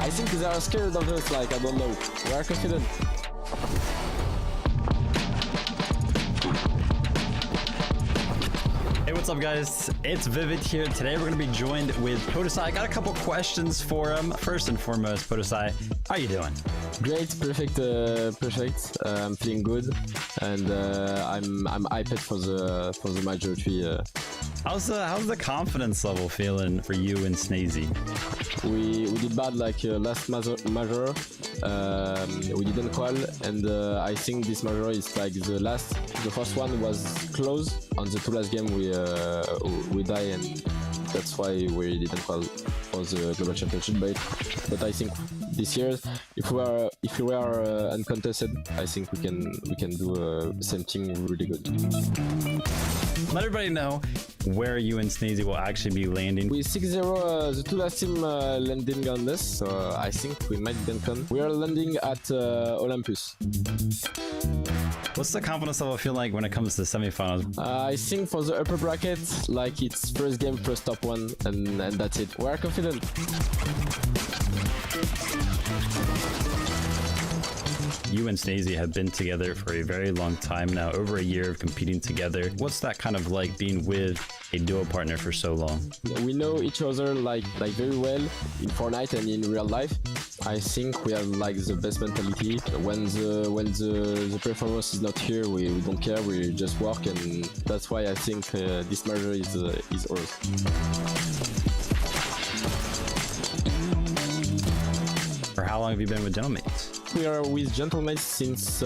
I think they are scared of us, like, I don't know. We are confident. Hey, what's up, guys? It's Vivid here. Today we're going to be joined with Podesai. I got a couple questions for him. First and foremost, Podesai, how are you doing? Great, perfect. I'm feeling good, and I'm hyped for the Major 3. How's the confidence level feeling for you and Snazy? We did bad like last major. We didn't qual, and I think this major is like the first one was close. On the two last game we die, and that's why we didn't qual for the global championship. But I think this year, if we are uncontested, I think we can do something really good. Let everybody know where you and Snazy will actually be landing. We 6-0 the two last team landing on this, so I think we might dunk on. We are landing at Olympus. What's the confidence level feel like when it comes to semifinals? I think for the upper bracket, like it's first game, first top one, and that's it. We are confident. You and Snazy have been together for a very long time now, over a year of competing together. What's that kind of like being with a duo partner for so long? We know each other like very well in Fortnite and in real life. I think we have like the best mentality. When the performance is not here, we don't care. We just work, and that's why I think this merger is ours. For how long have you been with Gentlemates? We are with Gentlemates since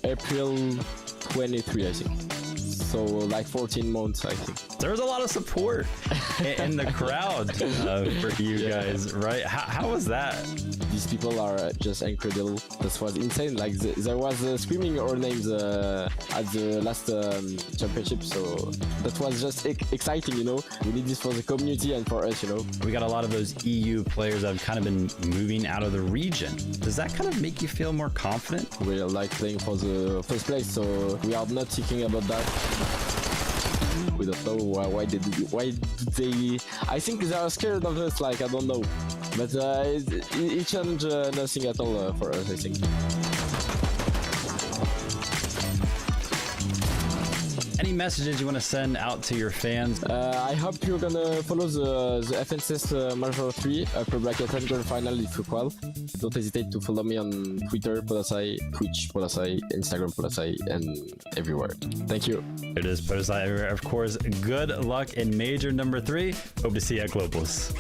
April 23, I think. So like 14 months, I think. There's a lot of support in the crowd for you guys, right? How was that? These people are just incredible. That was insane. Like there was screaming our names at the last championship, so that was just exciting, you know. We need this for the community and for us, you know. We got a lot of those EU players that have kind of been moving out of the region. Does that kind of make you feel more confident? We like playing for the first place, so we are not thinking about that. We don't know why do they. I think they are scared of us, like, I don't know. But it changed nothing at all for us, I think. Any messages you want to send out to your fans? I hope you're gonna follow the FNCS Major 3 upper bracket and grand final if you qual. Don't hesitate to follow me on Twitter, Podesai, Twitch, Podesai, Instagram, Podesai, and everywhere. Thank you. It is Podesai everywhere. Of course, good luck in Major number 3. Hope to see you at Globals.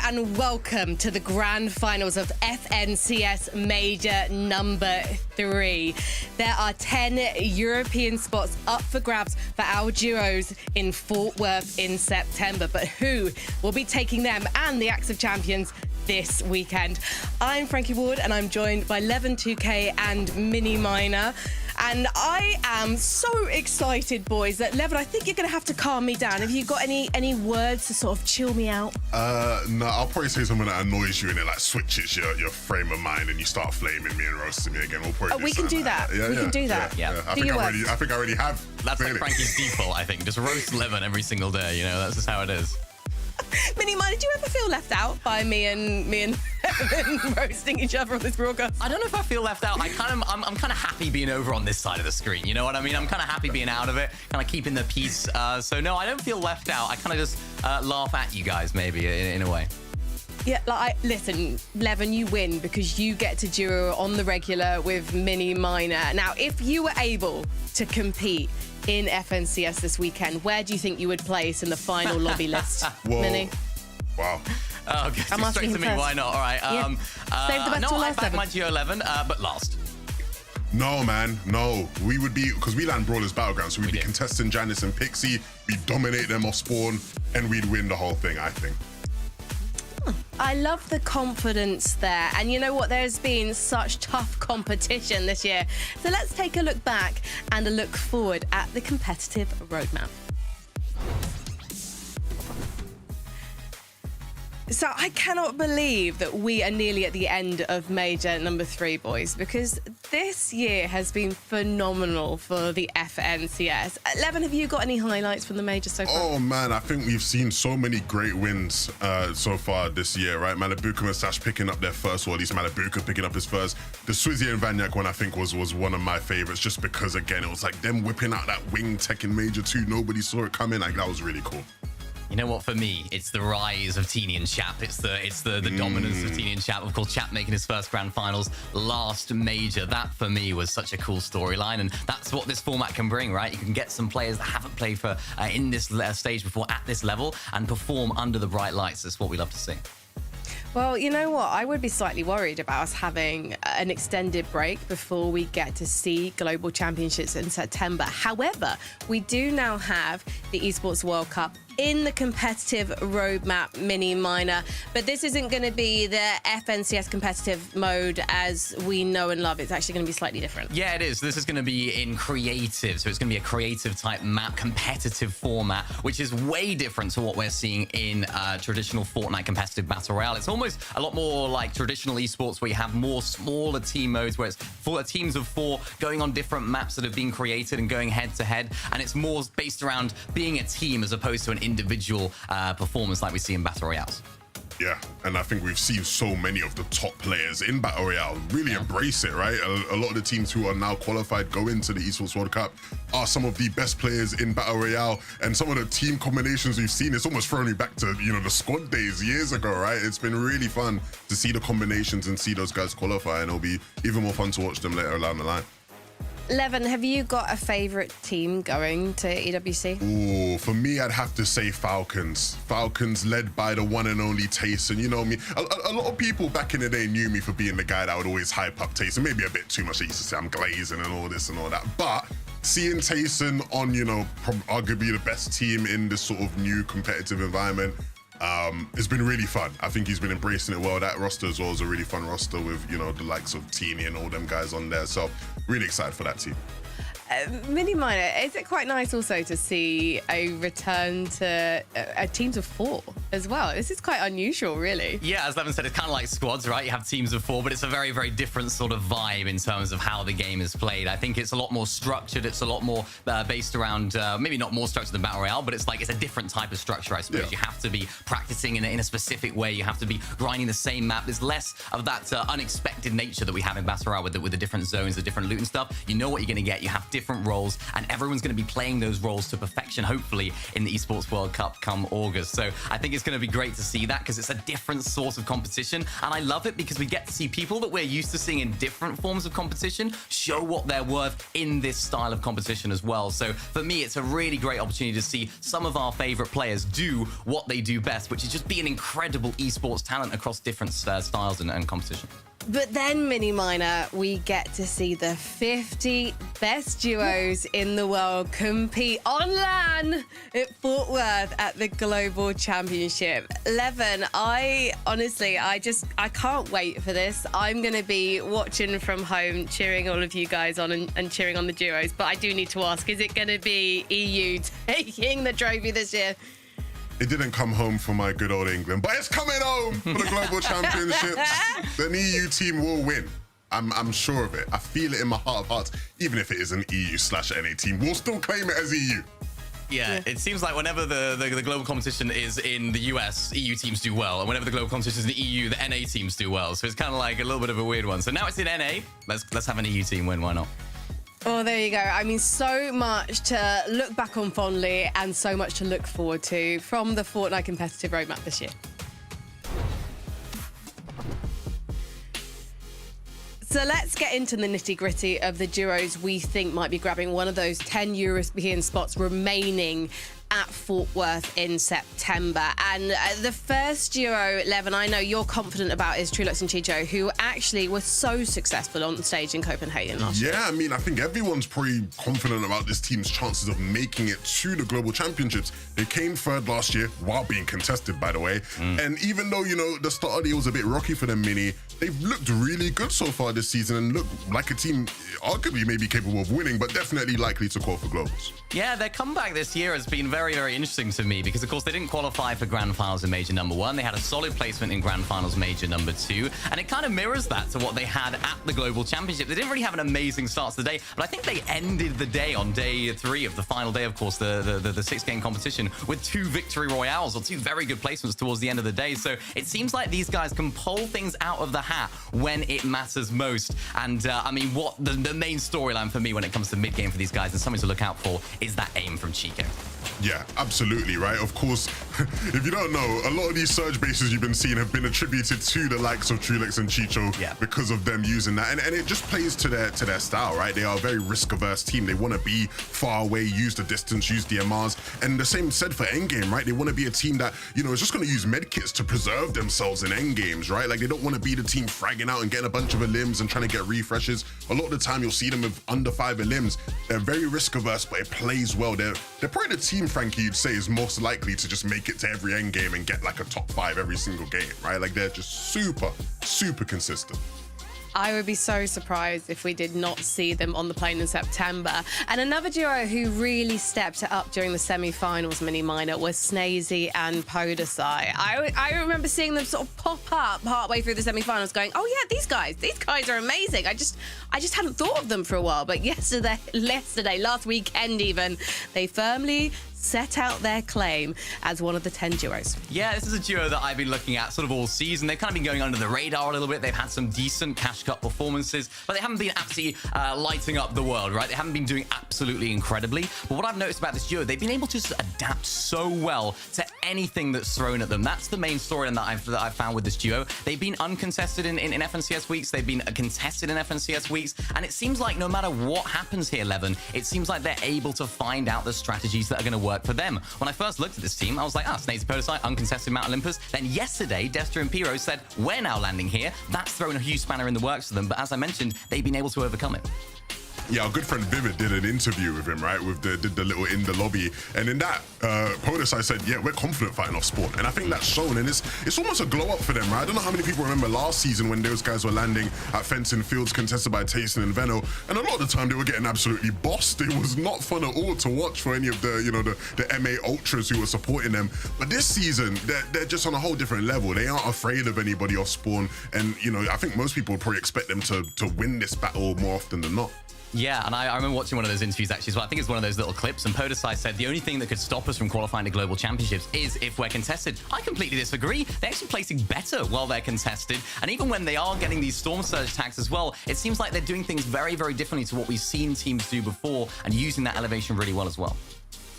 and welcome to the grand finals of FNCS Major number 3. There are 10 European spots up for grabs for our duos in Fort Worth in September. But who will be taking them and the Axe of Champions this weekend? I'm Frankie Ward, and I'm joined by Levin 2K and Mini Miner. And I am so excited, boys, that Levin, I think you're going to have to calm me down. Have you got any words to sort of chill me out? No, I'll probably say something that annoys you and it like switches your frame of mind and you start flaming me and roasting me again. We'll probably we can do that. Yeah, we can do that. Yeah. I think I already have. That's like Frankie's default, I think. Just roast Levin every single day, you know, that's just how it is. Mini Miner, did you ever feel left out by me and Evan roasting each other on this broadcast? I don't know if I feel left out. I'm kind of happy being over on this side of the screen. You know what I mean? I'm kind of happy being out of it, kind of keeping the peace. So no, I don't feel left out. I kind of just laugh at you guys, maybe in a way. Yeah, listen, Levin, you win because you get to duo on the regular with Mini Miner. Now, if you were able to compete in FNCS this weekend, where do you think you would place in the final lobby list, Whoa. Mini? Wow. Okay, I'm so straight to me, first. why not? All right. Save the best no, till I last, backed Levin. my Geo11, but last. No, man, no. We would be, because we land Brawlers Battleground, so we'd be do. contesting Janice and Pixie, we'd dominate them off spawn, and we'd win the whole thing, I think. I love the confidence there. And you know what? There's been such tough competition this year. So let's take a look back and a look forward at the competitive roadmap. So I cannot believe that we are nearly at the end of Major number 3, boys, because this year has been phenomenal for the FNCS. Levin, have you got any highlights from the Major so far? Oh man, I think we've seen so many great wins so far this year, right? Malibuka and Sash picking up their first, or at least Malibuka picking up his first. The Swizzy and Vanyak one I think was one of my favorites, just because again it was like them whipping out that wing tech in Major 2. Nobody saw it coming. Like that was really cool. You know what, for me, it's the rise of Teeny and Chap. It's the dominance of Teeny and Chap. Of course, Chap making his first grand finals last Major. That, for me, was such a cool storyline. And that's what this format can bring, right? You can get some players that haven't played for in this stage before at this level and perform under the bright lights. That's what we love to see. Well, you know what? I would be slightly worried about us having an extended break before we get to see Global Championships in September. However, we do now have the Esports World Cup in the competitive roadmap, Mini Miner. But this isn't going to be the FNCS competitive mode as we know and love. It's actually going to be slightly different. Yeah, it is. This is going to be in creative. So it's going to be a creative type map, competitive format, which is way different to what we're seeing in traditional Fortnite competitive battle royale. It's almost a lot more like traditional esports where you have more smaller team modes where it's teams of 4 going on different maps that have been created and going head to head. And it's more based around being a team as opposed to an individual performance like we see in battle royales. Yeah, and I think we've seen so many of the top players in Battle Royale really embrace it, right? A lot of the teams who are now qualified go into the Esports World Cup are some of the best players in Battle Royale, and some of the team combinations we've seen, it's almost thrown me back to, you know, the squad days years ago, right? It's been really fun to see the combinations and see those guys qualify, and it'll be even more fun to watch them later down the line. Levin, have you got a favourite team going to EWC? Ooh, for me, I'd have to say Falcons. Falcons led by the one and only Tayson. You know me, a lot of people back in the day knew me for being the guy that would always hype up Tayson. Maybe a bit too much. They used to say I'm glazing and all this and all that. But seeing Tayson on, you know, arguably the best team in this sort of new competitive environment, it's been really fun. I think he's been embracing it well. That roster as well is a really fun roster with, you know, the likes of Teeny and all them guys on there. So really excited for that team. Mini Miner, is it quite nice also to see a return to teams of 4 as well? This is quite unusual, really. Yeah, as Levin said, it's kind of like squads, right? You have teams of 4, but it's a very, very different sort of vibe in terms of how the game is played. I think it's a lot more structured. It's a lot more based around, maybe not more structured than Battle Royale, but it's like it's a different type of structure, I suppose. Yeah. You have to be practicing in a specific way. You have to be grinding the same map. There's less of that unexpected nature that we have in Battle Royale with the different zones, the different loot and stuff. You know what you're going to get. You have different roles, and everyone's going to be playing those roles to perfection, hopefully, in the Esports World Cup come August. So I think it's going to be great to see that, because it's a different sort of competition, and I love it because we get to see people that we're used to seeing in different forms of competition show what they're worth in this style of competition as well. So for me, it's a really great opportunity to see some of our favorite players do what they do best, which is just be an incredible esports talent across different styles and competition. But then, Mini Miner, we get to see the 50 best duos in the world compete on LAN at Fort Worth at the Global Championship. Levin, I can't wait for this. I'm going to be watching from home, cheering all of you guys on and cheering on the duos. But I do need to ask, is it going to be EU taking the trophy this year? It didn't come home for my good old England, but it's coming home for the Global Championships. The EU team will win. I'm sure of it. I feel it in my heart of hearts. Even if it is an EU/NA team, we'll still claim it as EU. Yeah, it seems like whenever the global competition is in the US, EU teams do well, and whenever the global competition is in the EU, the NA teams do well. So it's kind of like a little bit of a weird one. So now it's in NA. Let's have an EU team win. Why not? Oh, there you go. I mean, so much to look back on fondly and so much to look forward to from the Fortnite competitive roadmap this year. So let's get into the nitty-gritty of the duos we think might be grabbing one of those 10 European spots remaining at Fort Worth in September. And the first duo, Levin, I know you're confident about is Trulux and Chicho, who actually were so successful on stage in Copenhagen last year. Yeah, I mean, I think everyone's pretty confident about this team's chances of making it to the Global Championships. They came third last year, while being contested, by the way. And even though, you know, the start of the year was a bit rocky for them, Mini, they've looked really good so far this season and look like a team arguably maybe capable of winning, but definitely likely to call for Globals. Yeah, their comeback this year has been very, very interesting to me because, of course, they didn't qualify for Grand Finals in Major Number 1. They had a solid placement in Grand Finals Major Number 2, and it kind of mirrors that to what they had at the Global Championship. They didn't really have an amazing start to the day, but I think they ended the day on day 3 of the final day, of course, the 6-game competition, with 2 victory royales or 2 very good placements towards the end of the day. So it seems like these guys can pull things out of the hat when it matters most. And I mean, what the main storyline for me when it comes to mid-game for these guys and something to look out for is that aim from Chico. Yeah, absolutely, right? Of course, if you don't know, a lot of these surge bases you've been seeing have been attributed to the likes of Trulux and Chicho because of them using that. And it just plays to their style, right? They are a very risk-averse team. They want to be far away, use the distance, use DMRs. And the same said for endgame, right? They want to be a team that, you know, is just going to use medkits to preserve themselves in endgames, right? Like, they don't want to be the team fragging out and getting a bunch of elims and trying to get refreshes. A lot of the time, you'll see them with under 5 elims. They're very risk-averse, but it plays well. They're probably the team, Frankie, you'd say is most likely to just make it to every end game and get like a top 5 every single game, right? Like, they're just super consistent. I would be so surprised if we did not see them on the plane in September. And another duo who really stepped it up during the semi-finals, Mini Minor, was Snazy and Podesai. I remember seeing them sort of pop up partway through the semi-finals going, oh yeah, these guys are amazing. I just hadn't thought of them for a while, but yesterday, last weekend even, they firmly set out their claim as one of the 10 duos. Yeah, this is a duo that I've been looking at sort of all season. They've kind of been going under the radar a little bit. They've had some decent Cash Cup performances, but they haven't been absolutely lighting up the world, right? They haven't been doing absolutely incredibly. But what I've noticed about this duo, they've been able to adapt so well to anything that's thrown at them. That's the main storyline that I've found with this duo. They've been uncontested in FNCS weeks. They've been contested in FNCS weeks. And it seems like no matter what happens here, Levin, it seems like they're able to find out the strategies that are going to work for them. When I first looked at this team, I was like, Snazy Podesai, uncontested Mount Olympus. Then yesterday, Destro and Piro said, we're now landing here. That's thrown a huge spanner in the works for them. But as I mentioned, they've been able to overcome it. Yeah, our good friend Vivid did an interview with him, right? With did the little in the lobby. And in that, Podesai said, yeah, we're confident fighting off Spawn. And I think that's shown. And it's almost a glow up for them, right? I don't know how many people remember last season when those guys were landing at Fencing Fields contested by Tayson and Veno. And a lot of the time they were getting absolutely bossed. It was not fun at all to watch for any of the, you know, the MA ultras who were supporting them. But this season, they're just on a whole different level. They aren't afraid of anybody off Spawn. And, you know, I think most people would probably expect them to win this battle more often than not. Yeah, and I remember watching one of those interviews actually as well. I think it's one of those little clips, and Podesai said the only thing that could stop us from qualifying to global championships is if we're contested. I completely disagree. They're actually placing better while they're contested, and even when they are getting these Storm Surge tags as well, it seems like they're doing things very, very differently to what we've seen teams do before, and using that elevation really well as well.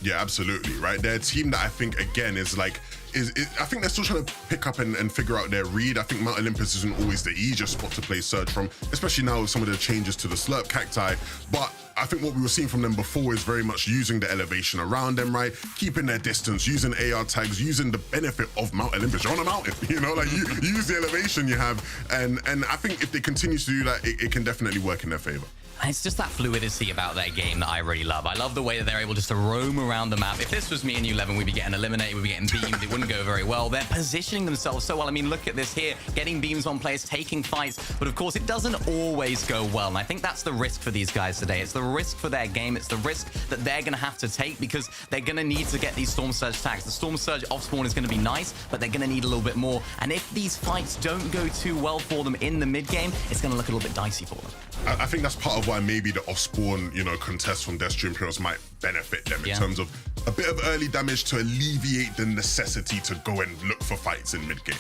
Yeah, absolutely, right? They're a team that I think, again, is like, I think they're still trying to pick up and figure out their read. I think Mount Olympus isn't always the easiest spot to play Surge from, especially now with some of the changes to the Slurp Cacti. But I think what we were seeing from them before is very much using the elevation around them, right? Keeping their distance, using AR tags, using the benefit of Mount Olympus. You're on a mountain, you know, like you use the elevation you have. And I think if they continue to do that, it can definitely work in their favor. It's just that fluidity about their game that I really love. I love the way that they're able just to roam around the map. If this was me in U11, we'd be getting eliminated, we'd be getting beamed. It wouldn't go very well. They're positioning themselves so well. I mean, look at this here, getting beams on players, taking fights. But of course, it doesn't always go well. And I think that's the risk for these guys today. It's the risk for their game. It's the risk that they're going to have to take because they're going to need to get these Storm Surge tags. The Storm Surge off spawn is going to be nice, but they're going to need a little bit more. And if these fights don't go too well for them in the mid game, it's going to look a little bit dicey for them. I think that's part of why maybe the off-spawn, you know, contest from Destry Imperials might benefit them in terms of a bit of early damage to alleviate the necessity to go and look for fights in mid-game.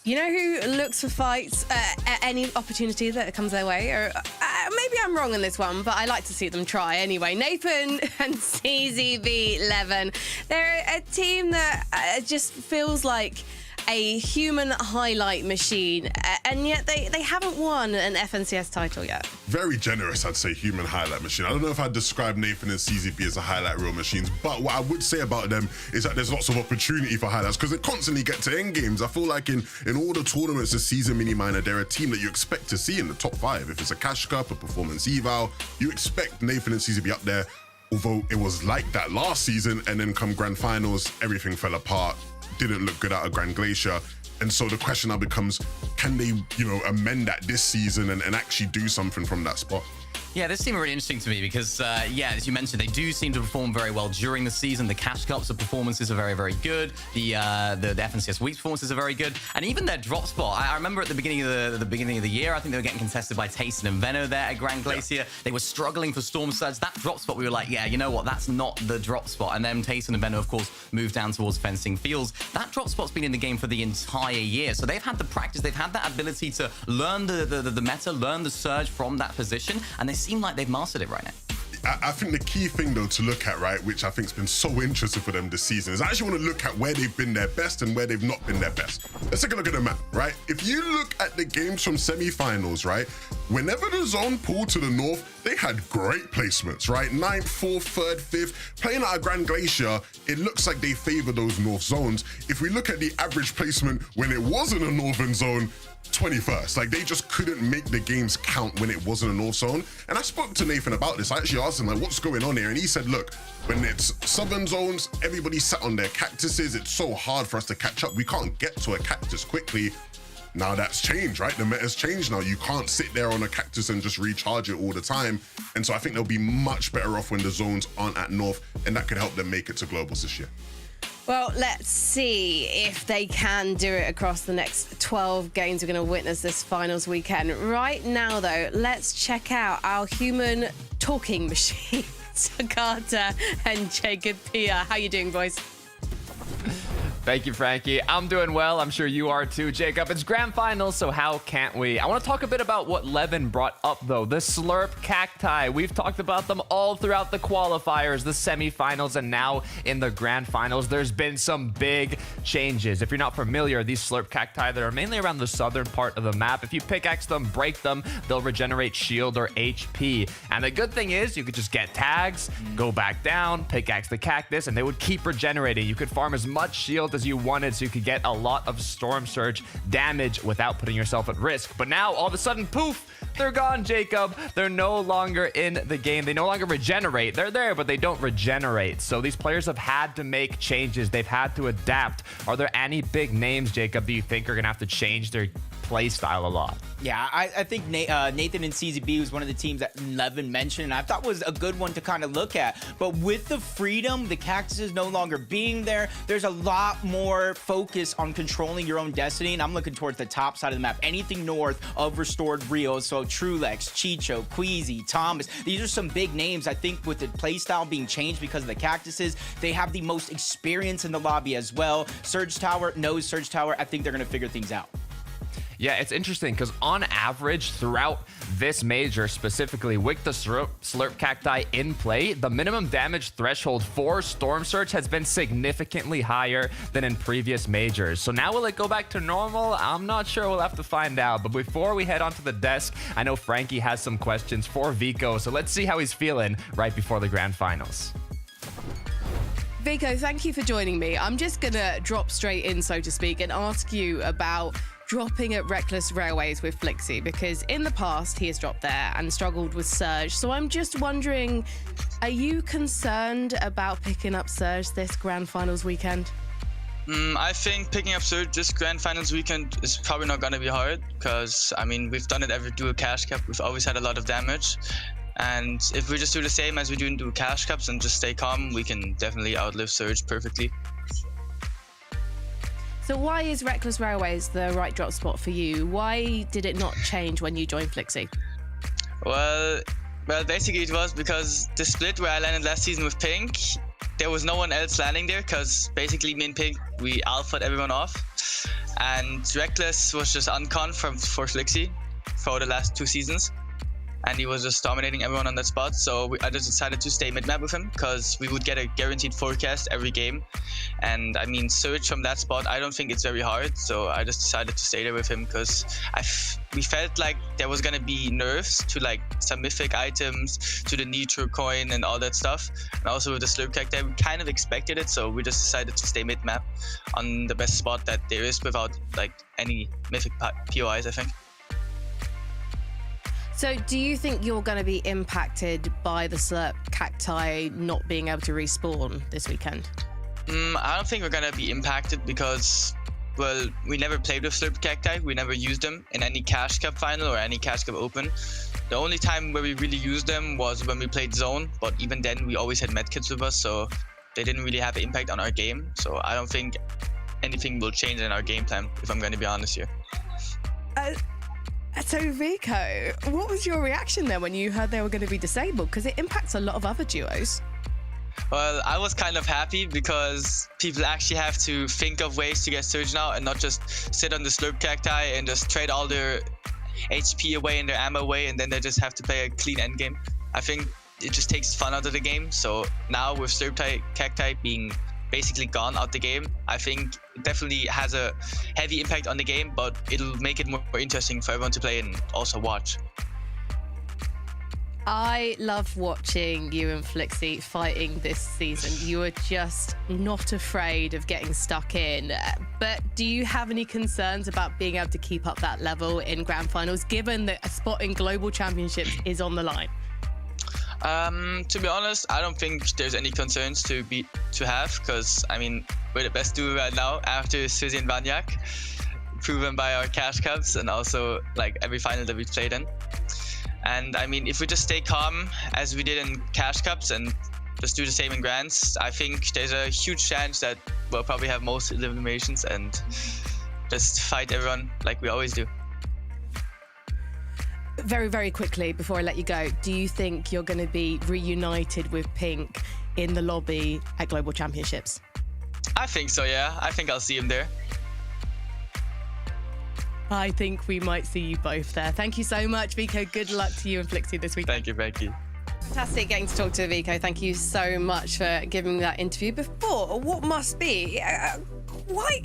You know who looks for fights at any opportunity that comes their way? Or maybe I'm wrong on this one, but I like to see them try anyway. Nathan and CZV11. They're a team that just feels like a human highlight machine, and yet they haven't won an FNCS title yet. Very generous, I'd say, human highlight machine. I don't know if I'd describe Nathan and CZB as a highlight reel machines, but what I would say about them is that there's lots of opportunity for highlights because they constantly get to end games. I feel like in all the tournaments this season, mini minor, they're a team that you expect to see in the top 5. If it's a cash cup, a performance eval, you expect Nathan and CZB up there. Although it was like that last season, and then come grand finals, everything fell apart. Didn't look good out of Grand Glacier. And so the question now becomes, can they, you know, amend that this season and actually do something from that spot? Yeah, this seemed really interesting to me because, yeah, as you mentioned, they do seem to perform very well during the season. The Cash Cups, the performances are very, very good. The FNCS Week performances are very good. And even their drop spot, I remember at the beginning of the year, I think they were getting contested by Tayson and Veno there at Grand Glacier. Yeah. They were struggling for Storm Surge. That drop spot, we were like, yeah, you know what, that's not the drop spot. And then Tayson and Veno, of course, moved down towards Fencing Fields. That drop spot's been in the game for the entire year. So they've had the practice, they've had that ability to learn the meta, learn the Surge from that position, and they seem like they've mastered it right now. I think the key thing, though, to look at, right, which I think has been so interesting for them this season, is I actually want to look at where they've been their best and where they've not been their best. Let's take a look at the map, right? If you look at the games from semi-finals, right, whenever the zone pulled to the north, they had great placements, right? 9th, 4th, 3rd, 5th. Playing out of Grand Glacier, it looks like they favor those north zones. If we look at the average placement when it wasn't a northern zone, 21st. Like, they just couldn't make the games count when it wasn't a north zone. And I spoke to Nathan about this. I actually asked him, like, what's going on here? And he said, look, when it's southern zones, everybody sat on their cactuses. It's so hard for us to catch up. We can't get to a cactus quickly. Now that's changed, right? The meta's changed now. You can't sit there on a cactus and just recharge it all the time. And so I think they'll be much better off when the zones aren't at north, and that could help them make it to globals this year. Well, let's see if they can do it across the next 12 games we're going to witness this finals weekend. Right now, though, let's check out our human talking machine, Takata and Jacob Pia. How you doing, boys? Thank you, Frankie. I'm doing well. I'm sure you are too, Jacob. It's grand finals, so how can't we? I want to talk a bit about what Levin brought up, though. The Slurp Cacti. We've talked about them all throughout the qualifiers, the semifinals, and now in the grand finals. There's been some big changes. If you're not familiar, these Slurp Cacti that are mainly around the southern part of the map, if you pickaxe them, break them, they'll regenerate shield or HP. And the good thing is you could just get tags, go back down, pickaxe the cactus, and they would keep regenerating. You could farm as much shield as you wanted, so you could get a lot of Storm Surge damage without putting yourself at risk. But now, all of a sudden, poof, they're gone, Jacob. They're no longer in the game. They no longer regenerate. They're there, but they don't regenerate. So these players have had to make changes. They've had to adapt. Are there any big names, Jacob, that you think are going to have to change their play style a lot. Yeah, I think Nathan and CZB was one of the teams that Levin mentioned, and I thought was a good one to kind of look at. But with the freedom, the cactuses no longer being there, there's a lot more focus on controlling your own destiny, and I'm looking towards the top side of the map. Anything north of Restored Rio, so Trulex, Chicho, Queasy, Thomas, these are some big names. I think with the playstyle being changed because of the cactuses, they have the most experience in the lobby as well. Surge Tower knows Surge Tower. I think they're going to figure things out. Yeah, it's interesting because on average throughout this major, specifically with the Slurp Cacti in play, the minimum damage threshold for Storm Surge has been significantly higher than in previous majors. So now will it go back to normal? I'm not sure. We'll have to find out. But before we head onto the desk, I know Frankie has some questions for Vico. So let's see how he's feeling right before the grand finals. Vico, thank you for joining me. I'm just going to drop straight in, so to speak, and ask you about dropping at Reckless Railways with Flixie, because in the past he has dropped there and struggled with Surge. So I'm just wondering, are you concerned about picking up Surge this grand finals weekend? I think picking up Surge this grand finals weekend is probably not going to be hard, because I mean, we've done it every dual cash cap. We've always had a lot of damage. And if we just do the same as we do in dual cash caps and just stay calm, we can definitely outlive Surge perfectly. So why is Reckless Railways the right drop spot for you? Why did it not change when you joined Flixie? Well, basically it was because the split where I landed last season with Pink, there was no one else landing there, because basically me and Pink, we alpha'd everyone off. And Reckless was just uncon for Flixie for the last 2 seasons. And he was just dominating everyone on that spot. So I just decided to stay mid-map with him, because we would get a guaranteed forecast every game. And I mean, Surge from that spot, I don't think it's very hard. So I just decided to stay there with him, because we felt like there was going to be nerfs to like some mythic items, to the Nitro coin and all that stuff. And also with the Slurp Cacti, we kind of expected it. So we just decided to stay mid-map on the best spot that there is without like any mythic POIs, I think. So do you think you're going to be impacted by the Slurp Cacti not being able to respawn this weekend? I don't think we're going to be impacted, because, well, we never played with Slurp Cacti. We never used them in any cash cup final or any cash cup open. The only time where we really used them was when we played zone, but even then we always had medkits with us, so they didn't really have an impact on our game. So I don't think anything will change in our game plan, if I'm going to be honest here. So Vico, what was your reaction then when you heard they were going to be disabled? Because it impacts a lot of other duos. Well, I was kind of happy, because people actually have to think of ways to get Surge now and not just sit on the Slurp Cacti and just trade all their HP away and their ammo away, and then they just have to play a clean endgame. I think it just takes fun out of the game. So now with Slurp Cacti being basically gone out the game, I think it definitely has a heavy impact on the game, but it'll make it more interesting for everyone to play and also watch. I love watching you and Flixie fighting this season. You are just not afraid of getting stuck in. But do you have any concerns about being able to keep up that level in grand finals, given that a spot in global championships is on the line? To be honest, I don't think there's any concerns to have, because I mean, we're the best duo right now after Suzy and Vanyak, proven by our cash cups and also like every final that we've played in. And I mean, if we just stay calm as we did in cash cups and just do the same in grands, I think there's a huge chance that we'll probably have most eliminations and just fight everyone like we always do. Very, very quickly, before I let you go, do you think you're going to be reunited with Pink in the lobby at Global Championships? I think so, yeah. I think I'll see him there. I think we might see you both there. Thank you so much, Vico. Good luck to you and Flixie this weekend. Thank you. Fantastic getting to talk to Vico. Thank you so much for giving me that interview before what must be quite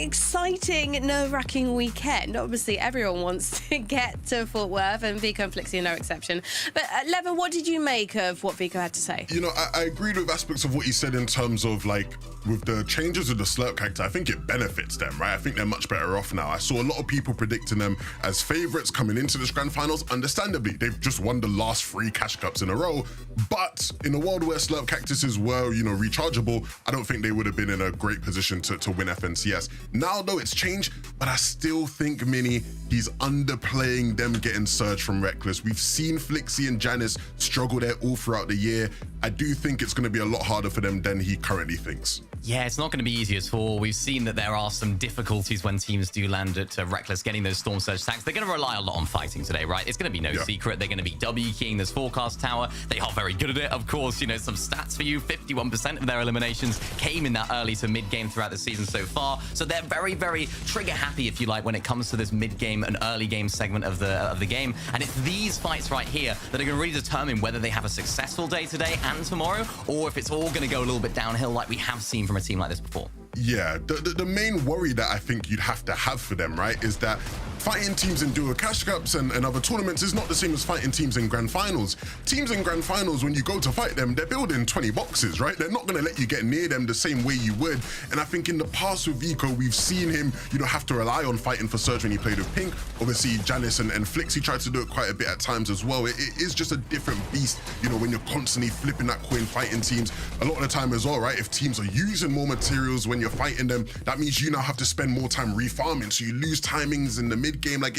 exciting, nerve-wracking weekend. Obviously, everyone wants to get to Fort Worth, and Vico and Flixie are no exception. But Levin, what did you make of what Vico had to say? You know, I agreed with aspects of what he said in terms of like with the changes of the Slurp Cacti. I think it benefits them, right? I think they're much better off now. I saw a lot of people predicting them as favourites coming into this grand finals. Understandably, they've just won the last 3 cash cups in a row. row. But in a world where Slurp Cactuses were, rechargeable, I don't think they would have been in a great position to win FNCS. Now, though, it's changed, but I still think, Mini, he's underplaying them getting Surge from Reckless. We've seen Flixie and Janice struggle there all throughout the year. I do think it's going to be a lot harder for them than he currently thinks. Yeah, it's not going to be easy at all. We've seen that there are some difficulties when teams do land at Reckless getting those Storm Surge attacks. They're going to rely a lot on fighting today, right? It's going to be no secret. They're going to be W keying this Forecast Tower. They are very good at it. Of course, some stats for you. 51% of their eliminations came in that early to mid-game throughout the season so far. So they're very, very trigger happy, if you like, when it comes to this mid-game and early game segment of the game. And it's these fights right here that are going to really determine whether they have a successful day today and tomorrow, or if it's all going to go a little bit downhill like we have seen from a team like this before. Yeah, the main worry that I think you'd have to have for them, right, is that fighting teams in duo cash cups and other tournaments is not the same as fighting teams in grand finals. Teams in grand finals, when you go to fight them, they're building 20 boxes, right? They're not going to let you get near them the same way you would. And I think in the past with Vico, we've seen him, have to rely on fighting for Surge when he played with Pink. Obviously, Janice and Flixie tried to do it quite a bit at times as well. It is just a different beast, when you're constantly flipping that coin fighting teams. A lot of the time as well, right? If teams are using more materials when you're fighting them, that means you now have to spend more time refarming. So you lose timings in the mid game. Like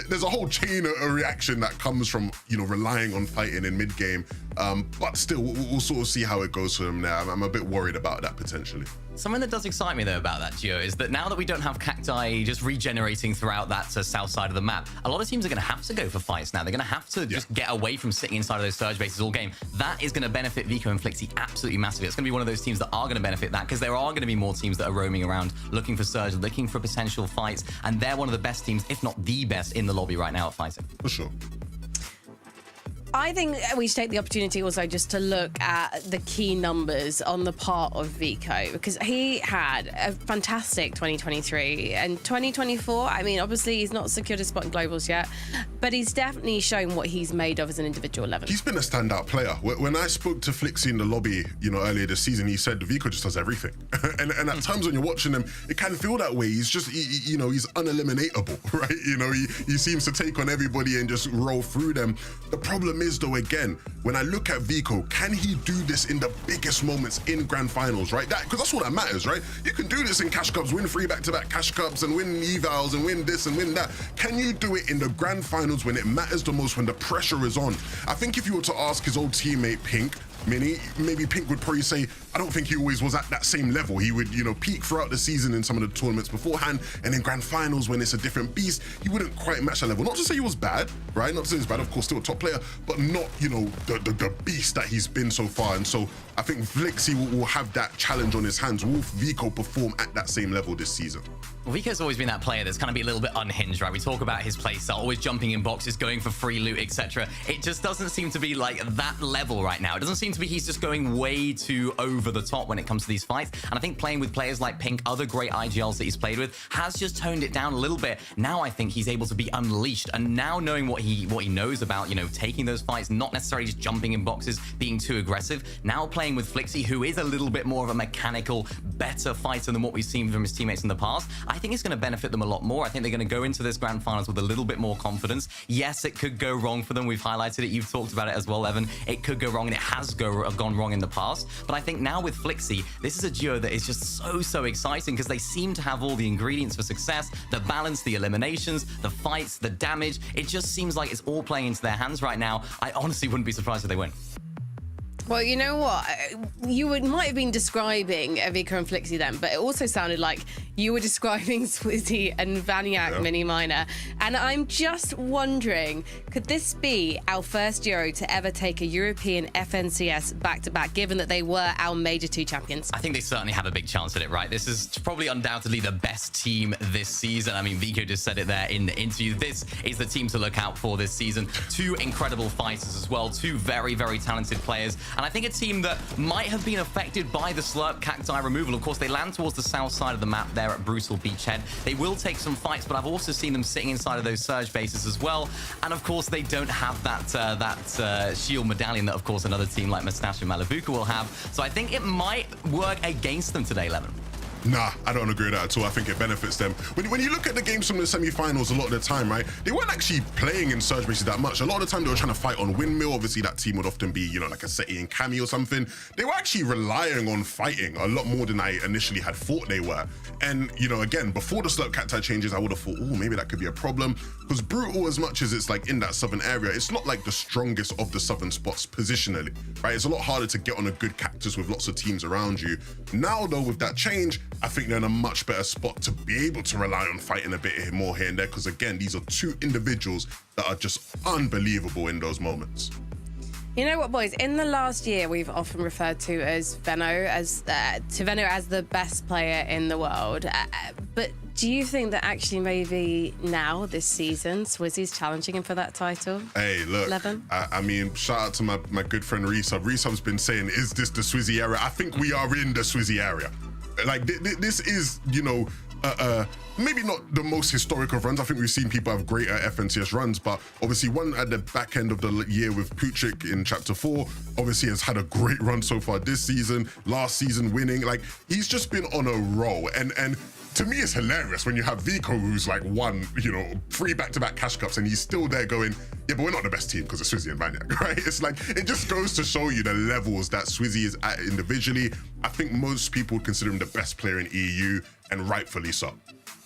there's a whole chain of reaction that comes from relying on fighting in mid game. But still, we'll sort of see how it goes for them now. I'm a bit worried about that potentially. Something that does excite me, though, about that, Gio, is that now that we don't have Cacti just regenerating throughout that south side of the map, a lot of teams are going to have to go for fights now. They're going to have to just get away from sitting inside of those Surge bases all game. That is going to benefit Vico and Flixie absolutely massively. It's going to be one of those teams that are going to benefit that, because there are going to be more teams that are roaming around looking for Surge, looking for potential fights, and they're one of the best teams, if not the best, in the lobby right now at fighting. For sure. I think we should take the opportunity also just to look at the key numbers on the part of Vico, because he had a fantastic 2023 and 2024. I mean, obviously he's not secured a spot in globals yet, but he's definitely shown what he's made of as an individual 11. He's been a standout player. When I spoke to Flixie in the lobby, earlier this season, he said Vico just does everything. and at times when you're watching him, it can feel that way. He's just, he's uneliminatable, right? He seems to take on everybody and just roll through them. The problem is, though, again, when I look at Vico, can he do this in the biggest moments in grand finals, right? Because that's all that matters, right? You can do this in cash cups, win 3 back-to-back cash cups and win evals and win this and win that. Can you do it in the grand finals when it matters the most, when the pressure is on? I think if you were to ask his old teammate Pink, Mini, maybe Pink would probably say, I don't think he always was at that same level. He would, peak throughout the season in some of the tournaments beforehand, and in grand finals when it's a different beast, he wouldn't quite match that level. Not to say he was bad, right? Not to say he's bad, of course, still a top player, but not, the beast that he's been so far. And so I think Flixie will have that challenge on his hands. Will Vico perform at that same level this season? Well, Vico's always been that player that's kind of be a little bit unhinged, right? We talk about his playstyle, always jumping in boxes, going for free loot, etc. It just doesn't seem to be like that level right now. It doesn't seem to be he's just going way too over the top when it comes to these fights. And I think playing with players like Pink, other great IGLs that he's played with, has just toned it down a little bit. Now I think he's able to be unleashed, and now knowing what he knows about, taking those fights, not necessarily just jumping in boxes, being too aggressive. Now playing with Flixie, who is a little bit more of a mechanical, better fighter than what we've seen from his teammates in the past, I think it's going to benefit them a lot more. I think they're going to go into this grand finals with a little bit more confidence. Yes, it could go wrong for them. We've highlighted it. You've talked about it as well, Evan. It could go wrong, and it has gone wrong in the past. But I think now with Flixie, this is a duo that is just so exciting, because they seem to have all the ingredients for success, the balance, the eliminations, the fights, the damage. It just seems like it's all playing into their hands right now. I honestly wouldn't be surprised if they win. Well, you know what? Might have been describing Vico and Flixie then, but it also sounded like you were describing Swizzy and Vaniac Mini Minor. And I'm just wondering, could this be our first Euro to ever take a European FNCS back-to-back, given that they were our Major 2 champions? I think they certainly have a big chance at it, right? This is probably undoubtedly the best team this season. I mean, Vico just said it there in the interview. This is the team to look out for this season. 2 incredible fighters as well. 2 very talented players. And I think a team that might have been affected by the Slurp Cacti removal. Of course, they land towards the south side of the map there at Brutal Beachhead. They will take some fights, but I've also seen them sitting inside of those Surge bases as well. And of course, they don't have that shield medallion that, of course, another team like Mustache and Malabuka will have. So I think it might work against them today, Levin. Nah, I don't agree with that at all. I think it benefits them. When you look at the games from the semi-finals a lot of the time, right, they weren't actually playing in surge bases that much. A lot of the time they were trying to fight on windmill. Obviously that team would often be, you know, like a Seti and Cammy or something. They were actually relying on fighting a lot more than I initially had thought they were. And, you know, again, before the Slurp Cacti changes, I would have thought, oh, maybe that could be a problem. Because Brutal, as much as it's like in that southern area, it's not like the strongest of the southern spots positionally, right? It's a lot harder to get on a good cactus with lots of teams around you. Now, though, with that change, I think they're in a much better spot to be able to rely on fighting a bit more here and there. Because again, these are two individuals that are just unbelievable in those moments. You know what, boys? In the last year, we've often referred to as Venno as the best player in the world. But do you think that actually maybe now this season, Swizzy's challenging him for that title? Hey, look, I mean, shout out to my good friend Resub. Resub's been saying, "Is this the Swizzy area?" I think we are in the Swizzy area. Like this is, you know. Maybe not the most historic of runs. I think we've seen people have greater FNCS runs, but obviously one at the back end of the year with Puchik in Chapter 4, obviously has had a great run so far this season, last season winning. Like, he's just been on a roll. And to me, it's hilarious when you have Vico, who's like won, you know, 3 back-to-back cash cups, and he's still there going, yeah, but we're not the best team because it's Swizzy and Vaniac, right? It's like, it just goes to show you the levels that Swizzy is at individually. I think most people would consider him the best player in EU, and rightfully so.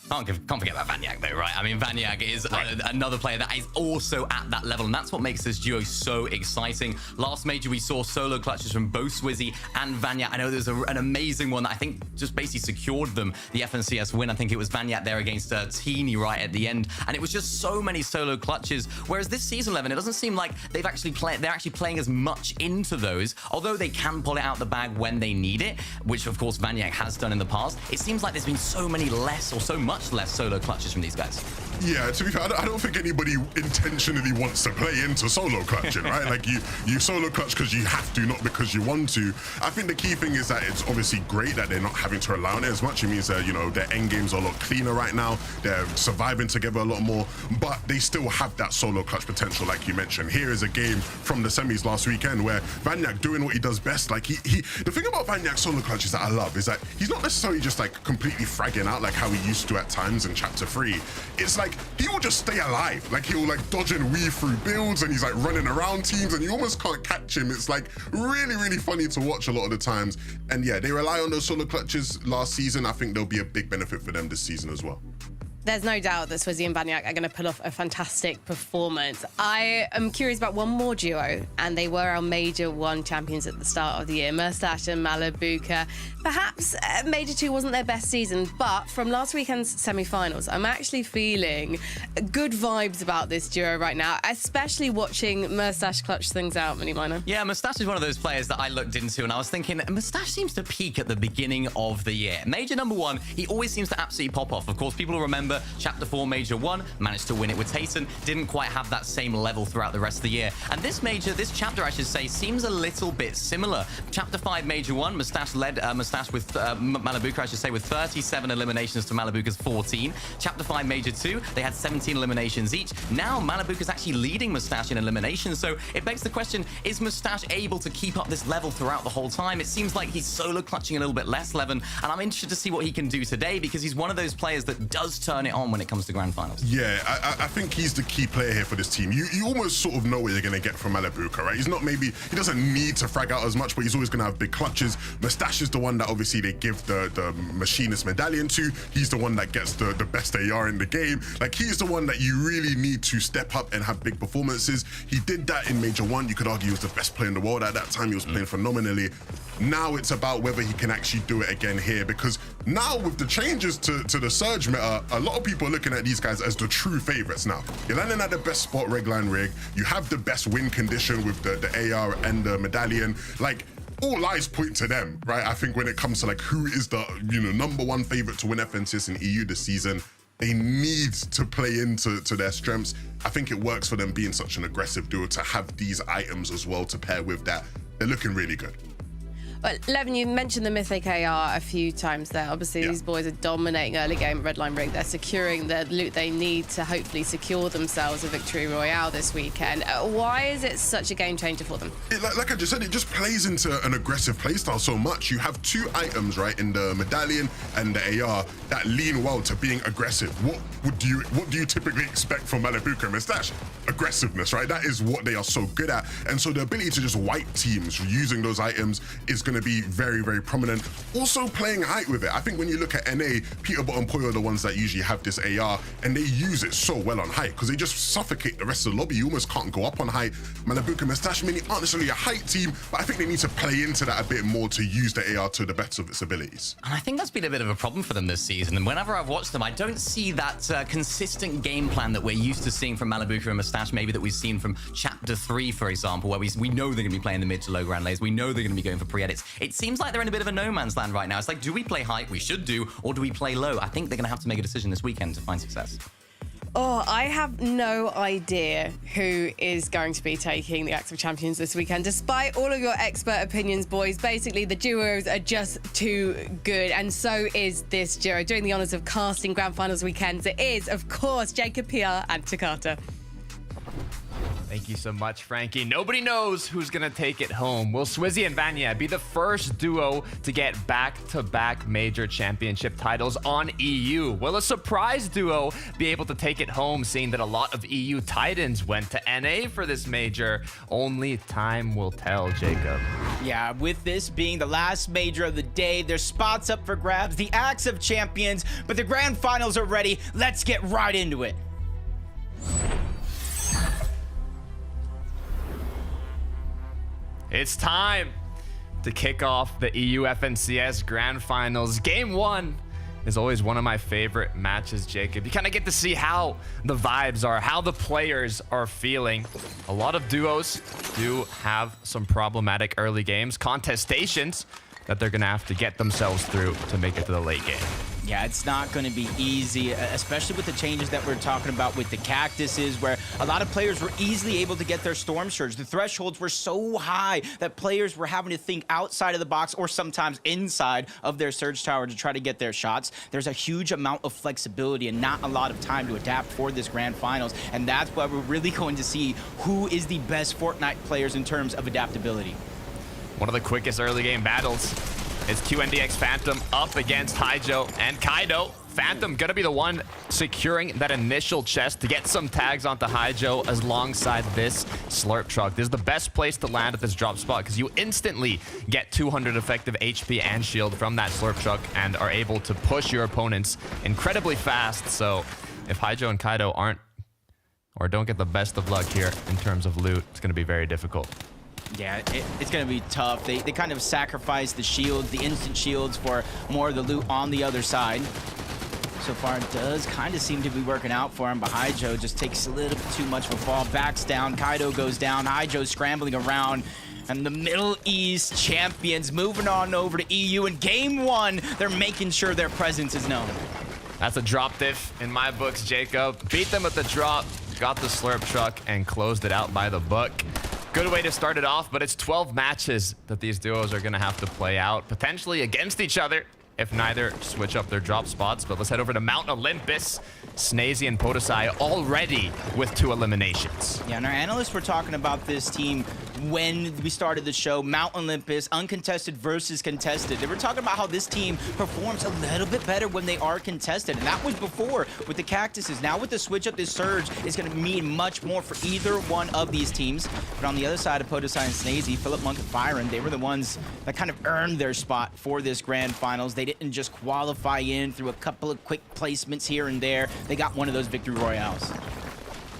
Can't forget about Vaniac though, right? I mean, Vaniac is another player that is also at that level, and that's what makes this duo so exciting. Last major, we saw solo clutches from both Swizzy and Vaniac. I know there's an amazing one that I think just basically secured them the FNCS win. I think it was Vaniac there against Teeny right at the end, and it was just so many solo clutches. Whereas this season 11, it doesn't seem like they're actually playing as much into those, although they can pull it out the bag when they need it, which of course Vaniac has done in the past. It seems like there's been so much less solo clutches from these guys. Yeah, to be fair, I don't think anybody intentionally wants to play into solo clutching, right? Like you solo clutch because you have to, not because you want to. I think the key thing is that it's obviously great that they're not having to rely on it as much. It means that, you know, their end games are a lot cleaner right now. They're surviving together a lot more, but they still have that solo clutch potential, like you mentioned. Here is a game from the semis last weekend where Vaniac doing what he does best. Like the thing about Vaniac's solo clutches that I love is that he's not necessarily just like completely fragging out like how he used to at times in Chapter 3. It's like he will just stay alive. Like he'll like dodge and weave through builds, and he's like running around teams, and you almost can't catch him. It's like really, really funny to watch a lot of the times. And yeah, they rely on those solo clutches last season. I think there'll be a big benefit for them this season as well. There's no doubt that Swizzy and Vaniac are going to pull off a fantastic performance. I am curious about one more duo, and they were our Major 1 champions at the start of the year, Mustache and Malabuka. Perhaps Major 2 wasn't their best season, but from last weekend's semi-finals, I'm actually feeling good vibes about this duo right now, especially watching Mustache clutch things out, Mini Minor. Yeah, Mustache is one of those players that I looked into, and I was thinking, Mustache seems to peak at the beginning of the year. Major number 1, he always seems to absolutely pop off. Of course, people will remember Chapter 4 Major 1, managed to win it with Tayson, didn't quite have that same level throughout the rest of the year. And this chapter, I should say, seems a little bit similar. Chapter 5 Major 1, Mustache led Mustache with Malabuka, I should say, with 37 eliminations to Malabuka's 14. Chapter 5 Major 2, they had 17 eliminations each. Now Malabuka's actually leading Mustache in eliminations, so it begs the question, is Mustache able to keep up this level throughout the whole time? It seems like he's solo clutching a little bit less, Levin, and I'm interested to see what he can do today, because he's one of those players that does turn it on when it comes to grand finals. Yeah, I think he's the key player here for this team. You almost sort of know what you're going to get from Malabuka, right? He's not he doesn't need to frag out as much, but he's always going to have big clutches. Mustache is the one that obviously they give the machinist medallion to. He's the one that gets the best AR in the game. Like, he's the one that you really need to step up and have big performances. He did that in Major 1. You could argue he was the best player in the world at that time. He was playing phenomenally. Now it's about whether he can actually do it again here, because now with the changes to the Surge meta, a lot of people are looking at these guys as the true favorites now. You're landing at the best spot regline rig. You have the best win condition with the AR and the medallion. Like, all eyes point to them, right? I think when it comes to like who is the number 1 favorite to win FNCS in EU this season, they need to play into their strengths. I think it works for them being such an aggressive duo to have these items as well to pair with that. They're looking really good. But Levin, you mentioned the Mythic AR a few times there. Obviously, these boys are dominating early game Redline Ring. They're securing the loot they need to hopefully secure themselves a victory royale this weekend. Why is it such a game changer for them? Like I just said, it just plays into an aggressive playstyle so much. You have 2 items, right, in the medallion and the AR that lean well to being aggressive. What do you typically expect from Malibuca and Mustache? Aggressiveness, right? That is what they are so good at. And so the ability to just wipe teams using those items is going to be very, very prominent. Also playing height with it. I think when you look at NA, Peterbot and Poyo are the ones that usually have this AR, and they use it so well on height because they just suffocate the rest of the lobby. You almost can't go up on height. Malibuca and Mustache Mini aren't necessarily a height team, but I think they need to play into that a bit more to use the AR to the best of its abilities. And I think that's been a bit of a problem for them this season. And whenever I've watched them, I don't see that consistent game plan that we're used to seeing from Malibuca and Mustache, maybe that we've seen from Chapter 3, for example, where we know they're going to be playing the mid to low ground layers. We know they're going to be going for pre-edits. It seems like they're in a bit of a no man's land right now. It's like, do we play high? We should do. Or do we play low? I think they're going to have to make a decision this weekend to find success. Oh, I have no idea who is going to be taking the Axe of Champions this weekend. Despite all of your expert opinions, boys, basically the duos are just too good. And so is this duo. Doing the honours of casting Grand Finals weekends, it is, of course, Jacob PR and Takata. Thank you so much, Frankie. Nobody knows who's going to take it home. Will Swizzy and Vanya be the first duo to get back-to-back major championship titles on EU? Will a surprise duo be able to take it home, seeing that a lot of EU Titans went to NA for this major? Only time will tell, Jacob. Yeah, with this being the last major of the day, there's spots up for grabs, the Axe of Champions, but the grand finals are ready. Let's get right into it. It's time to kick off the EU FNCS Grand Finals. Game 1 is always one of my favorite matches, Jacob. You kind of get to see how the vibes are, how the players are feeling. A lot of duos do have some problematic early games, contestations that they're going to have to get themselves through to make it to the late game. Yeah, it's not going to be easy, especially with the changes that we're talking about with the cactuses, where a lot of players were easily able to get their storm surge. The thresholds were so high that players were having to think outside of the box or sometimes inside of their surge tower to try to get their shots. There's a huge amount of flexibility and not a lot of time to adapt for this grand finals, and that's why we're really going to see who is the best Fortnite players in terms of adaptability. One of the quickest early game battles is QNDX Phantom up against Haijo and Kaido. Phantom gonna be the one securing that initial chest to get some tags onto Haijo alongside this slurp truck. This is the best place to land at this drop spot because you instantly get 200 effective HP and shield from that slurp truck and are able to push your opponents incredibly fast. So if Haijo and Kaido aren't or don't get the best of luck here in terms of loot, it's gonna be very difficult. Yeah, it's going to be tough. They kind of sacrifice the shields, the instant shields, for more of the loot on the other side. So far, it does kind of seem to be working out for him, but Haijo just takes a little bit too much of a fall, backs down, Kaido goes down, Haijo scrambling around, and the Middle East champions moving on over to EU. In game 1, they're making sure their presence is known. That's a drop diff in my books, Jacob. Beat them at the drop, got the slurp truck, and closed it out by the book. Good way to start it off, but it's 12 matches that these duos are going to have to play out, potentially against each other if neither switch up their drop spots. But let's head over to Mount Olympus. Snazy and Podosai already with 2 eliminations. Yeah, and our analysts were talking about this team when we started the show. Mount Olympus, uncontested versus contested. They were talking about how this team performs a little bit better when they are contested. And that was before with the cactuses. Now with the switch up, this surge is going to mean much more for either one of these teams. But on the other side of Podosai and Snazy, Philip Monk and Byron, they were the ones that kind of earned their spot for this grand finals. They didn't just qualify in through a couple of quick placements here and there. They got one of those victory royales.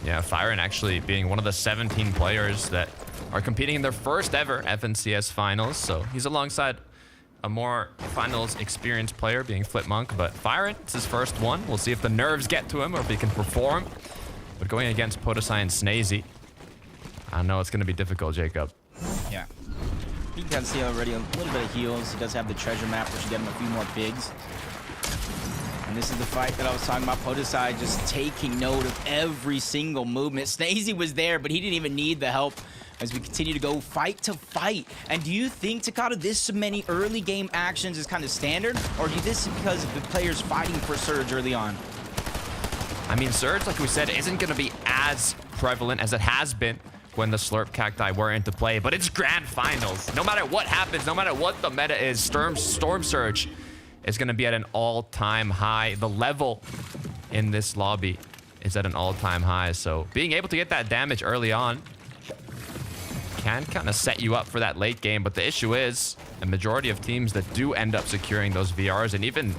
Yeah, Fyron actually being one of the 17 players that are competing in their first ever FNCS finals. So he's alongside a more finals experienced player being Flip Monk, but Fyron, it's his first one. We'll see if the nerves get to him or if he can perform. But going against Podosai and Snazy, I know it's going to be difficult, Jacob. Yeah. You can see already a little bit of heals. He does have the treasure map, which should get him a few more bigs. And this is the fight that I was talking about. Podosai just taking note of every single movement. Snazy was there, but he didn't even need the help as we continue to go fight to fight. And do you think, Takata, this many early game actions is kind of standard, or do you think this is because of the players fighting for Surge early on? I mean, Surge, like we said, isn't going to be as prevalent as it has been when the Slurp Cacti were into play, but it's grand finals. No matter what happens, no matter what the meta is, Storm Surge is going to be at an all-time high. The level in this lobby is at an all-time high, so being able to get that damage early on can kind of set you up for that late game. But the issue is a majority of teams that do end up securing those VRs and even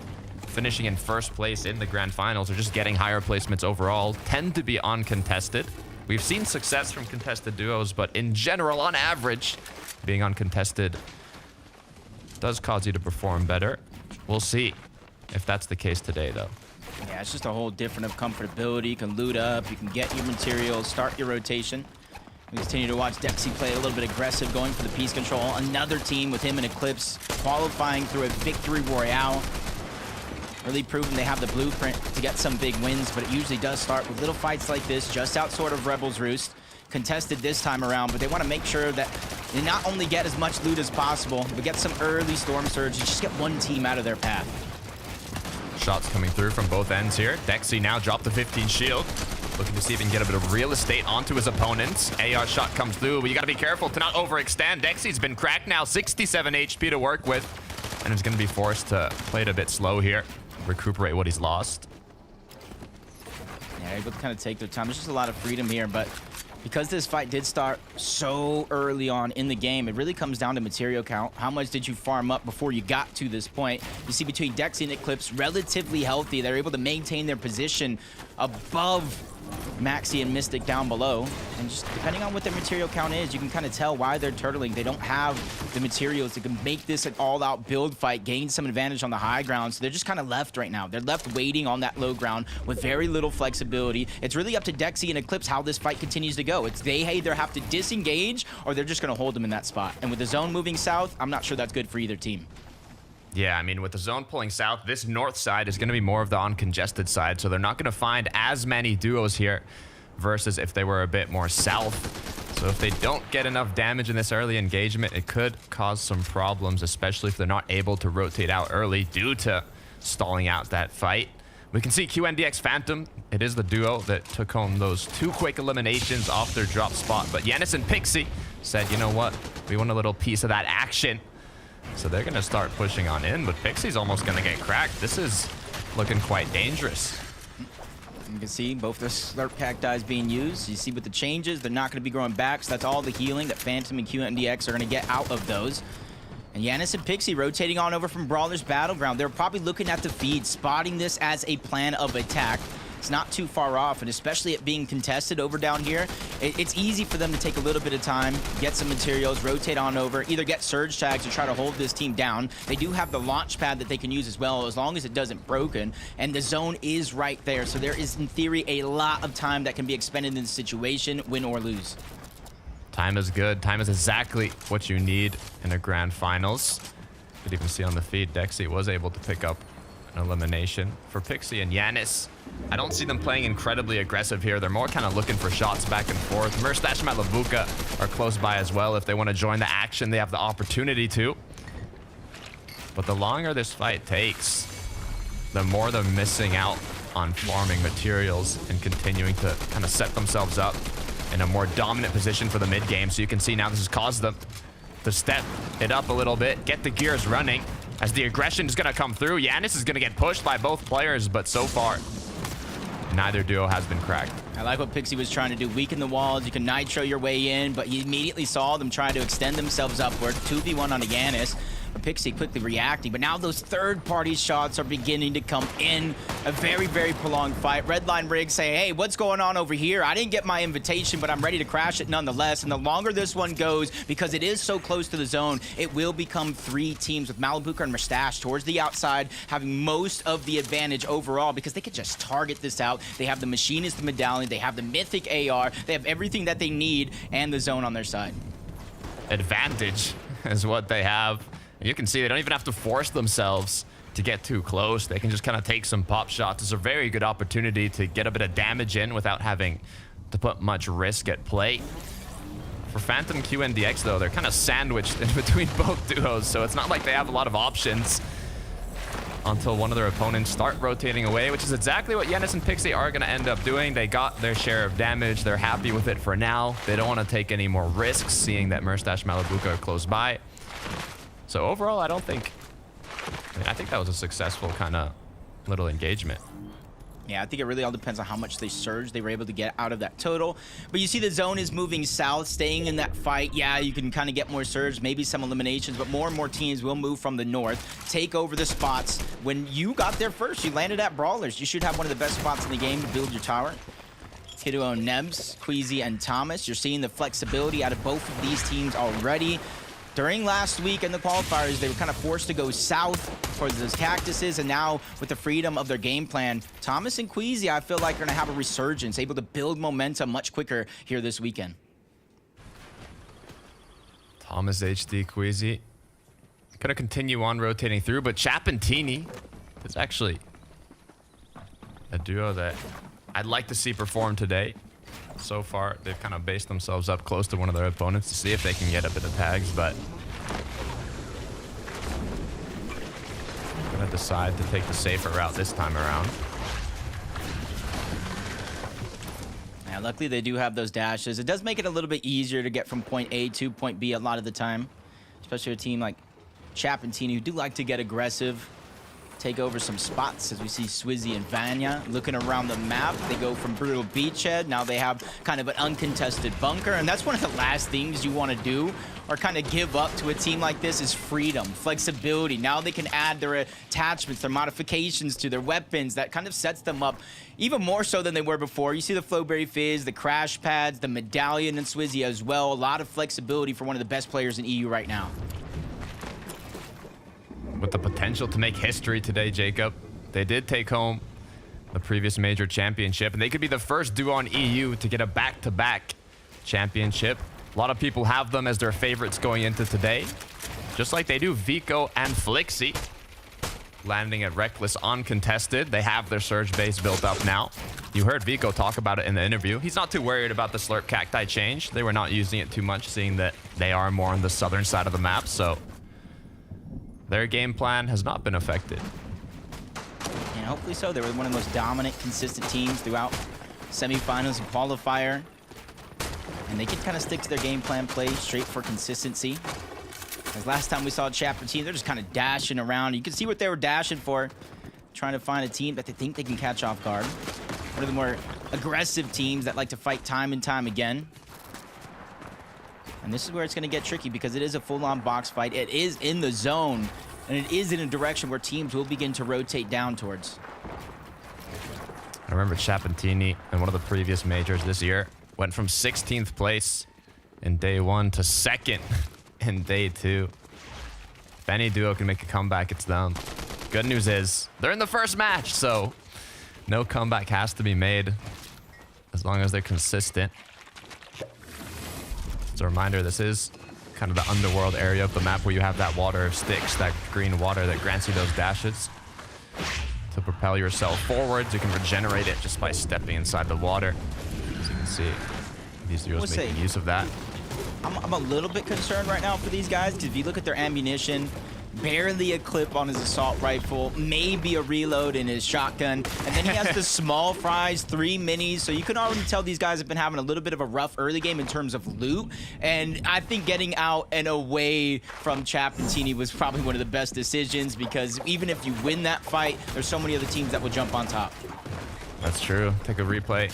finishing in first place in the grand finals or just getting higher placements overall tend to be uncontested. We've seen success from contested duos, but in general, on average, being uncontested does cause you to perform better. We'll see if that's the case today, though. Yeah, it's just a whole different of comfortability. You can loot up, you can get your materials, start your rotation. We continue to watch Dexy play a little bit aggressive, going for the piece control. Another team with him and Eclipse qualifying through a victory royale. Really proving they have the blueprint to get some big wins, but it usually does start with little fights like this, just out sort of Rebel's Roost. Contested this time around, but they want to make sure that they not only get as much loot as possible, but get some early Storm Surge and just get one team out of their path. Shots coming through from both ends here. Dexy now dropped the 15 shield. Looking to see if he can get a bit of real estate onto his opponents. AR shot comes through, but you got to be careful to not overextend. Dexy's been cracked now, 67 HP to work with, and is going to be forced to play it a bit slow here. Recuperate what he's lost. Yeah, able to kind of take their time. There's just a lot of freedom here, but because this fight did start so early on in the game, it really comes down to material count. How much did you farm up before you got to this point? You see between Dexy and Eclipse, relatively healthy. They're able to maintain their position above Maxi and Mystic down below. And just depending on what their material count is, you can kind of tell why they're turtling. They don't have the materials that can make this an all-out build fight, gain some advantage on the high ground. So they're just kind of left right now. They're left waiting on that low ground with very little flexibility. It's really up to Dexy and Eclipse how this fight continues to go. It's they either have to disengage or they're just going to hold them in that spot. And with the zone moving south, I'm not sure that's good for either team. Yeah, I mean, with the zone pulling south, this north side is going to be more of the uncongested side, so they're not going to find as many duos here versus if they were a bit more south. So if they don't get enough damage in this early engagement, it could cause some problems, especially if they're not able to rotate out early due to stalling out that fight. We can see QNDX Phantom. It is the duo that took home those 2 quick eliminations off their drop spot, but Yanis and Pixie said, you know what, we want a little piece of that action. So they're going to start pushing on in, but Pixie's almost going to get cracked. This is looking quite dangerous. You can see both the Slurp Cacti being used. You see with the changes, they're not going to be growing back, so that's all the healing that Phantom and QNDX are going to get out of those. And Yanis and Pixie rotating on over from Brawler's Battleground. They're probably looking at the feed, spotting this as a plan of attack. It's not too far off, and especially it being contested over down here, it's easy for them to take a little bit of time, get some materials, rotate on over, either get surge tags to try to hold this team down. They do have the launch pad that they can use as well, as long as it doesn't broken, and the zone is right there. So there is, in theory, a lot of time that can be expended in this situation, win or lose. Time is good. Time is exactly what you need in a grand finals. You could even see on the feed, Dexy was able to pick up an elimination. For Pixie and Yanis, I don't see them playing incredibly aggressive here. They're more kind of looking for shots back and forth. Merstash and Lavuka are close by as well. If they want to join the action, they have the opportunity to. But the longer this fight takes, the more they're missing out on farming materials and continuing to kind of set themselves up in a more dominant position for the mid game. So you can see now this has caused them to step it up a little bit, get the gears running as the aggression is going to come through. Yanis is going to get pushed by both players, but so far, neither duo has been cracked. I like what Pixie was trying to do. Weaken the walls, you can nitro your way in, but you immediately saw them trying to extend themselves upward. 2v1 on the Yanis. Pixie quickly reacting, but now those third-party shots are beginning to come in. A very, very prolonged fight. Redline Rig saying, hey, what's going on over here? I didn't get my invitation, but I'm ready to crash it nonetheless. And the longer this one goes, because it is so close to the zone, it will become 3 teams with Malabuka and Mustache towards the outside, having most of the advantage overall because they could just target this out. They have the Machinist Medallion, they have the Mythic AR, they have everything that they need and the zone on their side. Advantage is what they have. You can see they don't even have to force themselves to get too close. They can just kind of take some pop shots. It's a very good opportunity to get a bit of damage in without having to put much risk at play. For Phantom, Q, and DX, though, they're kind of sandwiched in between both duos, so it's not like they have a lot of options until one of their opponents start rotating away, which is exactly what Yenis and Pixie are going to end up doing. They got their share of damage. They're happy with it for now. They don't want to take any more risks, seeing that Merstash Malabuka are close by. So overall, I think that was a successful kind of little engagement. Yeah, I think it really all depends on how much they surge they were able to get out of that total. But you see the zone is moving south, staying in that fight. Yeah, you can kind of get more surge, maybe some eliminations, but more and more teams will move from the north, take over the spots. When you got there first, you landed at Brawlers. You should have one of the best spots in the game to build your tower. Kiddo, Nebs, Queasy, and Thomas. You're seeing the flexibility out of both of these teams already. During last week in the qualifiers, they were kind of forced to go south for those cactuses, and now with the freedom of their game plan, Thomas and Queasy, I feel like, are going to have a resurgence, able to build momentum much quicker here this weekend. Thomas, HD, Queasy. Gonna continue on rotating through, but Chap and Teeny is actually a duo that I'd like to see perform today. So far, they've kind of based themselves up close to one of their opponents to see if they can get a bit of tags, but gonna decide to take the safer route this time around. Yeah, luckily they do have those dashes. It does make it a little bit easier to get from point A to point B a lot of the time, especially a team like Chap and Teeny who do like to get aggressive, take over some spots, as we see Swizzy and Vanya looking around the map. They go from brutal beachhead. Now they have kind of an uncontested bunker, and that's one of the last things you want to do or kind of give up to a team like this is freedom, flexibility. Now they can add their attachments, their modifications to their weapons. That kind of sets them up even more so than they were before. You see the Flowberry Fizz, the crash pads, the medallion, and Swizzy as well. A lot of flexibility for one of the best players in EU right now. With the potential to make history today, Jacob. They did take home the previous major championship, and they could be the first duo in EU to get a back-to-back championship. A lot of people have them as their favorites going into today, just like they do Vico and Flixie. Landing at Reckless uncontested. They have their surge base built up now. You heard Vico talk about it in the interview. He's not too worried about the Slurp Cacti change. They were not using it too much, seeing that they are more on the southern side of the map, so their game plan has not been affected. And hopefully so. They were one of the most dominant, consistent teams throughout semifinals and qualifier. And they can kind of stick to their game plan, play straight for consistency. As last time we saw Chap and Team, they're just kind of dashing around. You can see what they were dashing for, trying to find a team that they think they can catch off guard. One of the more aggressive teams that like to fight time and time again. And this is where it's going to get tricky because it is a full-on box fight. It is in the zone, and it is in a direction where teams will begin to rotate down towards. I remember Chapantini in one of the previous majors this year went from 16th place in day 1 to 2nd in day 2. If any duo can make a comeback, it's them. Good news is they're in the first match, so no comeback has to be made as long as they're consistent. As a reminder, this is kind of the underworld area of the map where you have that water sticks, that green water that grants you those dashes. To propel yourself forwards, you can regenerate it just by stepping inside the water. As you can see, these duos making use of that. I'm a little bit concerned right now for these guys because if you look at their ammunition, barely a clip on his assault rifle, maybe a reload in his shotgun, and then he has the small fries, 3 minis, so you can already tell these guys have been having a little bit of a rough early game in terms of loot, and I think getting out and away from Chapantini was probably one of the best decisions because even if you win that fight, there's so many other teams that will jump on top. That's true. Take a replay.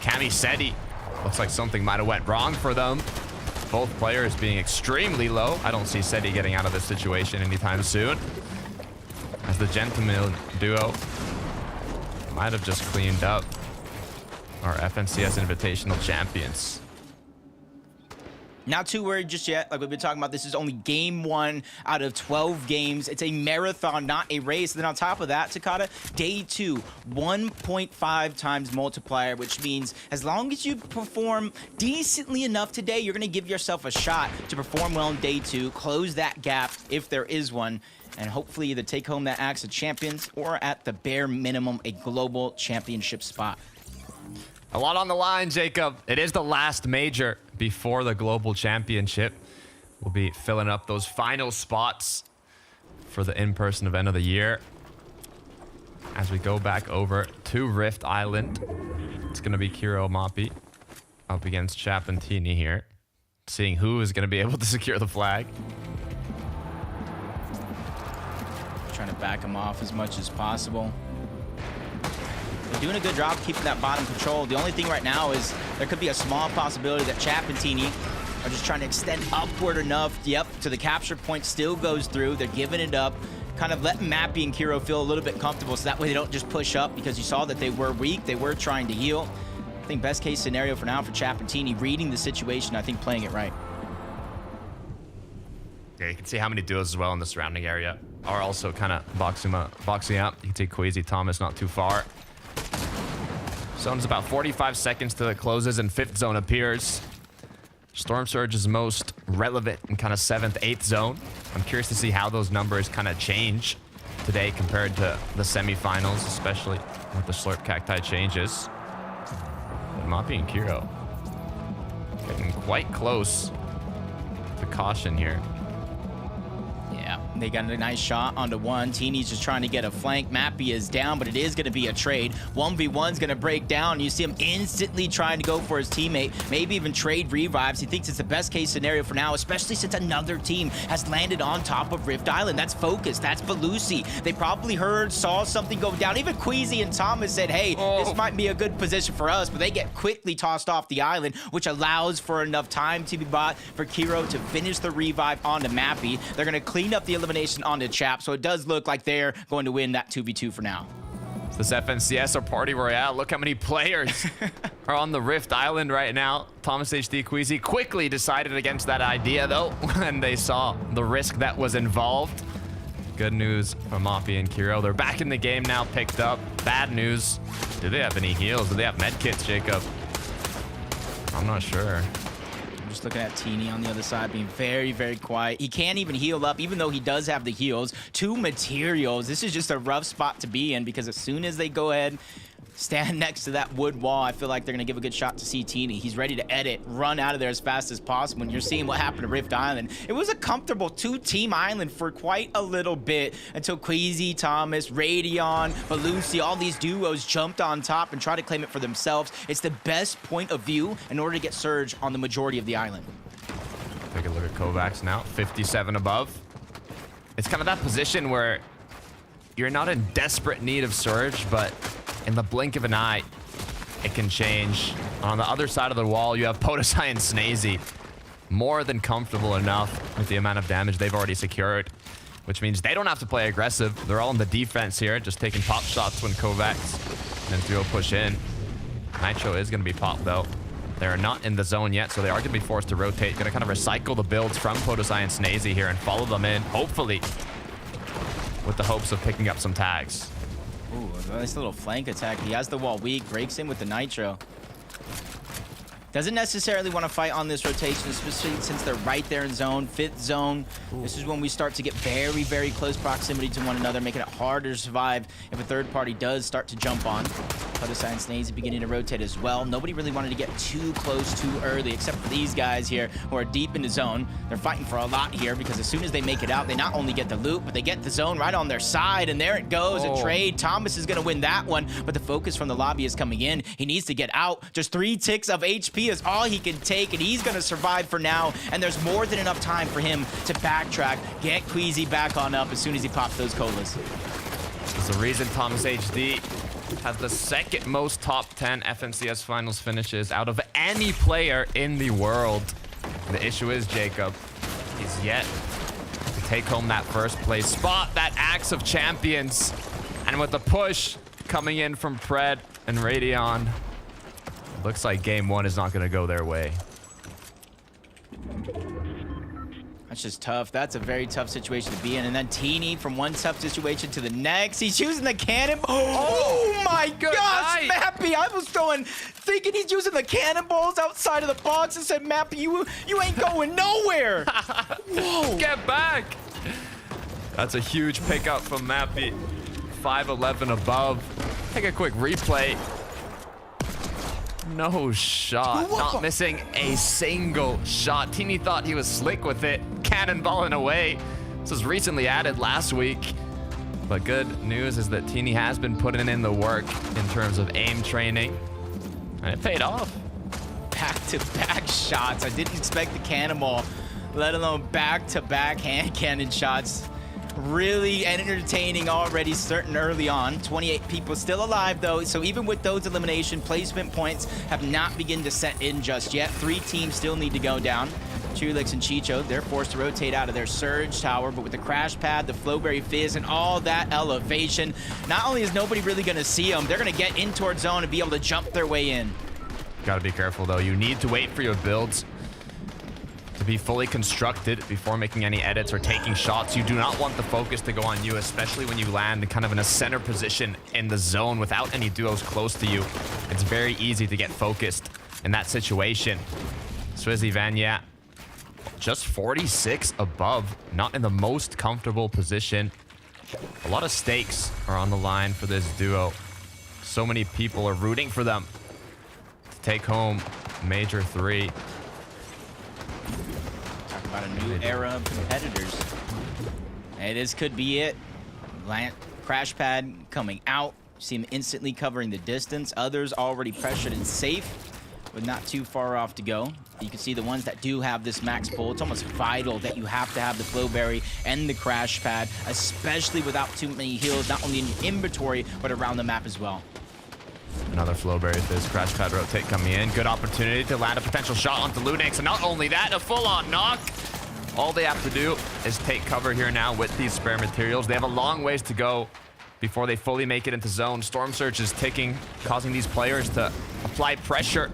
Cami Seti. Looks like something might have went wrong for them. Both players being extremely low. I don't see Seti getting out of this situation anytime soon. As the Gentleman duo might have just cleaned up our FNCS Invitational champions. Not too worried just yet. Like we've been talking about, this is only game 1 out of 12 games. It's a marathon, not a race. And then on top of that, Takata, day 2, 1.5 times multiplier, which means as long as you perform decently enough today, you're going to give yourself a shot to perform well in day 2, close that gap if there is one, and hopefully either take home that Axe of Champions or at the bare minimum, a global championship spot. A lot on the line, Jacob. It is the last major. before the Global Championship. We'll be filling up those final spots for the in-person event of the year. As we go back over to Rift Island, it's going to be Kiro Mapi up against Chapantini here. Seeing who is going to be able to secure the flag. Trying to back him off as much as possible. They're doing a good job keeping that bottom control. The only thing right now is there could be a small possibility that Chapantini are just trying to extend upward enough. Yep, to the capture point still goes through. They're giving it up. Kind of letting Mappy and Kiro feel a little bit comfortable so that way they don't just push up, because you saw that they were weak. They were trying to heal. I think best case scenario for now for Chapantini, reading the situation, I think playing it right. Yeah, you can see how many duos as well in the surrounding area are also kind of boxing up. You can see Queasy Thomas not too far. Zone's about 45 seconds till it closes and 5th zone appears. Storm Surge is most relevant in kind of 7th, 8th zone. I'm curious to see how those numbers kind of change today compared to the semifinals, especially with the Slurp Cacti changes. Mappy and Kiro getting quite close to caution here. Yeah, they got a nice shot onto one. Teeny's just trying to get a flank. Mappy is down, but it is going to be a trade. 1v1's going to break down. You see him instantly trying to go for his teammate, maybe even trade revives. He thinks it's the best case scenario for now, especially since another team has landed on top of Rift Island. That's Focus. That's Belusi. They probably saw something go down. Even Queasy and Thomas said, hey, this might be a good position for us, but they get quickly tossed off the island, which allows for enough time to be bought for Kiro to finish the revive onto Mappy. They're going to clean up the elimination onto Chap, so it does look like they're going to win that 2v2 for now. This FNCS or Party Royale, look how many players are on the Rift Island right now. Thomas HD Queasy quickly decided against that idea though when they saw the risk that was involved. Good news from Mappy and Kiro. They're back in the game now, picked up. Bad news. Do they have any heals? Do they have med kits, Jacob? I'm not sure. Just looking at Teeny on the other side, being very, very quiet. He can't even heal up, even though he does have the heals. 2 materials. This is just a rough spot to be in, because as soon as they go ahead, stand next to that wood wall, I feel like they're going to give a good shot to see Teeny. He's ready to edit, run out of there as fast as possible. And you're seeing what happened to Rift Island. It was a comfortable 2-team island for quite a little bit until Queasy, Thomas, Radeon, Belusi, all these duos jumped on top and tried to claim it for themselves. It's the best point of view in order to get Surge on the majority of the island. Take a look at Kovacs now, 57 above. It's kind of that position where you're not in desperate need of Surge, but in the blink of an eye, it can change. On the other side of the wall, you have Podosai and Snazy. More than comfortable enough with the amount of damage they've already secured, which means they don't have to play aggressive. They're all in the defense here, just taking pop shots when Kovacs and Duo push in. Nitro is going to be popped, though. They're not in the zone yet, so they are going to be forced to rotate. Going to kind of recycle the builds from Podosai and Snazy here and follow them in, hopefully, with the hopes of picking up some tags. Ooh, a nice little flank attack. He has the wall weak, breaks in with the Nitro. Doesn't necessarily want to fight on this rotation, especially since they're right there in zone, 5th zone. Ooh. This is when we start to get very, very close proximity to one another, making it harder to survive if a third party does start to jump on. Podosai and Snazy beginning to rotate as well. Nobody really wanted to get too close too early, except for these guys here who are deep in the zone. They're fighting for a lot here, because as soon as they make it out, they not only get the loot, but they get the zone right on their side, and there it goes, a trade. Thomas is going to win that one, but the focus from the lobby is coming in. He needs to get out. Just 3 ticks of HP is all he can take, and he's going to survive for now, and there's more than enough time for him to backtrack, get Queasy back on up as soon as he pops those colas. There's a reason Thomas HD has the 2nd most top 10 FNCS finals finishes out of any player in the world. The issue is, Jacob, he's yet to take home that 1st place spot, that Axe of Champions. And with the push coming in from Pred and Radeon, looks like game 1 is not going to go their way. That's just tough. That's a very tough situation to be in. And then Teeny from one tough situation to the next. He's using the cannon. Oh my gosh, Mappy. I was thinking he's using the cannonballs outside of the box and said, Mappy, you ain't going nowhere. Whoa. Get back. That's a huge pickup from Mappy. 5'11 above. Take a quick replay. No shot. Not missing a single shot. Teeny thought he was slick with it. Cannonballing away. This was recently added last week. But good news is that Teeny has been putting in the work in terms of aim training. And it paid off. Back-to-back shots. I didn't expect the cannonball, let alone back-to-back hand cannon shots. Really entertaining already, starting early on. 28 people still alive, though, so even with those elimination, placement points have not begun to set in just yet. 3 teams still need to go down. Chulix and Chicho, they're forced to rotate out of their Surge Tower, but with the Crash Pad, the Flowberry Fizz, and all that elevation, not only is nobody really going to see them, they're going to get in towards zone and be able to jump their way in. Gotta be careful, though. You need to wait for your builds to be fully constructed before making any edits or taking shots. You do not want the focus to go on you, especially when you land kind of in a center position in the zone without any duos close to you. It's very easy to get focused in that situation. Swizzy Vanya, just 46 above, not in the most comfortable position. A lot of stakes are on the line for this duo. So many people are rooting for them to take home Major 3. About a new era of competitors. Hey, this could be it. Crash Pad coming out. See him instantly covering the distance. Others already pressured and safe, but not too far off to go. You can see the ones that do have this max pull. It's almost vital that you have to have the Flowberry and the Crash Pad, especially without too many heals, not only in your inventory, but around the map as well. Another Flowberry Fizz, Crash Pad rotate coming in. Good opportunity to land a potential shot onto Lunix. And not only that, a full-on knock. All they have to do is take cover here now with these spare materials. They have a long ways to go before they fully make it into zone. Storm Surge is ticking, causing these players to apply pressure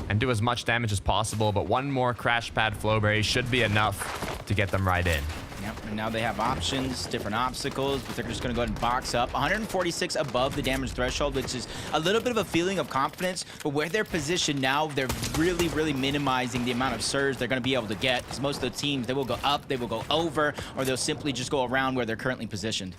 and do as much damage as possible. But one more Crash Pad Flowberry should be enough to get them right in. Yep, and now they have options, different obstacles, but they're just going to go ahead and box up. 146 above the damage threshold, which is a little bit of a feeling of confidence, but where they're positioned now, they're really, really minimizing the amount of surge they're going to be able to get, because most of the teams, they will go up, they will go over, or they'll simply just go around where they're currently positioned.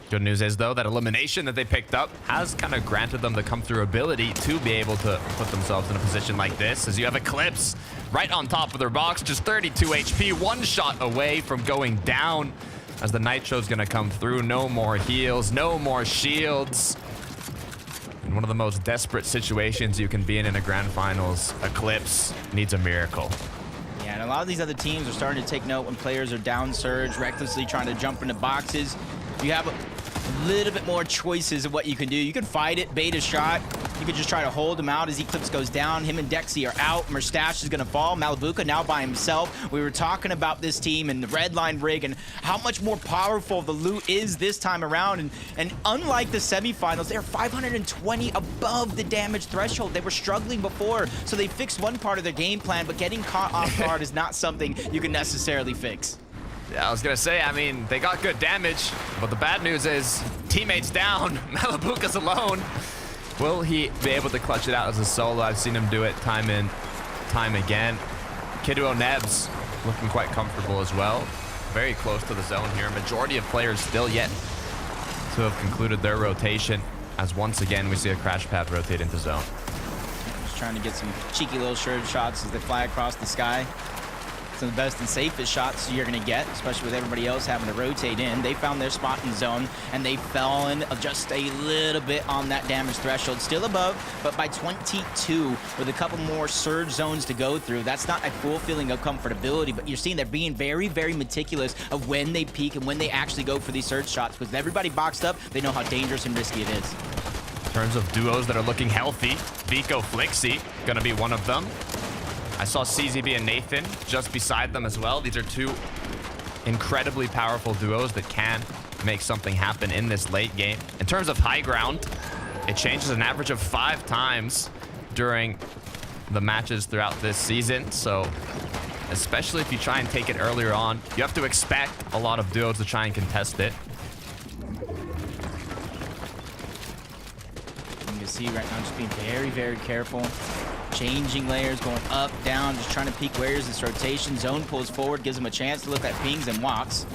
Good news is, though, that elimination that they picked up has kind of granted them the come-through ability to be able to put themselves in a position like this, as you have Eclipse right on top of their box, just 32 HP, one shot away from going down, as the Nitro's going to come through. No more heals, no more shields. In one of the most desperate situations you can be in a grand finals, Eclipse needs a miracle. Yeah, and a lot of these other teams are starting to take note when players are down surge, recklessly trying to jump into boxes. You have a little bit more choices of what you can do. You can fight it, bait a shot. You can just try to hold him out as Eclipse goes down. Him and Dexy are out. Merstache is going to fall. Malabuka now by himself. We were talking about this team and the red line rig and how much more powerful the loot is this time around. And unlike the semifinals, they're 520 above the damage threshold. They were struggling before, so they fixed one part of their game plan, but getting caught off guard is not something you can necessarily fix. Yeah, I was gonna say, I mean, they got good damage, but the bad news is teammates down. Malabuka's alone. Will he be able to clutch it out as a solo? I've seen him do it time and time again. Kiduo Nebs looking quite comfortable as well. Very close to the zone here. Majority of players still yet to have concluded their rotation, as once again we see a Crash Pad rotate into zone. Just trying to get some cheeky little shirt shots as they fly across the sky. Some of the best and safest shots you're going to get, especially with everybody else having to rotate in. They found their spot in zone, and they've fallen just a little bit on that damage threshold. Still above, but by 22, with a couple more surge zones to go through. That's not a full feeling of comfortability, but you're seeing they're being very, very meticulous of when they peak and when they actually go for these surge shots. With everybody boxed up, they know how dangerous and risky it is. In terms of duos that are looking healthy, Vico Flixie gonna be one of them. I saw CZB and Nathan just beside them as well. These are two incredibly powerful duos that can make something happen in this late game. In terms of high ground, it changes an average of 5 times during the matches throughout this season. So especially if you try and take it earlier on, you have to expect a lot of duos to try and contest it. You can see right now just being very, very careful. Changing layers, going up, down, just trying to peek where's this rotation. Zone pulls forward, gives him a chance to look at pings and walks.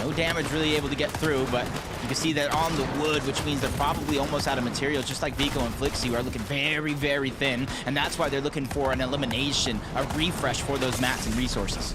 No damage really able to get through, but You can see that on the wood, which means they're probably almost out of materials, just like Vico and Flixie, who are looking very, very thin. And that's why they're looking for an elimination, a refresh for those mats and resources.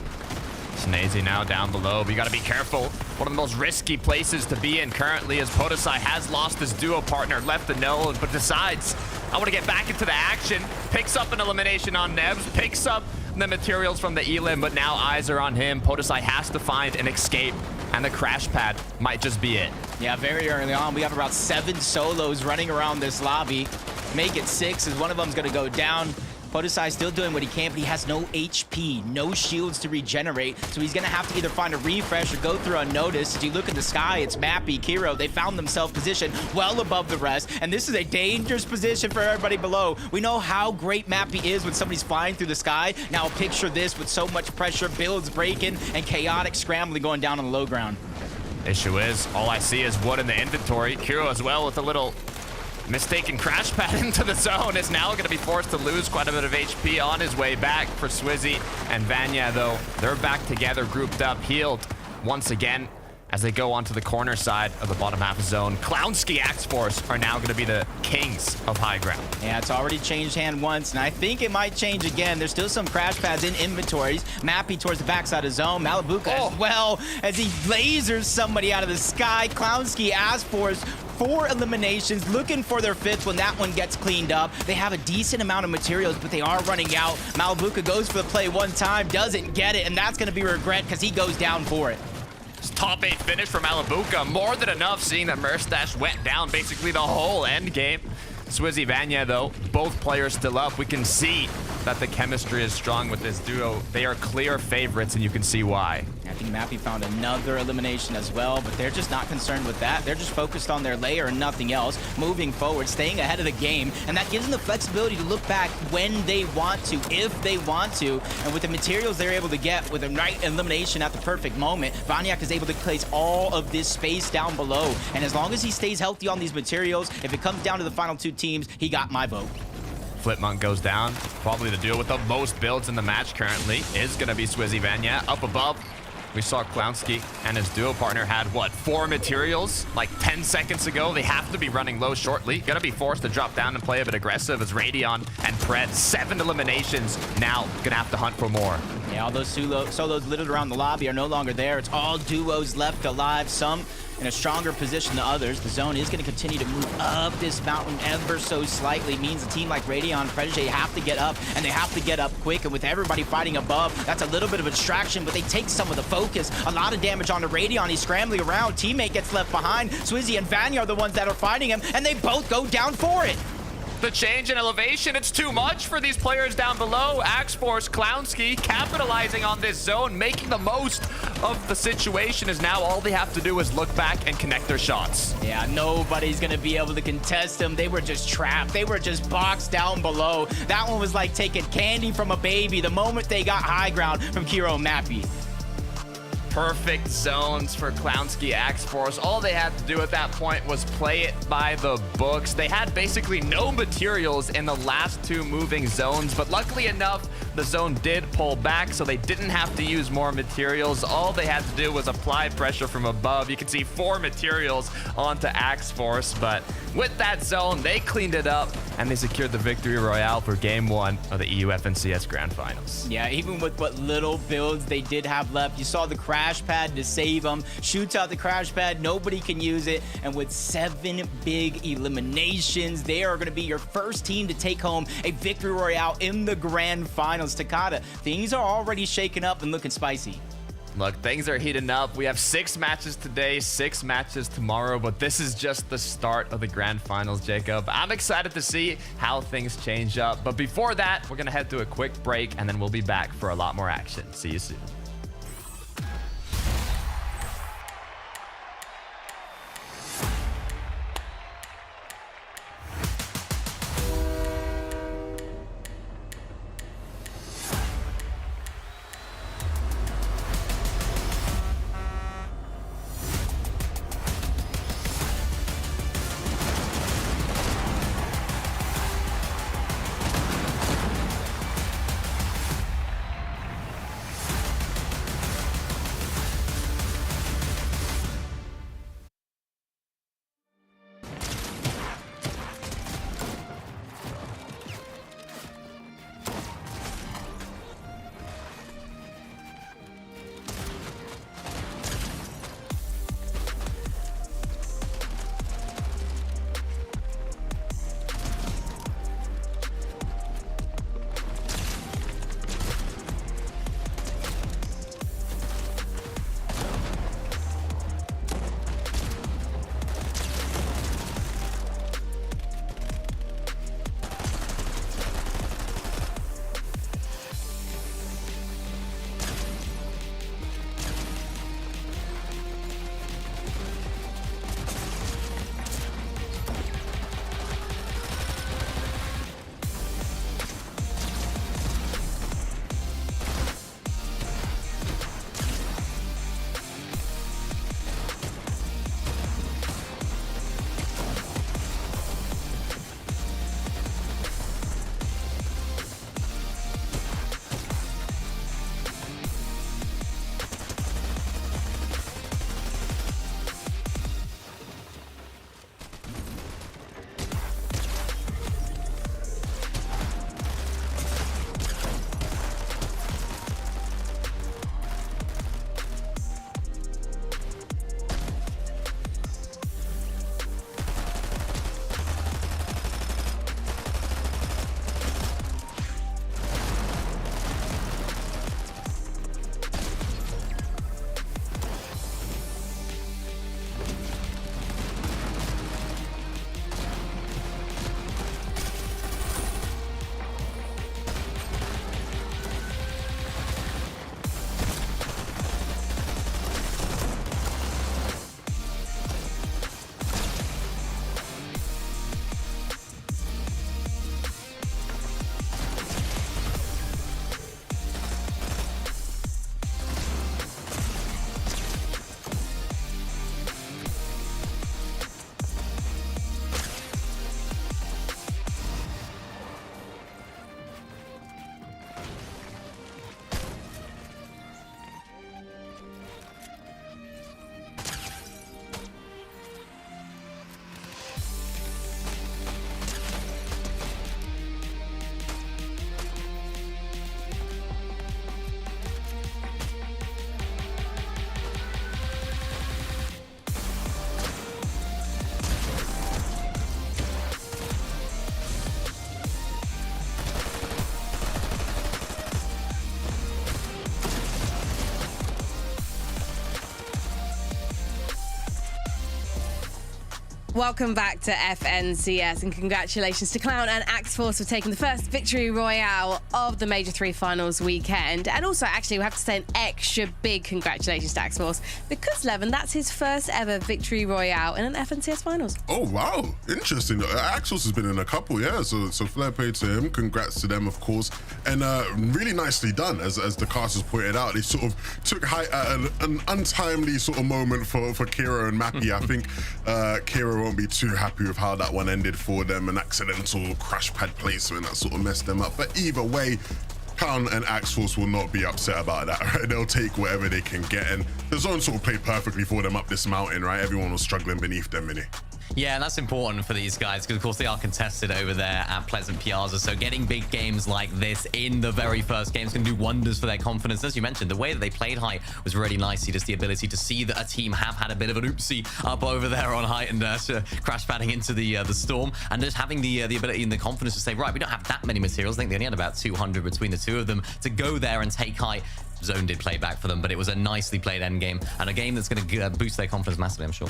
Snazy now down below, but you gotta be careful. One of the most risky places to be in currently, as Podesai has lost his duo partner, left the node, but decides, I want to get back into the action. Picks up an elimination on Nebs, picks up the materials from the Elim, but now eyes are on him. Podesai has to find an escape, and the crash pad might just be it. Yeah, very early on, we have about 7 solos running around this lobby. Make it 6 as one of them's gonna go down. Podesai still doing what he can, but he has no HP, no shields to regenerate, so he's gonna have to either find a refresh or go through unnoticed. As you look in the sky, it's Mappy, Kiro. They found themselves positioned well above the rest, and this is a dangerous position for everybody below. We know how great Mappy is when somebody's flying through the sky. Now picture this with so much pressure, builds breaking, and chaotic scrambling going down on the low ground. Issue is, all I see is wood in the inventory. Kiro as well with a little mistaken crash pad into the zone is now going to be forced to lose quite a bit of HP on his way back for Swizzy and Vanya, though. They're back together, grouped up, healed once again as they go onto the corner side of the bottom half of zone. Clownski X-Force are now going to be the kings of high ground. Yeah, it's already changed hand once, and I think it might change again. There's still some crash pads in inventories. Mappy towards the backside of zone. Malabuka as well as he lasers somebody out of the sky. Clownski X-Force 4 eliminations, looking for their 5th when that one gets cleaned up. They have a decent amount of materials, but they are running out. Malabuka goes for the play one time, doesn't get it, and that's going to be regret because he goes down for it. Top 8 finish for Malabuka. More than enough, seeing that Merstash went down basically the whole end game. Swizzy Vanya, though, both players still up. We can see that the chemistry is strong with this duo. They are clear favorites, and you can see why. I think Mappy found another elimination as well, but they're just not concerned with that. They're just focused on their layer and nothing else, moving forward, staying ahead of the game, and that gives them the flexibility to look back when they want to, if they want to, and with the materials they're able to get with the right elimination at the perfect moment, Vanyak is able to place all of this space down below, and as long as he stays healthy on these materials, if it comes down to the final 2 teams, he got my vote. Flipmonk goes down. Probably the duo with the most builds in the match currently is going to be Swizzy Vanya. Up above, we saw Clownski and his duo partner had, what, 4 materials like 10 seconds ago. They have to be running low shortly. Going to be forced to drop down and play a bit aggressive as Radion and Pred, 7 eliminations. Now going to have to hunt for more. Yeah, all those solos littered around the lobby are no longer there. It's all duos left alive, some in a stronger position than others. The zone is going to continue to move up this mountain ever so slightly. Means a team like Radion and Protege have to get up, and they have to get up quick. And with everybody fighting above, that's a little bit of a distraction, but they take some of the focus. A lot of damage onto Radion. He's scrambling around. Teammate gets left behind. Swizzy and Vanya are the ones that are fighting him, and they both go down for it. The change in elevation, it's too much for these players down below. X-Force, Clownski capitalizing on this zone, making the most of the situation, is now all they have to do is look back and connect their shots. Yeah, nobody's gonna be able to contest them. They were just trapped. They were just boxed down below. That one was like taking candy from a baby the moment they got high ground from Kiro and Mappy. Perfect zones for Clownski X-Force. All they had to do at that point was play it by the books. They had basically no materials in the last 2 moving zones, but luckily enough, the zone did pull back, so they didn't have to use more materials. All they had to do was apply pressure from above. You can see 4 materials onto X-Force, but with that zone, they cleaned it up, and they secured the victory royale for Game 1 of the EU FNCS Grand Finals. Yeah, even with what little builds they did have left, you saw the crash pad to save them. Shoots out the crash pad, nobody can use it, and with 7 big eliminations, they are going to be your first team to take home a victory royale in the Grand Finals. Takada, things are already shaking up and looking spicy. Look, things are heating up. We have 6 matches today, 6 matches tomorrow, but this is just the start of the Grand Finals, Jacob. I'm excited to see how things change up. But before that, we're going to head to a quick break, and then we'll be back for a lot more action. See you soon. Welcome back to FNCS, and congratulations to Clown and Axe Force for taking the first victory royale of the Major 3 Finals weekend. And also, actually, we have to say an extra big congratulations to Axe Force because, Levin, that's his first ever victory royale in an FNCS Finals. Oh, wow. Interesting. Axos has been in a couple, yeah. So fair play to him. Congrats to them, of course. And really nicely done, as the casters pointed out. They sort of took height at an untimely sort of moment for Kira and Mappy. I think Kira won't be too happy with how that one ended for them. An accidental crash pad placement that sort of messed them up. But either way, Clown and Axe Force will not be upset about that, right? They'll take whatever they can get, and the zone sort of played perfectly for them up this mountain, right? Everyone was struggling beneath them, really. Yeah, and that's important for these guys because, of course, they are contested over there at Pleasant Piazza. So getting big games like this in the very first games can do wonders for their confidence. As you mentioned, the way that they played height was really nice. Just the ability to see that a team have had a bit of an oopsie up over there on height and crash padding into the storm, and just having the ability and the confidence to say, right, we don't have that many materials. I think they only had about 200 between the two of them to go there and take height. Zone did play back for them, but it was a nicely played end game and a game that's going to boost their confidence massively, I'm sure.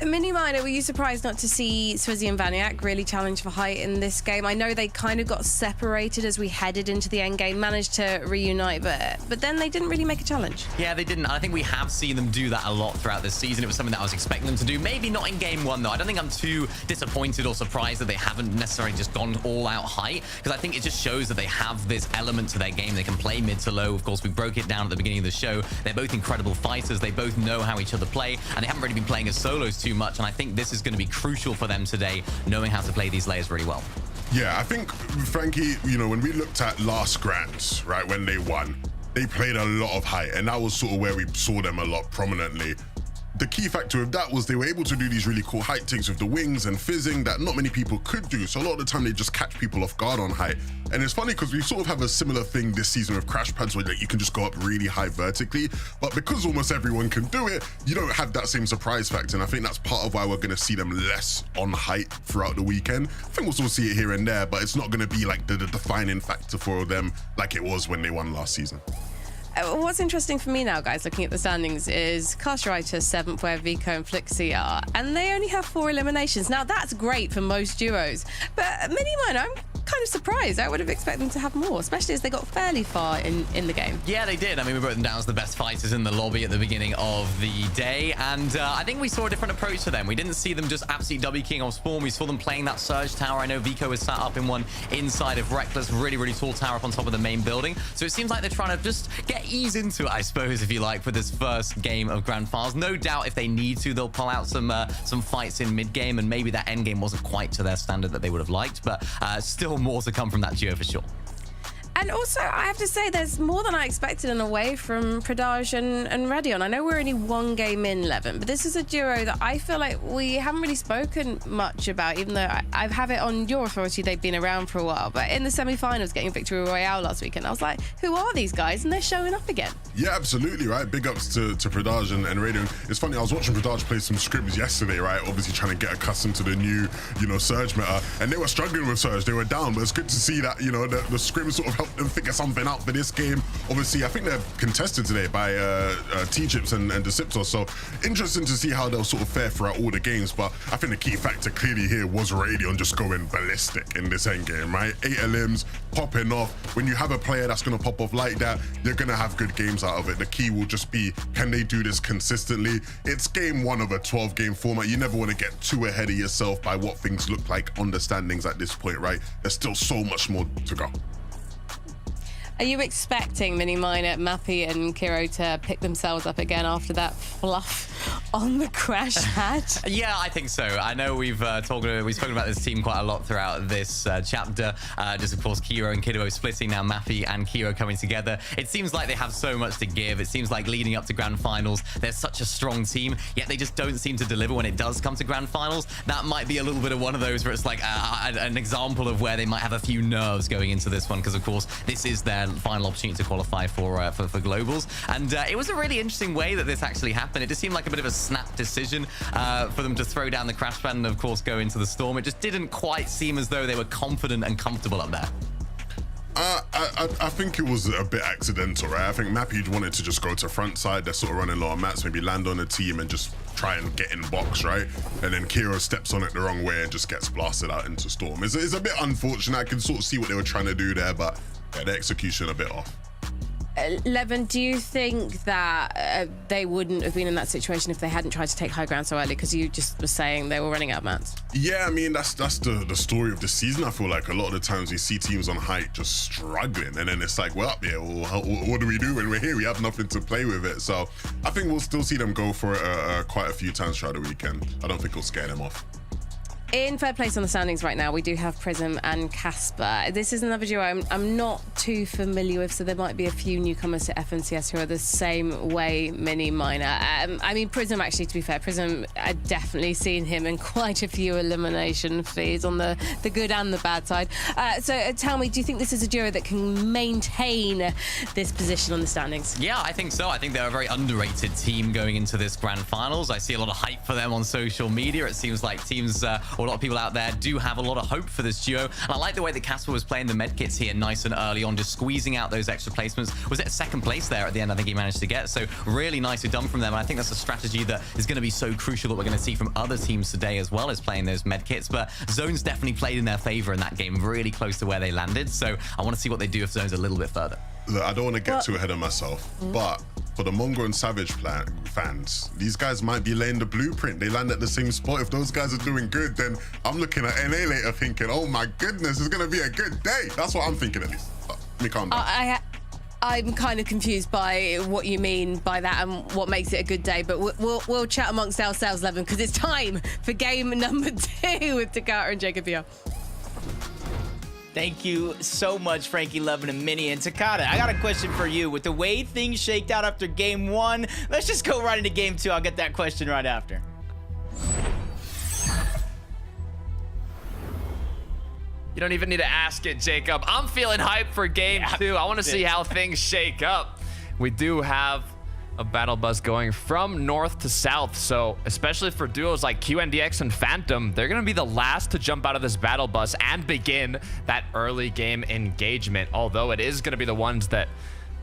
Mini Minor, were you surprised not to see Swizzy and Vaniac really challenge for height in this game? I know they kind of got separated as we headed into the end game, managed to reunite, but then they didn't really make a challenge. Yeah, they didn't. I think we have seen them do that a lot throughout this season. It was something that I was expecting them to do. Maybe not in game one, though. I don't think I'm too disappointed or surprised that they haven't necessarily just gone all out height, because I think it just shows that they have this element to their game. They can play mid to low. Of course, we broke it down at the beginning of the show. They're both incredible fighters. They both know how each other play, and they haven't really been playing as solos too much, and I think this is going to be crucial for them today, knowing how to play these layers really well. Yeah, I think, Frankie, you know, when we looked at last Grands, right, when they won, they played a lot of height, and that was sort of where we saw them a lot prominently. The key factor of that was they were able to do these really cool height things with the wings and fizzing that not many people could do. So a lot of the time they just catch people off guard on height. And it's funny because we sort of have a similar thing this season with crash pads where you can just go up really high vertically. But because almost everyone can do it, you don't have that same surprise factor. And I think that's part of why we're going to see them less on height throughout the weekend. I think we'll still see it here and there, but it's not going to be like the defining factor for them like it was when they won last season. What's interesting for me now, guys, looking at the standings, is Castrider 7th, where Vico and Flixie are, and they only have 4 eliminations. Now, that's great for most duos, but Mini Minor, I'm kind of surprised. I would have expected them to have more, especially as they got fairly far in the game. Yeah, they did. I mean, we wrote them down as the best fighters in the lobby at the beginning of the day, and I think we saw a different approach to them. We didn't see them just absolutely W king off spawn. We saw them playing that Surge Tower. I know Vico was sat up in one inside of Reckless, really, really tall tower up on top of the main building. So it seems like they're trying to just ease into it, I suppose, if you like, for this first game of Grand Finals. No doubt if they need to, they'll pull out some fights in mid-game, and maybe that end game wasn't quite to their standard that they would have liked, but still more to come from that duo for sure. And also, I have to say, there's more than I expected in a way from Pradaj and Radion. I know we're only 1 game in, Levin, but this is a duo that I feel like we haven't really spoken much about, even though I have it on your authority. They've been around for a while. But in the semi-finals, getting Victory Royale last weekend, I was like, who are these guys? And they're showing up again. Yeah, absolutely, right? Big ups to Pradaj and Radion. It's funny, I was watching Pradaj play some scrims yesterday, right? Obviously trying to get accustomed to the new, Surge meta. And they were struggling with Surge. They were down, but it's good to see that, the scrims sort of helped them figure something out for this game. Obviously, I think they're contested today by T-Chips and Deceptor, so interesting to see how they'll sort of fare throughout all the games. But I think the key factor clearly here was Radion just going ballistic in this end game, right? 8 elims, popping off. When you have a player that's going to pop off like that, you're going to have good games out of it. The key will just be, can they do this consistently? It's game 1 of a 12-game format. You never want to get too ahead of yourself by what things look like on the standings at this point, right? There's still so much more to go. Are you expecting Mini Minor, Mappy and Kiro to pick themselves up again after that fluff on the crash pad? Yeah, I think so. I know we've spoken about this team quite a lot throughout this chapter. Just, of course, Kiro and Kiddo splitting, now Mappy and Kiro coming together. It seems like they have so much to give. It seems like leading up to Grand Finals, they're such a strong team, yet they just don't seem to deliver when it does come to Grand Finals. That might be a little bit of one of those where it's like an example of where they might have a few nerves going into this one, because, of course, this is their final opportunity to qualify for globals, and it was a really interesting way that this actually happened. It just seemed like a bit of a snap decision for them to throw down the crash pad and, of course, go into the storm. It just didn't quite seem as though they were confident and comfortable up there. I think it was a bit accidental, right? I think Mappy wanted to just go to front side. They're sort of running a lot of mats, maybe land on a team and just try and get in box, right? And then Kiro steps on it the wrong way and just gets blasted out into Storm. It's a bit unfortunate. I can sort of see what they were trying to do there, but yeah, the execution a bit off. Levin, do you think that they wouldn't have been in that situation if they hadn't tried to take high ground so early? Because you just were saying they were running out of mats. Yeah, I mean, that's the story of the season. I feel like a lot of the times we see teams on height just struggling, and then it's like, well, yeah, well, what do we do when we're here? We have nothing to play with it. So I think we'll still see them go for it quite a few times throughout the weekend. I don't think it'll scare them off. In third place on the standings right now, we do have Prism and Casper. This is another duo I'm not too familiar with, so there might be a few newcomers to FNCS who are the same way Mini Minor. I mean, Prism, actually, to be fair, Prism, I've definitely seen him in quite a few elimination feeds on the good and the bad side. So tell me, do you think this is a duo that can maintain this position on the standings? Yeah, I think so. I think they're a very underrated team going into this grand finals. I see a lot of hype for them on social media. It seems like teams... a lot of people out there do have a lot of hope for this duo. And I like the way that Casper was playing the medkits here nice and early on, just squeezing out those extra placements. Was it second place there at the end? I think he managed to get. So really nicely done from them. And I think that's a strategy that is going to be so crucial that we're going to see from other teams today as well as playing those medkits. But Zone's definitely played in their favor in that game, really close to where they landed. So I want to see what they do if Zone's a little bit further. Look, I don't want to get too ahead of myself, but for the Mongo and Savage fans, these guys might be laying the blueprint. They land at the same spot. If those guys are doing good, then I'm looking at NA later thinking, oh my goodness, it's going to be a good day. That's what I'm thinking at least. Let me calm down. I'm kind of confused by what you mean by that and what makes it a good day, but we'll chat amongst ourselves, Levin, because it's time for game number 2 with Takata and Jacob here. Thank you so much, Frankie, Levin, and Minnie. And Takata, I got a question for you. With the way things shaked out after game 1, let's just go right into game 2. I'll get that question right after. You don't even need to ask it, Jacob. I'm feeling hyped for game 2. I want to see how things shake up. We do have a battle bus going from north to south, so especially for duos like QNDX and Phantom, they're going to be the last to jump out of this battle bus and begin that early game engagement, although it is going to be the ones that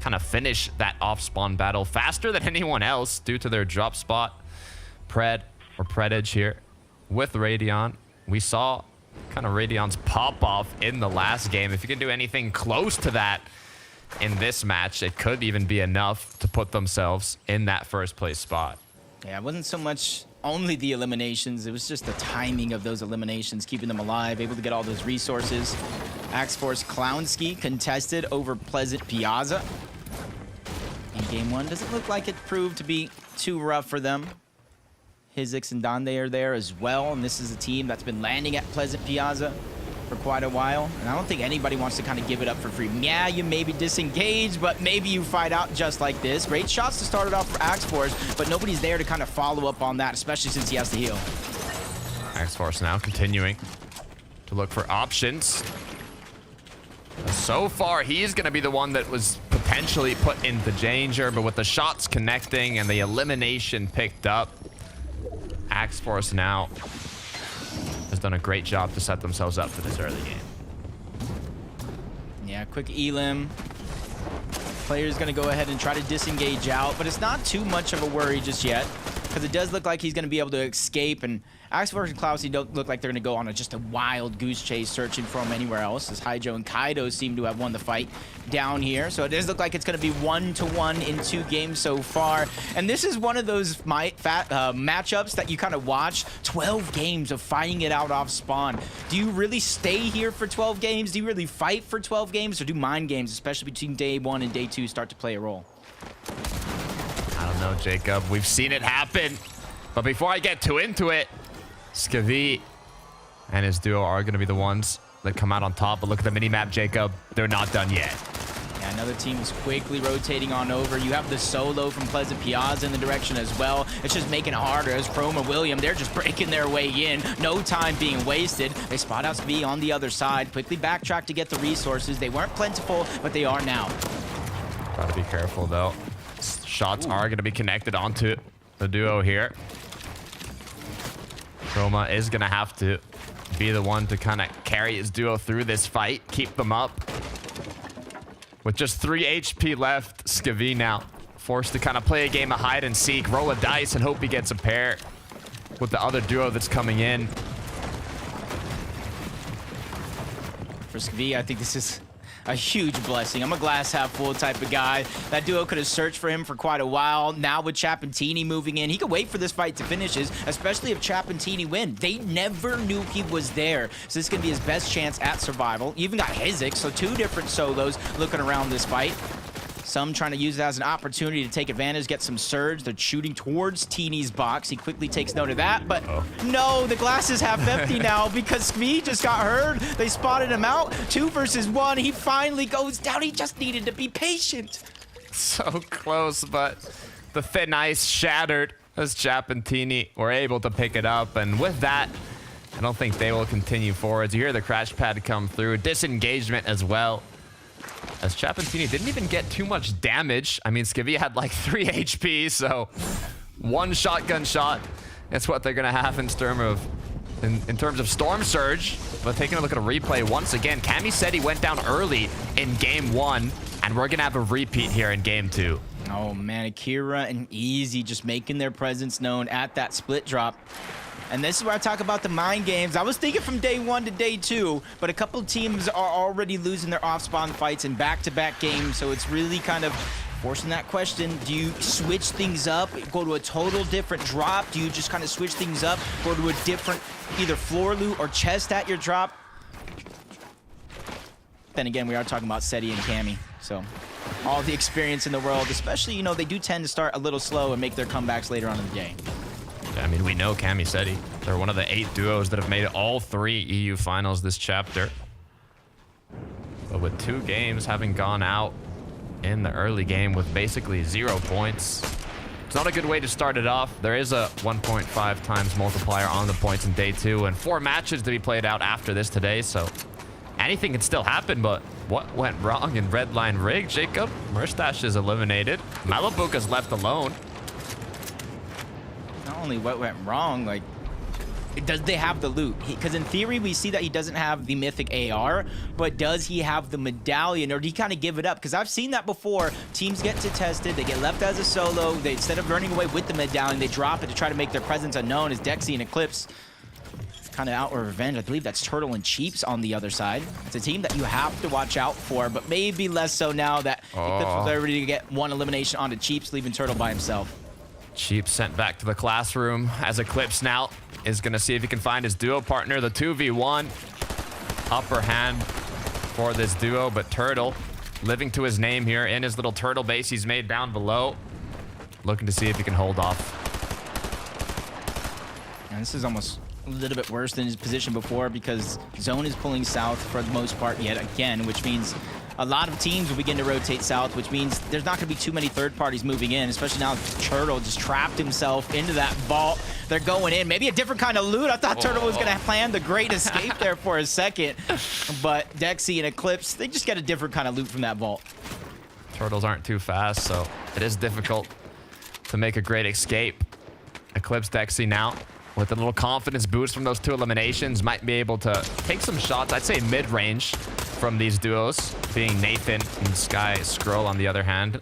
kind of finish that off-spawn battle faster than anyone else due to their drop spot. Pred or Predage here with Radion. We saw kind of Radion's pop off in the last game. If you can do anything close to that in this match, it could even be enough to put themselves in that first place spot. Yeah, it wasn't so much only the eliminations, it was just the timing of those eliminations, keeping them alive, able to get all those resources. Axe Force Clownski contested over Pleasant Piazza. In game 1, doesn't look like it proved to be too rough for them. Hizix and Donde are there as well, and this is a team that's been landing at Pleasant Piazza for quite a while, and I don't think anybody wants to kind of give it up for free. Yeah, you maybe disengage, but maybe you fight out just like this. Great shots to start it off for Axe Force, but nobody's there to kind of follow up on that, especially since he has to heal. Axe Force now continuing to look for options. So far, he's going to be the one that was potentially put into danger, but with the shots connecting and the elimination picked up, Axe Force now has done a great job to set themselves up for this early game. Yeah, quick elim. Player's gonna go ahead and try to disengage out, but it's not too much of a worry just yet, because it does look like he's gonna be able to escape, and Axe Force and Clousy don't look like they're gonna go on just a wild goose chase searching for him anywhere else, as Hydro and Kaido seem to have won the fight down here. So it does look like it's gonna be 1-1 in 2 games so far. And this is one of those matchups that you kind of watch. 12 games of fighting it out off spawn. Do you really stay here for 12 games? Do you really fight for 12 games? Or do mind games, especially between day 1 and day 2, start to play a role? I don't know, Jacob. We've seen it happen. But before I get too into it, Skavi and his duo are going to be the ones that come out on top. But look at the mini-map, Jacob. They're not done yet. Yeah, another team is quickly rotating on over. You have the solo from Pleasant Piazza in the direction as well. It's just making it harder as Chrome and William, they're just breaking their way in. No time being wasted. They spot out Skavi on the other side. Quickly backtrack to get the resources. They weren't plentiful, but they are now. Gotta be careful, though. Shots are going to be connected onto the duo here. Chroma is going to have to be the one to kind of carry his duo through this fight, keep them up. With just 3 HP left, Skavi now forced to kind of play a game of hide and seek, roll a dice, and hope he gets a pair with the other duo that's coming in. For Skavi, I think this is a huge blessing. I'm a glass half full type of guy. That duo could have searched for him for quite a while. Now with Chapantini moving in, he could wait for this fight to finish, especially if Chapantini win. They never knew he was there. So this is going to be his best chance at survival. You even got Hizik, so 2 different solos looking around this fight. Some trying to use it as an opportunity to take advantage, get some surge. They're shooting towards Teeny's box. He quickly takes note of that, but no, the glass is half empty now because Skavi just got heard. They spotted him out. 2 versus 1. He finally goes down. He just needed to be patient. So close, but the thin ice shattered as Chap and Teeny were able to pick it up. And with that, I don't think they will continue forwards. You hear the crash pad come through. Disengagement as well, as Chapantini didn't even get too much damage. I mean, Skavi had like 3 HP, so 1 shotgun shot. That's what they're gonna have in terms of Storm Surge. But taking a look at a replay once again, Camiseti went down early in game 1, and we're gonna have a repeat here in game 2. Oh man, Akira and Easy just making their presence known at that split drop. And this is where I talk about the mind games. I was thinking from day 1 to day 2, but a couple teams are already losing their off-spawn fights in back-to-back games, so it's really kind of forcing that question. Do you switch things up, go to a total different drop? Do you just kind of switch things up, go to a different either floor loot or chest at your drop? Then again, we are talking about Seti and Cammy, so all the experience in the world, especially, you know, they do tend to start a little slow and make their comebacks later on in the game. I mean, we know Camiseti. They're one of the 8 duos that have made all 3 EU finals this chapter. But with 2 games having gone out in the early game with basically 0 points, it's not a good way to start it off. There is a 1.5 times multiplier on the points in day 2 and 4 matches to be played out after this today, so anything can still happen. But what went wrong in Red Line Rig, Jacob? Murstache is eliminated. Malabuka's left alone. Not only what went wrong, like, does they have the loot? Because in theory, we see that he doesn't have the mythic AR, but does he have the medallion, or do he kind of give it up? Because I've seen that before. Teams get to test it, they get left as a solo, they, instead of running away with the medallion, they drop it to try to make their presence unknown, as Dexy and Eclipse kind of out with revenge. I believe that's Turtle and Cheeps on the other side. It's a team that you have to watch out for, but maybe less so now that Eclipse was ready to get 1 elimination onto Cheeps, leaving Turtle by himself. Cheap sent back to the classroom as Eclipse now is going to see if he can find his duo partner. The 2v1 upper hand for this duo, but Turtle living to his name here in his little turtle base he's made down below, looking to see if he can hold off. And this is almost a little bit worse than his position before, because Zone is pulling south for the most part yet again, which means a lot of teams will begin to rotate south, which means there's not going to be too many third parties moving in, especially now Turtle just trapped himself into that vault. They're going in. Maybe a different kind of loot. I thought Turtle was going to plan the great escape there for a second, but Dexy and Eclipse, they just get a different kind of loot from that vault. Turtles aren't too fast, so it is difficult to make a great escape. Eclipse Dexy now with a little confidence boost from those 2 eliminations might be able to take some shots, I'd say mid-range, from these duos, being Nathan and Sky Scroll on the other hand.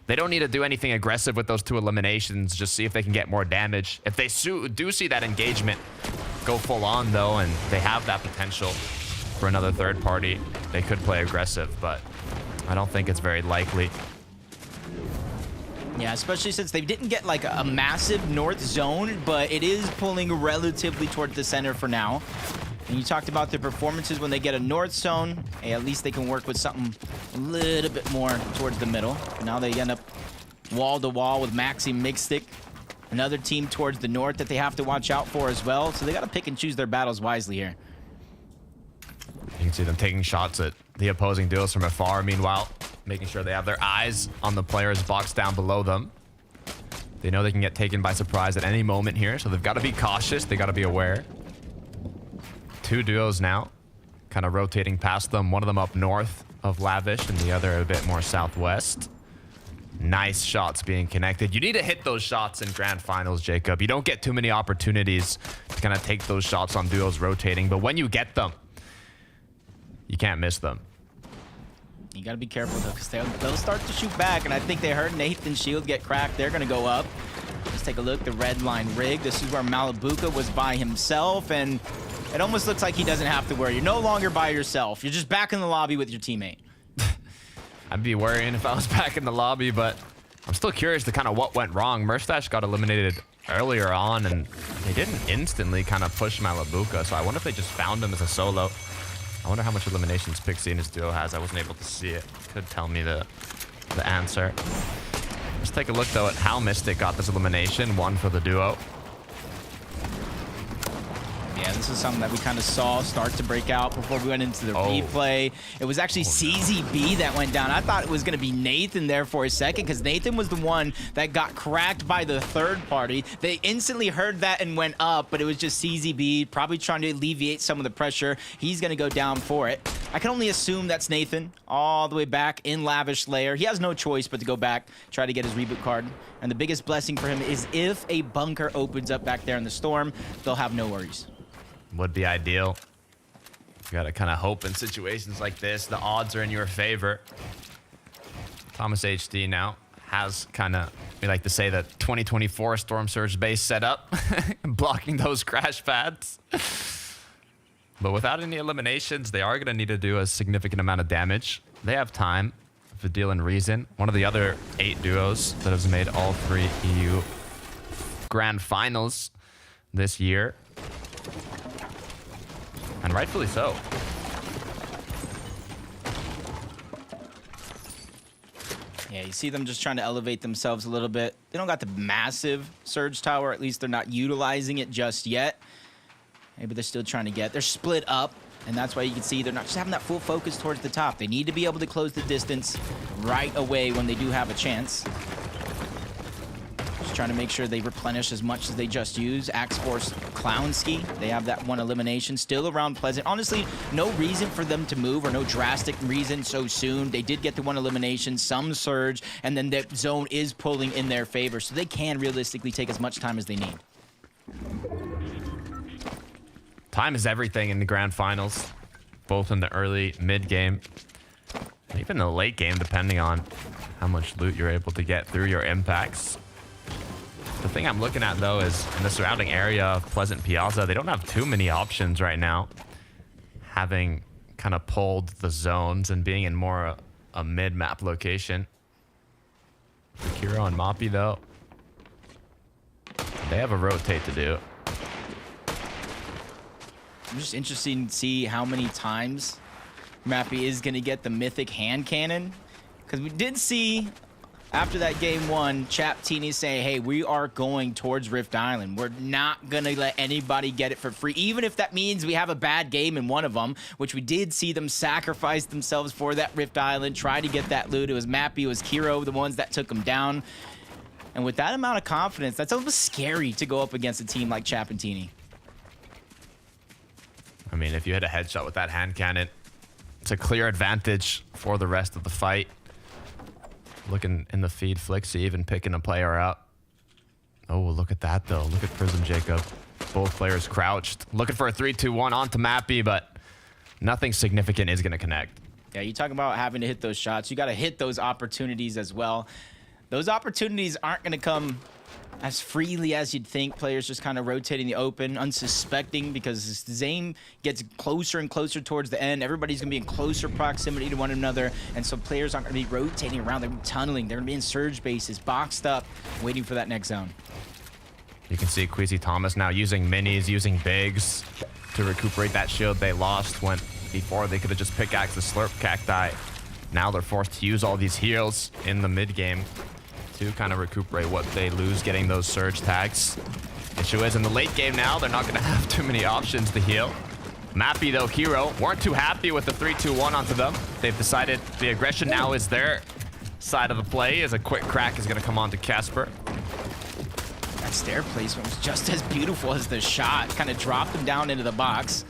They don't need to do anything aggressive with those 2 eliminations, just see if they can get more damage. If they do see that engagement go full on though, and they have that potential for another third party, they could play aggressive, but I don't think it's very likely. Yeah, especially since they didn't get like a massive north zone, but it is pulling relatively towards the center for now. And you talked about their performances when they get a north zone. Hey, at least they can work with something a little bit more towards the middle. Now they end up wall to wall with Maxi Mixstick. Another team towards the north that they have to watch out for as well. So they got to pick and choose their battles wisely here. You can see them taking shots at the opposing duos from afar. Meanwhile, making sure they have their eyes on the player's box down below them. They know they can get taken by surprise at any moment here, so they've got to be cautious. They got to be aware. 2 duos now, kind of rotating past them. One of them up north of Lavish and the other a bit more southwest. Nice shots being connected. You need to hit those shots in grand finals, Jacob. You don't get too many opportunities to kind of take those shots on duos rotating, but when you get them, you can't miss them. You got to be careful, though, because they'll start to shoot back, and I think they heard Nathan's shield get cracked. They're going to go up. Let's take a look. The red line rig. This is where Malibuca was by himself, and it almost looks like he doesn't have to worry. You're no longer by yourself. You're just back in the lobby with your teammate. I'd be worrying if I was back in the lobby, but I'm still curious to kind of what went wrong. Merstash got eliminated earlier on, and they didn't instantly kind of push Malibuca, so I wonder if they just found him as a solo. I wonder how much eliminations Pixie and his duo has. I wasn't able to see it. Could tell me the answer. Let's take a look, though, at how Mystic got this elimination. One for the duo. Yeah, this is something that we kind of saw start to break out before we went into the replay. It was actually CZB that went down. I thought it was going to be Nathan there for a second because Nathan was the one that got cracked by the third party. They instantly heard that and went up, but it was just CZB probably trying to alleviate some of the pressure. He's going to go down for it. I can only assume that's Nathan all the way back in Lavish Lair. He has no choice but to go back, try to get his reboot card. And the biggest blessing for him is if a bunker opens up back there in the storm, they'll have no worries. Would be ideal. You gotta kind of hope in situations like this. The odds are in your favor. Thomas HD now has kind of, we like to say, that 2024 Storm Surge base set up, blocking those crash pads. But without any eliminations, they are gonna need to do a significant amount of damage. They have time for deal and reason. One of the other 8 duos that has made all 3 EU Grand Finals this year. And rightfully so. Yeah, you see them just trying to elevate themselves a little bit. They don't got the massive Surge Tower. At least they're not utilizing it just yet. Maybe they're still trying to get. They're split up, and that's why you can see they're not just having that full focus towards the top. They need to be able to close the distance right away when they do have a chance. Just trying to make sure they replenish as much as they just use. Axe Force Clownski, they have that one elimination. Still around Pleasant. Honestly, no reason for them to move, or no drastic reason so soon. They did get the one elimination, some Surge, and then the zone is pulling in their favor, so they can realistically take as much time as they need. Time is everything in the Grand Finals, both in the early, mid game, and even the late game, depending on how much loot you're able to get through your impacts. The thing I'm looking at, though, is in the surrounding area of Pleasant Piazza, they don't have too many options right now. Having kind of pulled the zones and being in more a mid-map location. Kiro and Moppy, though, they have a rotate to do. I'm just interested to see how many times Mappy is going to get the mythic hand cannon. Because we did see, after that game 1, Chap Teeny say, hey, we are going towards Rift Island. We're not going to let anybody get it for free, even if that means we have a bad game in one of them, which we did see them sacrifice themselves for that Rift Island, try to get that loot. It was Mappy, it was Kiro, the ones that took them down. And with that amount of confidence, that's almost scary to go up against a team like Chap and Teeny. I mean, if you hit a headshot with that hand cannon, it's a clear advantage for the rest of the fight. Looking in the feed, Flixie even picking a player up. Oh, look at that, though. Look at Prism Jacob. Both players crouched. Looking for a 3-2-1 onto Mappy, but nothing significant is going to connect. Yeah, you talk about having to hit those shots. You got to hit those opportunities as well. Those opportunities aren't going to come as freely as you'd think. Players just kind of rotating the open, unsuspecting, because as Zane gets closer and closer towards the end, everybody's going to be in closer proximity to one another, and so players aren't going to be rotating around. They're going to be tunneling. They're going to be in surge bases, boxed up, waiting for that next zone. You can see Queasy Thomas now using minis, using bigs to recuperate that shield they lost when before they could have just pickaxed the Slurp Cacti. Now they're forced to use all these heals in the mid game to kind of recuperate what they lose getting those surge tags. Issue is in the late game now, they're not going to have too many options to heal. Mappy, though, Hero, weren't too happy with the 3-2-1 onto them. They've decided the aggression now is their side of the play, as a quick crack is going to come on to Casper. That stair placement was just as beautiful as the shot. Kind of dropped him down into the box.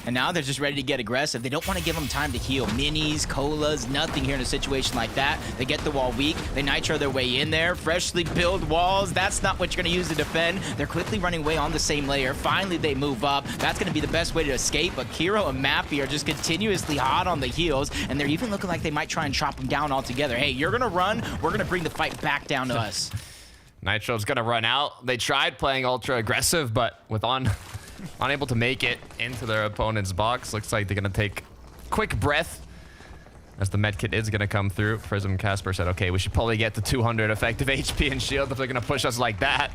And now they're just ready to get aggressive. They don't want to give them time to heal. Minis, colas, nothing here in a situation like that. They get the wall weak. They nitro their way in there. Freshly built walls. That's not what you're going to use to defend. They're quickly running away on the same layer. Finally, they move up. That's going to be the best way to escape. But Kiro and Mappy are just continuously hot on the heels. And they're even looking like they might try and chop them down altogether. Hey, you're going to run. We're going to bring the fight back down to us. Nitro's gonna run out. They tried playing ultra aggressive, but with unable to make it into their opponent's box. Looks like they're gonna take quick breath as the medkit is gonna come through. Prism Casper said, okay, we should probably get to 200 effective HP and shield if they're gonna push us like that.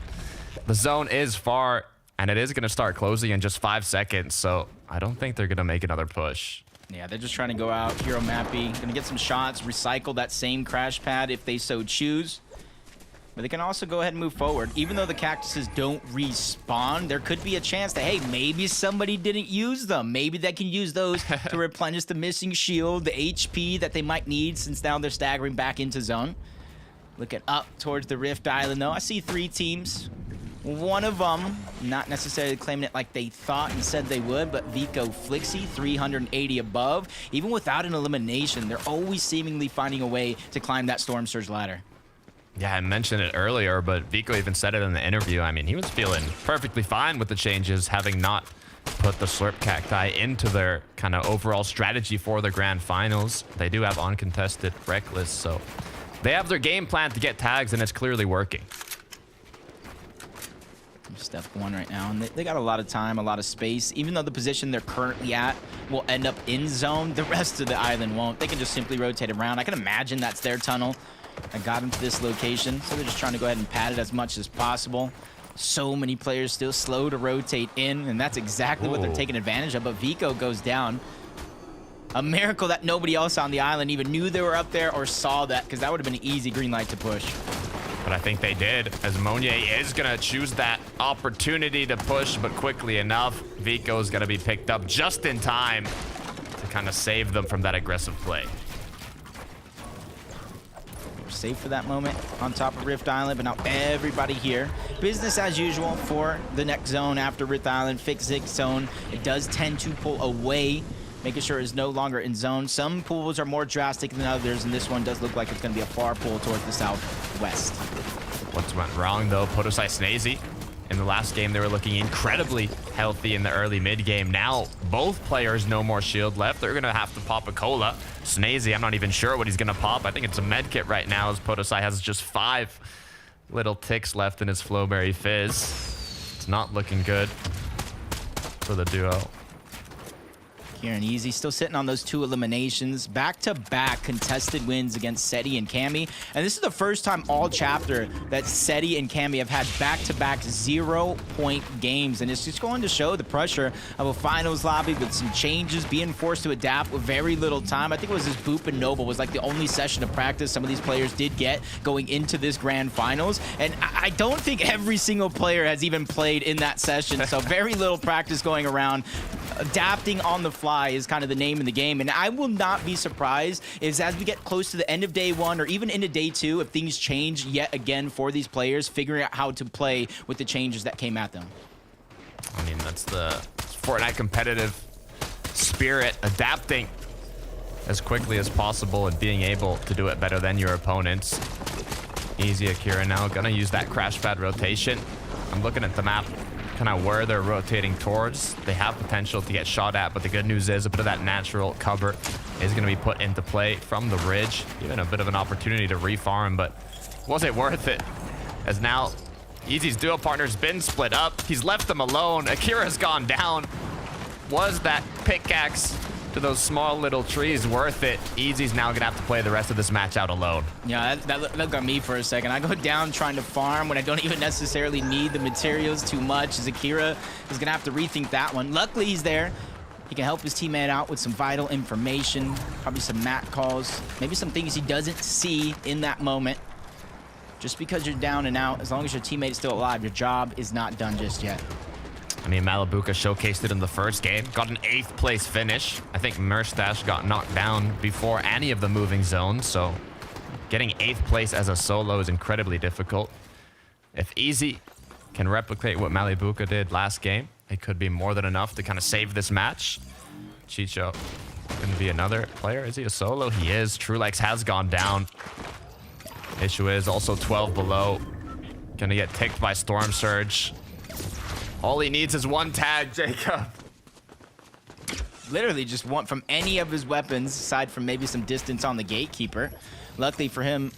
The zone is far, and it is gonna start closing in just 5 seconds, so I don't think they're gonna make another push. Yeah, they're just trying to go out. Hero Mappy gonna get some shots, recycle that same crash pad if they so choose. But they can also go ahead and move forward. Even though the cactuses don't respawn, there could be a chance that, hey, maybe somebody didn't use them. Maybe they can use those to replenish the missing shield, the HP that they might need since now they're staggering back into zone. Looking up towards the Rift Island, though. I see 3 teams. One of them not necessarily claiming it like they thought and said they would, but Vico Flixie, 380 above. Even without an elimination, they're always seemingly finding a way to climb that Storm Surge ladder. Yeah, I mentioned it earlier, but Vico even said it in the interview. I mean, he was feeling perfectly fine with the changes, having not put the Slurp Cacti into their kind of overall strategy for the grand finals. They do have uncontested Reckless, so they have their game plan to get tags, and it's clearly working. Step 1 right now, and they got a lot of time, a lot of space. Even though the position they're currently at will end up in zone, the rest of the island won't. They can just simply rotate around. I can imagine that's their tunnel. I got into this location, so they're just trying to go ahead and pad it as much as possible. So many players still slow to rotate in, and that's exactly what they're taking advantage of. But Vico goes down. A miracle that nobody else on the island even knew they were up there or saw that, because that would have been an easy green light to push. But I think they did, as Monier is going to choose that opportunity to push, but quickly enough, Vico's going to be picked up just in time to kind of save them from that aggressive play. Safe for that moment on top of Rift Island, but now everybody here. Business as usual for the next zone after Rift Island. Fixed zone. It does tend to pull away, making sure it's no longer in zone. Some pools are more drastic than others, and this one does look like it's going to be a far pull towards the southwest. What's went wrong, though? Podosai Snazy. In the last game, they were looking incredibly healthy in the early mid game. Now, both players no more shield left. They're going to have to pop a cola. Snazy, I'm not even sure what he's going to pop. I think it's a med kit right now, as Podosai has just 5 little ticks left in his Flowberry Fizz. It's not looking good for the duo. Here and Easy still sitting on those 2 eliminations. Back-to-back contested wins against Seti and Cammy. And this is the first time all chapter that Seti and Cammy have had back-to-back 0-point games. And it's just going to show the pressure of a finals lobby with some changes, being forced to adapt with very little time. I think it was this Boop and Noble was like the only session of practice some of these players did get going into this grand finals. And I don't think every single player has even played in that session. So very little practice going around. Adapting on the fly is kind of the name of the game, and I will not be surprised if as we get close to the end of day 1 or even into day 2, if things change yet again for these players, figuring out how to play with the changes that came at them. I mean, that's the Fortnite competitive spirit, adapting as quickly as possible and being able to do it better than your opponents. Easy Akira now gonna use that crash pad rotation. I'm looking at the map, kind of where they're rotating towards. They have potential to get shot at, but the good news is a bit of that natural cover is going to be put into play from the bridge. Even a bit of an opportunity to refarm, but was it worth it? As now Easy's duo partner's been split up. He's left them alone. Akira's gone down. Was that pickaxe to those small little trees worth it? Easy's now gonna have to play the rest of this match out alone. Yeah, that looked at me for a second. I go down trying to farm when I don't even necessarily need the materials too much. Zakira is gonna have to rethink that one. Luckily, he's there. He can help his teammate out with some vital information, probably some mat calls, maybe some things he doesn't see in that moment. Just because you're down and out, as long as your teammate is still alive, your job is not done just yet. I mean, Malibuca showcased it in the first game. Got an 8th place finish. I think Merstash got knocked down before any of the moving zones, so getting 8th place as a solo is incredibly difficult. If Easy can replicate what Malibuca did last game, it could be more than enough to kind of save this match. Chicho going to be another player. Is he a solo? He is. Trulex has gone down. Issue is also 12 below. Going to get ticked by Storm Surge. All he needs is one tag, Jacob. Literally just want from any of his weapons, aside from maybe some distance on the gatekeeper. Luckily for him,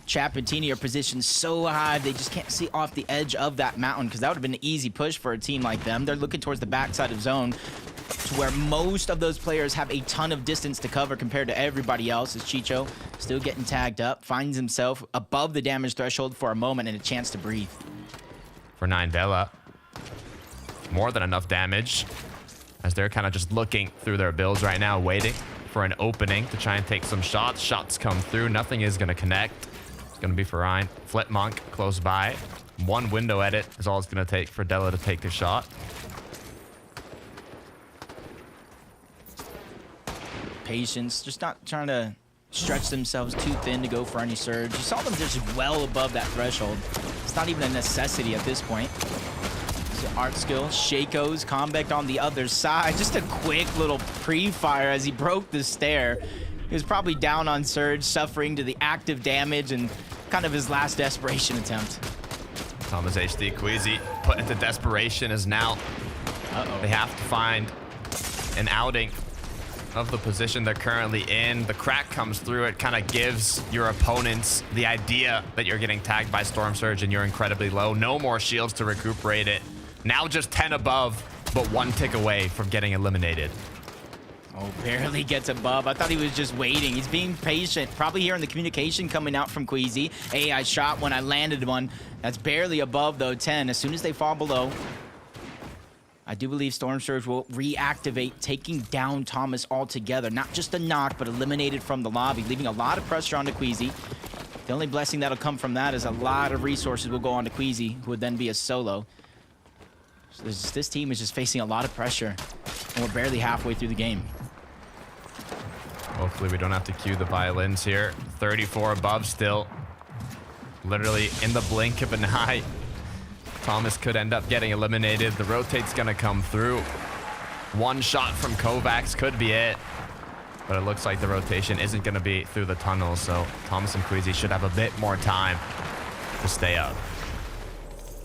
Chap and Tini are positioned so high, they just can't see off the edge of that mountain, because that would have been an easy push for a team like them. They're looking towards the backside of zone, to where most of those players have a ton of distance to cover compared to everybody else. As Chicho still getting tagged up, finds himself above the damage threshold for a moment and a chance to breathe. For 9Della, more than enough damage, as they're kind of just looking through their builds right now, waiting for an opening to try and take some shots. Shots come through. Nothing is going to connect. It's going to be for Ryan. Flip Monk close by. One window edit is all it's going to take for Della to take the shot. Patience, just not trying to stretch themselves too thin to go for any surge. You saw them just well above that threshold. It's not even a necessity at this point. Art skill, Shaco's combat on the other side. Just a quick little pre-fire as he broke the stair. He was probably down on Surge, suffering to the active damage and kind of his last desperation attempt. Thomas HD Queasy put into desperation as now they have to find an outing of the position they're currently in. The crack comes through. It kind of gives your opponents the idea that you're getting tagged by Storm Surge and you're incredibly low. No more shields to recuperate it. Now just 10 above, but one tick away from getting eliminated. Oh, barely gets above. I thought he was just waiting. He's being patient. Probably hearing the communication coming out from Queasy. Hey, I shot when I landed one. That's barely above, though, 10. As soon as they fall below, I do believe Storm Surge will reactivate, taking down Thomas altogether. Not just a knock, but eliminated from the lobby, leaving a lot of pressure onto Queasy. The only blessing that'll come from that is a lot of resources will go on to Queasy, who would then be a solo. So this team is just facing a lot of pressure, and we're barely halfway through the game. Hopefully we don't have to cue the violins here. 34 above still. Literally in the blink of an eye. Thomas could end up getting eliminated. The rotate's gonna come through. One shot from Kovacs could be it. But it looks like the rotation isn't gonna be through the tunnel, so Thomas and Queasy should have a bit more time to stay up.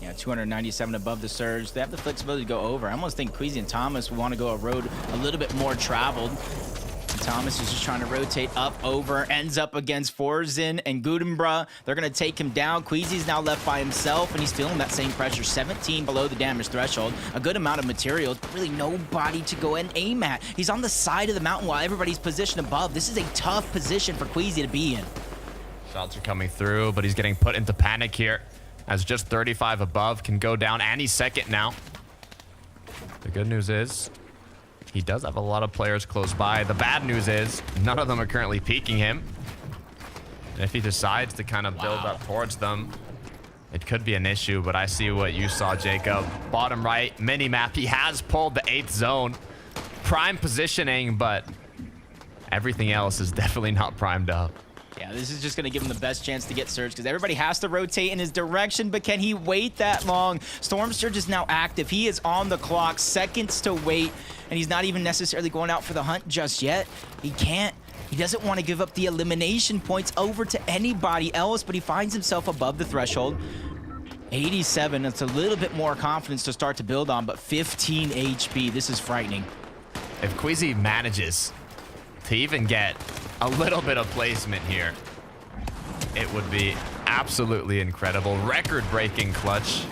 Yeah, 297 above the Surge. They have the flexibility to go over. I almost think Queasy and Thomas want to go a road a little bit more traveled. And Thomas is just trying to rotate up, over, ends up against Forzin and Gudenbra. They're going to take him down. Queasy's now left by himself, and he's feeling that same pressure. 17 below the damage threshold. A good amount of materials, but really nobody to go and aim at. He's on the side of the mountain while everybody's positioned above. This is a tough position for Queasy to be in. Shots are coming through, but he's getting put into panic here, as just 35 above can go down any second now. The good news is he does have a lot of players close by. The bad news is none of them are currently peeking him. And if he decides to kind of build up towards them, it could be an issue, but I see what you saw, Jacob. Bottom right, mini-map. He has pulled the 8th zone. Prime positioning, but everything else is definitely not primed up. Yeah, this is just going to give him the best chance to get Surge, because everybody has to rotate in his direction, but can he wait that long? Storm Surge is now active. He is on the clock, seconds to wait, and he's not even necessarily going out for the hunt just yet. He can't. He doesn't want to give up the elimination points over to anybody else, but he finds himself above the threshold. 87, that's a little bit more confidence to start to build on, but 15 HP. This is frightening. If Queasy manages to even get a little bit of placement here, it would be absolutely incredible. Record-breaking clutch,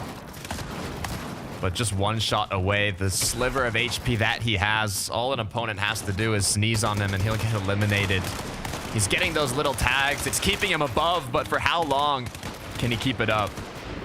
but just one shot away. The sliver of HP that he has, all an opponent has to do is sneeze on him and he'll get eliminated. He's getting those little tags. It's keeping him above, but for how long can he keep it up?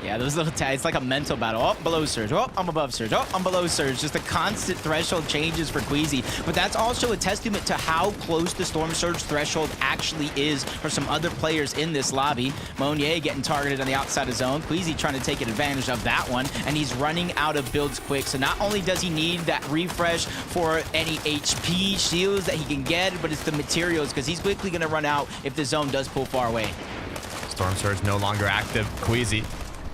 Yeah, those little tags, it's like a mental battle. Oh, below Surge. Oh, I'm above Surge. Oh, I'm below Surge. Just a constant threshold changes for Queasy. But that's also a testament to how close the Storm Surge threshold actually is for some other players in this lobby. Monier getting targeted on the outside of zone. Queasy trying to take advantage of that one, and he's running out of builds quick. So not only does he need that refresh for any HP shields that he can get, but it's the materials, because he's quickly going to run out if the zone does pull far away. Storm Surge no longer active. Queasy,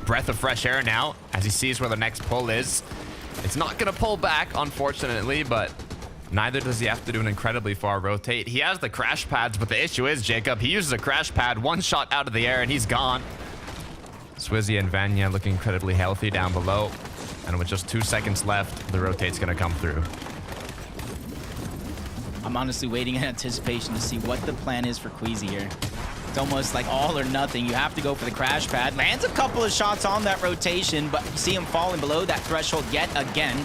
breath of fresh air now as he sees where the next pull is. It's not going to pull back, unfortunately, but neither does he have to do an incredibly far rotate. He has the crash pads, but the issue is, Jacob, he uses a crash pad, one shot out of the air, and he's gone. Swizzy and Vanya looking incredibly healthy down below. And with just 2 seconds left, the rotate's going to come through. I'm honestly waiting in anticipation to see what the plan is for Queasy here. It's almost like all or nothing. You have to go for the crash pad. Lands a couple of shots on that rotation, but you see him falling below that threshold yet again.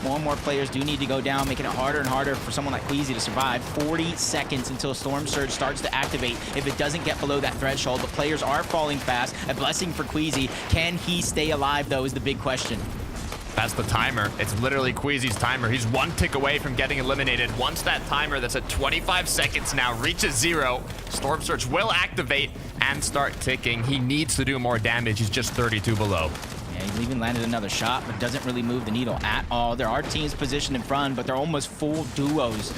More and more players do need to go down, making it harder and harder for someone like Queasy to survive. 40 seconds until Storm Surge starts to activate if it doesn't get below that threshold, but players are falling fast. A blessing for Queasy. Can he stay alive, though, is the big question. That's the timer. It's literally Queasy's timer. He's 1 tick away from getting eliminated. Once that timer that's at 25 seconds now reaches 0, Storm Surge will activate and start ticking. He needs to do more damage. He's just 32 below. Yeah, he even landed another shot, but doesn't really move the needle at all. There are teams positioned in front, but they're almost full duos,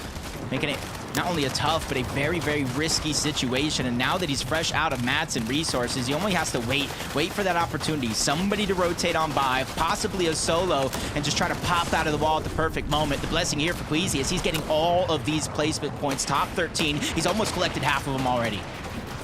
making it not only a tough, but a very, very risky situation. And now that he's fresh out of mats and resources, he only has to wait for that opportunity. Somebody to rotate on by, possibly a solo, and just try to pop out of the wall at the perfect moment. The blessing here for Queasy is he's getting all of these placement points. Top 13, he's almost collected half of them already.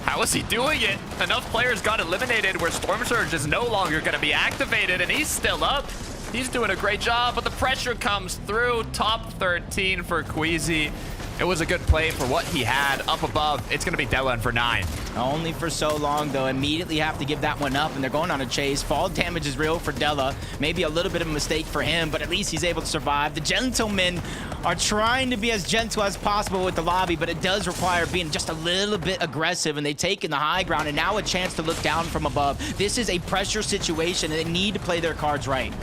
How is he doing it? Enough players got eliminated where Storm Surge is no longer going to be activated, and he's still up. He's doing a great job, but the pressure comes through. Top 13 for Queasy. It was a good play for what he had up above. It's going to be Della for 9. Only for so long, though. Immediately have to give that one up, and they're going on a chase. Fall damage is real for Della. Maybe a little bit of a mistake for him, but at least he's able to survive. The gentlemen are trying to be as gentle as possible with the lobby, but it does require being just a little bit aggressive, and they've taken the high ground, and now a chance to look down from above. This is a pressure situation, and they need to play their cards right.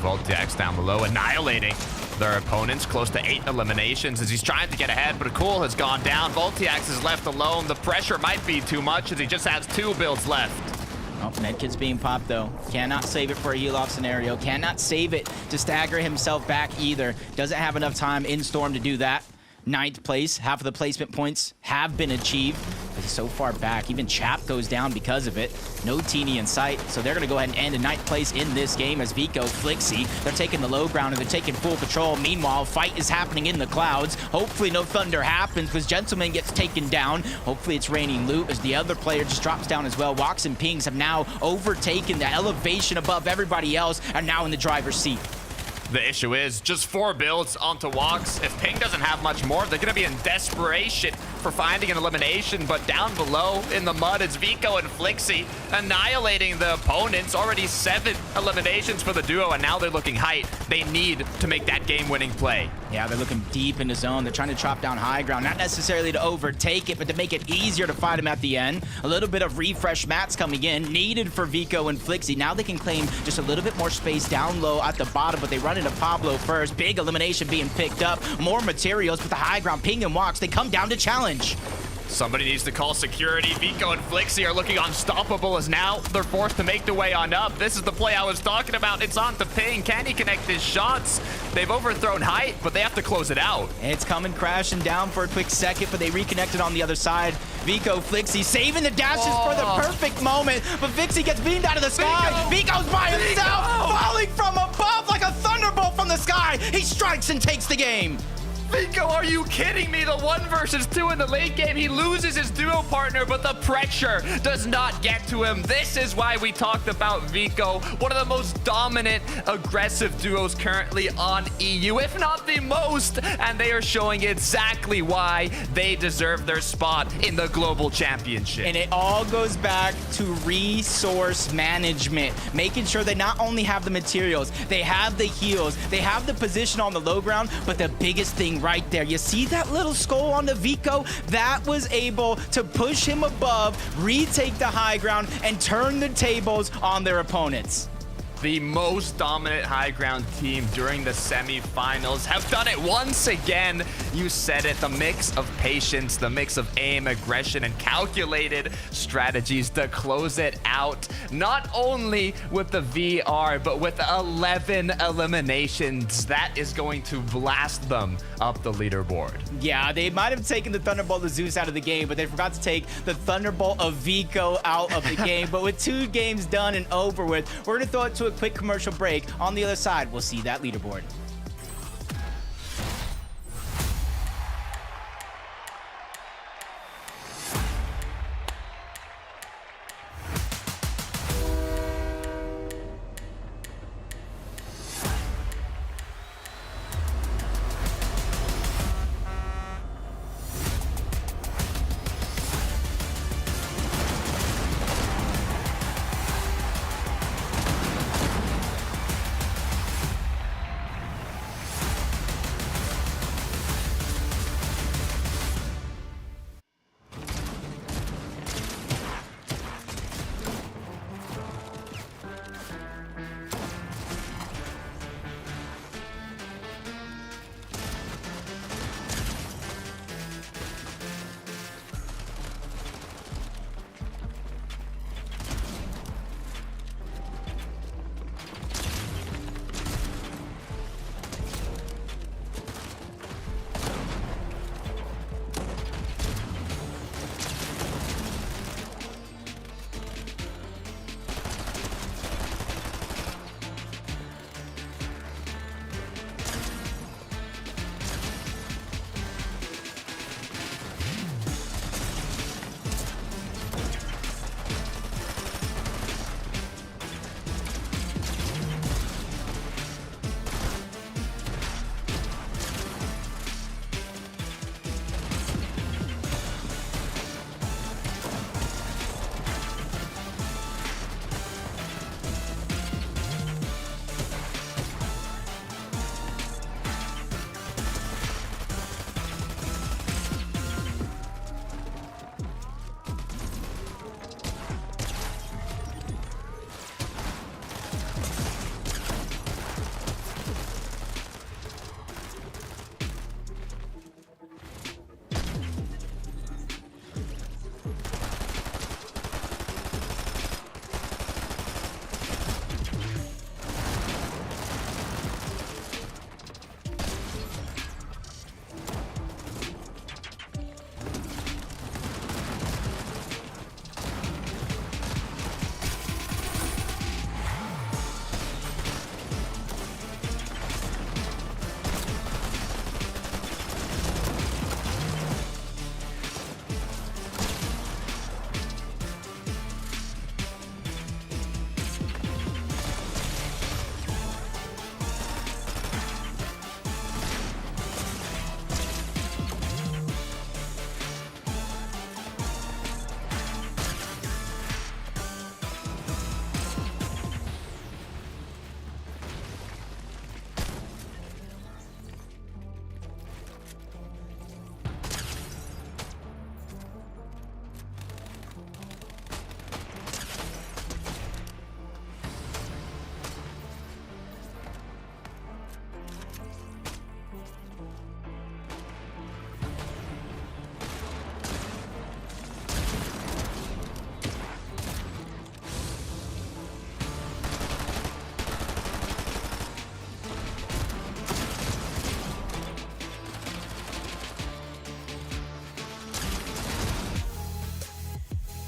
Voltiax down below, annihilating their opponents, close to 8 eliminations as he's trying to get ahead, but Cool has gone down. Voltiax is left alone. The pressure might be too much as he just has 2 builds left. Oh, Medkit's being popped, though. Cannot save it for a heal-off scenario. Cannot save it to stagger himself back either. Doesn't have enough time in Storm to do that. 9th place. Half of the placement points have been achieved. But he's so far back. Even Chap goes down because of it. No Teeny in sight. So they're going to go ahead and end in 9th place in this game as Vico, Flixie, they're taking the low ground and they're taking full control. Meanwhile, fight is happening in the clouds. Hopefully no thunder happens because Gentleman gets taken down. Hopefully it's raining loot as the other player just drops down as well. Walks and Pings have now overtaken the elevation above everybody else and now in the driver's seat. The issue is just 4 builds onto Walks. If Ping doesn't have much more, they're going to be in desperation for finding an elimination. But down below in the mud, it's Vico and Flixie annihilating the opponents. Already 7 eliminations for the duo, and now they're looking height. They need to make that game-winning play. Yeah, they're looking deep in the zone. They're trying to chop down high ground, not necessarily to overtake it, but to make it easier to fight him at the end. A little bit of refresh mats coming in, needed for Vico and Flixie. Now they can claim just a little bit more space down low at the bottom, but they run into Pablo first. Big elimination being picked up. More materials, but the high ground, Ping and Walks, they come down to challenge. Somebody needs to call security. Vico and Flixie are looking unstoppable as now they're forced to make their way on up. This is the play I was talking about. It's on to Ping. Can he connect his shots? They've overthrown height, but they have to close it out. It's coming crashing down for a quick second, but they reconnected on the other side. Vico, Flixie saving the dashes for the perfect moment, but Flixie gets beamed out of the sky. Vico's by himself, falling from above like a thunderbolt from the sky. He strikes and takes the game. Vico, are you kidding me? The 1 versus 2 in the late game. He loses his duo partner, but the pressure does not get to him. This is why we talked about Vico, one of the most dominant, aggressive duos currently on EU, if not the most. And they are showing exactly why they deserve their spot in the global championship. And it all goes back to resource management, making sure they not only have the materials, they have the heals, they have the position on the low ground, but the biggest thing right there, you see that little skull on the Vico? That was able to push him above, retake the high ground, and turn the tables on their opponents. The most dominant high ground team during the semifinals have done it once again. You said it, the mix of patience, the mix of aim, aggression, and calculated strategies to close it out. Not only with the VR, but with 11 eliminations. That is going to blast them up the leaderboard. Yeah, they might have taken the Thunderbolt of Zeus out of the game, but they forgot to take the Thunderbolt of Vico out of the game. But with 2 games done and over with, we're going to throw it to a quick commercial break. On the other side, we'll see that leaderboard.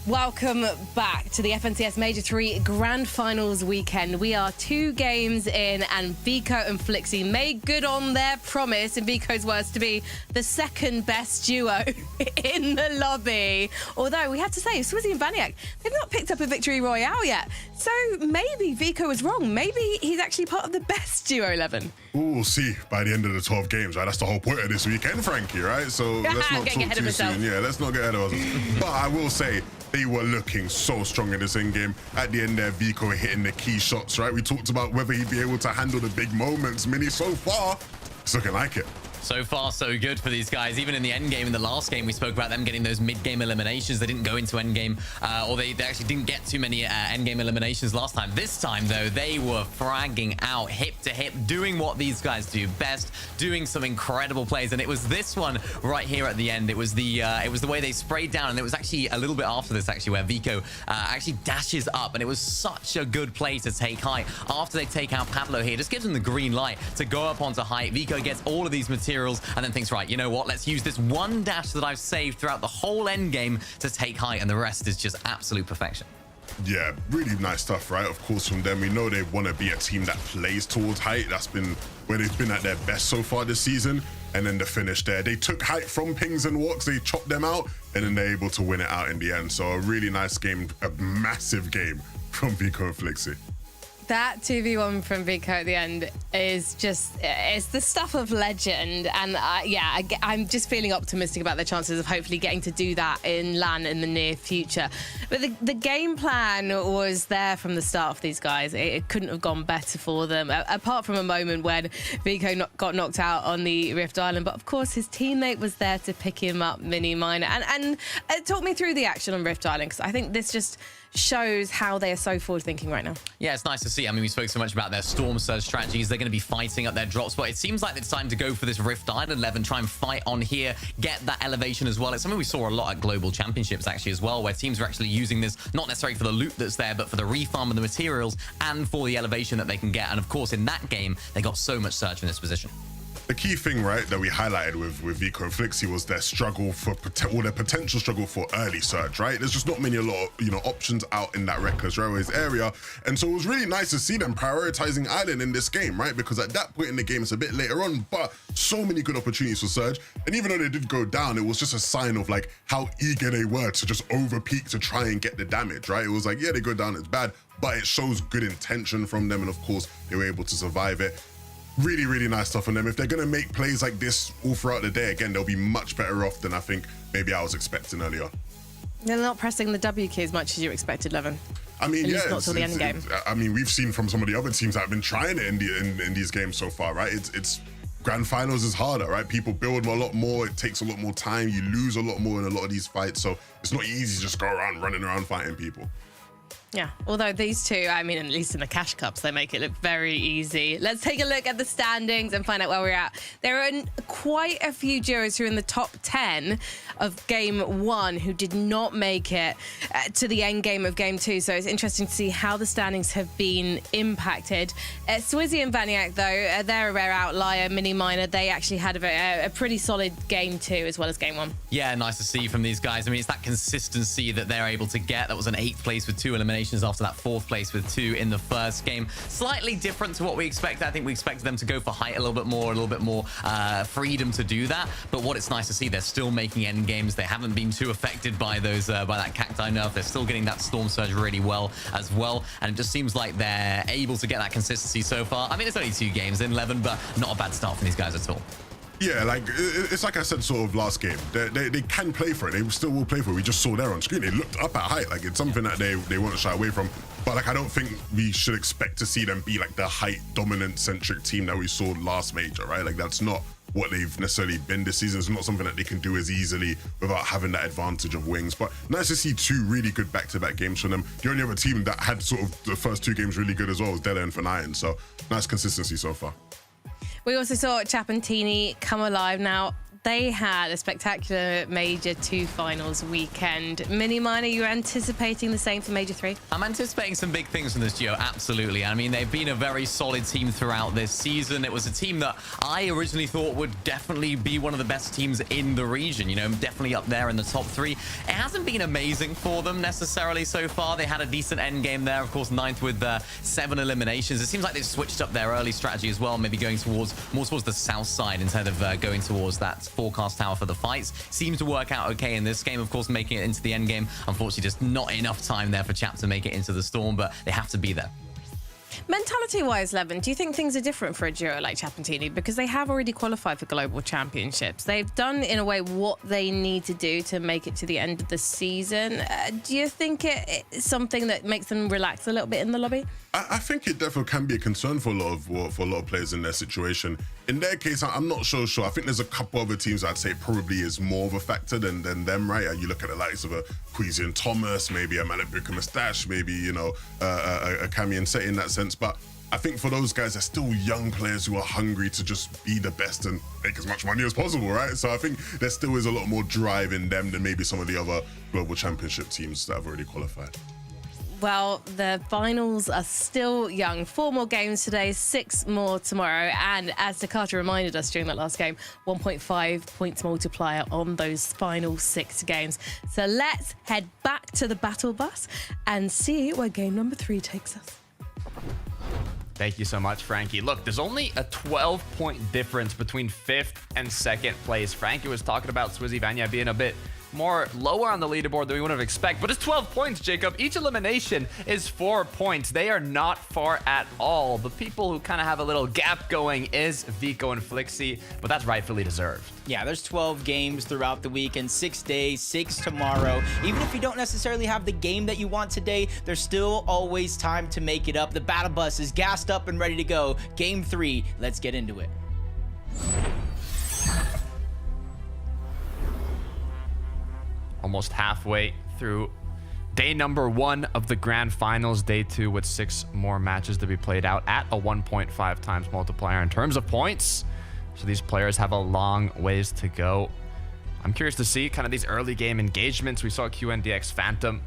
Welcome back to the FNCS Major 3 Grand Finals weekend. We are 2 games in, and Vico and Flixie made good on their promise, in Vico's words, to be the second best duo in the lobby. Although we have to say, Swizzy and Vaniac, they've not picked up a victory royale yet. So maybe Vico was wrong. Maybe he's actually part of the best duo 11. We'll see by the end of the 12 games, right? That's the whole point of this weekend, Frankie, right? So let's not talk too soon. Yeah, let's not get ahead of us. But I will say, they were looking so strong in this end game. At the end there, Vico hitting the key shots, right? We talked about whether he'd be able to handle the big moments. Mini, so far, it's looking like it. So far, so good for these guys. Even in the end game, in the last game, we spoke about them getting those mid-game eliminations. They didn't go into end game, or they actually didn't get too many end game eliminations last time. This time, though, they were fragging out hip to hip, doing what these guys do best, doing some incredible plays. And it was this one right here at the end. It was the way they sprayed down, and it was actually a little bit after this, actually, where Vico actually dashes up, and it was such a good play to take height. After they take out Pablo here, just gives them the green light to go up onto height. Vico gets all of these materials and then thinks, right, you know what, let's use this one dash that I've saved throughout the whole end game to take height, and the rest is just absolute perfection. Yeah, really nice stuff, right? Of course, from them, we know they want to be a team that plays towards height. That's been where they've been at their best so far this season. And then the finish there, they took height from pings and walks, they chopped them out, and then they're able to win it out in the end. So a really nice game, a massive game from Vico and Flixie. That 2v1 from Vico at the end is just, it's the stuff of legend. And yeah, I'm just feeling optimistic about their chances of hopefully getting to do that in LAN in the near future. But the game plan was there from the start for these guys. It couldn't have gone better for them, apart from a moment when Vico got knocked out on the Rift Island. But of course, his teammate was there to pick him up, Mini Miner. And talk me through the action on Rift Island, because I think this just shows how they are so forward thinking right now. Yeah, it's nice to see. I mean, we spoke so much about their Storm Surge strategies. They're going to be fighting up their drop spot. It seems like it's time to go for this Rift Island 11, try and fight on here, get that elevation as well. It's something we saw a lot at global championships actually as well, where teams are actually using this not necessarily for the loot that's there, but for the refarm and the materials and for the elevation that they can get. And of course, in that game, they got so much Surge in this position. The key thing, right, that we highlighted with Vico and Flixie was their struggle for, or their potential struggle for early Surge, right? There's just not many options out in that Reckless Railways area. And so it was really nice to see them prioritizing Island in this game, right? Because at that point in the game, it's a bit later on, but so many good opportunities for Surge. And even though they did go down, it was just a sign of like how eager they were to just over peak to try and get the damage, right? It was like, yeah, they go down, it's bad, but it shows good intention from them. And of course, they were able to survive it. Really, really nice stuff on them. If they're going to make plays like this all throughout the day, again, they'll be much better off than I think maybe I was expecting earlier. They're not pressing the W key as much as you expected, Levin. I mean, At yeah, least not till the end game. I mean, we've seen from some of the other teams that have been trying it in these games so far, right? It's grand finals is harder, right? People build a lot more. It takes a lot more time. You lose a lot more in a lot of these fights. So it's not easy to just go around running around fighting people. Yeah, although these two, I mean, at least in the cash cups, they make it look very easy. Let's take a look at the standings and find out where we're at. There are quite a few duos who are in the top 10 of game 1 who did not make it to the end game of game 2. So it's interesting to see how the standings have been impacted. Swizzy and Vaniac, though, they're a rare outlier. Mini Miner, they actually had a pretty solid game 2 as well as game 1. Yeah, nice to see from these guys. I mean, it's that consistency that they're able to get. That was an 8th place with 2 eliminations after that 4th place with 2 in the first game. Slightly different to what we expected. I think we expected them to go for height a little bit more freedom to do that. But what it's nice to see, they're still making end games. They haven't been too affected by those by that cacti nerf. They're still getting that Storm Surge really well as well. And it just seems like they're able to get that consistency so far. I mean, it's only 2 games in 11, but not a bad start from these guys at all. Yeah, like it's like I said sort of last game. They can play for it. They still will play for it. We just saw there on screen. They looked up at height. Like it's something that they want to shy away from. But like I don't think we should expect to see them be like the height dominant centric team that we saw last major, right? Like that's not what they've necessarily been this season. It's not something that they can do as easily without having that advantage of wings. But nice to see 2 really good back-to-back games from them. The only other team that had sort of the first 2 games really good as well was Della and Finalizing. So nice consistency so far. We also saw Chapantini come alive. Now, they had a spectacular Major 2 finals weekend. Mini Miner, you anticipating the same for Major 3? I'm anticipating some big things from this duo, absolutely. I mean, they've been a very solid team throughout this season. It was a team that I originally thought would definitely be one of the best teams in the region, you know, definitely up there in the top 3. It hasn't been amazing for them necessarily so far. They had a decent end game there, of course, 9th with 7 eliminations. It seems like they've switched up their early strategy as well, maybe going more towards the south side instead of going towards that forecast tower for the fights. Seems to work out okay in this game, of course, making it into the end game. Unfortunately, just not enough time there for Chap to make it into the storm, but they have to be there. Mentality-wise, Levin, do you think things are different for a duo like Chapantini? Because they have already qualified for global championships. They've done, in a way, what they need to do to make it to the end of the season. Do you think it's something that makes them relax a little bit in the lobby? I think it definitely can be a concern for a lot of players in their situation. In their case, I'm not so sure. I think there's a couple other teams I'd say probably is more of a factor than them, right? You look at the likes of a Queasy and Thomas, maybe a Malibuka Mustache, maybe, you know, a Cami and Set in that sense. But I think for those guys, they're still young players who are hungry to just be the best and make as much money as possible, right? So I think there still is a lot more drive in them than maybe some of the other global championship teams that have already qualified. Well, the finals are still young. 4 more games today, 6 more tomorrow. And as Takata reminded us during that last game, 1.5 points multiplier on those final 6 games. So let's head back to the battle bus and see where game number 3 takes us. Thank you so much, Frankie. Look, there's only a 12-point difference between 5th and 2nd place. Frankie was talking about Swizzy Vanya being a bit more lower on the leaderboard than we would have expected, but it's 12 points, Jacob. Each elimination is 4 points. They are not far at all. The people who kind of have a little gap going is Vico and Flixie, but that's rightfully deserved. Yeah, there's 12 games throughout the week and 6 days, 6 tomorrow. Even if you don't necessarily have the game that you want today, there's still always time to make it up. The battle bus is gassed up and ready to go. Game 3, let's get into it. Almost halfway through day number 1 of the grand finals, day 2 with 6 more matches to be played out at a 1.5 times multiplier in terms of points. So these players have a long ways to go. I'm curious to see kind of these early game engagements. We saw QNDX Phantom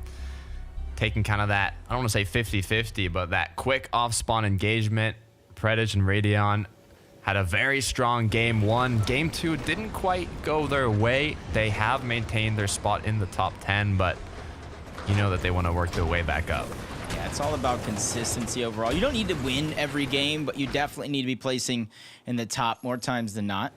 taking kind of that, I don't want to say 50-50, but that quick off-spawn engagement. Predage and Radeon had a very strong game 1. Game 2 didn't quite go their way. They have maintained their spot in the top 10, but you know that they want to work their way back up. Yeah, it's all about consistency overall. You don't need to win every game, but you definitely need to be placing in the top more times than not,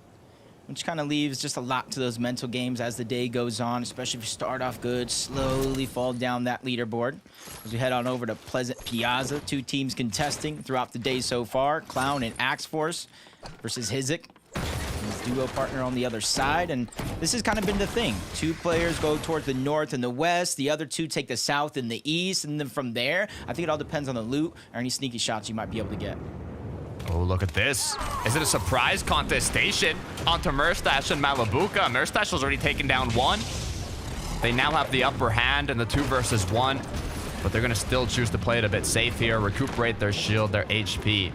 which kind of leaves just a lot to those mental games as the day goes on, especially if you start off good, slowly fall down that leaderboard. As we head on over to Pleasant Piazza, 2 teams contesting throughout the day so far, Clown and Axe Force versus Hizik, his duo partner on the other side. And this has kind of been the thing. 2 players go towards the north and the west. The other 2 take the south and the east. And then from there, I think it all depends on the loot or any sneaky shots you might be able to get. Oh, look at this. Is it a surprise contestation onto Merstash and Malabuka? Merstash was already taken down 1. They now have the upper hand in the 2 versus 1, but they're going to still choose to play it a bit safe here, recuperate their shield, their HP,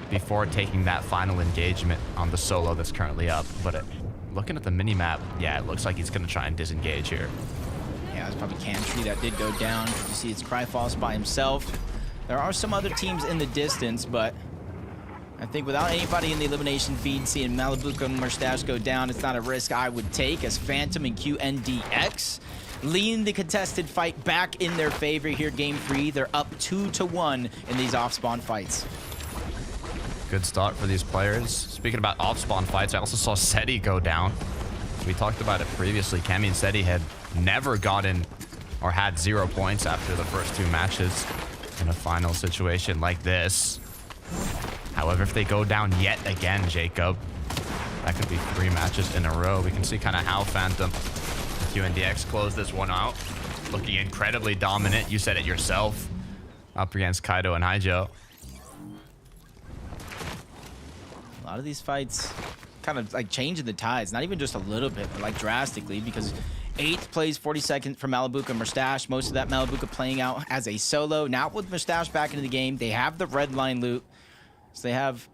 before taking that final engagement on the solo that's currently up. But looking at the mini-map, yeah, it looks like he's going to try and disengage here. Yeah, it's probably Cantry that did go down. You see it's Cryfalls by himself. There are some other teams in the distance, but I think without anybody in the elimination feed, seeing Malabuka and Merstash go down, it's not a risk I would take, as Phantom and QNDX lean the contested fight back in their favor here. Game 3, they're up 2-1 in these off-spawn fights. Good start for these players. Speaking about off-spawn fights, I also saw Seti go down. We talked about it previously. Cammy and Seti had never gotten or had 0 points after the first 2 matches in a final situation like this. However, if they go down yet again, Jacob, that could be 3 matches in a row. We can see kind of how Phantom and QNDX close this one out. Looking incredibly dominant. You said it yourself. Up against Kaido and Haijo. A lot of these fights kind of like changing the tides, not even just a little bit, but like drastically, because 8th plays 42nd for Malabuka and Merstash. Most of that Malabuka playing out as a solo. Now with Merstash back into the game, they have the red line loot. So they have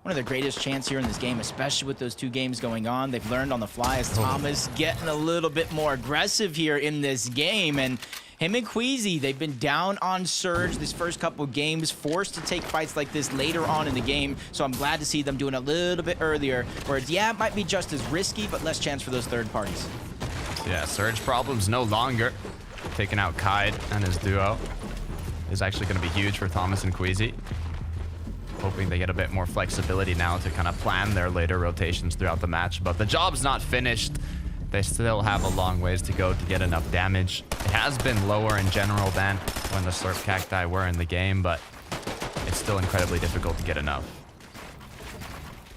one of their greatest chance here in this game, especially with those 2 games going on. They've learned on the fly as Thomas getting a little bit more aggressive here in this game. And him and Queasy, they've been down on Surge this first couple games, forced to take fights like this later on in the game. So I'm glad to see them doing a little bit earlier, where yeah, it might be just as risky, but less chance for those third parties. Yeah, Surge problems no longer. Taking out Kaid and his duo is actually going to be huge for Thomas and Queasy. Hoping they get a bit more flexibility now to kind of plan their later rotations throughout the match. But the job's not finished. They still have a long ways to go to get enough damage. It has been lower in general than when the Slurp Cacti were in the game, but it's still incredibly difficult to get enough.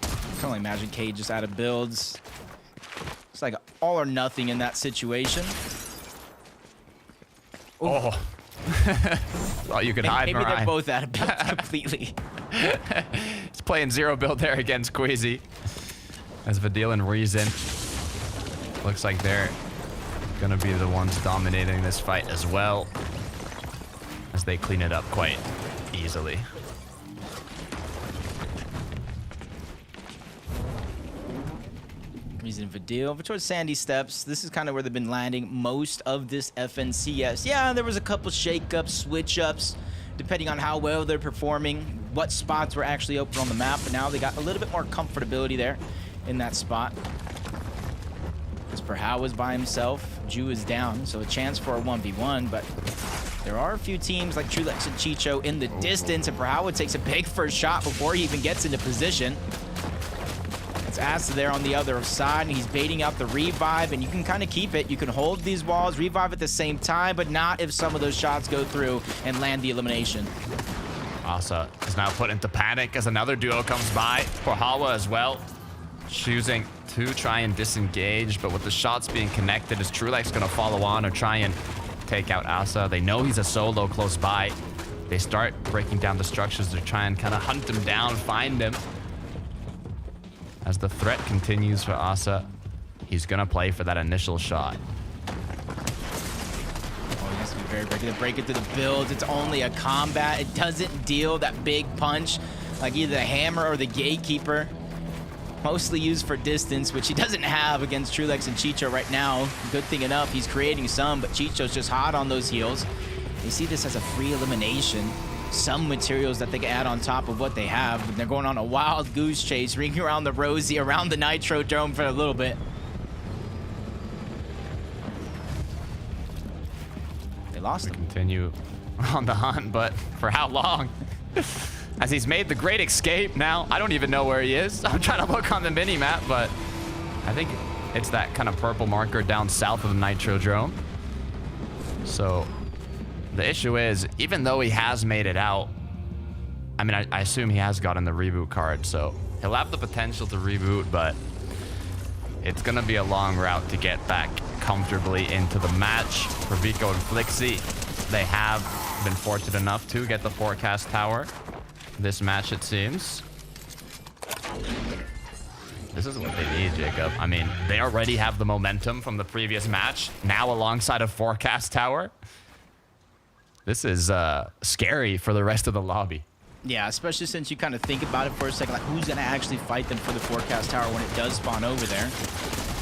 I can only imagine Cade just out of builds. It's like all or nothing in that situation. Ooh. Oh. Well, you could hide, maybe Mariah. they're both out of builds completely. He's playing 0 build there against Queasy. As Vidil and Reason. Looks like they're gonna be the ones dominating this fight as well, as they clean it up quite easily. He's in Vidil over towards Sandy Steps. This is kind of where they've been landing most of this FNCS. Yeah, there was a couple shake-ups, switch-ups, depending on how well they're performing, what spots were actually open on the map, but now they got a little bit more comfortability there in that spot. As Perhao is by himself, Ju is down, so a chance for a 1v1, but there are a few teams like Trulex and Chicho in the distance, and Perhao takes a big first shot before he even gets into position. It's Asa there on the other side, and he's baiting out the revive, and you can kind of keep it. You can hold these walls, revive at the same time, but not if some of those shots go through and land the elimination. Asa is now put into panic as another duo comes by. Porhawa as well, choosing to try and disengage, but with the shots being connected, is Trulex going to follow on or try and take out Asa? They know he's a solo close by. They start breaking down the structures to try and kind of hunt him down, find him. As the threat continues for Asa, he's going to play for that initial shot. Oh, he has to be very breaking to break into the builds. It's only a combat. It doesn't deal that big punch like either the hammer or the gatekeeper. Mostly used for distance, which he doesn't have against Trulex and Chicho right now. Good thing enough, he's creating some, but Chicho's just hot on those heals. They see this as a free elimination. Some materials that they can add on top of what they have, but they're going on a wild goose chase, ringing around the Rosie, around the Nitro Dome for a little bit. They lost him. Continue on the hunt, but for how long? As he's made the great escape now. I don't even know where he is. I'm trying to look on the mini-map, but I think it's that kind of purple marker down south of the Nitro Dome. So the issue is, even though he has made it out, I mean, I assume he has gotten the reboot card, so he'll have the potential to reboot, but it's going to be a long route to get back comfortably into the match. For Vico and Flixie, they have been fortunate enough to get the forecast tower this match, it seems. This is what they need, Jacob. I mean, they already have the momentum from the previous match, now alongside a forecast tower. This is scary for the rest of the lobby. Yeah, especially since you kind of think about it for a second, like who's going to actually fight them for the forecast tower when it does spawn over there.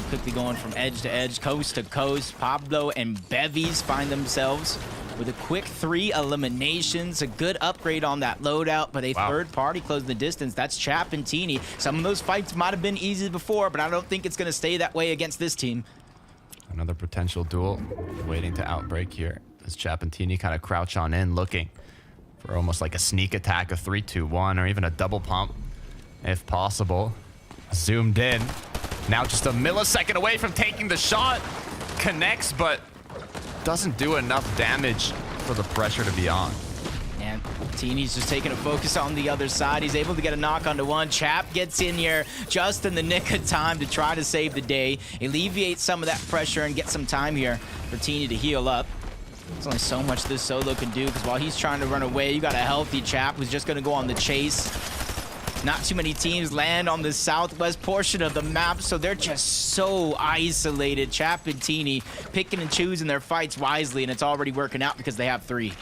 Quickly going from edge to edge, coast to coast. Pablo and Bevies find themselves with a quick 3 eliminations. A good upgrade on that loadout, but a third party closing the distance. That's Chap and Teeny. Some of those fights might have been easy before, but I don't think it's going to stay that way against this team. Another potential duel waiting to outbreak here. As Chap and Teeny kind of crouch on in, looking for almost like a sneak attack, a 3-2-1, or even a double pump, if possible. Zoomed in. Now just a millisecond away from taking the shot. Connects, but doesn't do enough damage for the pressure to be on. And Teeny's just taking a focus on the other side. He's able to get a knock onto one. Chap gets in here just in the nick of time to try to save the day, alleviate some of that pressure, and get some time here for Teeny to heal up. There's only so much this solo can do, because while he's trying to run away, you got a healthy Chap who's just going to go on the chase. Not too many teams land on the southwest portion of the map, so they're just so isolated. Chap and Teeny picking and choosing their fights wisely, and it's already working out because they have 3.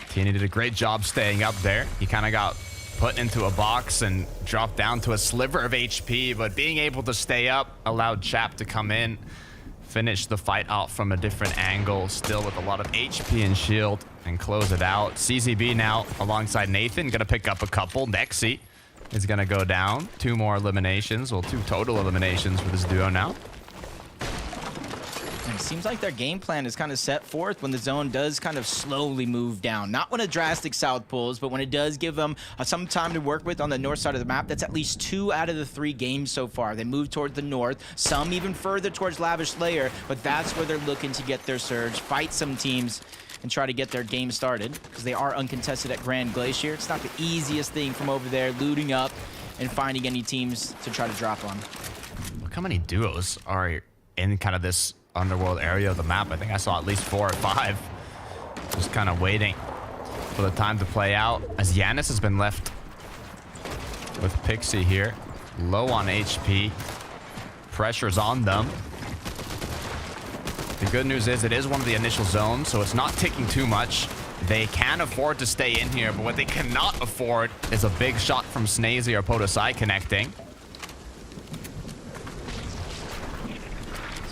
Teeny did a great job staying up there. He kind of got put into a box and dropped down to a sliver of HP, but being able to stay up allowed Chap to come in, finish the fight out from a different angle, still with a lot of HP and shield, and close it out. CZB now alongside Nathan, gonna pick up a couple. Nexi is gonna go down. 2 more eliminations, well, 2 total eliminations for this duo now. And it seems like their game plan is kind of set forth when the zone does kind of slowly move down. Not when a drastic south pulls, but when it does give them some time to work with on the north side of the map. That's at least 2 out of the 3 games so far. They move towards the north, some even further towards Lavish Slayer, but that's where they're looking to get their surge, fight some teams, and try to get their game started, because they are uncontested at Grand Glacier. It's not the easiest thing from over there, looting up and finding any teams to try to drop on. Look how many duos are in kind of this underworld area of the map. I think I saw at least 4 or 5. Just kind of waiting for the time to play out, as Yanis has been left with Pixie here. Low on HP. Pressure's on them. The good news is it is one of the initial zones, so it's not ticking too much. They can afford to stay in here, but what they cannot afford is a big shot from Snazy or Podosai connecting.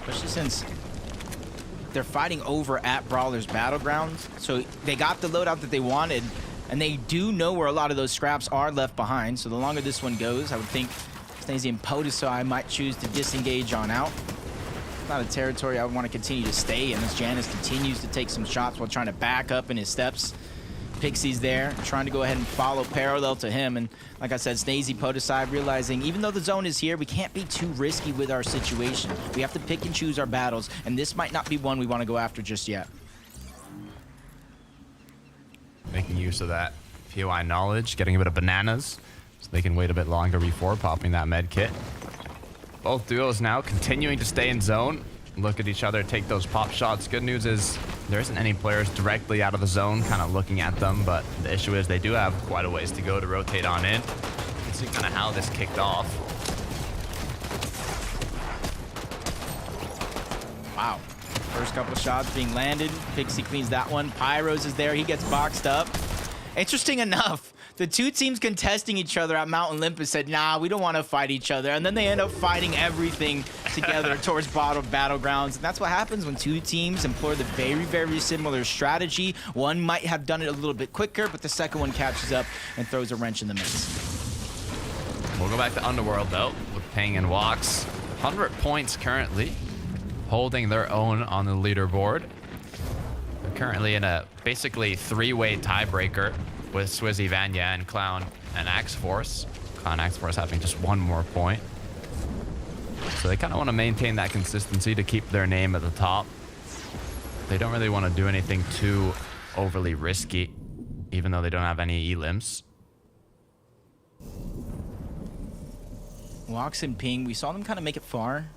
especially since they're fighting over at Brawler's Battlegrounds. So they got the loadout that they wanted, and they do know where a lot of those scraps are left behind. So the longer this one goes, I would think Snazy and Podesai might choose to disengage on out. It's not a territory I would want to continue to stay in as Janus continues to take some shots while trying to back up in his steps. Pixie's there, trying to go ahead and follow parallel to him. And like I said, Snazy, Podesai realizing even though the zone is here, we can't be too risky with our situation. We have to pick and choose our battles, and this might not be one we want to go after just yet. Making use of that POI knowledge, getting a bit of bananas so they can wait a bit longer before popping that med kit. Both duos now continuing to stay in zone. Look at each other, take those pop shots. Good news is there isn't any players directly out of the zone kind of looking at them, but the issue is they do have quite a ways to go to rotate on in. Let's see kind of how this kicked off. Wow. First couple shots being landed. Pixie cleans that one. Pyros is there. He gets boxed up. Interesting enough, the two teams contesting each other at Mount Olympus said, nah, we don't want to fight each other. And then they end up fighting everything together towards Battlegrounds. And that's what happens when two teams employ the very, very similar strategy. One might have done it a little bit quicker, but the second one catches up and throws a wrench in the mix. We'll go back to Underworld, though, with Ping and Wox. 100 points currently, holding their own on the leaderboard. They're currently in a basically three-way tiebreaker with Swizzy, Vanya, and Clown and Axe-Force. Clown Axe-Force having just one more point. So they kind of want to maintain that consistency to keep their name at the top. They don't really want to do anything too overly risky, even though they don't have any elims. Wox and Ping, we saw them kind of make it far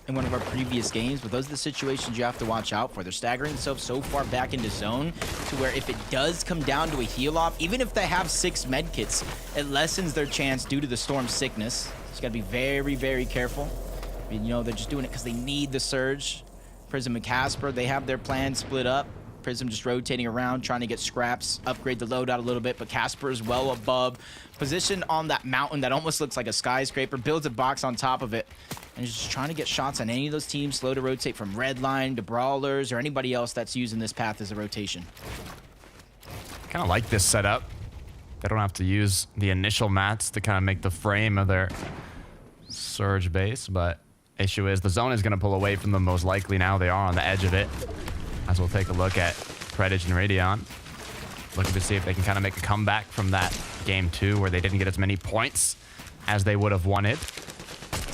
in one of our previous games, but those are the situations you have to watch out for. They're staggering themselves so far back into zone to where if it does come down to a heal off, even if they have 6 medkits, it lessens their chance due to the storm sickness. So you gotta be very, very careful. I mean, you know, they're just doing it because they need the surge. Prism and Casper, they have their plan split up. Prism just rotating around, trying to get scraps, upgrade the loadout a little bit, but Casper is well above, positioned on that mountain that almost looks like a skyscraper, builds a box on top of it, and just trying to get shots on any of those teams, slow to rotate from Redline to Brawlers or anybody else that's using this path as a rotation. Kind of like this setup. They don't have to use the initial mats to kind of make the frame of their surge base, but issue is the zone is going to pull away from them most likely now. They are on the edge of it. As we'll take a look at Predige and Radion. Looking to see if they can kind of make a comeback from that game 2 where they didn't get as many points as they would have wanted.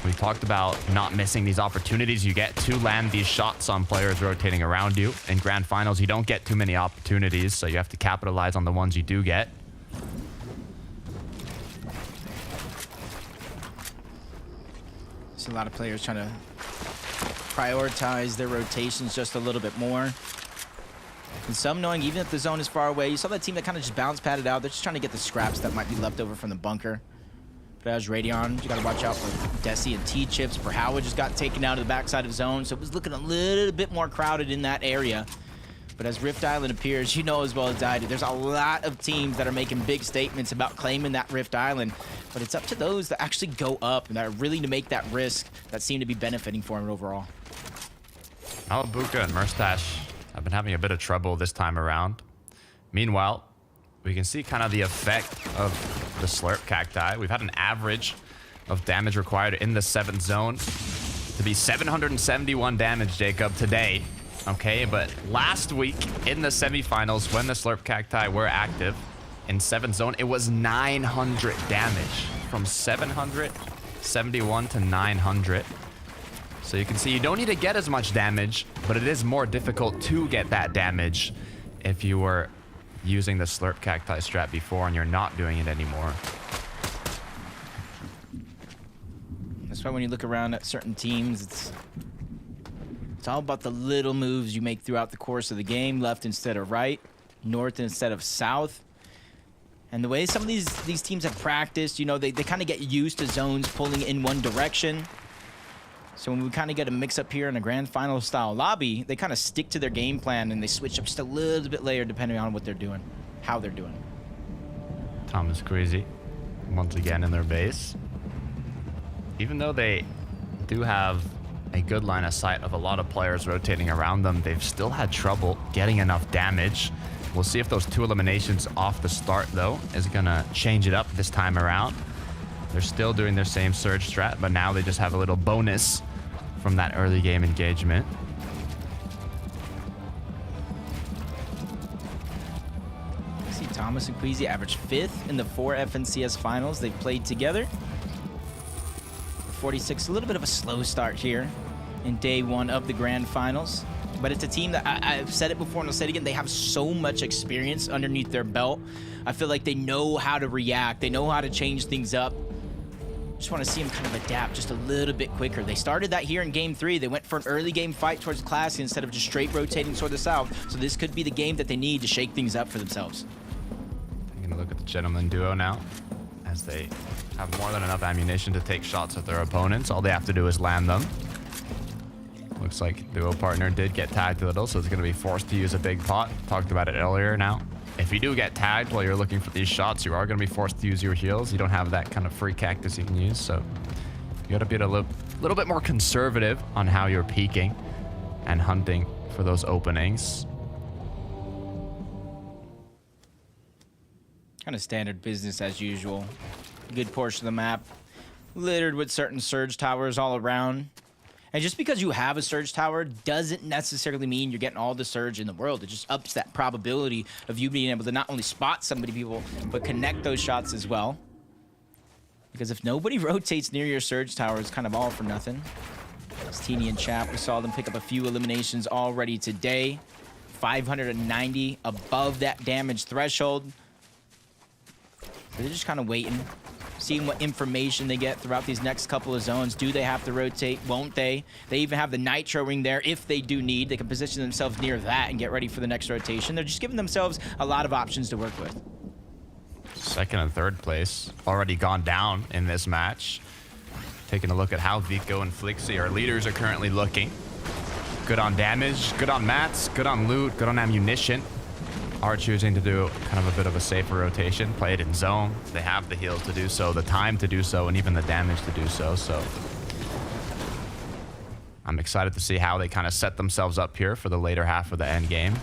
We talked about not missing these opportunities you get to land these shots on players rotating around you. In Grand Finals, you don't get too many opportunities, so you have to capitalize on the ones you do get. See a lot of players trying to prioritize their rotations just a little bit more. And some knowing even if the zone is far away, you saw that team that kind of just bounce padded out. They're just trying to get the scraps that might be left over from the bunker. But as Radion, you got to watch out for Desi and T-Chips. Perhawa just got taken out of the backside of zone, so it was looking a little bit more crowded in that area. But as Rift Island appears, you know as well as I do, there's a lot of teams that are making big statements about claiming that Rift Island. But it's up to those that actually go up and that are willing to make that risk that seem to be benefiting for them overall. Alabuka and Murstache have been having a bit of trouble this time around. Meanwhile, we can see kind of the effect of the Slurp Cacti. We've had an average of damage required in the 7th zone to be 771 damage, Jacob, today. Okay, but last week in the semifinals, when the Slurp Cacti were active in 7th zone, it was 900 damage. From 771 to 900. So you can see you don't need to get as much damage, but it is more difficult to get that damage if you were using the Slurp Cacti strat before and you're not doing it anymore. That's why when you look around at certain teams, it's all about the little moves you make throughout the course of the game, left instead of right, north instead of south. And the way some of these teams have practiced, you know, they kind of get used to zones pulling in one direction. So when we kind of get a mix-up here in a grand final style lobby, they kind of stick to their game plan and they switch up just a little bit later depending on what they're doing, how they're doing. Thomas Crazy, once again in their base. Even though they do have a good line of sight of a lot of players rotating around them. They've still had trouble getting enough damage. We'll see if those 2 eliminations off the start, though, is going to change it up this time around. They're still doing their same surge strat, but now they just have a little bonus from that early game engagement. See Thomas and Queasy averaged 5th in the 4 FNCS finals they've played together. 46, a little bit of a slow start here in day 1 of the grand finals. But it's a team that I've said it before and I'll say it again, they have so much experience underneath their belt. I feel like they know how to react. They know how to change things up. Just want to see them kind of adapt just a little bit quicker. They started that here in game 3. They went for an early game fight towards Classy instead of just straight rotating toward the south. So this could be the game that they need to shake things up for themselves. Taking a look at the gentleman duo now, as they have more than enough ammunition to take shots at their opponents. All they have to do is land them. Looks like duo partner did get tagged a little, so it's going to be forced to use a big pot. Talked about it earlier now. If you do get tagged while you're looking for these shots, you are going to be forced to use your heals. You don't have that kind of free cactus you can use, so you got to be a little bit more conservative on how you're peeking and hunting for those openings. Kind of standard business as usual. Good portion of the map littered with certain surge towers all around. And just because you have a surge tower doesn't necessarily mean you're getting all the surge in the world. It just ups that probability of you being able to not only spot somebody, people, but connect those shots as well. Because if nobody rotates near your surge tower, it's kind of all for nothing. As Teeny and Chap, we saw them pick up a few eliminations already today. 590 above that damage threshold. So they're just kind of waiting, seeing what information they get throughout these next couple of zones. Do they have to rotate? Won't they? They even have the Nitro ring there if they do need. They can position themselves near that and get ready for the next rotation. They're just giving themselves a lot of options to work with. Second and third place already gone down in this match. Taking a look at how Vico and Flixie, our leaders, are currently looking. Good on damage, good on mats, good on loot, good on ammunition. Are choosing to do kind of a bit of a safer rotation, play it in zone. They have the heals to do so, the time to do so, and even the damage to do so. So I'm excited to see how they kind of set themselves up here for the later half of the end game.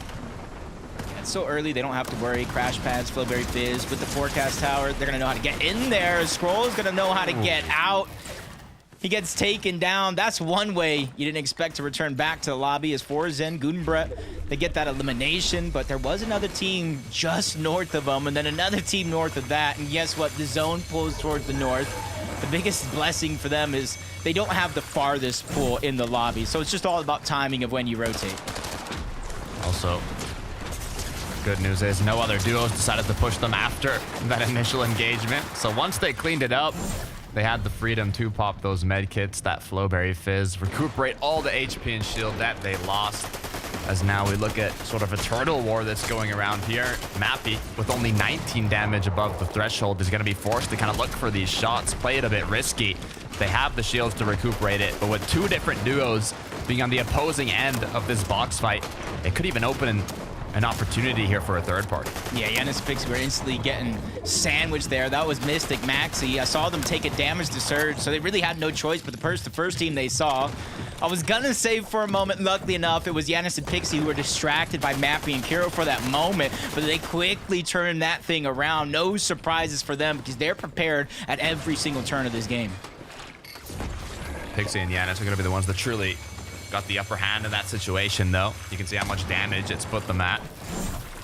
It's so early, they don't have to worry. Crash pads, Flowberry Fizz with the forecast tower. They're gonna know how to get in there. Scroll is gonna know how to get out. He gets taken down. That's one way you didn't expect to return back to the lobby. As for Zen, Gudenbrett, they get that elimination, but there was another team just north of them, and then another team north of that, and guess what? The zone pulls towards the north. The biggest blessing for them is they don't have the farthest pool in the lobby, so it's just all about timing of when you rotate. Also, good news is no other duos decided to push them after that initial engagement. So once they cleaned it up, they had the freedom to pop those med kits, that Flowberry Fizz, recuperate all the HP and shield that they lost. As now we look at sort of a turtle war that's going around here. Mappy, with only 19 damage above the threshold, is going to be forced to kind of look for these shots, play it a bit risky. They have the shields to recuperate it, but with two different duos being on the opposing end of this box fight, it could even open an opportunity here for a third party. Yeah, Yanis and Pixie were instantly getting sandwiched there. That was Mystic, Maxi. I saw them take a damage to Surge, so they really had no choice but the first team they saw. I was gonna save for a moment. Luckily enough, it was Yanis and Pixie who were distracted by Mappy and Kiro for that moment, but they quickly turned that thing around. No surprises for them because they're prepared at every single turn of this game. Pixie and Yanis are gonna be the ones that truly got the upper hand in that situation, though. You can see how much damage it's put them at.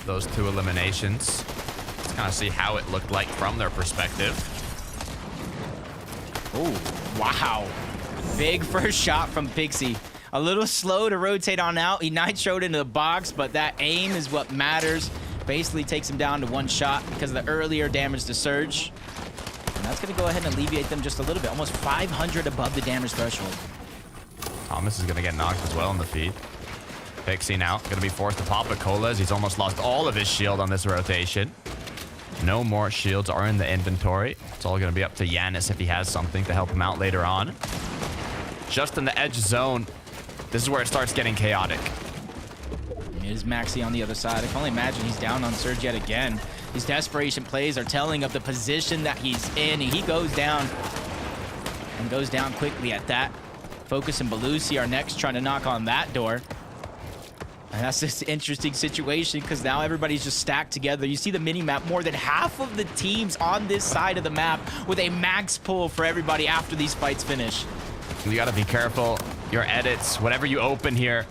Those two eliminations. Let's kind of see how it looked like from their perspective. Oh, wow. Big first shot from Pixie. A little slow to rotate on out. He nitroed into the box, but that aim is what matters. Basically takes him down to one shot because of the earlier damage to Surge. And that's going to go ahead and alleviate them just a little bit. Almost 500 above the damage threshold. Thomas is going to get knocked as well in the feed. Pixie now going to be forced to pop a Colas. He's almost lost all of his shield on this rotation. No more shields are in the inventory. It's all going to be up to Yanis if he has something to help him out later on. Just in the edge zone, this is where it starts getting chaotic. It is Maxi on the other side. I can only imagine he's down on Surge yet again. These desperation plays are telling of the position that he's in. He goes down and goes down quickly at that. Focus and Belusi are next trying to knock on that door. And that's just an interesting situation because now everybody's just stacked together. You see the mini-map, more than half of the teams on this side of the map with a max pull for everybody after these fights finish. You gotta be careful. Your edits, whatever you open here,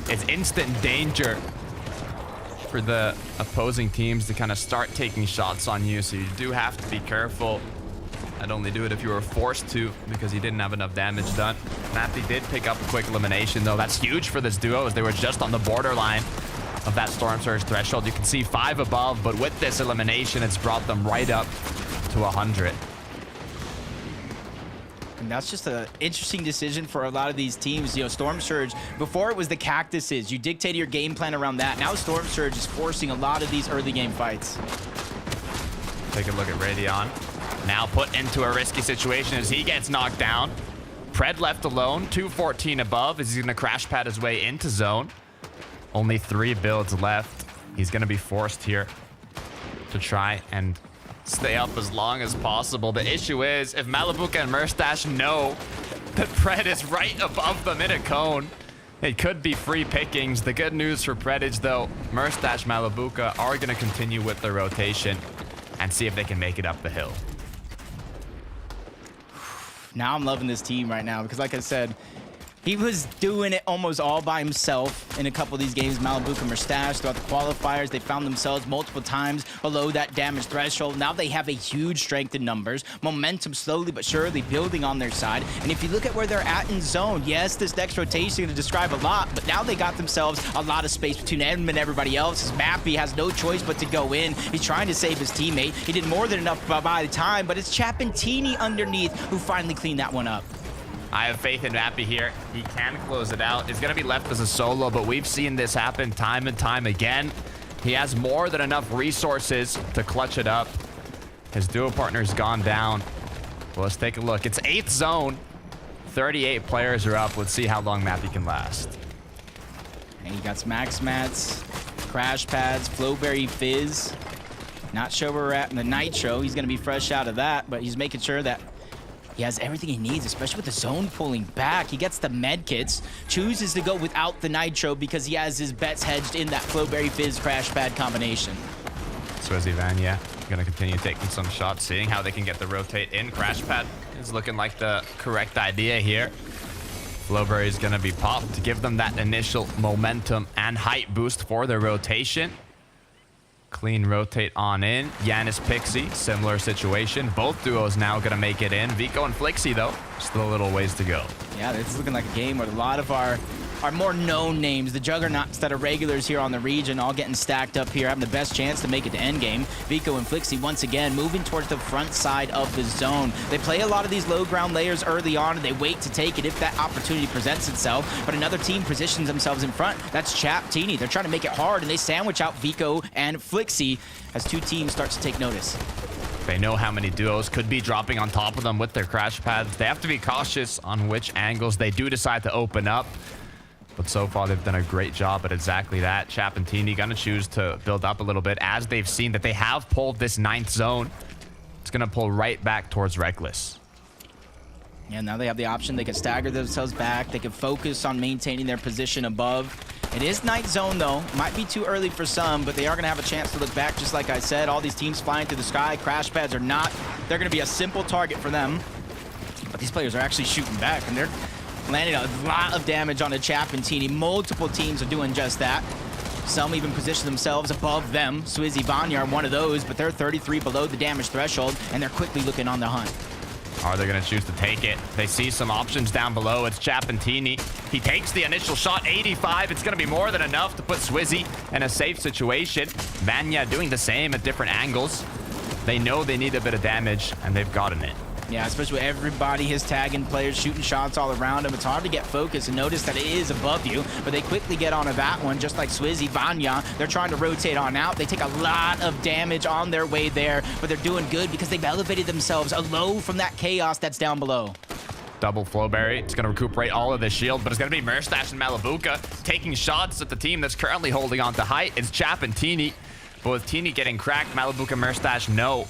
it's instant danger for the opposing teams to kind of start taking shots on you. So you do have to be careful. I'd only do it if you were forced to because he didn't have enough damage done. Nappy did pick up a quick elimination though. That's huge for this duo as they were just on the borderline of that Storm Surge threshold. You can see 5 above, but with this elimination, it's brought them right up to 100. And that's just an interesting decision for a lot of these teams. You know, Storm Surge, before it was the Cactuses. You dictated your game plan around that. Now Storm Surge is forcing a lot of these early game fights. Take a look at Radeon. Now put into a risky situation as he gets knocked down. Pred left alone, 214 above as he's going to crash pad his way into zone. Only 3 builds left. He's going to be forced here to try and stay up as long as possible. The issue is, if Malabuka and Murstache know that Pred is right above them in a cone, it could be free pickings. The good news for Predage, though, Murstache, Malabuka are going to continue with their rotation and see if they can make it up the hill. Now I'm loving this team right now because, like I said, he was doing it almost all by himself in a couple of these games. Malabuka, Murstache, throughout the qualifiers, they found themselves multiple times below that damage threshold. Now they have a huge strength in numbers. Momentum slowly but surely building on their side. And if you look at where they're at in zone, yes, this next rotation is going to describe a lot, but now they got themselves a lot of space between them and everybody else. As Mappy has no choice but to go in. He's trying to save his teammate. He did more than enough by the time, but it's Chapentini underneath who finally cleaned that one up. I have faith in Mappy here. He can close it out. It's going to be left as a solo, but we've seen this happen time and time again. He has more than enough resources to clutch it up. His duo partner's gone down. Well, let's take a look. It's 8th zone. 38 players are up. Let's see how long Mappy can last. And he got some max mats, crash pads, Flowberry Fizz. Not sure where we're at in the Nitro. He's going to be fresh out of that, but he's making sure that he has everything he needs, especially with the zone pulling back. He gets the med kits, chooses to go without the Nitro because he has his bets hedged in that Flowberry Fizz crash pad combination. Swizzy Vanya going to continue taking some shots, seeing how they can get the rotate in. Crash pad is looking like the correct idea here. Flowberry is going to be popped to give them that initial momentum and height boost for their rotation. Clean rotate on in. Yanis Pixie, similar situation. Both duos now going to make it in. Vico and Flixie, though, still a little ways to go. Yeah, this is looking like a game where a lot of our more known names, the juggernauts that are regulars here on the region, all getting stacked up here, having the best chance to make it to endgame. Vico and Flixie, once again, moving towards the front side of the zone. They play a lot of these low ground layers early on, and they wait to take it if that opportunity presents itself. But another team positions themselves in front. That's Chapentini. They're trying to make it hard, and they sandwich out Vico and Flixie as two teams start to take notice. They know how many duos could be dropping on top of them with their crash pads. They have to be cautious on which angles they do decide to open up. But so far, they've done a great job at exactly that. Chapentini going to choose to build up a little bit as they've seen that they have pulled this 9th zone. It's going to pull right back towards Reckless. Yeah, now they have the option. They can stagger themselves back. They can focus on maintaining their position above. It is 9th zone, though. Might be too early for some, but they are going to have a chance to look back. Just like I said, all these teams flying through the sky. Crash pads are not. They're going to be a simple target for them. But these players are actually shooting back, and they're landing a lot of damage on the Chapentini. Multiple teams are doing just that. Some even position themselves above them. Swizzy Vanya are one of those, but they're 33 below the damage threshold, and they're quickly looking on the hunt. Are they going to choose to take it? They see some options down below. It's Chapentini. He takes the initial shot, 85. It's going to be more than enough to put Swizzy in a safe situation. Vanya doing the same at different angles. They know they need a bit of damage, and they've gotten it. Yeah, especially with everybody, his tagging players shooting shots all around him. It's hard to get focused and notice that it is above you, but they quickly get onto that one, just like Swizzy Vanya. They're trying to rotate on out. They take a lot of damage on their way there, but they're doing good because they've elevated themselves low from that chaos that's down below. Double Flowberry. It's going to recuperate all of the shield, but it's going to be Murstache and Malabuka taking shots at the team that's currently holding on to height. It's Chapentini, but with Teeny getting cracked, Malabuka, Murstache know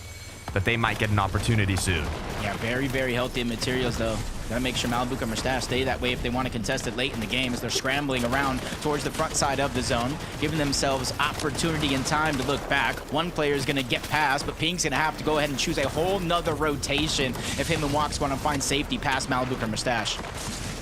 that they might get an opportunity soon. Yeah, very, very healthy in materials, though. Gotta make sure Malibu and Mustache stay that way if they want to contest it late in the game as they're scrambling around towards the front side of the zone, giving themselves opportunity and time to look back. One player is gonna get past, but Pink's gonna have to go ahead and choose a whole nother rotation if him and Walk's want to find safety past Malibu and Mustache.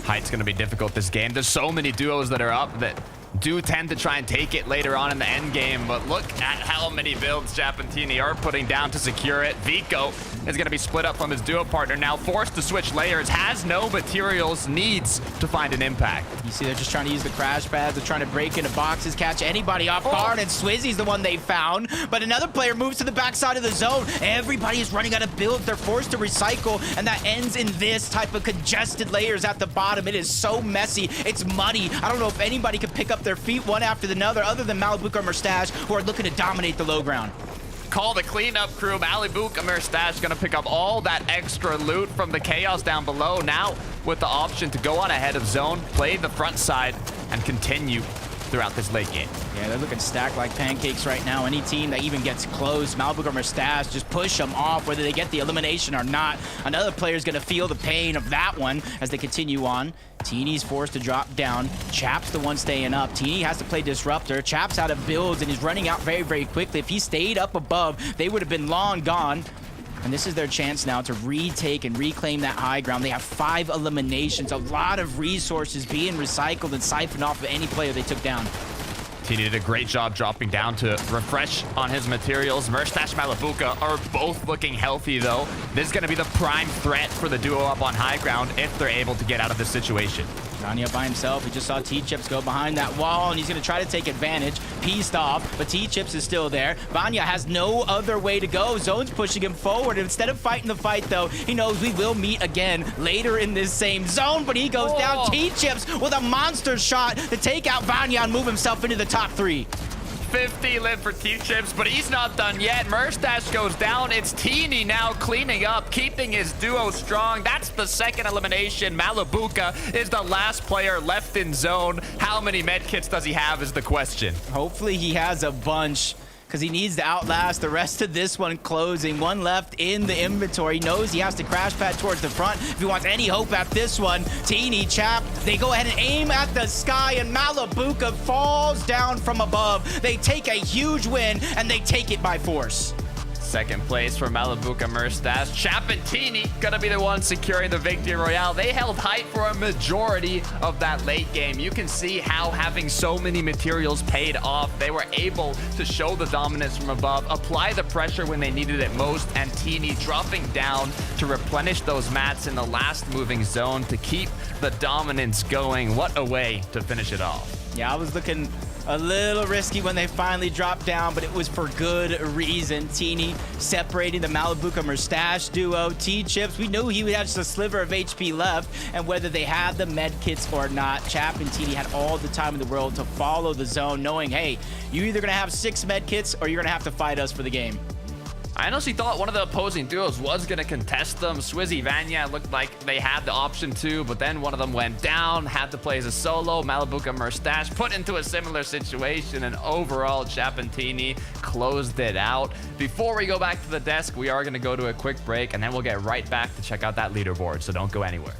Height's going to be difficult this game. There's so many duos that are up that do tend to try and take it later on in the end game, but look at how many builds Chapantini are putting down to secure it. Vico is going to be split up from his duo partner, now forced to switch layers, has no materials, needs to find an impact. You see they're just trying to use the crash pads, they're trying to break into boxes, catch anybody off guard, and Swizzy's the one they found, but another player moves to the backside of the zone. Everybody is running out of builds, they're forced to recycle, and that ends in this type of congested layers at the bottom. It is so messy, it's muddy. I don't know if anybody can pick up their feet one after another other than Malibu or Mustache, who are looking to dominate the low ground. Call the cleanup crew. Malibu and Mustache gonna pick up all that extra loot from the chaos down below, now with the option to go on ahead of zone, play the front side, and continue throughout this late game. Yeah, they're looking stacked like pancakes right now. Any team that even gets close, Malibu or Mustache, just push them off, whether they get the elimination or not. Another player's gonna feel the pain of that one as they continue on. Teeny's forced to drop down. Chap's the one staying up. Teeny has to play Disruptor. Chap's out of builds and he's running out very, very quickly. If he stayed up above, they would have been long gone. And this is their chance now to retake and reclaim that high ground. They have 5 eliminations, a lot of resources being recycled and siphoned off of any player they took down. Teeny did a great job dropping down to refresh on his materials. Mustache, Malabuka are both looking healthy, though. This is going to be the prime threat for the duo up on high ground if they're able to get out of this situation. Vanya by himself. We just saw T-Chips go behind that wall, and he's going to try to take advantage. Pieced off, but T-Chips is still there. Vanya has no other way to go. Zone's pushing him forward. Instead of fighting the fight, though, he knows we will meet again later in this same zone, but he goes down. T-Chips with a monster shot to take out Vanya and move himself into the top 3. 50 live for T-Chips, but he's not done yet. Mustache goes down. It's Teeny now cleaning up, keeping his duo strong. That's the second elimination. Malabuka is the last player left in zone. How many medkits does he have is the question. Hopefully he has a bunch, because he needs to outlast the rest of this one closing. One left in the inventory. He knows he has to crash pad towards the front if he wants any hope at this one. Teeny, Chap, they go ahead and aim at the sky, and Malabuka falls down from above. They take a huge win, and they take it by force. Second place for Malabuka Mustache. Chapantini gonna be the one securing the victory royale. They held height for a majority of that late game. You can see how having so many materials paid off. They were able to show the dominance from above, apply the pressure when they needed it most, and Teeny dropping down to replenish those mats in the last moving zone to keep the dominance going. What a way to finish it off. Yeah, I was looking a little risky when they finally dropped down, but it was for good reason. Teeny separating the Malabuka Mustache duo. T-Chips, we knew he would have just a sliver of HP left, and whether they had the med kits or not, Chap and Teeny had all the time in the world to follow the zone, knowing, hey, you're either gonna have 6 med kits or you're gonna have to fight us for the game. I honestly thought one of the opposing duos was going to contest them. Swizzy, Vanya looked like they had the option to, but then one of them went down, had to play as a solo. Malabuka Mustache put into a similar situation, and overall, Chapantini closed it out. Before we go back to the desk, we are going to go to a quick break, and then we'll get right back to check out that leaderboard, so don't go anywhere.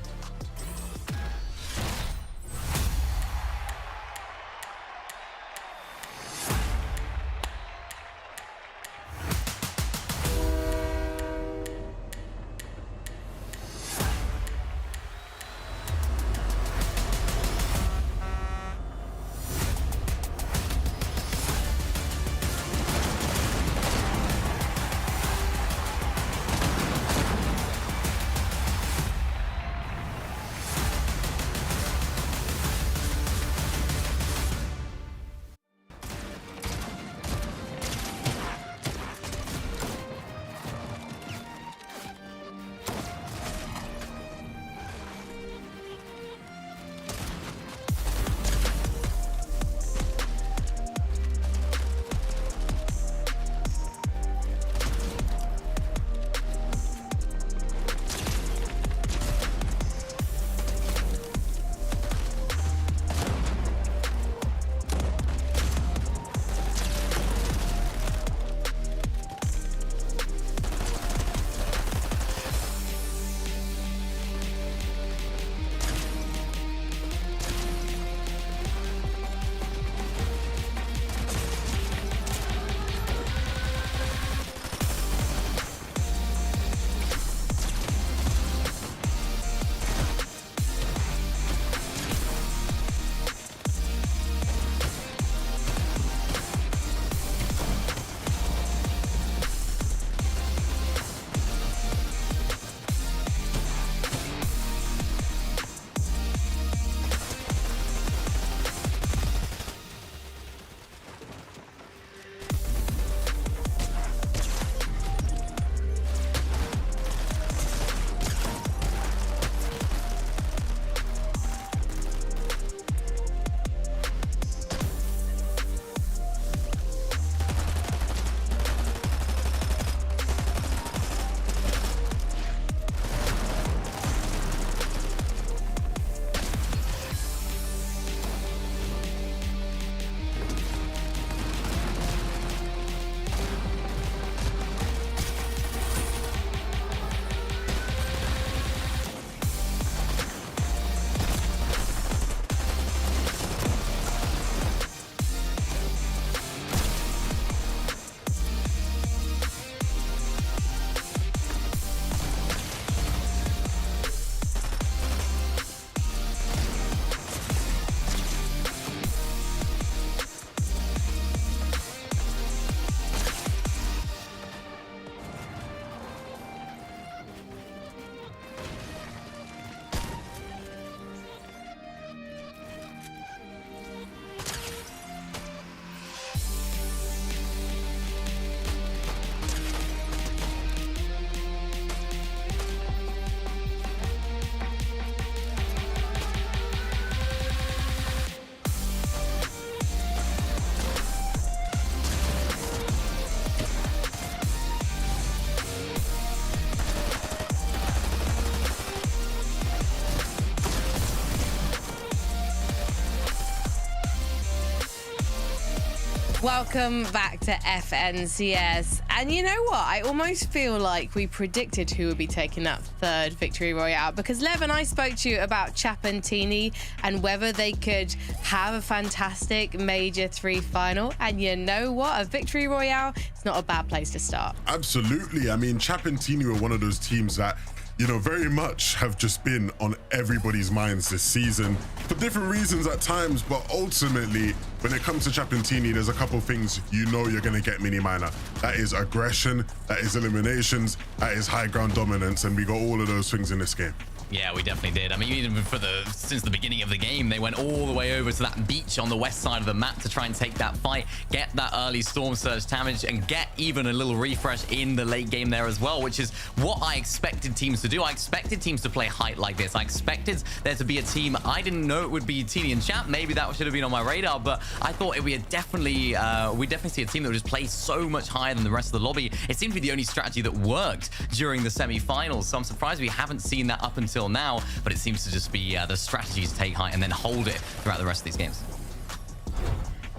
Welcome back to FNCS. And you know what? I almost feel like we predicted who would be taking that third victory royale, because Lev and I spoke to you about Chapentini and whether they could have a fantastic Major 3 final. And you know what? A victory royale is not a bad place to start. Absolutely. I mean, Chapentini were one of those teams that, you know, very much have just been on everybody's minds this season for different reasons at times, but ultimately when it comes to Chapentini, there's a couple things you know you're going to get mini minor. That is aggression, that is eliminations, that is high ground dominance, and we got all of those things in this game. Yeah, we definitely did. I mean, even since the beginning of the game, they went all the way over to that beach on the west side of the map to try and take that fight, get that early storm surge damage, and get even a little refresh in the late game there as well, which is what I expected teams to do. I expected teams to play height like this. I expected there to be a team. I didn't know it would be Teeny and Chap. Maybe that should have been on my radar, but I thought we definitely see a team that would just play so much higher than the rest of the lobby. It seemed to be the only strategy that worked during the semi-finals, so I'm surprised we haven't seen that up until now, but it seems to just be the strategy to take height and then hold it throughout the rest of these games.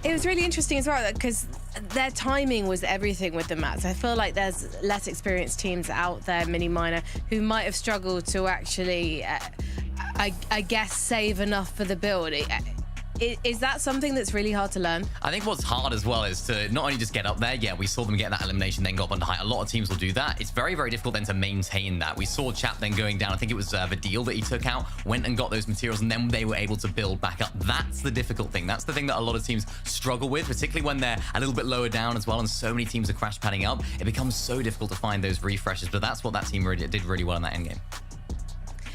It was really interesting as well because their timing was everything with the mats. I feel like there's less experienced teams out there, mini minor, who might have struggled to actually, I guess, save enough for the build. Is that something that's really hard to learn? I think what's hard as well is to not only just get up there. Yeah, we saw them get that elimination, then go up under height. A lot of teams will do that. It's very, very difficult then to maintain that. We saw Chap then going down. I think it was Vidil that he took out, went and got those materials, and then they were able to build back up. That's the difficult thing. That's the thing that a lot of teams struggle with, particularly when they're a little bit lower down as well, and so many teams are crash padding up. It becomes so difficult to find those refreshes, but that's what that team did really well in that endgame.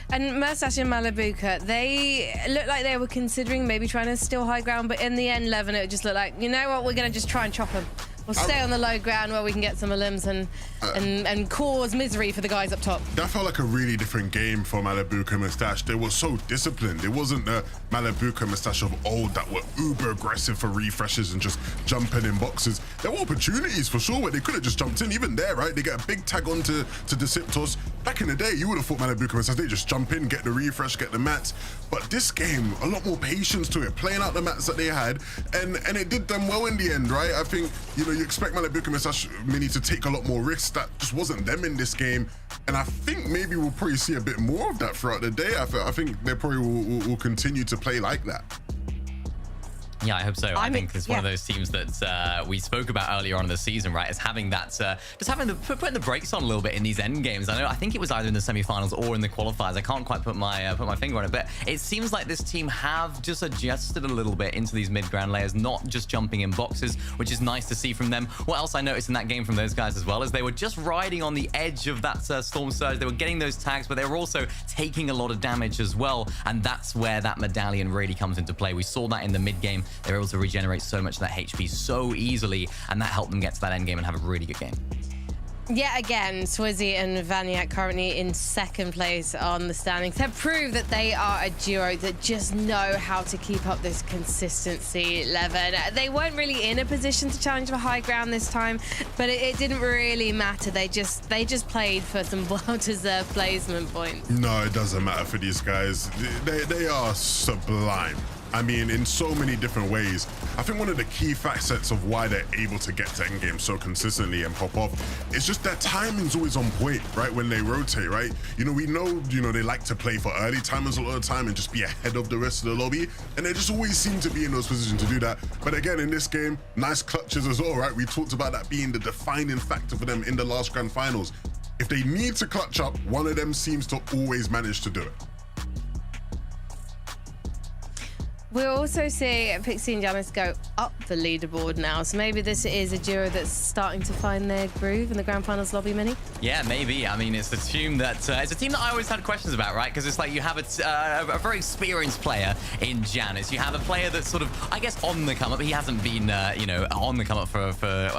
And Murstache and Malabuka, they looked like they were considering maybe trying to steal high ground, but in the end, Levin, it just looked like, you know what, we're going to just try and chop them. We'll stay on the low ground where we can get some elims and cause misery for the guys up top. That felt like a really different game for Malabuka and Mustache. They were so disciplined. It wasn't the Malabuka and Mustache of old that were uber aggressive for refreshes and just jumping in boxes. There were opportunities for sure where they could have just jumped in. Even there, right? They get a big tag onto Deceptos. Back in the day, you would have thought Malabuka and Mustache, they just jump in, get the refresh, get the mats. But this game, a lot more patience to it, playing out the mats that they had, and it did them well in the end, right? I think, you know, you expect Malabuka and Mustache Mini to take a lot more risks. That just wasn't them in this game, and I think maybe we'll probably see a bit more of that throughout the day. I think they probably will continue to play like that. Yeah, I hope so. I think it's one of those teams that we spoke about earlier on in the season, right? Is having that, just having putting the brakes on a little bit in these end games. I think it was either in the semifinals or in the qualifiers. I can't quite put my finger on it, but it seems like this team have just adjusted a little bit into these mid-ground layers, not just jumping in boxes, which is nice to see from them. What else I noticed in that game from those guys as well is they were just riding on the edge of that storm surge. They were getting those tags, but they were also taking a lot of damage as well, and that's where that medallion really comes into play. We saw that in the mid game. They were able to regenerate so much of that HP so easily, and that helped them get to that end game and have a really good game. Yet again, Swizzy and Vaniac currently in second place on the standings have proved that they are a duo that just know how to keep up this consistency level. They weren't really in a position to challenge for high ground this time, but it didn't really matter. They just played for some well-deserved placement points. No, it doesn't matter for these guys. They are sublime. I mean, in so many different ways. I think one of the key facets of why they're able to get to endgame so consistently and pop off is just their timing's always on point, right? When they rotate, right? You know, we know, they like to play for early timers a lot of the time and just be ahead of the rest of the lobby. And they just always seem to be in those positions to do that. But again, in this game, nice clutches as well, right? We talked about that being the defining factor for them in the last grand finals. If they need to clutch up, one of them seems to always manage to do it. We'll also see Pixie and Jamis go up the leaderboard now, so maybe this is a duo that's starting to find their groove in the Grand Finals lobby, Mini? Yeah, maybe. I mean, it's a team that I always had questions about, right? Because it's like you have a very experienced player in Janis. You have a player that's sort of, I guess, on the come up. He hasn't been, on the come up for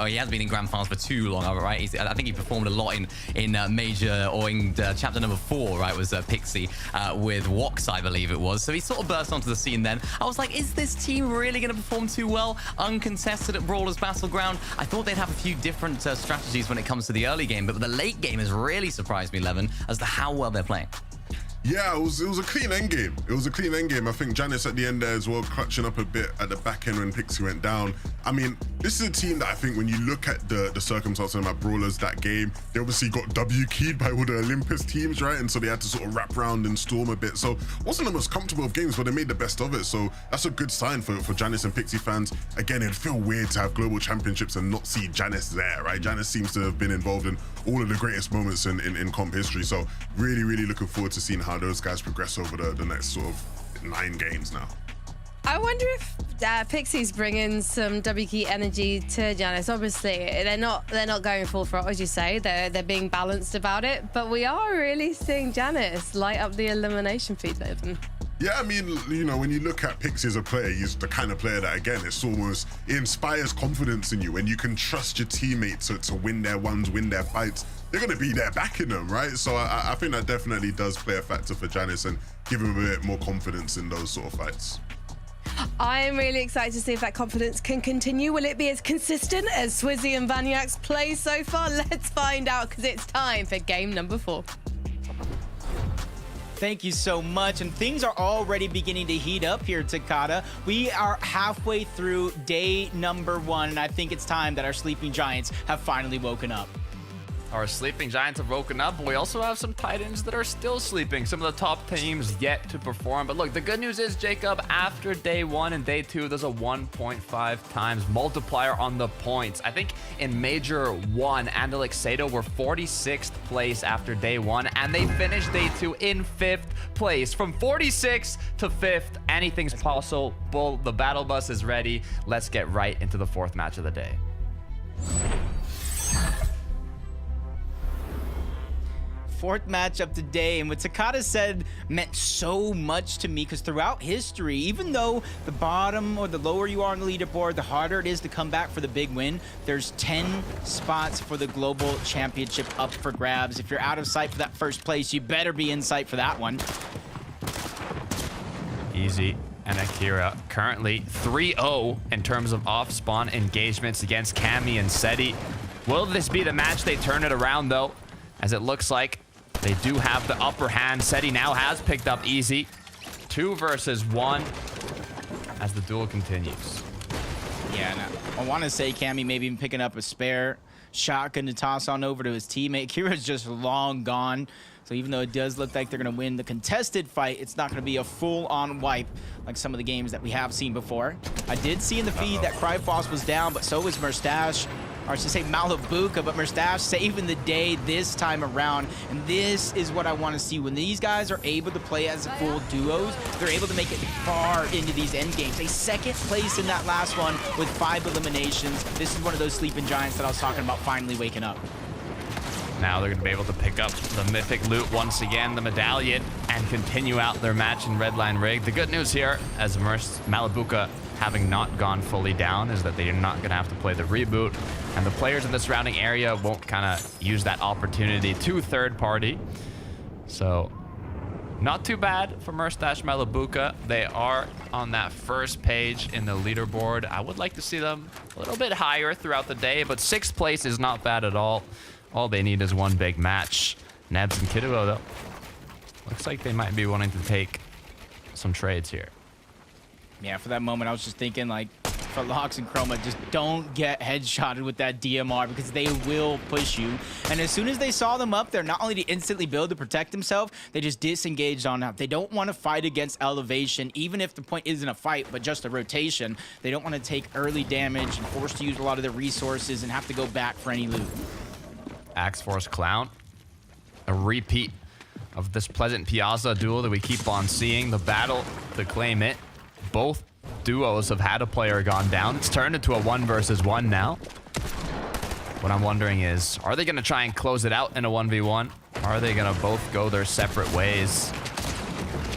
he hasn't been in Grand Finals for too long, right? I think he performed a lot in Major or in chapter number 4, right? Was Pixie with Wox, I believe it was. So he sort of burst onto the scene then. I was like, is this team really going to perform too well uncontested at Brawlers Battleground? I thought they'd have a few different strategies when it comes to the early game, but the late game has really surprised me, Levin, as to how well they're playing. Yeah, it was a clean end game. It was a clean end game. I think Janice at the end there as well, clutching up a bit at the back end when Pixie went down. I mean, this is a team that I think when you look at the circumstances of my Brawlers that game, they obviously got W-keyed by all the Olympus teams, right? And so they had to sort of wrap around and storm a bit. So it wasn't the most comfortable of games, but they made the best of it. So that's a good sign for Janice and Pixie fans. Again, it'd feel weird to have global championships and not see Janice there, right? Janice seems to have been involved in all of the greatest moments in comp history. So really, really looking forward to seeing how those guys progress over the next sort of 9 games now. I wonder if Pixie's bringing some W-key energy to Janice. Obviously, they're not going full throttle, as you say. They're being balanced about it. But we are really seeing Janice light up the elimination feed even. Yeah, I mean, you know, when you look at Pixie as a player, he's the kind of player that, again, it inspires confidence in you. When you can trust your teammates to win their ones, win their fights, they're going to be there backing them, right? So I think that definitely does play a factor for Janice and give him a bit more confidence in those sort of fights. I am really excited to see if that confidence can continue. Will it be as consistent as Swizzy and Vaniac's play so far? Let's find out, because it's time for game number 4. Thank you so much. And things are already beginning to heat up here, Takada. We are halfway through day number 1, and I think it's time that our sleeping giants have finally woken up. Our sleeping giants have woken up, but we also have some Titans that are still sleeping. Some of the top teams yet to perform. But look, the good news is, Jacob, after day 1 and day 2, there's a 1.5 times multiplier on the points. I think in Major 1, Andalix Sato were 46th place after day 1, and they finished day 2 in 5th place. From 46th to 5th, anything's possible. The battle bus is ready. Let's get right into the 4th match of the day. Fourth matchup today, and what Takada said meant so much to me, because throughout history, even though the bottom or the lower you are on the leaderboard, the harder it is to come back for the big win, there's 10 spots for the global championship up for grabs. If you're out of sight for that first place, you better be in sight for that one. Easy and Akira currently 3-0 in terms of off-spawn engagements against Cammy and Seti. Will this be the match they turn it around, though? As it looks like they do have the upper hand. Seti now has picked up Easy. 2 versus 1 as the duel continues. Yeah, and I want to say Cammy maybe even picking up a spare shotgun to toss on over to his teammate. Kira's just long gone. So even though it does look like they're going to win the contested fight, it's not going to be a full-on wipe like some of the games that we have seen before. I did see in the feed that Cryfoss was down, but so was Merstache. Or I should say Malabuka, but Merstache saving the day this time around. And this is what I want to see. When these guys are able to play as full duos, they're able to make it far into these end games. A 2nd place in that last one with 5 eliminations. This is one of those sleeping giants that I was talking about finally waking up. Now they're going to be able to pick up the mythic loot once again, the medallion, and continue out their match in Redline Rig. The good news here, as Malabuka having not gone fully down, is that they are not going to have to play the reboot, and the players in the surrounding area won't kind of use that opportunity to third party. So not too bad for Merstache Malabuka. They are on that first page in the leaderboard. I would like to see them a little bit higher throughout the day, but 6th place is not bad at all. All they need is one big match. Nebs and Kiduo, though, looks like they might be wanting to take some trades here. Yeah, for that moment, I was just thinking, like, for Lox and Chroma, just don't get headshotted with that DMR, because they will push you. And as soon as they saw them up there, not only to instantly build to protect themselves, they just disengaged on out. They don't want to fight against elevation, even if the point isn't a fight, but just a rotation. They don't want to take early damage and forced to use a lot of their resources and have to go back for any loot. Axe Force Clown, a repeat of this Pleasant Piazza duel that we keep on seeing. The battle to claim it. Both duos have had a player gone down. It's turned into a 1 versus 1 now. What I'm wondering is, are they going to try and close it out in a 1v1? Are they going to both go their separate ways?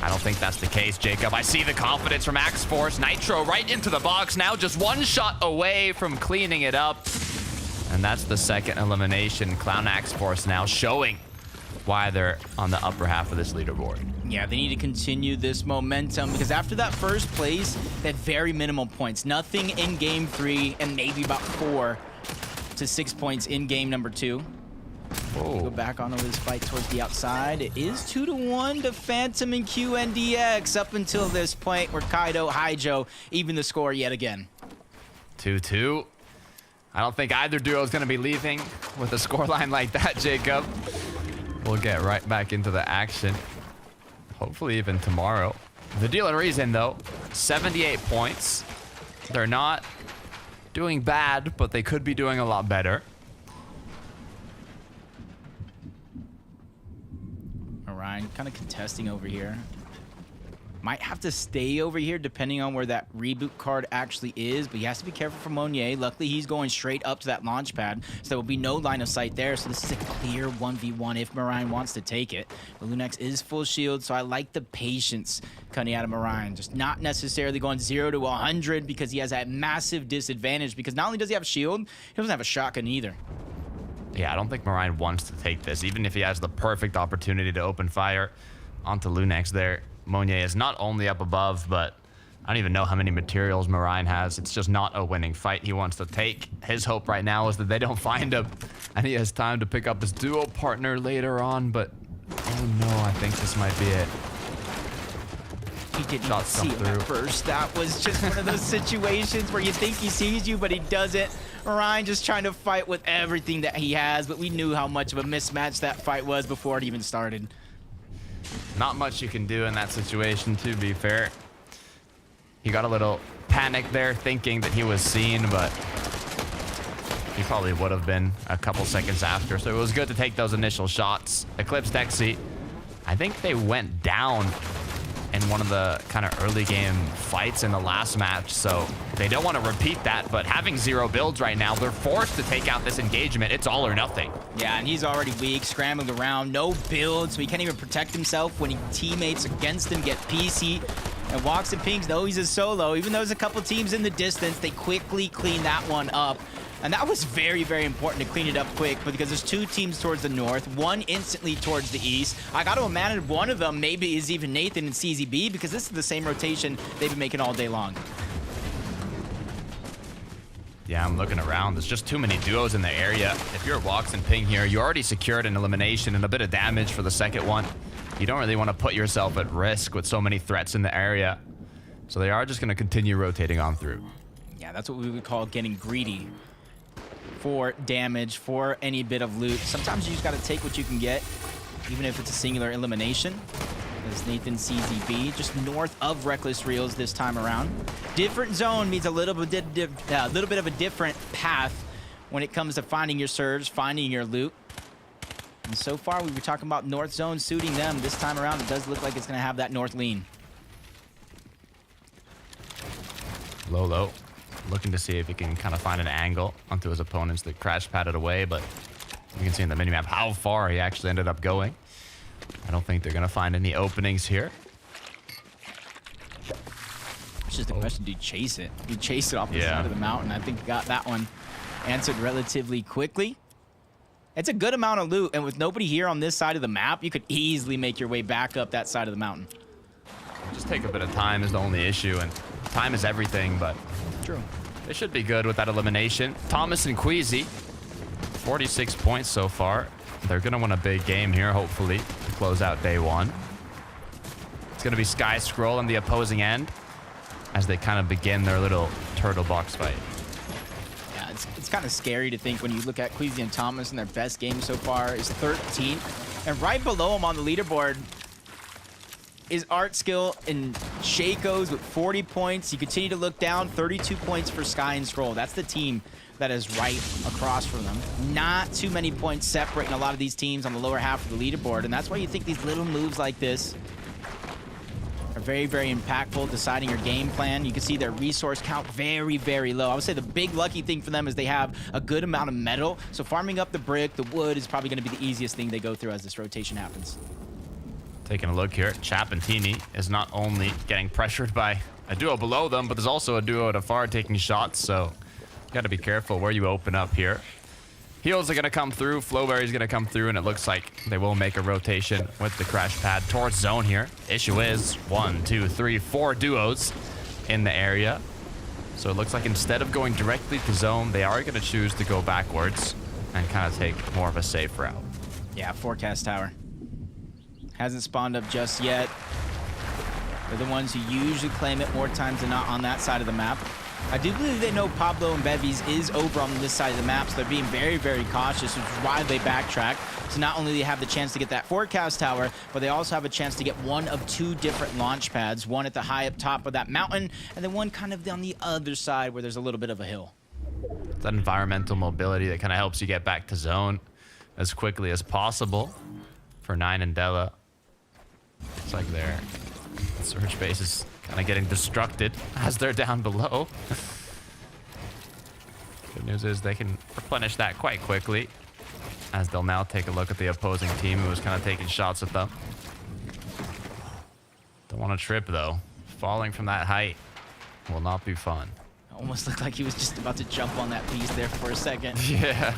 I don't think that's the case, Jacob. I see the confidence from Axe Force. Nitro right into the box now, just 1 shot away from cleaning it up. And that's the 2nd elimination. Clown Axe Force now showing why they're on the upper half of this leaderboard. Yeah, they need to continue this momentum, because after that first place, they had very minimal points. Nothing in game 3, and maybe about 4 to 6 points in game number 2. Go back on over this fight towards the outside. It is 2-1 to Phantom and QNDX up until this point where Kaido, Haijo even the score yet again. 2-2. I don't think either duo is going to be leaving with a scoreline like that, Jacob. We'll get right back into the action. Hopefully even tomorrow. The deal and reason, though, 78 points. They're not doing bad, but they could be doing a lot better. Orion kind of contesting over here. Might have to stay over here depending on where that reboot card actually is, but he has to be careful for Monier. Luckily, he's going straight up to that launch pad, so there will be no line of sight there. So this is a clear 1v1 if Marion wants to take it. The Lunax is full shield, so I like the patience coming out of Marion. Just not necessarily going 0 to 100 because he has that massive disadvantage because not only does he have a shield, he doesn't have a shotgun either. Yeah, I don't think Marion wants to take this, even if he has the perfect opportunity to open fire onto Lunax there. Monier is not only up above, but I don't even know how many materials Marion has. It's just not a winning fight he wants to take. His hope right now is that they don't find him, and he has time to pick up his duo partner later on, but oh no, I think this might be it. He didn't even see him at first. That was just one of those situations where you think he sees you, but he doesn't. Orion just trying to fight with everything that he has, but we knew how much of a mismatch that fight was before it even started. Not much you can do in that situation, to be fair. He got a little panic there, thinking that he was seen, but he probably would have been a couple seconds after. So it was good to take those initial shots. Eclipse Dexy, I think they went down in one of the kind of early game fights in the last match, so they don't want to repeat that, but having 0 builds right now, they're forced to take out this engagement. It's all or nothing. Yeah, and he's already weak, scrambling around, no build, so he can't even protect himself when teammates against him get PC. And Walks and Pings know he's a solo. Even though there's a couple teams in the distance, they quickly clean that one up. And that was very, very important to clean it up quick, but because there's 2 teams towards the north, 1 instantly towards the east. I got to imagine one of them maybe is even Nathan and CZB because this is the same rotation they've been making all day long. Yeah, I'm looking around. There's just too many duos in the area. If you're Walks and Ping here, you already secured an elimination and a bit of damage for the second one. You don't really want to put yourself at risk with so many threats in the area. So they are just going to continue rotating on through. Yeah, that's what we would call getting greedy for damage, for any bit of loot. Sometimes you just got to take what you can get, even if it's a singular elimination. As Nathan CZB, just north of Reckless Reels this time around. Different zone means a little bit of a different path when it comes to finding your surge, finding your loot. And so far, we were talking about north zone suiting them. This time around, it does look like it's going to have that north lean. Lolo looking to see if he can kind of find an angle onto his opponents that crash padded away, but you can see in the minimap how far he actually ended up going. I don't think they're going to find any openings here. It's just a question, do you chase it? You chase it off the side of the mountain. I think you got that one answered relatively quickly. It's a good amount of loot, and with nobody here on this side of the map, you could easily make your way back up that side of the mountain. Just take a bit of time is the only issue, and time is everything, but True. they should be good with that elimination. Thomas and Queasy, 46 points so far. They're going to win a big game here, hopefully, to close out day 1. It's going to be Sky Scroll on the opposing end as they kind of begin their little turtle box fight. Yeah, it's kind of scary to think when you look at Queasy and Thomas and their best game so far is 13. And right below them on the leaderboard is Art Skill and Shaco's with 40 points. You continue to look down, 32 points for Sky and Scroll. That's the team that is right across from them. Not too many points separating a lot of these teams on the lower half of the leaderboard, and that's why you think these little moves like this are very, very impactful, deciding your game plan. You can see their resource count very, very low. I would say the big lucky thing for them is they have a good amount of metal, so farming up the brick, the wood is probably going to be the easiest thing they go through as this rotation happens. Taking a look here, Chapantini is not only getting pressured by a duo below them, but there's also a duo at afar taking shots, so you got to be careful where you open up here. Heals are going to come through, Flowberry's going to come through, and it looks like they will make a rotation with the crash pad towards zone here. Issue is 1, 2, 3, 4 duos in the area. So it looks like instead of going directly to zone, they are going to choose to go backwards. and kind of take more of a safe route. Yeah, forecast tower. Hasn't spawned up just yet. They're the ones who usually claim it more times than not on that side of the map. I do believe they know Pablo and Bevies is over on this side of the map, so they're being very, very cautious, which is why they backtrack. So not only do they have the chance to get that forecast tower, but they also have a chance to get one of two different launch pads, one at the high up top of that mountain, and then one kind of on the other side where there's a little bit of a hill. That environmental mobility that kind of helps you get back to zone as quickly as possible for 9 and Della. It's like their search base is kind of getting destructed as they're down below. Good news is they can replenish that quite quickly, as they'll now take a look at the opposing team who was kind of taking shots at them. Don't want to trip though. Falling from that height will not be fun. Almost looked like he was just about to jump on that piece there for a second. Yeah.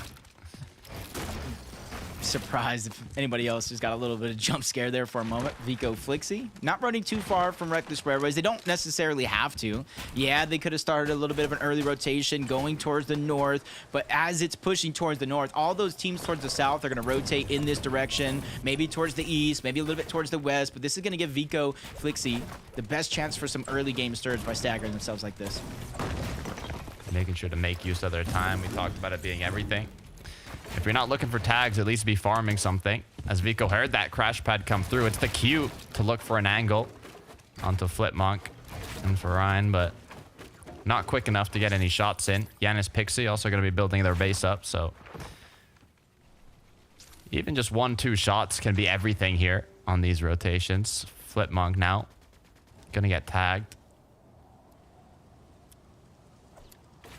Surprised if anybody else just got a little bit of jump scare there for a moment. Vico Flixie, not running too far from Reckless Railways. They don't necessarily have to. Yeah, they could have started a little bit of an early rotation going towards the north, but as it's pushing towards the north, all those teams towards the south are going to rotate in this direction, maybe towards the east, maybe a little bit towards the west, but this is going to give Vico Flixie the best chance for some early game surge by staggering themselves like this. Making sure to make use of their time. We talked about it being everything. If you're not looking for tags, at least be farming something. As Vico heard that crash pad come through, it's the cue to look for an angle onto Flipmonk and for Ryan, but not quick enough to get any shots in. Yanis Pixie also going to be building their base up, so even just 1-2 shots can be everything here on these rotations. Flipmonk now going to get tagged.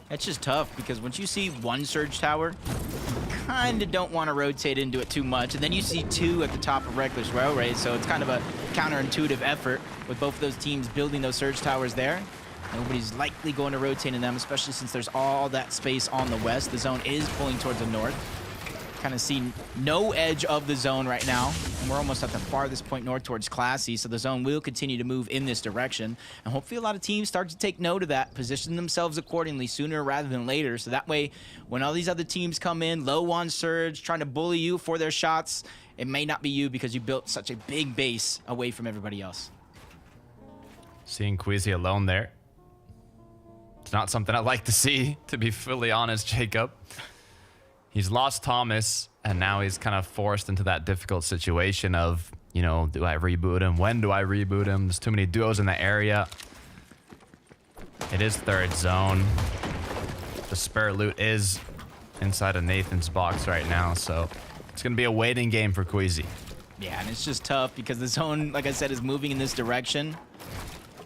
It's just tough because once you see one surge tower, you kind of don't want to rotate into it too much. And then you see two at the top of Reckless Railways, so it's kind of a counterintuitive effort with both of those teams building those surge towers there. Nobody's likely going to rotate in them, especially since there's all that space on the west. The zone is pulling towards the north. Kind of see no edge of the zone right now, and we're almost at the farthest point north towards Classy, so the zone will continue to move in this direction, and hopefully a lot of teams start to take note of that, position themselves accordingly sooner rather than later, so that way when all these other teams come in low on surge trying to bully you for their shots, it may not be you because you built such a big base away from everybody else. Seeing Queasy alone there, it's not something I like to see, to be fully honest, Jacob. He's lost Thomas, and now he's kind of forced into that difficult situation of, you know, do I reboot him? When do I reboot him? There's too many duos in the area. It is third zone. The spare loot is inside of Nathan's box right now, so it's going to be a waiting game for Queasy. Yeah, and it's just tough because the zone, like I said, is moving in this direction.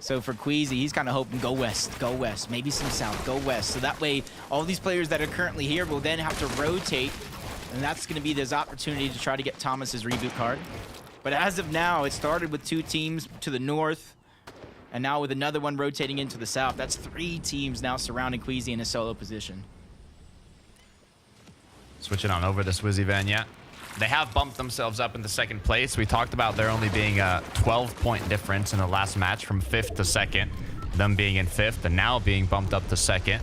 So for Queasy, he's kind of hoping go west, maybe some south, go west. So that way, all these players that are currently here will then have to rotate, and that's going to be this opportunity to try to get Thomas's reboot card. But as of now, it started with 2 teams to the north, and now with another one rotating into the south. That's 3 teams now surrounding Queasy in a solo position. Switching on over to Swizzy Vanya. They have bumped themselves up into second place. We talked about there only being a 12-point difference in the last match from 5th to 2nd. Them being in 5th and now being bumped up to 2nd.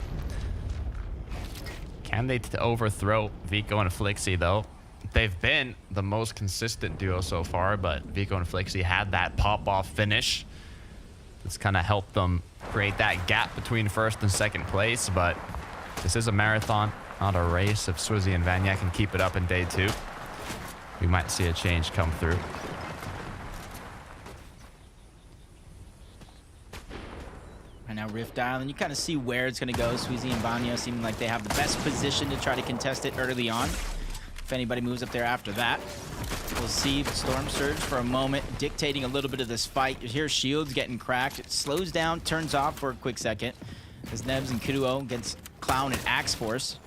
Can they overthrow Vico and Flixie, though? They've been the most consistent duo so far, but Vico and Flixie had that pop-off finish. It's kind of helped them create that gap between 1st and 2nd place, but this is a marathon, not a race. If Swizzy and Vanya can keep it up in day 2, we might see a change come through. Right now, Rift Island, you kind of see where it's going to go. Swizzy and Vanya seem like they have the best position to try to contest it early on. If anybody moves up there after that, we'll see Storm Surge for a moment, dictating a little bit of this fight. You hear shields getting cracked. It slows down, turns off for a quick second as Nebs and Kuduo against Clown and Axe Force.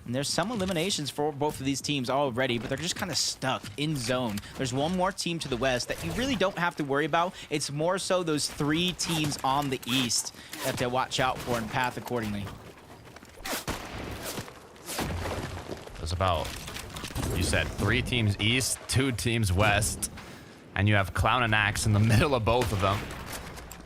And there's some eliminations for both of these teams already, but they're just kind of stuck in zone. There's one more team to the west that you really don't have to worry about. It's more so those 3 teams on the east that to watch out for and path accordingly. There's about, you said, 3 teams east, 2 teams west, and you have Clown and Axe in the middle of both of them.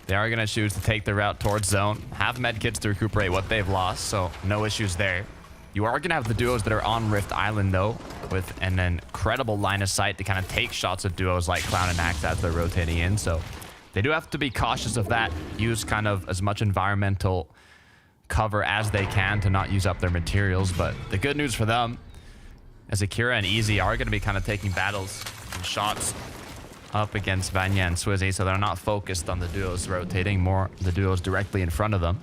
They are going to choose to take the route towards zone, have medkits to recuperate what they've lost, so no issues there. You are going to have the duos that are on Rift Island, though, with an incredible line of sight to kind of take shots at duos like Clown and Axe as they're rotating in. So they do have to be cautious of that. Use kind of as much environmental cover as they can to not use up their materials. But the good news for them is Akira and Easy are going to be kind of taking battles and shots up against Vanya and Swizzy, so they're not focused on the duos rotating, more the duos directly in front of them.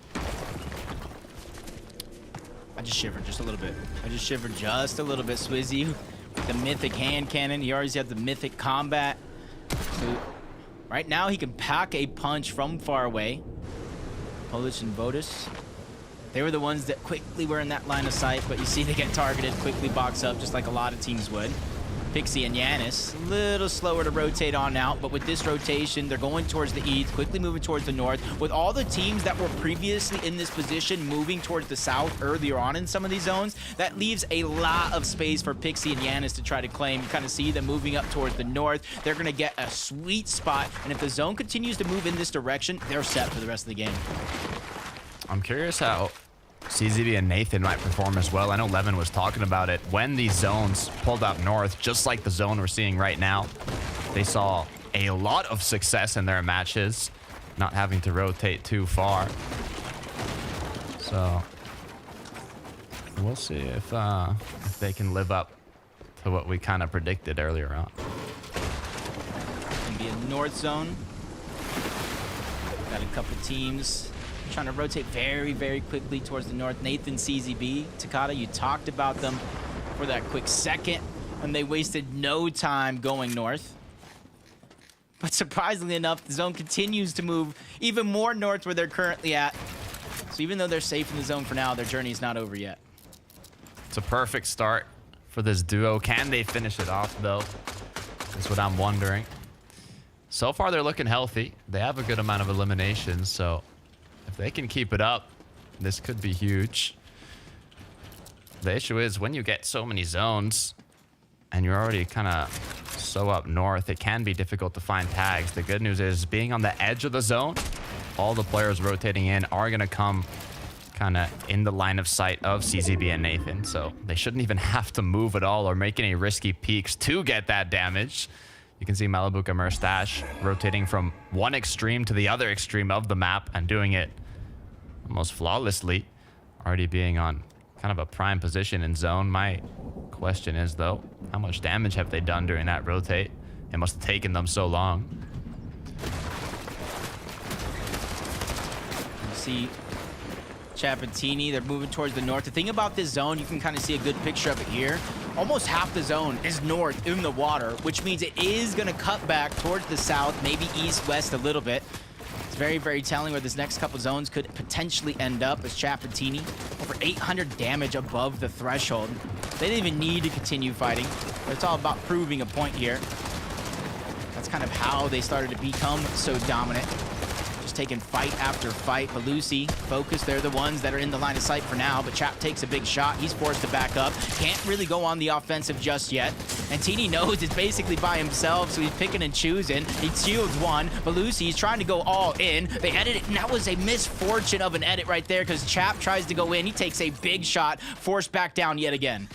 I just shivered just a little bit. I just shivered just a little bit. Swizzy with the mythic hand cannon. He already has the mythic combat. So right now he can pack a punch from far away. Polish and Vodus, they were the ones that quickly were in that line of sight, but you see they get targeted, quickly box up, just like a lot of teams would. Pixie and Yanis, a little slower to rotate on out, but with this rotation, they're going towards the east, quickly moving towards the north. With all the teams that were previously in this position moving towards the south earlier on in some of these zones, that leaves a lot of space for Pixie and Yanis to try to claim. You kind of see them moving up towards the north. They're going to get a sweet spot, and if the zone continues to move in this direction, they're set for the rest of the game. I'm curious how CZB and Nathan might perform as well. I know Levin was talking about it. When these zones pulled up north, just like the zone we're seeing right now, they saw a lot of success in their matches, not having to rotate too far. So we'll see if they can live up to what we kind of predicted earlier on. Gonna be a north zone. Got a couple teams trying to rotate very, very quickly towards the north. Nathan, CZB, Takata, you talked about them for that quick second, and they wasted no time going north. But surprisingly enough, the zone continues to move even more north where they're currently at. So even though they're safe in the zone for now, their journey is not over yet. It's a perfect start for this duo. Can they finish it off, though? That's what I'm wondering. So far, they're looking healthy. They have a good amount of eliminations, so if they can keep it up, this could be huge. The issue is when you get so many zones and you're already kind of so up north, it can be difficult to find tags. The good news is being on the edge of the zone, all the players rotating in are going to come kind of in the line of sight of CZB and Nathan. So they shouldn't even have to move at all or make any risky peeks to get that damage. You can see Malibuka Murstache rotating from one extreme to the other extreme of the map and doing it almost flawlessly, already being on kind of a prime position in zone. My question is, though, how much damage have they done during that rotate? It must have taken them so long. You see Chapatini, they're moving towards the north. The thing about this zone, you can kind of see a good picture of it here. Almost half the zone is north in the water, which means it is going to cut back towards the south, maybe east, west a little bit. It's very, very telling where this next couple zones could potentially end up as Chapatini. Over 800 damage above the threshold. They didn't even need to continue fighting. But it's all about proving a point here. That's kind of how they started to become so dominant. Taking fight after fight. Belusi, Focus, they're the ones that are in the line of sight for now, but Chap takes a big shot. He's forced to back up. Can't really go on the offensive just yet. And Tini knows it's basically by himself, so he's picking and choosing. He shields one. Belusi's trying to go all in. They edit it, and that was a misfortune of an edit right there because Chap tries to go in. He takes a big shot, forced back down yet again.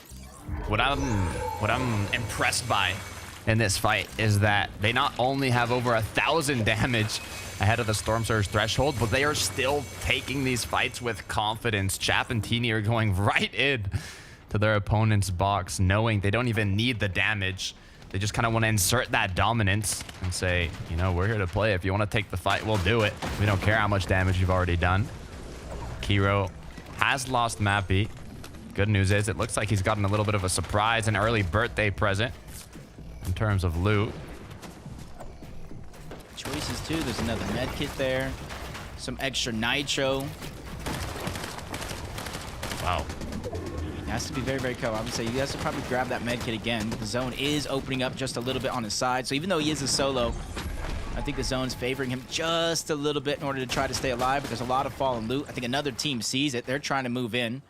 What I'm impressed by in this fight is that they not only have over 1,000 damage ahead of the Storm Surge threshold, but they are still taking these fights with confidence. Chap and Tini are going right in to their opponent's box, knowing they don't even need the damage. They just kind of want to insert that dominance and say, you know, we're here to play. If you want to take the fight, we'll do it. We don't care how much damage you've already done. Kiro has lost Mappy. Good news is it looks like he's gotten a little bit of a surprise, an early birthday present in terms of loot. Choices too. There's another med kit there. Some extra nitro. Wow. He has to be very, very careful. I would say he has to probably grab that med kit again. The zone is opening up just a little bit on his side. So even though he is a solo, I think the zone's favoring him just a little bit in order to try to stay alive. But there's a lot of fallen loot. I think another team sees it. They're trying to move in.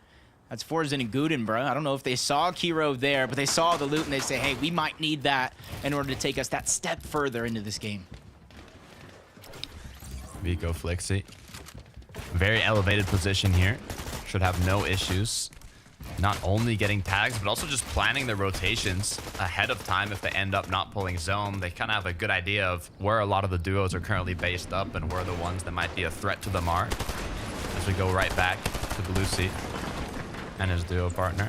That's Forzen and Guden, bro. I don't know if they saw Kiro there, but they saw the loot and they say, hey, we might need that in order to take us that step further into this game. Vico Flixie. Very elevated position here. Should have no issues not only getting tags, but also just planning their rotations ahead of time. If they end up not pulling zone, they kind of have a good idea of where a lot of the duos are currently based up and where the ones that might be a threat to them are. As we go right back to Belusi and his duo partner.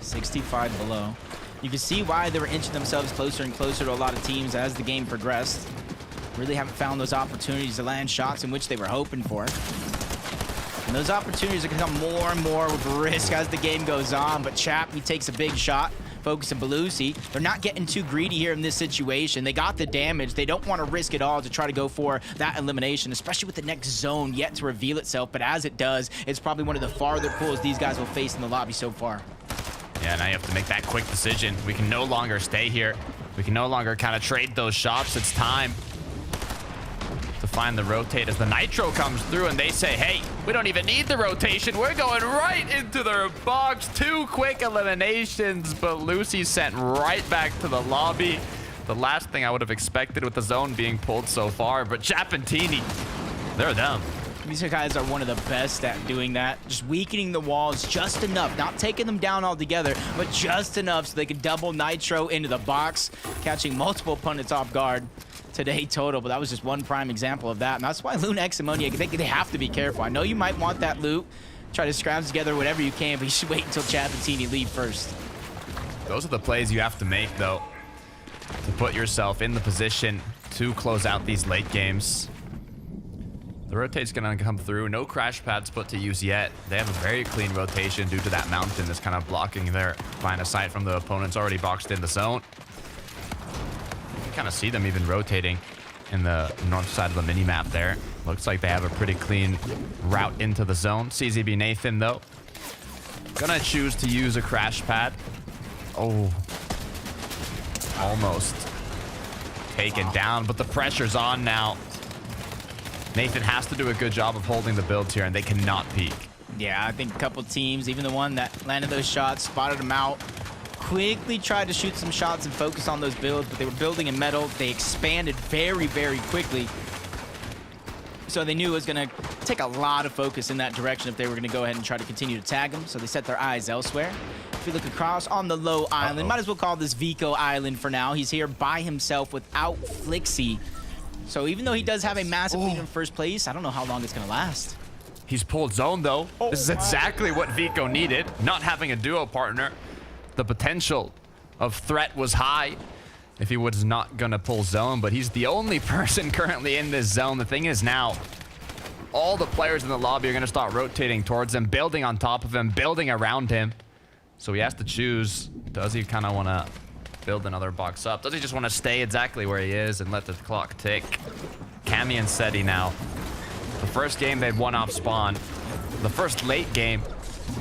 65 below. You can see why they were inching themselves closer and closer to a lot of teams as the game progressed. Really haven't found those opportunities to land shots in which they were hoping for. And those opportunities are going to come more and more with risk as the game goes on. But Chap, he takes a big shot. Focus on Belusi. They're not getting too greedy here in this situation. They got the damage. They don't want to risk it all to try to go for that elimination, especially with the next zone yet to reveal itself. But as it does, it's probably one of the farther pulls these guys will face in the lobby so far. Yeah, now you have to make that quick decision. We can no longer stay here. We can no longer kind of trade those shots. It's time to find the rotate as the nitro comes through and they say, hey, we don't even need the rotation. We're going right into their box. 2 quick eliminations, but Lucy sent right back to the lobby. The last thing I would have expected with the zone being pulled so far, but Chapantini, they're them. These guys are one of the best at doing that. Just weakening the walls just enough, not taking them down altogether, but just enough so they can double nitro into the box, catching multiple opponents off guard today total. But that was just one prime example of that. And that's why Lunex and Monier, they have to be careful. I know you might want that loot. Try to scrounge together whatever you can, but you should wait until Chapantini leave first. Those are the plays you have to make, though, to put yourself in the position to close out these late games. The rotate's gonna come through. No crash pads put to use yet. They have a very clean rotation due to that mountain that's kind of blocking their line of sight from the opponents already boxed in the zone. You can kind of see them even rotating in the north side of the mini-map there. Looks like they have a pretty clean route into the zone. CZB Nathan, though, gonna choose to use a crash pad. Oh, almost taken down, but the pressure's on now. Nathan has to do a good job of holding the builds here, and they cannot peek. Yeah, I think a couple teams, even the one that landed those shots, spotted them out, quickly tried to shoot some shots and focus on those builds, but they were building in metal. They expanded very, very quickly. So they knew it was going to take a lot of focus in that direction if they were going to go ahead and try to continue to tag him. So they set their eyes elsewhere. If we look across on the low island, might as well call this Vico Island for now. He's here by himself without Flixie. So even though he does have a massive lead in first place, I don't know how long it's going to last. He's pulled zone, though. This is exactly what Vico needed. Not having a duo partner. The potential of threat was high if he was not going to pull zone, but he's the only person currently in this zone. The thing is now, all the players in the lobby are going to start rotating towards him, building on top of him, building around him. So he has to choose. Does he kind of want to build another box up? Does he just want to stay exactly where he is and let the clock tick? Cammy and Seti now. The first game they'd won off spawn. The first late game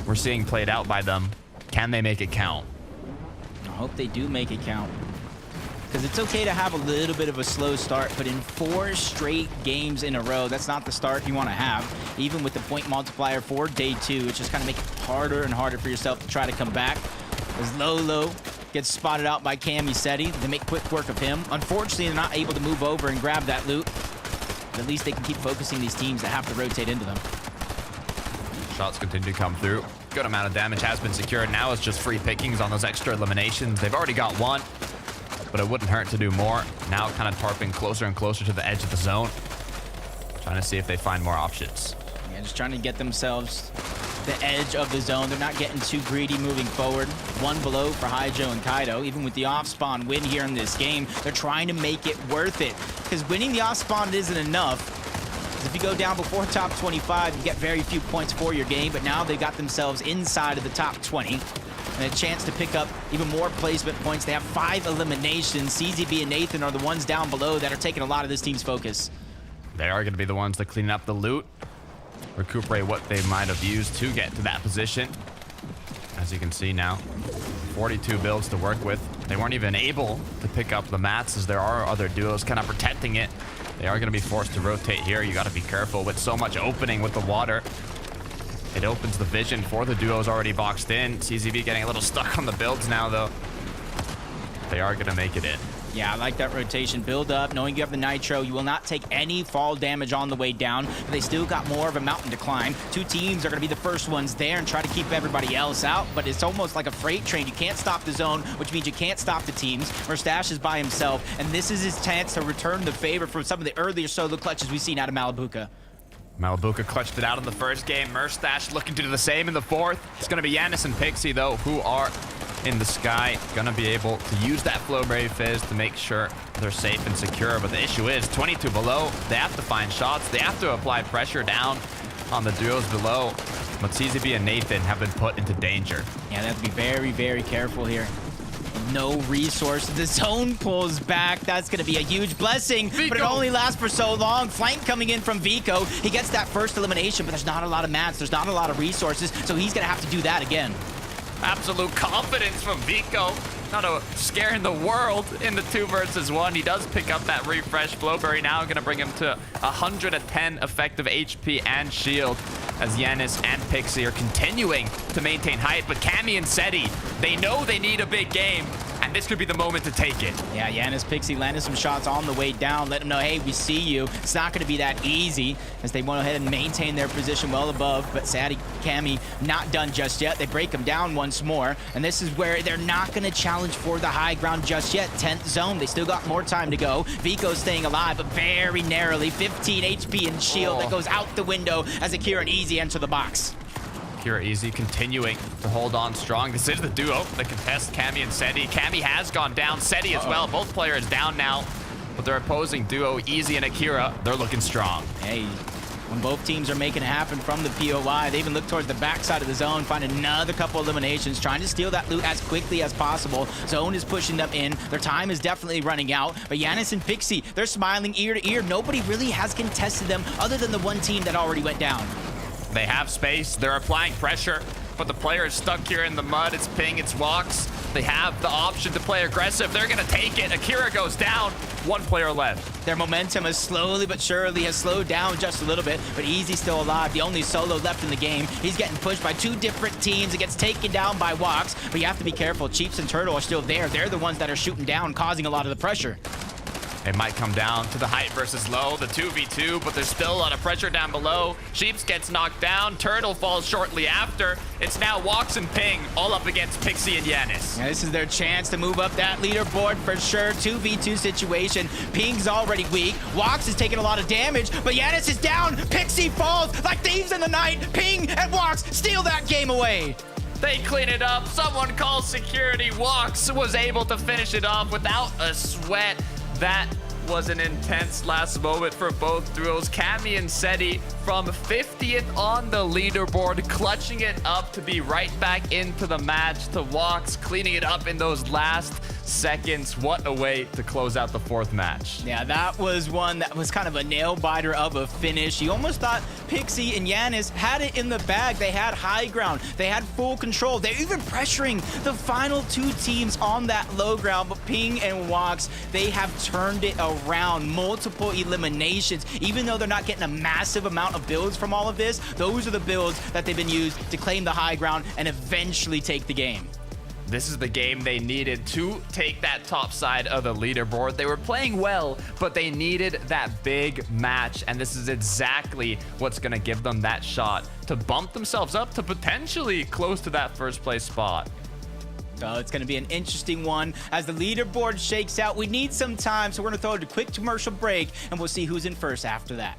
we're seeing played out by them. Can they make it count? I hope they do make it count. Because it's okay to have a little bit of a slow start, but in 4 straight games in a row, that's not the start you want to have. Even with the point multiplier for day 2, it's just kind of make it harder and harder for yourself to try to come back. As Lolo gets spotted out by Cammy Seti, they make quick work of him. Unfortunately, they're not able to move over and grab that loot. But at least they can keep focusing these teams that have to rotate into them. Shots continue to come through. Good amount of damage has been secured. Now it's just free pickings on those extra eliminations. They've already got one, but it wouldn't hurt to do more. Now kind of tarping closer and closer to the edge of the zone. Trying to see if they find more options. Yeah, just trying to get themselves the edge of the zone. They're not getting too greedy moving forward. 1 below for Haijo and Kaido. Even with the off-spawn win here in this game, they're trying to make it worth it. Because winning the off-spawn isn't enough. If you go down before top 25, you get very few points for your game, but now they've got themselves inside of the top 20 and a chance to pick up even more placement points. They have 5 eliminations. CZB and Nathan are the ones down below that are taking a lot of this team's focus. They are going to be the ones that clean up the loot, recuperate what they might have used to get to that position. As you can see now, 42 builds to work with. They weren't even able to pick up the mats as there are other duos kind of protecting it. They are going to be forced to rotate here. You got to be careful with so much opening with the water. It opens the vision for the duos already boxed in. CZB getting a little stuck on the builds now, though. They are going to make it in. Yeah, I like that rotation. Build up, knowing you have the Nitro. You will not take any fall damage on the way down, but they still got more of a mountain to climb. Two teams are going to be the first ones there and try to keep everybody else out, but it's almost like a freight train. You can't stop the zone, which means you can't stop the teams. Mustache is by himself, and this is his chance to return the favor from some of the earlier solo clutches we've seen out of Malabuka. Malabuka clutched it out in the first game. Mustache looking to do the same in the fourth. It's going to be Yanis and Pixie, though, who are in the sky. Going to be able to use that Flowberry Fizz to make sure they're safe and secure. But the issue is 22 below. They have to find shots. They have to apply pressure down on the duos below. But CZB and Nathan have been put into danger. Yeah, they have to be very, very careful here. No resource. The zone pulls back. That's going to be a huge blessing, Vico. but it only lasts for so long. Flank coming in from Vico. He gets that first elimination, but there's not a lot of mats. There's not a lot of resources, so he's going to have to do that again. Absolute confidence from Vico. Not a scare in the world in the 2 versus 1. He does pick up that refresh. Flowberry now going to bring him to 110 effective HP and shield as Yanis and Pixie are continuing to maintain height. But Cammy and Seti, they know they need a big game, and this could be the moment to take it. Yeah, Yanis, Pixie landed some shots on the way down. Let them know, hey, we see you. It's not going to be that easy as they went ahead and maintain their position well above. But Seti, Cammy, not done just yet. They break them down once more, and this is where they're not going to challenge for the high ground just yet. 10th zone. They still got more time to go. Vico's staying alive, but very narrowly. 15 HP and shield that goes out the window as Akira and Easy enter the box. Akira Easy continuing to hold on strong. This is the duo that contest Cammy and Seti. Cammy has gone down. Seti as well. Both players down now. But their opposing duo, Easy and Akira, they're looking strong. Hey, when both teams are making it happen from the POI, they even look towards the backside of the zone, find another couple eliminations, trying to steal that loot as quickly as possible. Zone is pushing them in. Their time is definitely running out. But Yanis and Pixie, they're smiling ear to ear. Nobody really has contested them other than the one team that already went down. They have space. They're applying pressure, but the player is stuck here in the mud. It's Ping, it's Walks. They have the option to play aggressive. They're going to take it. Akira goes down. One player left. Their momentum is slowly but surely has slowed down just a little bit, but Easy's still alive, the only solo left in the game. He's getting pushed by 2 different teams. It gets taken down by Walks, but you have to be careful. Chiefs and Turtle are still there. They're the ones that are shooting down, causing a lot of the pressure. It might come down to the height versus low, the 2v2, but there's still a lot of pressure down below. Sheeps gets knocked down. Turtle falls shortly after. It's now Walks and Ping all up against Pixie and Yanis. Yeah, this is their chance to move up that leaderboard for sure. 2v2 situation. Ping's already weak. Walks is taking a lot of damage, but Yanis is down. Pixie falls like thieves in the night. Ping and Walks steal that game away. They clean it up. Someone calls security. Walks was able to finish it off without a sweat. That was an intense last moment for both duos. Cammy and Seti from 50th on the leaderboard, clutching it up to be right back into the match, to Walks cleaning it up in those last seconds. What a way to close out the 4th match. Yeah, that was one that was kind of a nail-biter of a finish. You almost thought Pixie and Yanis had it in the bag. They had high ground. They had full control. They're even pressuring the final 2 teams on that low ground, but Ping and Walks, they have turned it around. Multiple eliminations. Even though they're not getting a massive amount of builds from all of this, those are the builds that they've been used to claim the high ground and eventually take the game. This is the game they needed to take that top side of the leaderboard. They were playing well, but they needed that big match, and this is exactly what's going to give them that shot to bump themselves up to potentially close to that 1st place spot. So it's going to be an interesting one as the leaderboard shakes out. We need some time, so we're going to throw it a quick commercial break, and we'll see who's in first after that.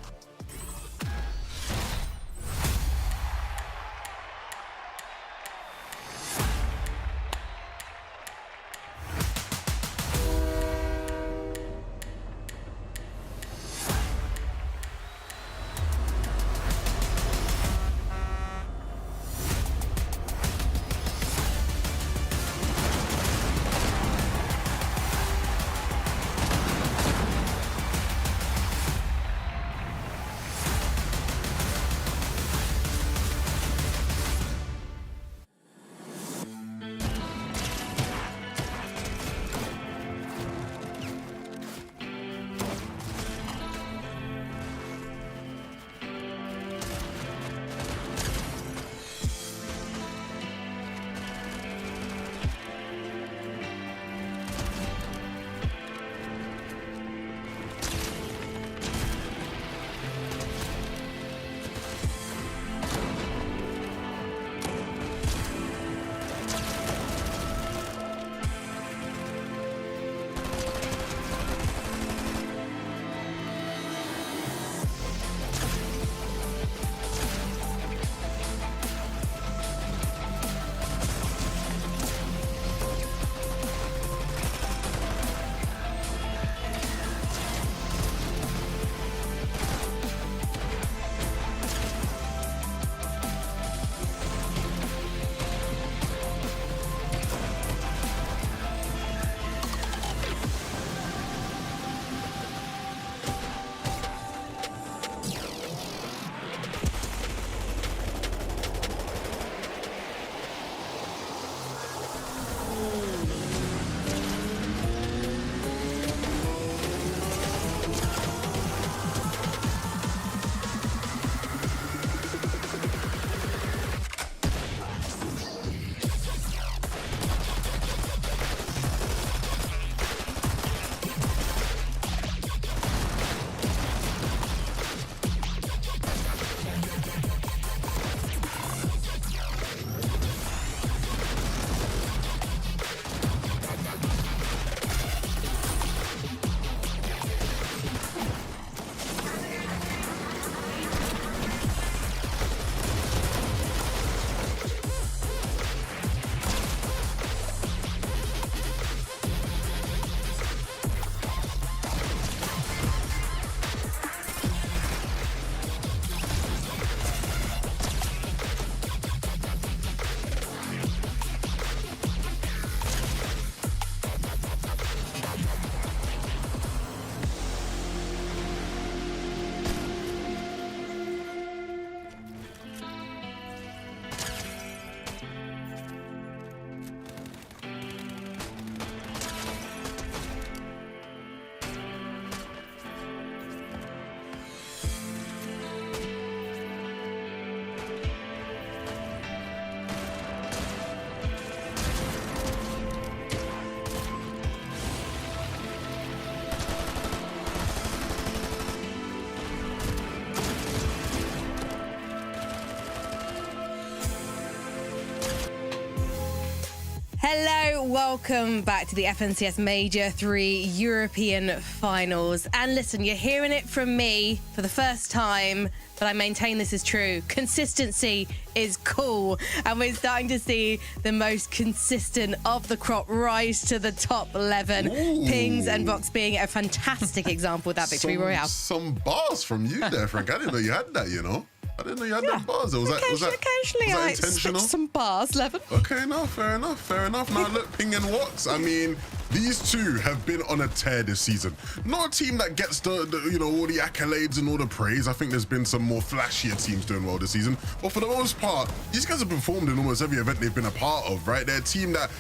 Hello, welcome back to the FNCS Major 3 European Finals. And listen, you're hearing it from me for the first time, but I maintain this is true. Consistency is cool. And we're starting to see the most consistent of the crop rise to the top 11. Ooh. Pings and Vox being a fantastic example of that victory royale. Some bars from you there, Frank. I didn't know you had that, you know. I didn't know you had them bars. Occasionally I spit some bars, Levin. Okay, no, fair enough. Now look, Ping and Watts, I mean, these two have been on a tear this season. Not a team that gets the all the accolades and all the praise. I think there's been some more flashier teams doing well this season. But for the most part, these guys have performed in almost every event they've been a part of, right? They're a team that,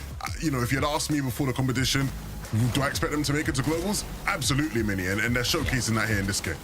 if you'd asked me before the competition, do I expect them to make it to globals? Absolutely, Mini, and they're showcasing that here in this game.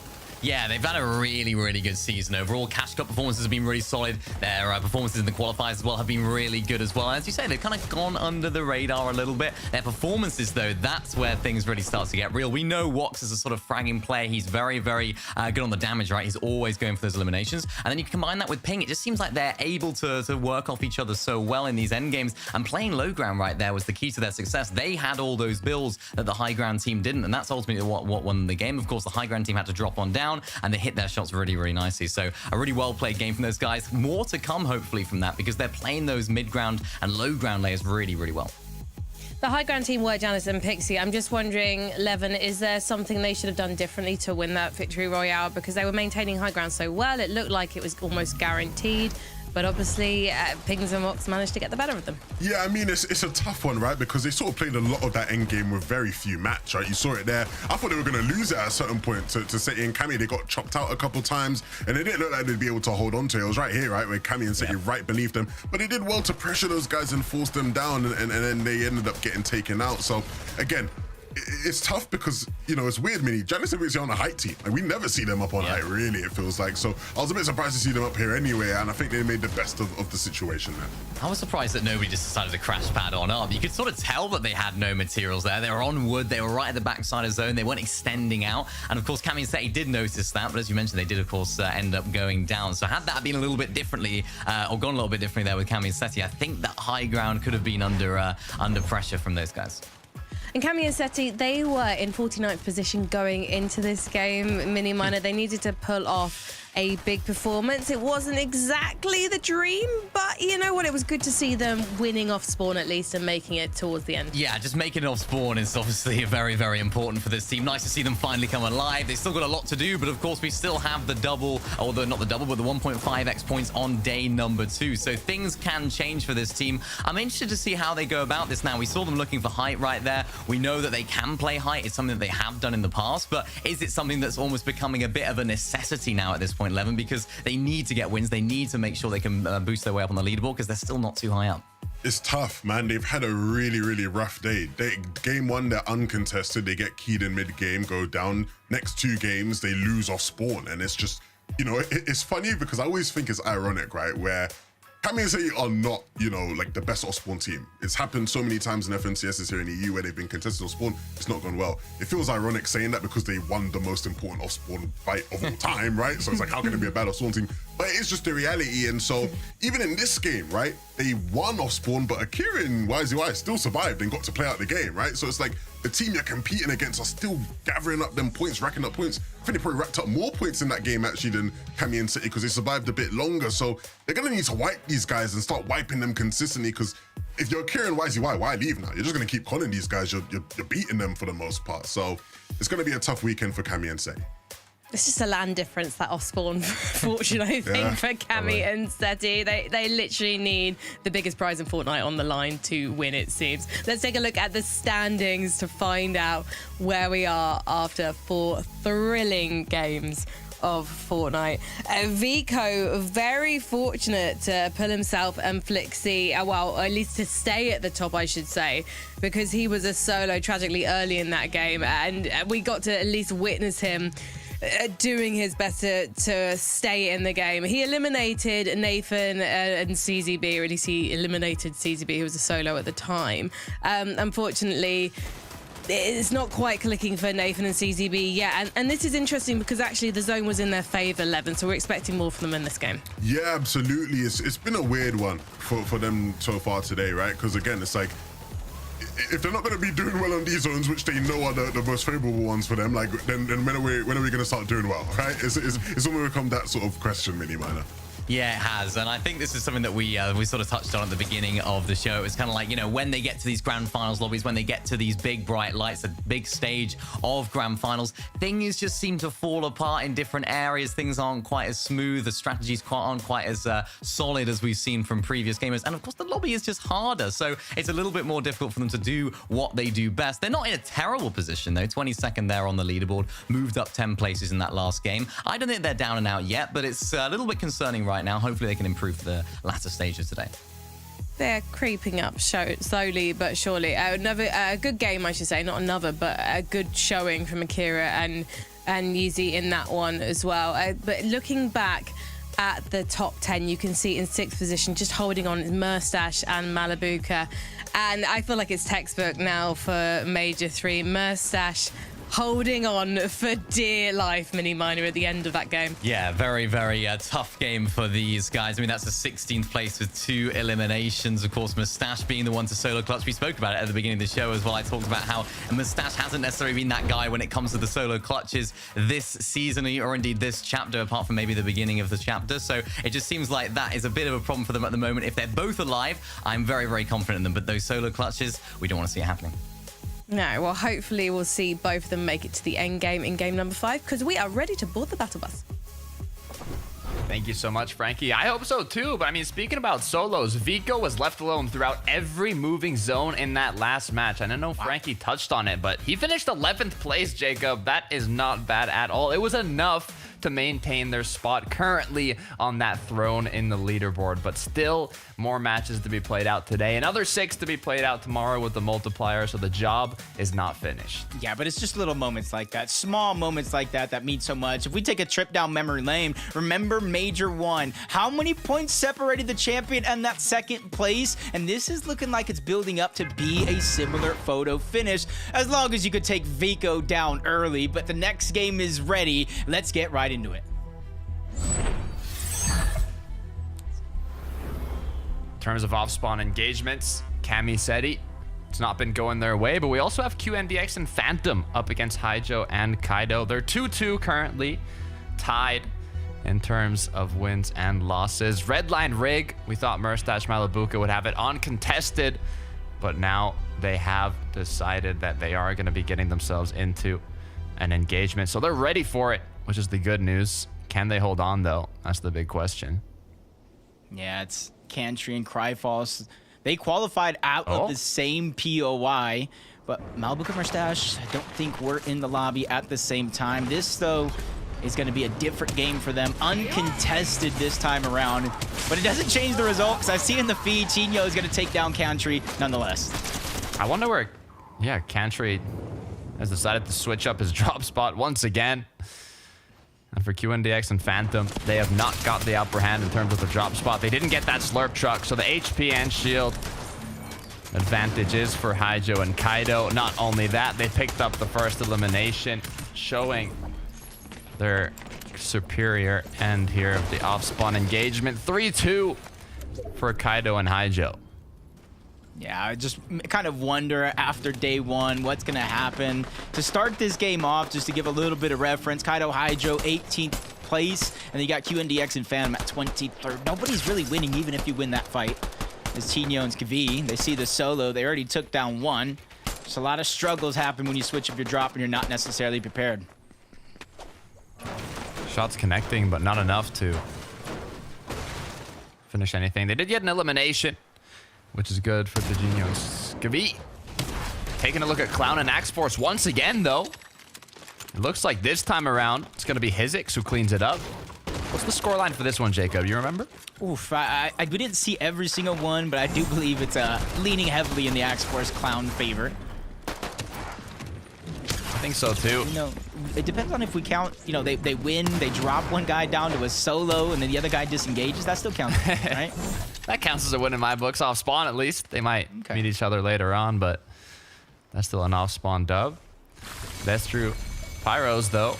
Yeah, they've had a really, really good season overall. Cash Cup performances have been really solid. Their performances in the qualifiers as well have been really good as well. As you say, they've kind of gone under the radar a little bit. Their performances, though, that's where things really start to get real. We know Wox is a sort of fragging player. He's very, very good on the damage, right? He's always going for those eliminations. And then you combine that with Ping. It just seems like they're able to work off each other so well in these end games. And playing low ground right there was the key to their success. They had all those builds that the high ground team didn't. And that's ultimately what won the game. Of course, the high ground team had to drop on down and they hit their shots really, really nicely. So a really well-played game from those guys. More to come, hopefully, from that because they're playing those mid-ground and low-ground layers really, really well. The high ground team were Janice and Pixie. I'm just wondering, Levin, is there something they should have done differently to win that victory royale? Because they were maintaining high ground so well, it looked like it was almost guaranteed. But obviously, Pings and Vox managed to get the better of them. Yeah, I mean, it's a tough one, right? Because they sort of played a lot of that end game with very few match, right? You saw it there. I thought they were going to lose it at a certain point to Seti and Cammy. They got chopped out a couple times, and they didn't look like they'd be able to hold on to it. It was right here, right, where Cammy and Seti right beneath them. But they did well to pressure those guys and force them down, and then they ended up getting taken out. So, again, it's tough because, it's weird, Mini. Janice and Pixie on a height team. Like, we never see them up on height, really, it feels like. So I was a bit surprised to see them up here anyway, and I think they made the best of the situation there. I was surprised that nobody just decided to crash pad on up. You could sort of tell that they had no materials there. They were on wood. They were right at the backside of zone. They weren't extending out. And, of course, Cammy and Seti did notice that. But as you mentioned, they did, of course, end up going down. So had that been a little bit differently or gone a little bit differently there with Cammy and Seti, I think that high ground could have been under pressure from those guys. And Cammy and Seti, they were in 49th position going into this game. Mini Minor, they needed to pull off a big performance. It wasn't exactly the dream, but you know what? It was good to see them winning off spawn at least and making it towards the end. Yeah, just making it off spawn is obviously very, very important for this team. Nice to see them finally come alive. They still got a lot to do, but of course we still have the double, although not the double, but the 1.5x points on day number 2. So things can change for this team. I'm interested to see how they go about this now. We saw them looking for height right there. We know that they can play height. It's something that they have done in the past, but is it something that's almost becoming a bit of a necessity now at this point, Levin? Because they need to get wins. They need to make sure they can boost their way up on the leaderboard because they're still not too high up. It's tough, man. They've had a really, really rough day. Game 1, they're uncontested. They get keyed in mid-game, go down. Next 2 games, they lose off spawn. And it's just, it's funny because I always think it's ironic, right? Where Cammy and Seti are not, like the best off-spawn team. It's happened so many times in FNCSs here in the EU where they've been contested off-spawn. It's not gone well. It feels ironic saying that because they won the most important off-spawn fight of all time, right? So it's like, how can it be a bad off-spawn team? But it is just the reality. And so even in this game, right, they won off-spawn, but Akira and YZY still survived and got to play out the game, right? So it's like the team you're competing against are still gathering up them points, racking up points. I think they probably racked up more points in that game actually than Cammy and Seti because they survived a bit longer. So they're going to need to wipe these guys and start wiping them consistently because if you're Akira and YZY, why leave now? You're just going to keep calling these guys. You're beating them for the most part. So it's going to be a tough weekend for Cammy and Seti. It's just a land difference, that off-spawn fortune, I think, for Cammy and Seti. They literally need the biggest prize in Fortnite on the line to win, it seems. Let's take a look at the standings to find out where we are after 4 thrilling games of Fortnite. Vico, very fortunate to pull himself and Flixie, well, at least to stay at the top, I should say, because he was a solo tragically early in that game, and we got to at least witness him doing his best to stay in the game. He eliminated Nathan and CZB, or at least he eliminated CZB, who was a solo at the time. Unfortunately, it's not quite clicking for Nathan and CZB yet. And this is interesting because actually the zone was in their favor, 11, so we're expecting more from them in this game. Yeah, absolutely. It's been a weird one for them so far today, right? Because again, it's like if they're not going to be doing well on these zones, which they know are the most favorable ones for them, like then when are we going to start doing well, right? It's almost become that sort of question, Mini Miner. Yeah, it has. And I think this is something that we sort of touched on at the beginning of the show. It was kind of like, you know, when they get to these grand finals lobbies, when they get to these big bright lights, a big stage of grand finals, things just seem to fall apart in different areas. Things aren't quite as smooth. The strategies aren't quite as solid as we've seen from previous gamers. And of course, the lobby is just harder. So it's a little bit more difficult for them to do what they do best. They're not in a terrible position, though. 22nd there on the leaderboard, moved up 10 places in that last game. I don't think they're down and out yet, but it's a little bit concerning right now. Hopefully they can improve the latter stages today. They're creeping up slowly but surely. A good game, I should say, not another, but a good showing from Akira and Yeezy in that one as well. But looking back at the top 10, you can see in 6th position, just holding on, is Merstash and Malabuka. And I feel like it's textbook now for Major 3. Merstash holding on for dear life, Mini Miner, at the end of that game. Yeah, very, very tough game for these guys. I mean, that's a 16th place with 2 eliminations. Of course, Mustache being the one to solo clutch. We spoke about it at the beginning of the show as well. I talked about how Mustache hasn't necessarily been that guy when it comes to the solo clutches this season, or indeed this chapter, apart from maybe the beginning of the chapter. So it just seems like that is a bit of a problem for them at the moment. If they're both alive, I'm very, very confident in them. But those solo clutches, we don't want to see it happening. No, well, hopefully we'll see both of them make it to the end game in game number 5, because we are ready to board the battle bus. Thank you so much, Frankie. I hope so too. But I mean, speaking about solos, Vico was left alone throughout every moving zone in that last match. I don't know if Frankie touched on it, but he finished 11th place, Jacob. That is not bad at all. It was enough to maintain their spot currently on that throne in the leaderboard, but still more matches to be played out today. Another 6 to be played out tomorrow with the multiplier, so the job is not finished. Yeah, but it's just little moments like that, small moments like that that mean so much. If we take a trip down memory lane, remember Major 1, how many points separated the champion and that 2nd place? And this is looking like it's building up to be a similar photo finish, as long as you could take Vico down early. But the next game is ready. Let's get right into it. In terms of off-spawn engagements, Camiseti, it's not been going their way, but we also have QNDX and Phantom up against Haijo and Kaido. They're 2-2 currently, tied in terms of wins and losses. Redline Rig, we thought Merstash Malabuka would have it uncontested, but now they have decided that they are going to be getting themselves into an engagement. So they're ready for it, which is the good news. Can they hold on, though? That's the big question. Yeah, it's Cantry and Cryfalls. They qualified out of the same POI, but Malabuka and Merstash, I don't think we're in the lobby at the same time. This, though, is going to be a different game for them, uncontested this time around. But it doesn't change the result, because I see in the feed, Chino is going to take down Cantry nonetheless. I wonder where, yeah, Cantry has decided to switch up his drop spot once again. And for QNDX and Phantom, they have not got the upper hand in terms of the drop spot. They didn't get that slurp truck, so the HP and shield advantage is for Haijo and Kaido. Not only that, they picked up the first elimination, showing their superior end here of the off-spawn engagement. 3-2 for Kaido and Haijo. Yeah, I just kind of wonder after day 1 what's going to happen. To start this game off, just to give a little bit of reference, Kaido Haijo 18th place, and then you got QNDX and Phantom at 23rd. Nobody's really winning even if you win that fight. It's Chino and Kavi. They see the solo. They already took down 1. Just a lot of struggles happen when you switch up your drop and you're not necessarily prepared. Shots connecting, but not enough to finish anything. They did get an elimination, which is good for Dejinho and Skavi. Taking a look at Clown and Axe Force once again, though. It looks like this time around, it's going to be Hizix who cleans it up. What's the scoreline for this one, Jacob? You remember? Oof, we didn't see every single one, but I do believe it's leaning heavily in the Axe Force Clown favor. I think so, too. You know, it depends on if we count, you know, they win, they drop one guy down to a solo, and then the other guy disengages. That still counts, right? That counts as a win in my books. Off spawn, at least. They might meet each other later on, but that's still an off spawn dub. That's true. Pyros, though.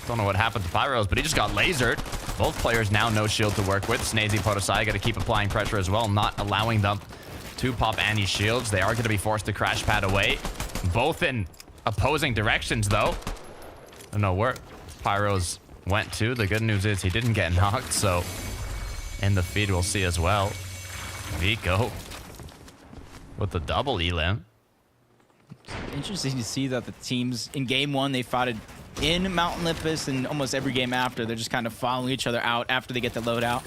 Don't know what happened to Pyros, but he just got lasered. Both players now no shield to work with. Snazy, Potosai got to keep applying pressure as well, not allowing them to pop Annie's shields. They are going to be forced to crash pad away. Both in opposing directions, though. I don't know where Pyros went to. The good news is he didn't get knocked, so in the feed we'll see as well. Vico with the double elim. Interesting to see that the teams in game one, they fought it in Mount Olympus, and almost every game after, they're just kind of following each other out after they get the loadout.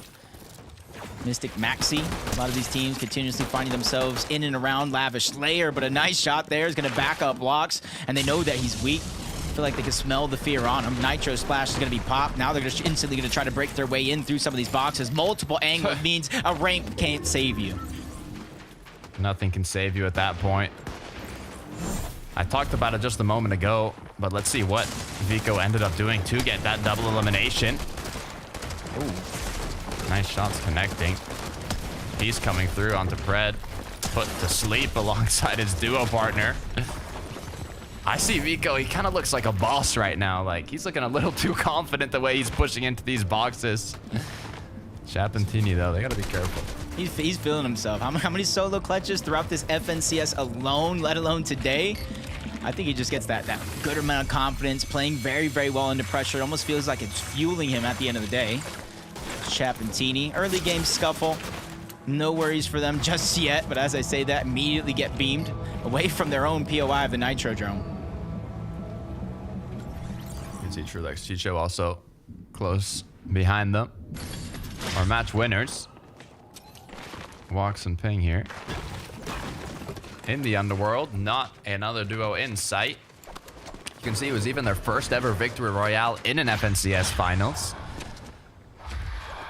Mystic Maxi, a lot of these teams continuously finding themselves in and around Lavish Slayer, but a nice shot there is going to back up blocks, and they know that he's weak. I feel like they can smell the fear on him. Nitro Splash is going to be popped. Now they're just instantly going to try to break their way in through some of these boxes. Multiple angles means a ramp can't save you. Nothing can save you at that point. I talked about it just a moment ago, but let's see what Vico ended up doing to get that double elimination. Ooh. Nice shots connecting. He's coming through onto Pred. Put to sleep alongside his duo partner. I see Vico, he kind of looks like a boss right now. Like, he's looking a little too confident the way he's pushing into these boxes. Chapentini, though, they got to be careful. He's feeling himself. How many solo clutches throughout this FNCS alone, let alone today? I think he just gets that good amount of confidence, playing very, very well under pressure. It almost feels like it's fueling him at the end of the day. Chapentini, early game scuffle. No worries for them just yet, but as I say that, immediately get beamed away from their own POI of the Nitro Drone. You can see Trulex Chicho also close behind them. Our match winners. Walks and Ping here. In the underworld, not another duo in sight. You can see it was even their first ever victory royale in an FNCS finals.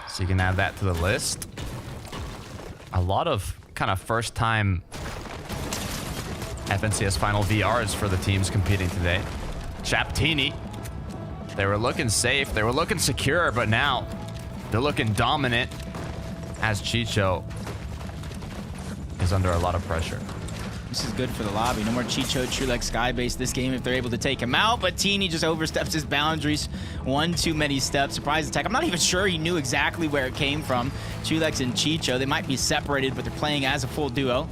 So you can add that to the list. A lot of kind of first time FNCS final VRs for the teams competing today. Chaptini, they were looking safe, they were looking secure, but now they're looking dominant as Chicho is under a lot of pressure. This is good for the lobby. No more Chicho, Trulex, Skybase this game if they're able to take him out, but Teeny just oversteps his boundaries. One too many steps. Surprise attack. I'm not even sure he knew exactly where it came from. Trulex and Chicho, they might be separated, but they're playing as a full duo.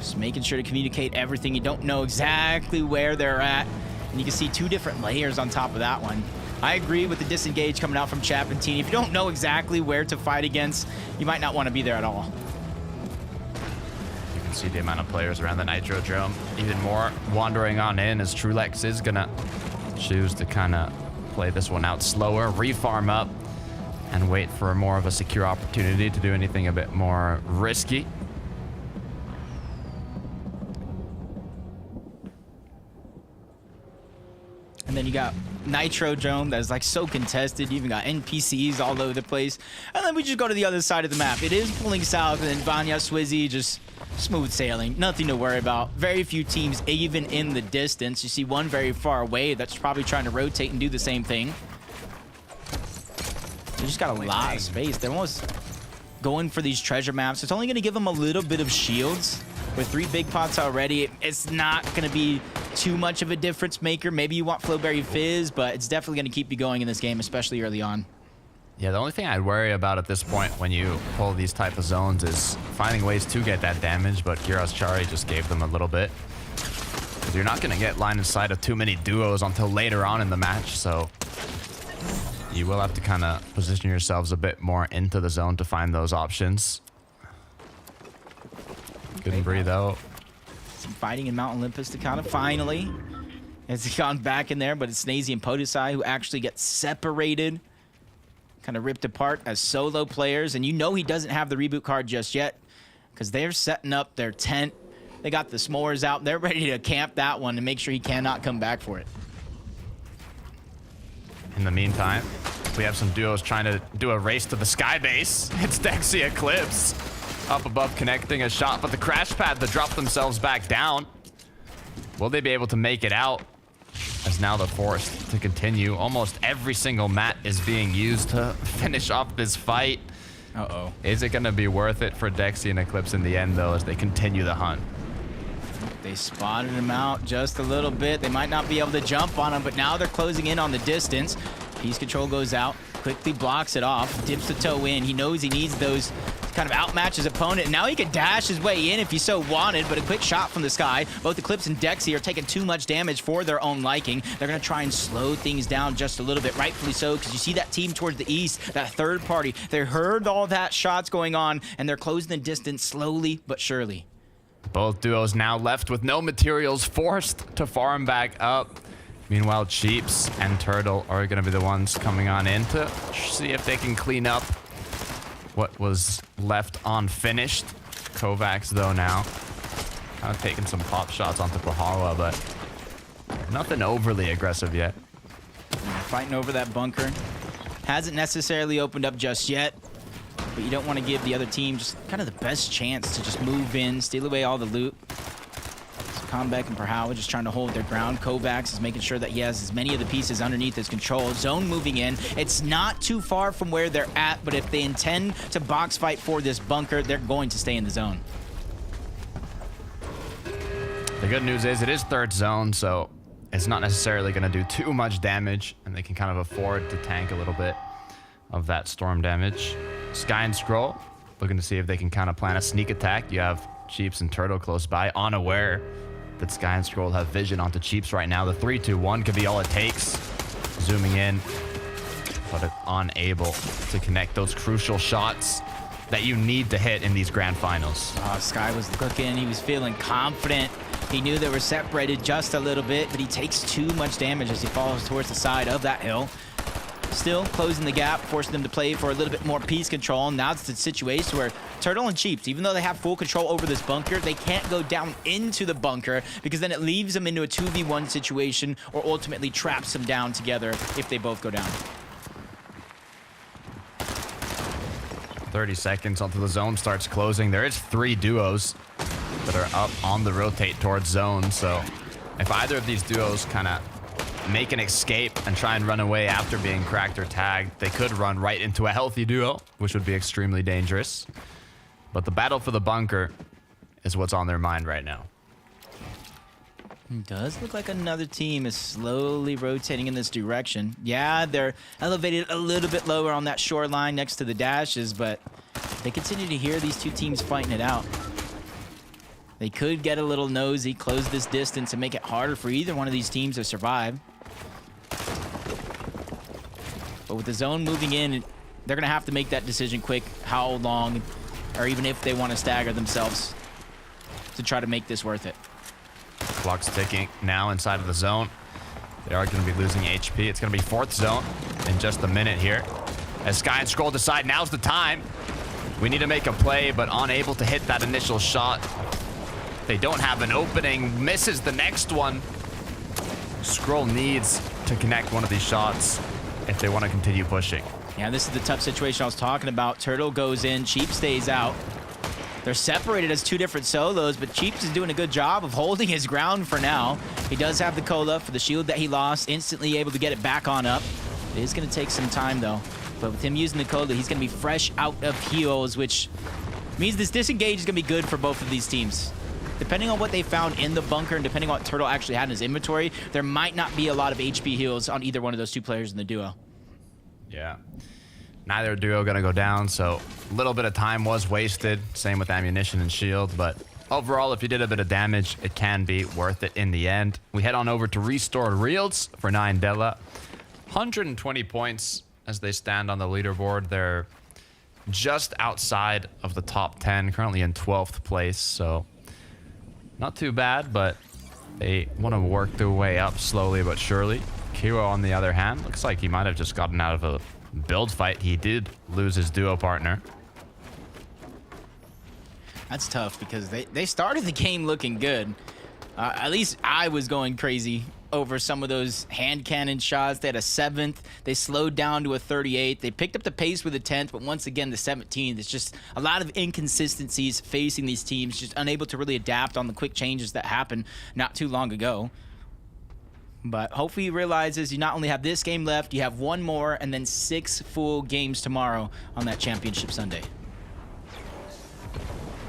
Just making sure to communicate everything. You don't know exactly where they're at. And you can see two different layers on top of that one. I agree with the disengage coming out from Chap and Teeny. If you don't know exactly where to fight against, you might not want to be there at all. See the amount of players around the Nitro Drone. Even more wandering on in as Trulex is gonna choose to kind of play this one out slower, refarm up, and wait for more of a secure opportunity to do anything a bit more risky. And then you got Nitro Drone that's like so contested. You even got NPCs all over the place. And then we just go to the other side of the map. It is pulling south, and then Vanya, Swizzy, just smooth sailing. Nothing to worry about. Very few teams even in the distance. You see one very far away that's probably trying to rotate and do the same thing. They just got a lot of space. They're almost going for these treasure maps. It's only going to give them a little bit of shields. With 3 big pots already, it's not going to be too much of a difference maker. Maybe you want Flowberry Fizz, but it's definitely going to keep you going in this game, especially early on. Yeah, the only thing I'd worry about at this point when you pull these type of zones is finding ways to get that damage, but Kiros Chari just gave them a little bit. Because you're not going to get line of sight of too many duos until later on in the match, so you will have to kind of position yourselves a bit more into the zone to find those options. Couldn't breathe out. Some fighting in Mount Olympus to kind of finally has gone back in there, but it's Snazy and Podesai who actually get separated, kind of ripped apart as solo players. And you know he doesn't have the reboot card just yet because they're setting up their tent. They got the s'mores out. They're ready to camp that one and make sure he cannot come back for it. In the meantime, we have some duos trying to do a race to the sky base. It's Dexy Eclipse. Up above connecting a shot, but the crash pad to drop themselves back down. Will they be able to make it out? As now they're forced to continue. Almost every single mat is being used to finish off this fight. Uh-oh. Is it going to be worth it for Dexy and Eclipse in the end, though, as they continue the hunt? They spotted him out just a little bit. They might not be able to jump on him, but now they're closing in on the distance. Piece control goes out, quickly blocks it off, dips the toe in. He knows he needs those to kind of outmatch his opponent. And now he can dash his way in if he so wanted, but a quick shot from the sky. Both Eclipse and Dexy are taking too much damage for their own liking. They're going to try and slow things down just a little bit, rightfully so, because you see that team towards the east, that third party. They heard all that shots going on, and they're closing the distance slowly but surely. Both duos now left with no materials, forced to farm back up. Meanwhile, Cheeps and Turtle are going to be the ones coming on in to see if they can clean up what was left unfinished. Kovacs, though, now kind of taking some pop shots onto Pahala, but nothing overly aggressive yet. Fighting over that bunker. Hasn't necessarily opened up just yet, but you don't want to give the other team just kind of the best chance to just move in, steal away all the loot. Comeback and Perhawa just trying to hold their ground. Kovacs is making sure that he has as many of the pieces underneath his control. Zone moving in. It's not too far from where they're at, but if they intend to box fight for this bunker, they're going to stay in the zone. The good news is it is third zone, so it's not necessarily going to do too much damage, and they can kind of afford to tank a little bit of that storm damage. Sky and Scroll looking to see if they can kind of plan a sneak attack. You have Cheeps and Turtle close by, unaware that Sky and Scroll have vision onto Cheeps right now. The 3-2-1 could be all it takes. Zooming in, but unable to connect those crucial shots that you need to hit in these grand finals. Oh, Sky was looking, he was feeling confident. He knew they were separated just a little bit, but he takes too much damage as he falls towards the side of that hill. Still closing the gap, forcing them to play for a little bit more piece control. And now it's the situation where Turtle and Cheeps, even though they have full control over this bunker, they can't go down into the bunker because then it leaves them into a 2v1 situation or ultimately traps them down together if they both go down. 30 seconds until the zone starts closing. There is 3 duos that are up on the rotate towards zone. So if either of these duos kind of make an escape and try and run away after being cracked or tagged, they could run right into a healthy duo, which would be extremely dangerous. But the battle for the bunker is what's on their mind right now. It does look like another team is slowly rotating in this direction. Yeah, they're elevated a little bit lower on that shoreline next to the dashes, but they continue to hear these two teams fighting it out. They could get a little nosy, close this distance, and make it harder for either one of these teams to survive. But with the zone moving in, they're going to have to make that decision quick, how long, or even if they want to stagger themselves to try to make this worth it. Clock's ticking now inside of the zone. They are going to be losing HP. It's going to be 4th zone in just a minute here. As Sky and Scroll decide now's the time. We need to make a play, but unable to hit that initial shot. They don't have an opening. Misses the next one. Scroll needs to connect one of these shots if they want to continue pushing. Yeah, this is the tough situation I was talking about. Turtle goes in, Cheap stays out. They're separated as 2 different solos, but Cheeps is doing a good job of holding his ground for now. He does have the cola for the shield that he lost, instantly able to get it back on up. It is going to take some time, though. But with him using the cola, he's going to be fresh out of heals, which means this disengage is going to be good for both of these teams. Depending on what they found in the bunker and depending on what Turtle actually had in his inventory, there might not be a lot of HP heals on either one of those 2 players in the duo. Yeah. Neither duo gonna go down, so a little bit of time was wasted. Same with ammunition and shield, but overall, if you did a bit of damage, it can be worth it in the end. We head on over to Restored Reels for 9 Della. 120 points as they stand on the leaderboard. They're just outside of the top 10, currently in 12th place, so not too bad, but they want to work their way up slowly but surely. Kiro, on the other hand, looks like he might have just gotten out of a build fight. He did lose his duo partner. That's tough because they started the game looking good. At least I was going crazy over some of those hand cannon shots. They had a 7th. They slowed down to a 38. They picked up the pace with the 10th, but once again, the 17th. It's just a lot of inconsistencies facing these teams, just unable to really adapt on the quick changes that happened not too long ago. But hopefully he realizes you not only have this game left, you have 1 more, and then 6 full games tomorrow on that Championship Sunday.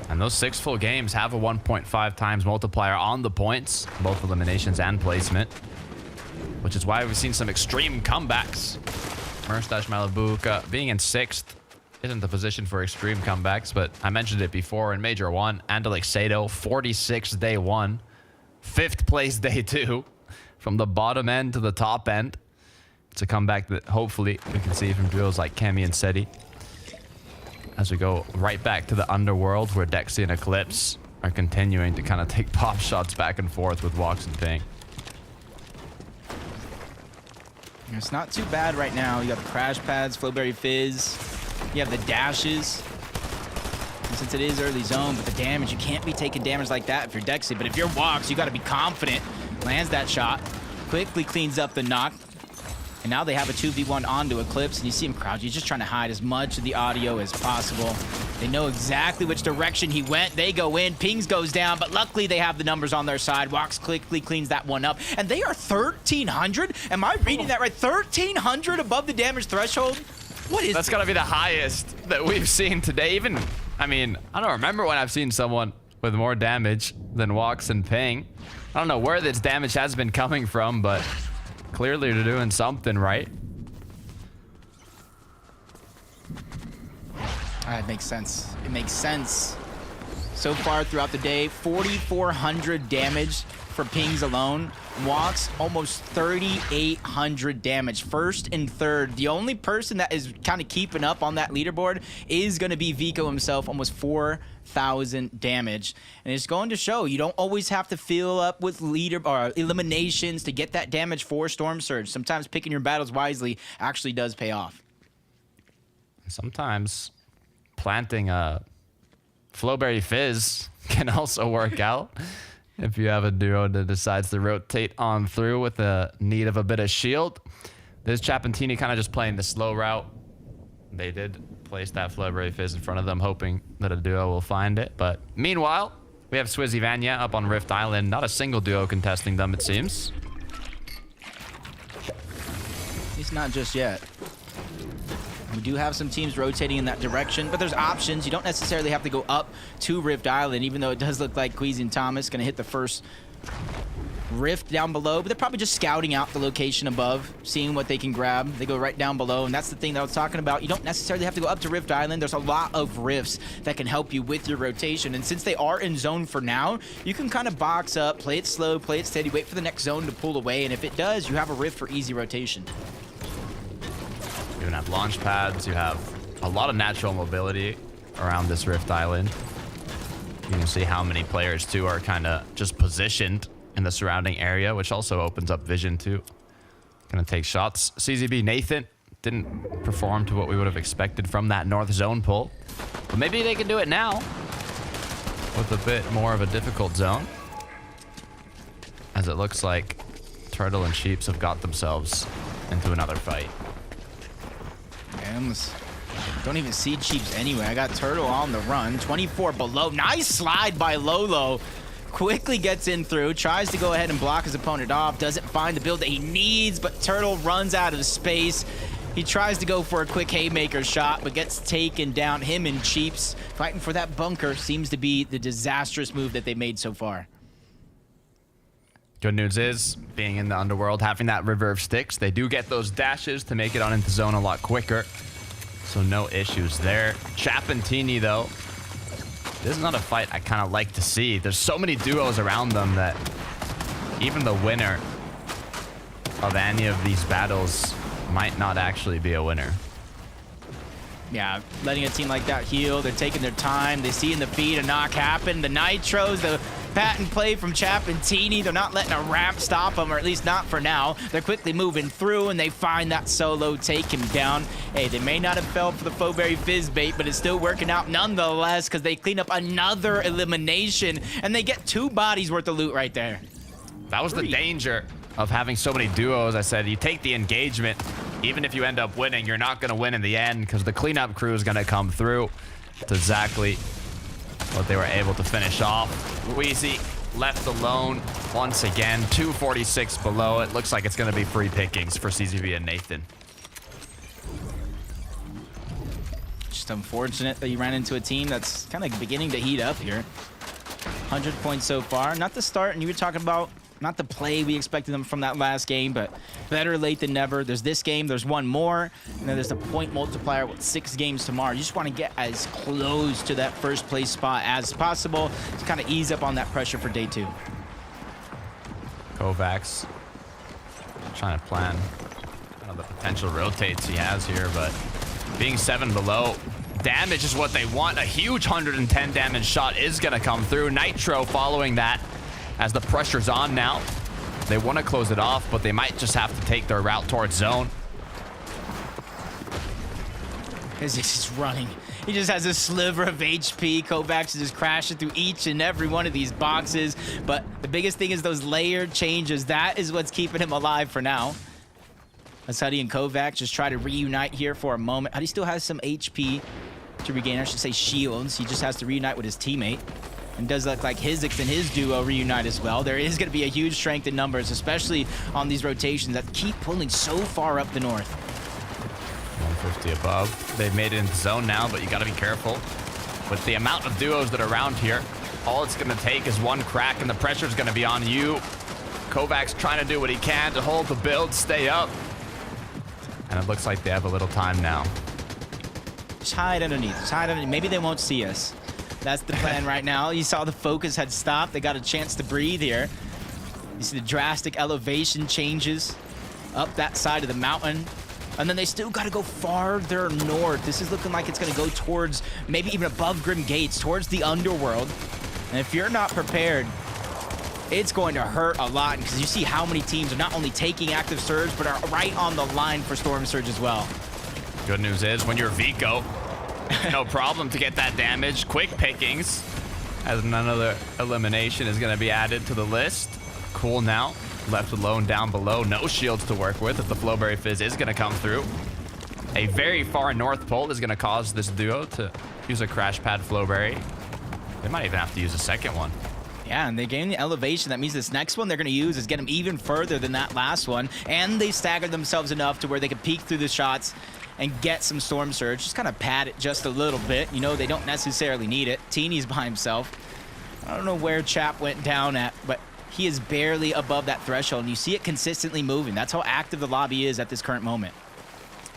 And those 6 full games have a 1.5 times multiplier on the points, both eliminations and placement, which is why we've seen some extreme comebacks. Merstash Malabuka being in 6th isn't the position for extreme comebacks, but I mentioned it before in Major 1. Andalix Sato, 46 day 1. 5th place day 2. From the bottom end to the top end. It's a comeback that hopefully we can see from duos like Kemi and Seti. As we go right back to the underworld where Dexy and Eclipse are continuing to kind of take pop shots back and forth with Walks and Ping. It's not too bad right now. You got the crash pads, Flowberry Fizz. You have the dashes. And since it is early zone, but the damage, you can't be taking damage like that if you're Dexy. But if you're Walks, you got to be confident. Lands that shot. Quickly cleans up the knock. And now they have a 2v1 onto Eclipse, and you see him crouch. He's just trying to hide as much of the audio as possible. They know exactly which direction he went. They go in, Pings goes down, but luckily they have the numbers on their side. Walks quickly cleans that one up. And they are 1,300? Am I reading that right? 1,300 above the damage threshold? What is That's got to be the highest that we've seen today. Even, I mean, I don't remember when I've seen someone with more damage than Walks and Ping. I don't know where this damage has been coming from, but clearly they're doing something right. It makes sense. It makes sense. So far throughout the day, 4,400 damage for Pings alone. Walks almost 3,800 damage. First and third. The only person that is kind of keeping up on that leaderboard is going to be Vico himself, almost 4,000 damage. And it's going to show you don't always have to fill up with eliminations to get that damage for Storm Surge. Sometimes picking your battles wisely actually does pay off. Sometimes planting a Flowberry Fizz can also work out. If you have a duo that decides to rotate on through with the need of a bit of shield. This Chapentini kind of just playing the slow route. They did place that Flowberry Fizz in front of them, hoping that a duo will find it. But meanwhile, we have Swizzy Vanya up on Rift Island. Not a single duo contesting them, it seems. He's not just yet. We do have some teams rotating in that direction, but there's options. You don't necessarily have to go up to Rift Island, even though it does look like Queasy and Thomas going to hit the first rift down below, but they're probably just scouting out the location above, seeing what they can grab. They go right down below, and that's the thing that I was talking about. You don't necessarily have to go up to Rift Island. There's a lot of rifts that can help you with your rotation, and since they are in zone for now, you can kind of box up, play it slow, play it steady, wait for the next zone to pull away, and if it does, you have a rift for easy rotation. You even have launch pads. You have a lot of natural mobility around this Rift Island. You can see how many players, too, are kind of just positioned in the surrounding area, which also opens up vision, too. Gonna take shots. CZB Nathan didn't perform to what we would have expected from that north zone pull. But maybe they can do it now with a bit more of a difficult zone. As it looks like Turtle and Sheeps have got themselves into another fight. Don't even see Cheeps anyway. I got Turtle on the run. 24 below. Nice slide by Lolo. Quickly gets in through. Tries to go ahead and block his opponent off. Doesn't find the build that he needs, but Turtle runs out of space. He tries to go for a quick haymaker shot, but gets taken down. Him and Cheeps fighting for that bunker seems to be the disastrous move that they made so far. Good news is, being in the underworld, having that river of sticks, they do get those dashes to make it on into zone a lot quicker. So no issues there. Chapentini, though, this is not a fight I kind of like to see. There's so many duos around them that even the winner of any of these battles might not actually be a winner. Yeah, letting a team like that heal. They're taking their time. They see in the feed a knock happen. The Nitros, the patent play from Chapentini. They're not letting a ramp stop them, or at least not for now. They're quickly moving through, and they find that solo, take him down. Hey, they may not have fell for the Flowberry Fizz bait, but it's still working out nonetheless because they clean up another elimination, and they get 2 bodies worth of loot right there. That was the danger of having so many duos. I said, you take the engagement. Even if you end up winning, you're not going to win in the end because the cleanup crew is going to come through. It's exactly what they were able to finish off. Queasy left alone once again. 246 below. It looks like it's going to be free pickings for CZB and Nathan. Just unfortunate that you ran into a team that's kind of beginning to heat up here. 100 points so far. Not the start, and you were talking about not the play we expected them from that last game, but better late than never. There's this game, there's one more, and then there's the point multiplier with 6 games tomorrow. You just want to get as close to that first place spot as possible to kind of ease up on that pressure for day 2. Kovacs trying to plan the potential rotates he has here, but being 7 below, damage is what they want. A huge 110 damage shot is going to come through. Nitro following that as the pressure's on now. They want to close it off, but they might just have to take their route towards zone. He's just running. He just has a sliver of HP. Kovacs is just crashing through each and every one of these boxes. But the biggest thing is those layered changes. That is what's keeping him alive for now. As Huddy and Kovacs just try to reunite here for a moment. Huddy still has some HP to regain, I should say shields. He just has to reunite with his teammate. And does look like Hizix and his duo reunite as well. There is going to be a huge strength in numbers, especially on these rotations that keep pulling so far up the north. 150 above. They've made it into zone now, but you got to be careful. With the amount of duos that are around here, all it's going to take is one crack and the pressure's going to be on you. Kovacs trying to do what he can to hold the build, stay up. And it looks like they have a little time now. Just hide underneath. Just hide underneath. Maybe they won't see us. That's the plan right now. You saw the focus had stopped. They got a chance to breathe here. You see the drastic elevation changes up that side of the mountain. And then they still got to go farther north. This is looking like it's going to go towards maybe even above Grim Gates, towards the underworld. And if you're not prepared, it's going to hurt a lot because you see how many teams are not only taking active Surge, but are right on the line for Storm Surge as well. Good news is when you're Vico, no problem to get that damage. Quick pickings as another elimination is going to be added to the list. Cool now. Left alone down below. No shields to work with if the Flowberry Fizz is going to come through. A very far north pull is going to cause this duo to use a crash pad Flowberry. They might even have to use a second one. Yeah, and they gain the elevation. That means this next one they're going to use is get them even further than that last one. And they staggered themselves enough to where they can peek through the shots and get some Storm Surge. Just kind of pad it just a little bit. You know, they don't necessarily need it. Teeny's by himself. I don't know where Chap went down at, but he is barely above that threshold. And you see it consistently moving. That's how active the lobby is at this current moment.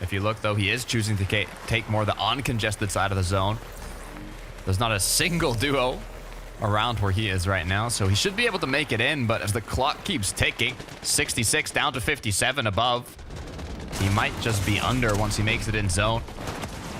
If you look, though, he is choosing to take more the uncongested side of the zone. There's not a single duo around where he is right now, so he should be able to make it in, but as the clock keeps ticking, 66 down to 57 above, he might just be under once he makes it in zone.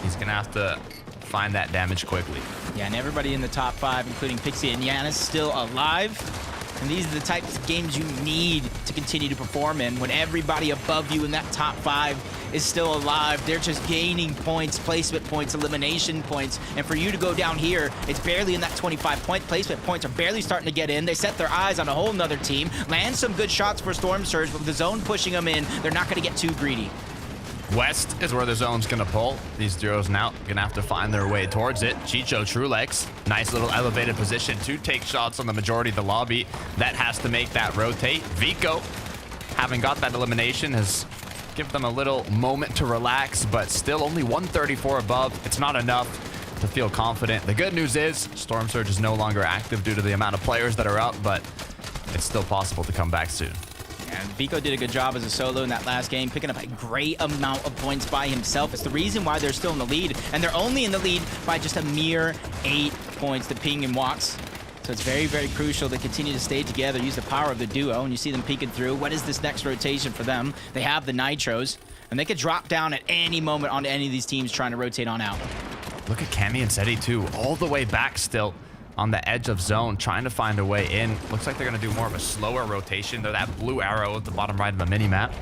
He's gonna have to find that damage quickly. Yeah, and everybody in the top 5, including Pixie and Yanis, still alive. And these are the types of games you need to continue to perform in. When everybody above you in that top 5 is still alive, they're just gaining points, placement points, elimination points. And for you to go down here, it's barely in that 25-point. Placement points are barely starting to get in. They set their eyes on a whole nother team, land some good shots for Storm Surge, but with the zone pushing them in, they're not going to get too greedy. West is where the zone's gonna pull. These duos now gonna have to find their way towards it. Chicho, Trulex, nice little elevated position to take shots on the majority of the lobby. That has to make that rotate. Vico, having got that elimination, has given them a little moment to relax, but still only 134 above. It's not enough to feel confident. The good news is Storm Surge is no longer active due to the amount of players that are up, but it's still possible to come back soon. And Vico did a good job as a solo in that last game, picking up a great amount of points by himself. It's the reason why they're still in the lead, and they're only in the lead by just a mere 8 points to Ping and Walks. So it's very, very crucial to continue to stay together, use the power of the duo, and you see them peeking through. What is this next rotation for them? They have the Nitros, and they could drop down at any moment onto any of these teams trying to rotate on out. Look at Cammy and Seti too, all the way back still on the edge of zone, trying to find a way in. Looks like they're gonna do more of a slower rotation, though that blue arrow at the bottom right of the mini-map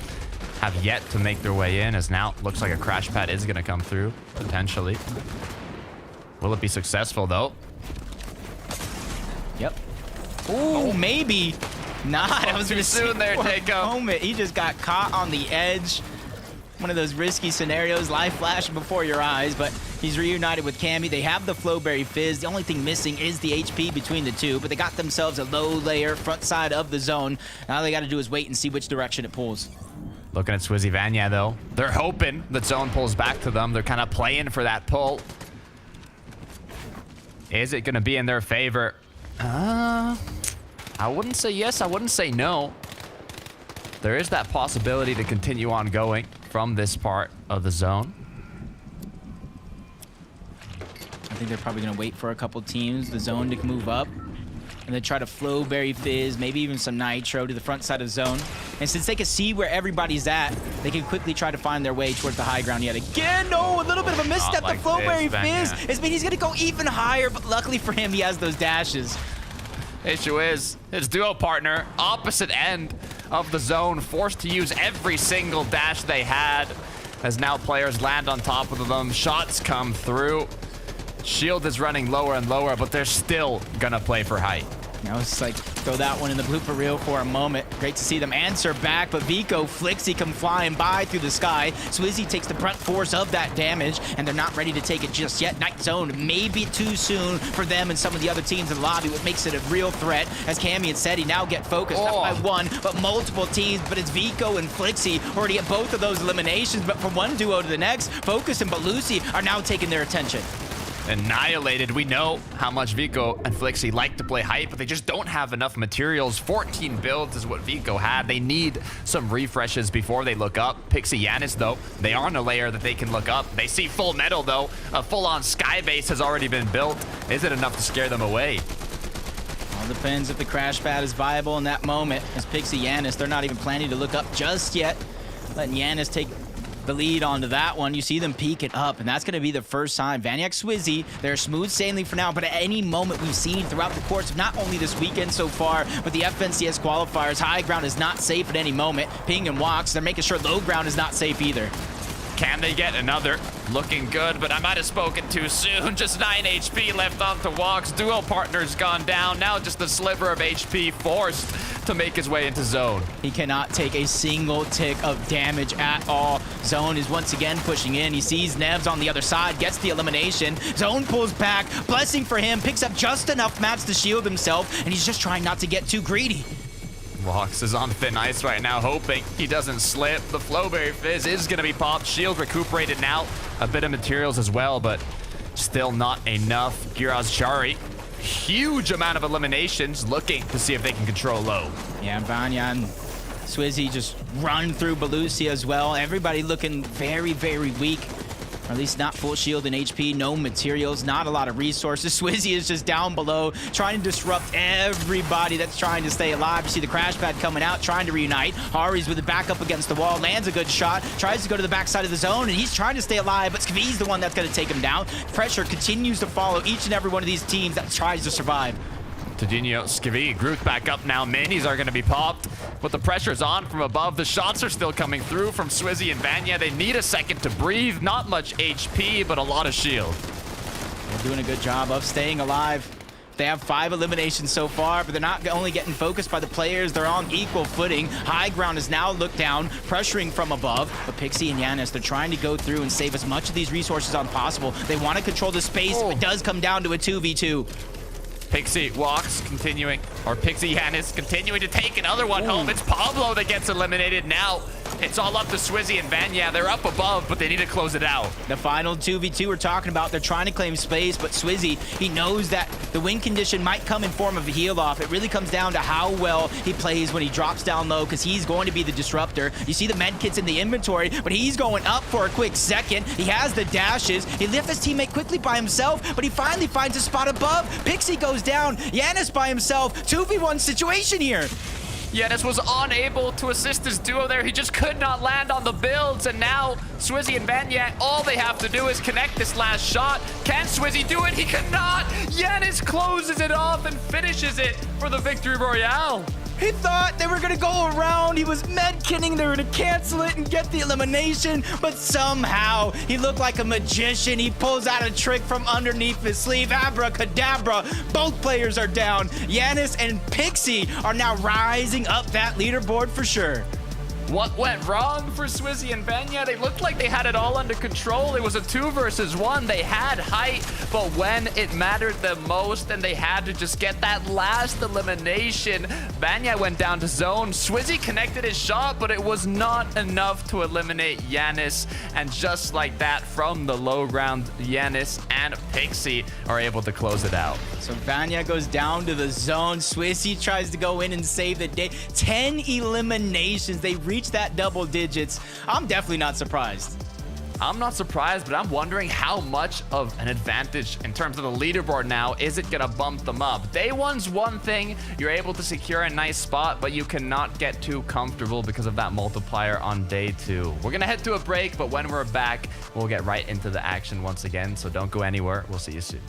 have yet to make their way in, as now looks like a crash pad is gonna come through, potentially. Will it be successful though? Yep. Ooh, maybe. Not. I was too soon there, Takeo. Moment. He just got caught on the edge. One of those risky scenarios, life flashing before your eyes, but he's reunited with Cammy. They have the Flowberry Fizz. The only thing missing is the HP between the two, but they got themselves a low layer front side of the zone. Now all they got to do is wait and see which direction it pulls. Looking at Swizzy Vanya though, they're hoping that zone pulls back to them. They're kind of playing for that pull. Is it going to be in their favor? I I wouldn't say yes, I wouldn't say no. There is that possibility to continue on going from this part of the zone. I think they're probably going to wait for a couple teams, the zone to move up. And then try to flow Berry Fizz, maybe even some Nitro to the front side of zone. And since they can see where everybody's at, they can quickly try to find their way towards the high ground yet again. No, a little bit of a misstep to flow Berry Fizz. It means he's going to go even higher, but luckily for him, he has those dashes. Issue is, his duo partner, opposite end of the zone, forced to use every single dash they had, as now players land on top of them, shots come through. Shield is running lower and lower, but they're still gonna play for height. Now it's like, throw that one in the blooper reel for a moment. Great to see them answer back, but Vico, Flixie come flying by through the sky. Swizzy takes the brunt force of that damage, and they're not ready to take it just yet. Night Zone may be too soon for them and some of the other teams in the lobby, what makes it a real threat. As Cammy and Seti now get focused, not by one, but multiple teams, but it's Vico and Flixie already at both of those eliminations, but from one duo to the next, Focus and Belusi are now taking their attention. Annihilated. We know how much Vico and Flixie like to play hype, but they just don't have enough materials. 14 builds is what Vico had. They need some refreshes before they look up. Pixie Yanis, though, they are on a layer that they can look up. They see Full Metal, though. A full-on sky base has already been built. Is it enough to scare them away? All depends if the crash pad is viable in that moment. As Pixie Yanis, they're not even planning to look up just yet. Letting Yanis take the lead onto that one. You see them peek it up, and that's going to be the first time. Vaniac Swizzy, they're smooth sailing for now, but at any moment we've seen throughout the course of not only this weekend so far, but the FNCS qualifiers, high ground is not safe at any moment. Ping and Walks, they're making sure low ground is not safe either. Can they get another? Looking good, but I might have spoken too soon. Just 9 HP left off to Walks. Duo partner's gone down. Now just a sliver of HP forced to make his way into zone. He cannot take a single tick of damage at all. Zone is once again pushing in. He sees Nevs on the other side, gets the elimination. Zone pulls back. Blessing for him. Picks up just enough mats to shield himself, and he's just trying not to get too greedy. Walks is on thin ice right now, hoping he doesn't slip. The Flowberry Fizz is going to be popped. Shield recuperated now. A bit of materials as well, but still not enough. Giraz Shari, huge amount of eliminations, looking to see if they can control low. Yeah, Vanya and Swizzy just run through Belusi as well. Everybody looking very, very weak. Or at least not full shield and HP, no materials, not a lot of resources. Swizzy is just down below, trying to disrupt everybody that's trying to stay alive. You see the crash pad coming out, trying to reunite. Hari's with the back up against the wall, lands a good shot, tries to go to the backside of the zone, and he's trying to stay alive, but Skvi's the one that's going to take him down. Pressure continues to follow each and every one of these teams that tries to survive. Tadinho, Skivi, Groot back up now. Minis are going to be popped, but the pressure's on from above. The shots are still coming through from Swizzy and Vanya. They need a second to breathe. Not much HP, but a lot of shield. They're doing a good job of staying alive. They have 5 eliminations so far, but they're not only getting focused by the players, they're on equal footing. High ground is now looked down, pressuring from above, but Pixie and Yanis, they're trying to go through and save as much of these resources as possible. They want to control the space, but it does come down to a 2v2. Pixie Walks continuing, or Pixie Yanis continuing to take another one home. It's Pablo that gets eliminated now. It's all up to Swizzy and Vanya. They're up above, but they need to close it out. The final 2v2 we're talking about, they're trying to claim space, but Swizzy, he knows that the win condition might come in form of a heal off. It really comes down to how well he plays when he drops down low, because he's going to be the disruptor. You see the med kits in the inventory, but he's going up for a quick second. He has the dashes. He left his teammate quickly by himself, but he finally finds a spot above. Pixie goes down. Yanis by himself. 2v1 situation here. Yanis was unable to assist his duo there. He just could not land on the builds, and now Swizzy and Vanya, all they have to do is connect this last shot. Can Swizzy do it? He cannot. Yanis closes it off and finishes it for the victory royale. He thought they were going to go around. He was med-kitting. They were going to cancel it and get the elimination. But somehow, he looked like a magician. He pulls out a trick from underneath his sleeve. Abracadabra. Both players are down. Yanis and Pixie are now rising up that leaderboard for sure. What went wrong for Swizzy and Vanya? They looked like they had it all under control. It was a 2 versus 1. They had height, but when it mattered the most and they had to just get that last elimination, Vanya went down to zone. Swizzy connected his shot, but it was not enough to eliminate Yanis. And just like that, from the low ground, Yanis and Pixie are able to close it out. So Vanya goes down to the zone. Swissy tries to go in and save the day. 10 eliminations. They reach that double digits. I'm definitely not surprised. I'm not surprised, but I'm wondering how much of an advantage in terms of the leaderboard now is it gonna bump them up. Day one's one thing, you're able to secure a nice spot, but you cannot get too comfortable because of that multiplier on day 2. We're gonna head to a break, but when we're back, we'll get right into the action once again, so don't go anywhere. We'll see you soon.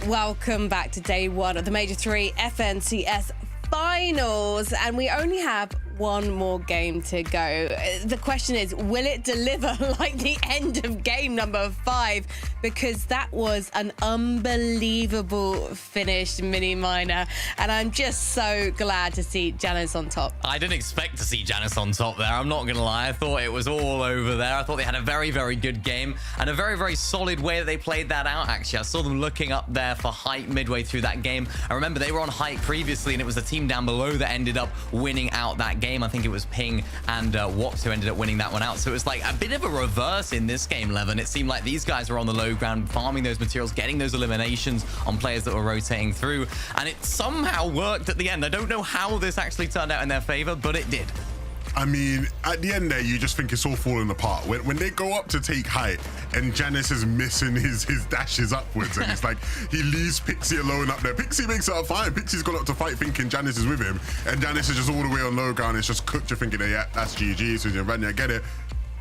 Welcome back to day one of the Major 3 FNCS Finals. And we only have one more game to go. The question is, will it deliver like the end of game number 5? Because that was an unbelievable finish, Mini Miner. And I'm just so glad to see Janice on top. I didn't expect to see Janice on top there. I'm not going to lie. I thought it was all over there. I thought they had a very, very good game and a very, very solid way that they played that out, actually. I saw them looking up there for height midway through that game. I remember they were on height previously, and it was the team down below that ended up winning out that game. I think it was Ping and Wops who ended up winning that one out. So it was like a bit of a reverse in this game, Levin. It seemed like these guys were on the low ground, farming those materials, getting those eliminations on players that were rotating through, and it somehow worked at the end. I don't know how this actually turned out in their favor, but it did. I mean, at the end there, you just think it's all falling apart. When they go up to take height and Janice is missing his dashes upwards, and it's like he leaves Pixie alone up there. Pixie makes it up fine. Pixie's gone up to fight thinking Janice is with him, and Janice is just all the way on low ground. It's just cooked. You're thinking, yeah, that's GG, so Vanya, get it.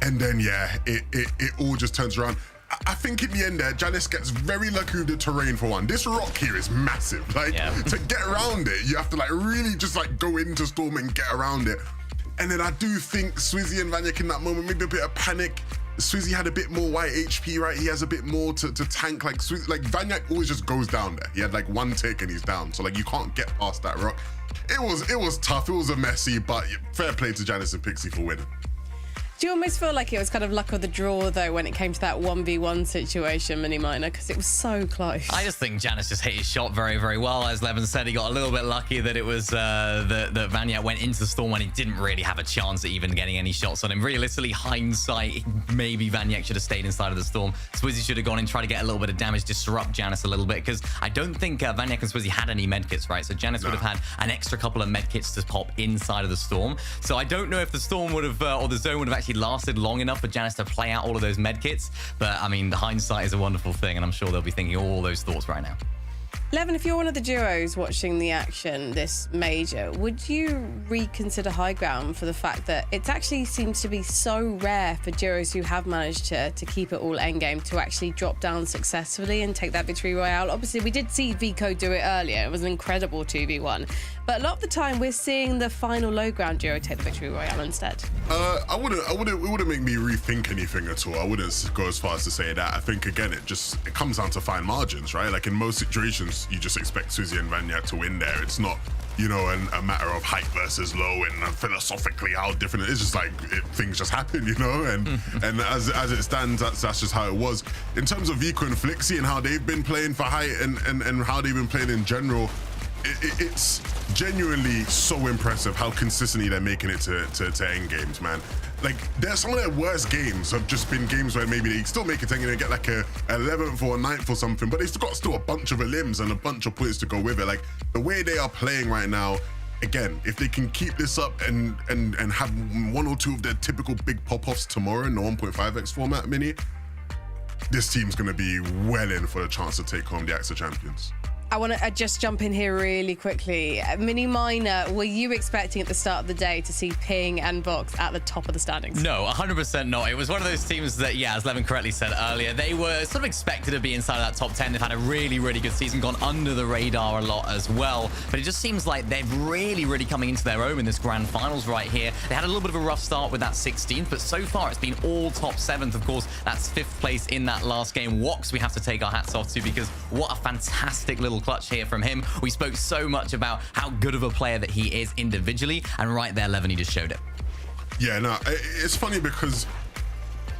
And then, yeah, it all just turns around. I think in the end there, Janice gets very lucky with the terrain for one. This rock here is massive. Like, to get around it, you have to like really just like go into Storm and get around it. And then I do think Swizzy and Vanyak in that moment made a bit of panic. Swizzy had a bit more white HP, right? He has a bit more to tank. Like Vanyak always just goes down there. He had like one tick and he's down. So like you can't get past that rock. It was tough. It was a messy, but fair play to Janice and Pixie for winning. Do you almost feel like it was kind of luck of the draw, though, when it came to that 1v1 situation, Mini Miner? Because it was so close. I just think Janice just hit his shot very, very well. As Levin said, he got a little bit lucky that it was that Vanya went into the Storm when he didn't really have a chance at even getting any shots on him. Realistically, hindsight, maybe Vanya should have stayed inside of the Storm. Swizzy should have gone in, tried to get a little bit of damage, disrupt Janice a little bit, because I don't think Vanya and Swizzy had any medkits, right? So Janice would have had an extra couple of medkits to pop inside of the Storm. So I don't know if the Storm would have, or the zone would have actually lasted long enough for Janice to play out all of those medkits. But I mean, the hindsight is a wonderful thing, and I'm sure they'll be thinking all those thoughts right now. Levin, if you're one of the duos watching the action this major, would you reconsider high ground for the fact that it actually seems to be so rare for duos who have managed to keep it all endgame to actually drop down successfully and take that victory royale? Obviously, we did see Vico do it earlier. It was an incredible 2v1. But a lot of the time, we're seeing the final low ground duo take the victory royale instead. It wouldn't make me rethink anything at all. I wouldn't go as far as to say that. I think, again, it comes down to fine margins, right? Like in most situations, you just expect Swizzy and Vanya to win there. It's not, you know, a matter of height versus low and philosophically how different it is. Just like things just happen, you know? And as it stands, that's just how it was. In terms of Vico and Flixie and how they've been playing for height and how they've been playing in general, it's genuinely so impressive how consistently they're making it to end games, man. Like, some of their worst games have just been games where maybe they still make it and they get like a 11th or a 9th or something, but they've got still a bunch of elims and a bunch of points to go with it. Like, the way they are playing right now, again, if they can keep this up and have one or two of their typical big pop-offs tomorrow in the 1.5x format mini, this team's going to be well in for the chance to take home the AXA champions. I want to just jump in here really quickly. Mini Miner, were you expecting at the start of the day to see Ping and Vox at the top of the standings? No, 100% not. It was one of those teams that, yeah, as Levin correctly said earlier, they were sort of expected to be inside of that top 10. They've had a really, really good season, gone under the radar a lot as well. But it just seems like they're really, really coming into their own in this grand finals right here. They had a little bit of a rough start with that 16th, but so far it's been all top 7th. Of course, that's 5th place in that last game. Wox, we have to take our hats off to, because what a fantastic little clutch here from him. We spoke so much about how good of a player that he is individually, and right there, Levin, he just showed it. Yeah, no, it's funny because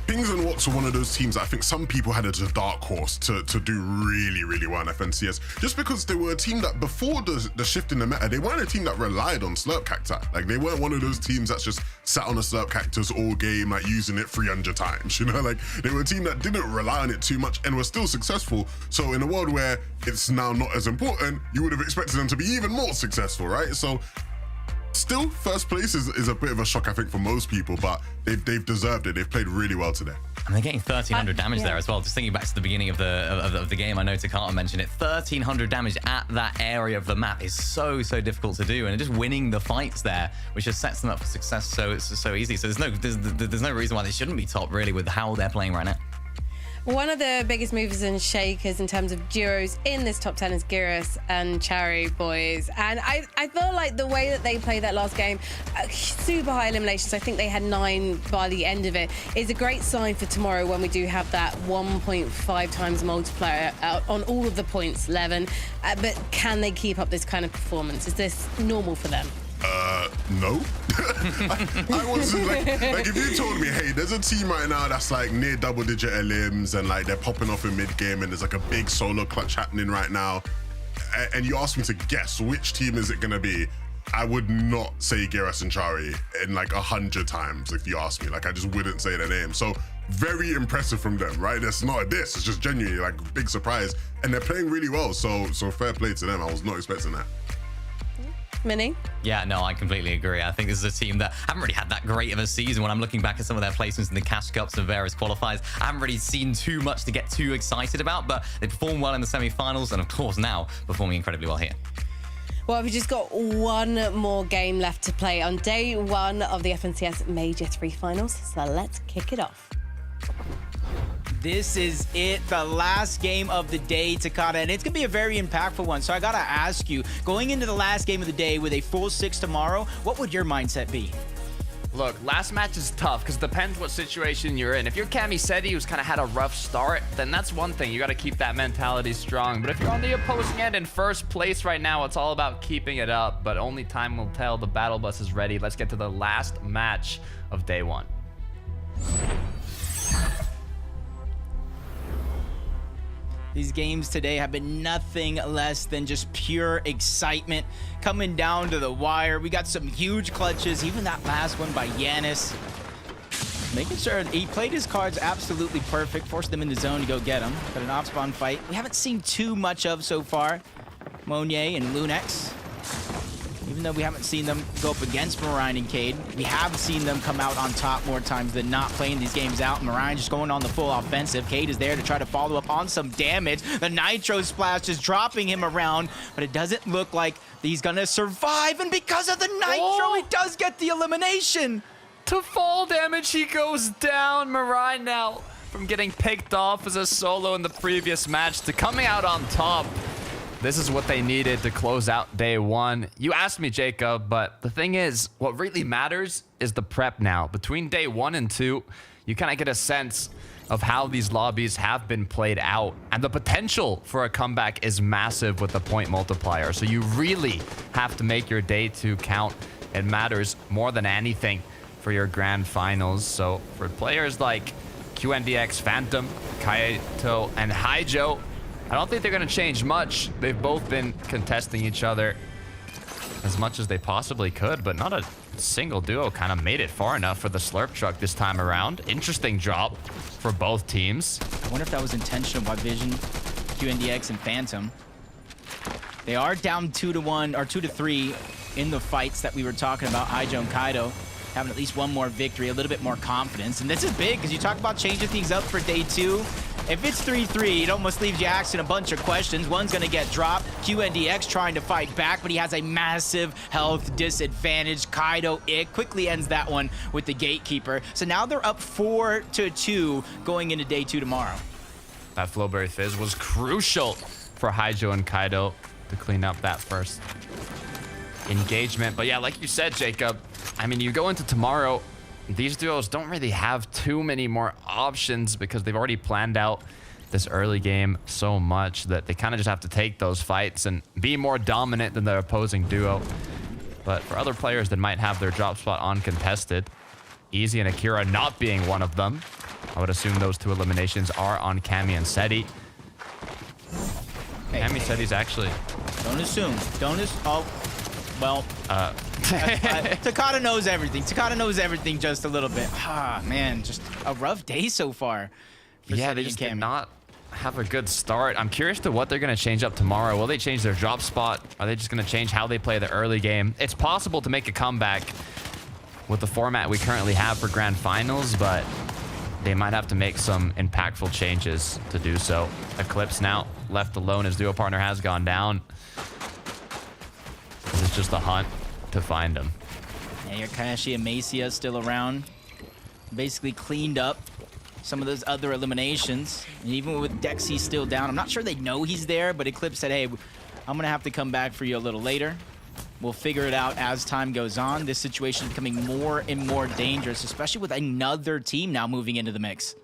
Pings and Wox are one of those teams that I think some people had as a dark horse to do really, really well in FNCS, just because they were a team that before the shift in the meta, they weren't a team that relied on Slurp Cacti. Like, they weren't one of those teams that's just sat on a Slurp Cactus all game, like using it 300 times, you know? Like, they were a team that didn't rely on it too much and were still successful. So in a world where it's now not as important, you would have expected them to be even more successful, right? So still, first place is a bit of a shock, I think, for most people, but they've deserved it. They've played really well today. And they're getting 1,300 damage there as well. Just thinking back to the beginning of the game, I know Takata mentioned it. 1,300 damage at that area of the map is so difficult to do, and just winning the fights there, which just sets them up for success. So it's so easy. So there's no reason why they shouldn't be top, really, with how they're playing right now. One of the biggest movers and shakers in terms of duos in this top 10 is Girus and Cherry boys. And I feel like the way that they played that last game, super high eliminations, I think they had 9 by the end of it, is a great sign for tomorrow when we do have that 1.5 times multiplier out on all of the points, Levin. But can they keep up this kind of performance? Is this normal for them? No. I wasn't like if you told me, hey, there's a team right now that's like near double-digit elims and like they're popping off in mid-game and there's like a big solo clutch happening right now, and you asked me to guess which team is it gonna be, I would not say Girus and Chari in like 100 times if you asked me. Like, I just wouldn't say their name. So very impressive from them, right? It's not a diss, it's just genuinely like a big surprise, and they're playing really well. So fair play to them. I was not expecting that. Minnie? Yeah, no, I completely agree. I think this is a team that haven't really had that great of a season. When I'm looking back at some of their placements in the Cash Cups and various qualifiers, I haven't really seen too much to get too excited about, but they performed well in the semi-finals and, of course, now performing incredibly well here. Well, we've just got one more game left to play on day 1 of the FNCS Major 3 Finals, so let's kick it off. This is it, the last game of the day, Takada, and it's going to be a very impactful one. So I got to ask you, going into the last game of the day with a full 6 tomorrow, what would your mindset be? Look, last match is tough because it depends what situation you're in. If you're Camiseti, who's kind of had a rough start, then that's one thing. You got to keep that mentality strong. But if you're on the opposing end in first place right now, it's all about keeping it up. But only time will tell. The battle bus is ready. Let's get to the last match of day 1. These games today have been nothing less than just pure excitement coming down to the wire. We got some huge clutches, even that last one by Yanis. Making sure he played his cards absolutely perfect, forced them in the zone to go get him. But an off-spawn fight we haven't seen too much of so far. Monier and Lunex. Even though we haven't seen them go up against Marine and Cade, we have seen them come out on top more times than not, playing these games out. Marine just going on the full offensive. Cade is there to try to follow up on some damage. The Nitro Splash is dropping him around, but it doesn't look like he's gonna survive. And because of the Nitro, he does get the elimination. To fall damage, he goes down. Marine now, from getting picked off as a solo in the previous match to coming out on top. This is what they needed to close out day 1. You asked me, Jacob, but the thing is, what really matters is the prep now. Between day 1 and 2, you kind of get a sense of how these lobbies have been played out. And the potential for a comeback is massive with the point multiplier. So you really have to make your day 2 count. It matters more than anything for your grand finals. So for players like QNDX, Phantom, Kaito, and Haijo, I don't think they're going to change much. They've both been contesting each other as much as they possibly could, but not a single duo kind of made it far enough for the Slurp Truck this time around. Interesting job for both teams. I wonder if that was intentional by Vision, QNDX, and Phantom. They are down 2-1 or 2-3 in the fights that we were talking about. Haijo and Kaido having at least one more victory, a little bit more confidence. And this is big because you talk about changing things up for day 2. If it's 3-3, it almost leaves you asking a bunch of questions. One's going to get dropped. QNDX trying to fight back, but he has a massive health disadvantage. Kaido, it quickly ends that one with the Gatekeeper. So now they're up 4-2 going into day 2 tomorrow. That Flowberry Fizz was crucial for Haijo and Kaido to clean up that first engagement. But yeah, like you said, Jacob, I mean, you go into tomorrow, these duos don't really have too many more options because they've already planned out this early game so much that they kind of just have to take those fights and be more dominant than their opposing duo. But for other players that might have their drop spot uncontested, Easy and Akira not being one of them, I would assume those 2 eliminations are on Cammy and Seti. Cammy Seti's actually... Don't assume. Oh, well... Takada knows everything. Takada knows everything just a little bit. Ah, man, just a rough day so far. Yeah, they just did not have a good start. I'm curious to what they're going to change up tomorrow. Will they change their drop spot? Are they just going to change how they play the early game? It's possible to make a comeback with the format we currently have for grand finals, but they might have to make some impactful changes to do so. Eclipse now left alone. His duo partner has gone down. This is just a hunt to find him. Yeah, your Kashi and Macia still around. Basically cleaned up some of those other eliminations. And even with Dexy still down, I'm not sure they know he's there, but Eclipse said, hey, I'm gonna have to come back for you a little later. We'll figure it out as time goes on. This situation is becoming more and more dangerous, especially with another team now moving into the mix.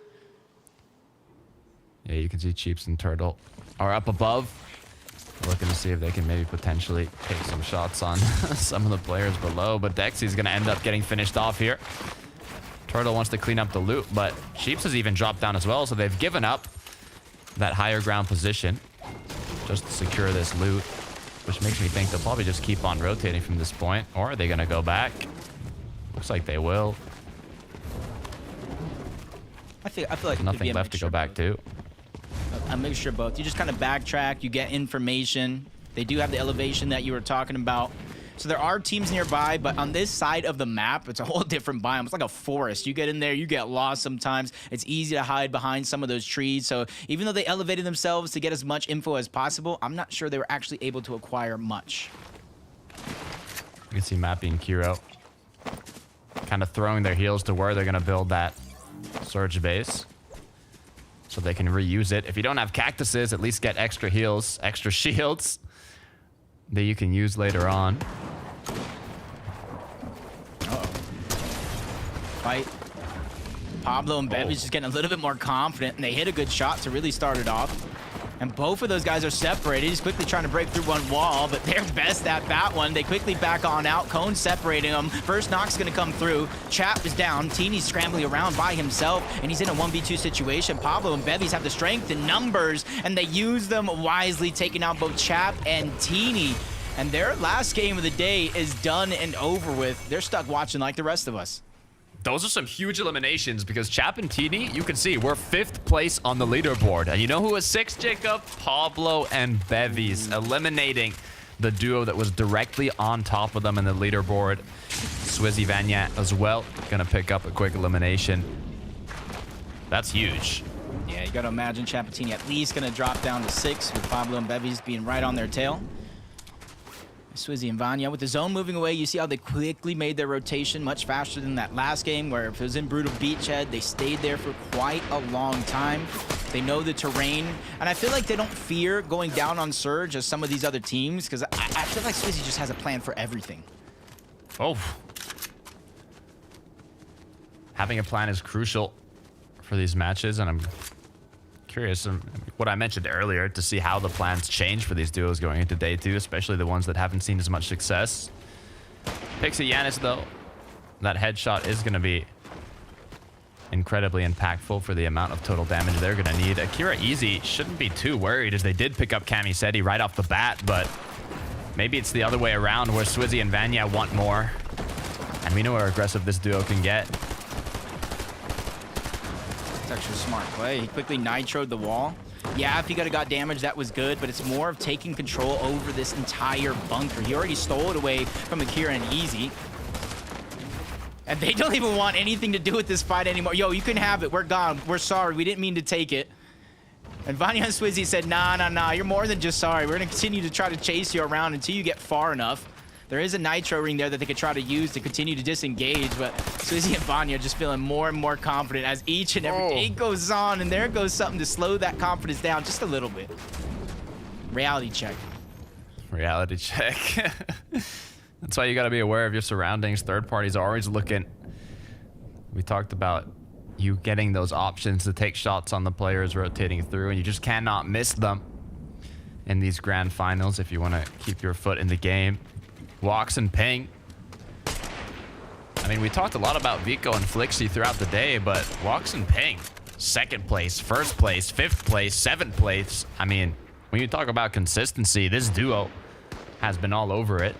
Yeah, you can see Cheeps and Turtle are up above, looking to see if they can maybe potentially take some shots on some of the players below. But Dexy's going to end up getting finished off here. Turtle wants to clean up the loot, but Cheeps has even dropped down as well, so they've given up that higher ground position just to secure this loot, which makes me think they'll probably just keep on rotating from this point. Or are they going to go back? Looks like they will. I feel like it could be Nothing a left to go back to. A mixture of both. You just kind of backtrack, you get information. They do have the elevation that you were talking about. So there are teams nearby, but on this side of the map, it's a whole different biome. It's like a forest. You get in there, you get lost sometimes. It's easy to hide behind some of those trees. So even though they elevated themselves to get as much info as possible, I'm not sure they were actually able to acquire much. You can see Mappy and Kiro kind of throwing their heels to where they're going to build that Surge base, so they can reuse it. If you don't have cactuses, at least get extra heals, extra shields that you can use later on. Uh-oh. Fight. Pablo and Bevy's just getting a little bit more confident, and they hit a good shot to really start it off. And both of those guys are separated. He's quickly trying to break through one wall, but they're best at that one. They quickly back on out. Cone separating them. First knock's going to come through. Chap is down. Teeny's scrambling around by himself, and he's in a 1v2 situation. Pablo and Bevy's have the strength and numbers, and they use them wisely, taking out both Chap and Teeny. And their last game of the day is done and over with. They're stuck watching like the rest of us. Those are some huge eliminations because Chap and Teeny, you can see, we're 5th place on the leaderboard. And you know who was 6th, Jacob? Pablo and Bevies, eliminating the duo that was directly on top of them in the leaderboard. Swizzy Vanya as well, gonna pick up a quick elimination. That's huge. Yeah, you gotta imagine Chap and Teeny at least gonna drop down to 6 with Pablo and Bevies being right on their tail. Swizzy and Vanya with the zone moving away. You see how they quickly made their rotation much faster than that last game, where if it was in Brutal Beachhead, they stayed there for quite a long time. They know the terrain, and I feel like they don't fear going down on Surge as some of these other teams, because I feel like Swizzy just has a plan for everything. Oh. Having a plan is crucial for these matches, and I'm curious what I mentioned earlier to see how the plans change for these duos going into day 2, especially the ones that haven't seen as much success. Pixie Yanis, though, that headshot is going to be incredibly impactful for the amount of total damage they're going to need. Akira Easy shouldn't be too worried as they did pick up Camiseti right off the bat, but maybe it's the other way around where Swizzy and Vanya want more. And we know how aggressive this duo can get. That's actually a smart play. He quickly nitroed the wall. Yeah, if he got damage, that was good, but it's more of taking control over this entire bunker. He already stole it away from Akira and Easy. And they don't even want anything to do with this fight anymore. Yo, you can have it. We're gone. We're sorry. We didn't mean to take it. And Vanya and Swizzy said, nah. You're more than just sorry. We're going to continue to try to chase you around until you get far enough. There is a nitro ring there that they could try to use to continue to disengage, but Swizzy and Vanya just feeling more and more confident as each and every day goes on, and there goes something to slow that confidence down just a little bit. Reality check. Reality check. That's why you got to be aware of your surroundings. Third parties are always looking. We talked about you getting those options to take shots on the players rotating through, and you just cannot miss them in these grand finals if you want to keep your foot in the game. Walks and Ping. I mean, we talked a lot about Vico and Flixie throughout the day, but Walks and Ping, 2nd place, 1st place, 5th place, 7th place. I mean, when you talk about consistency, this duo has been all over it.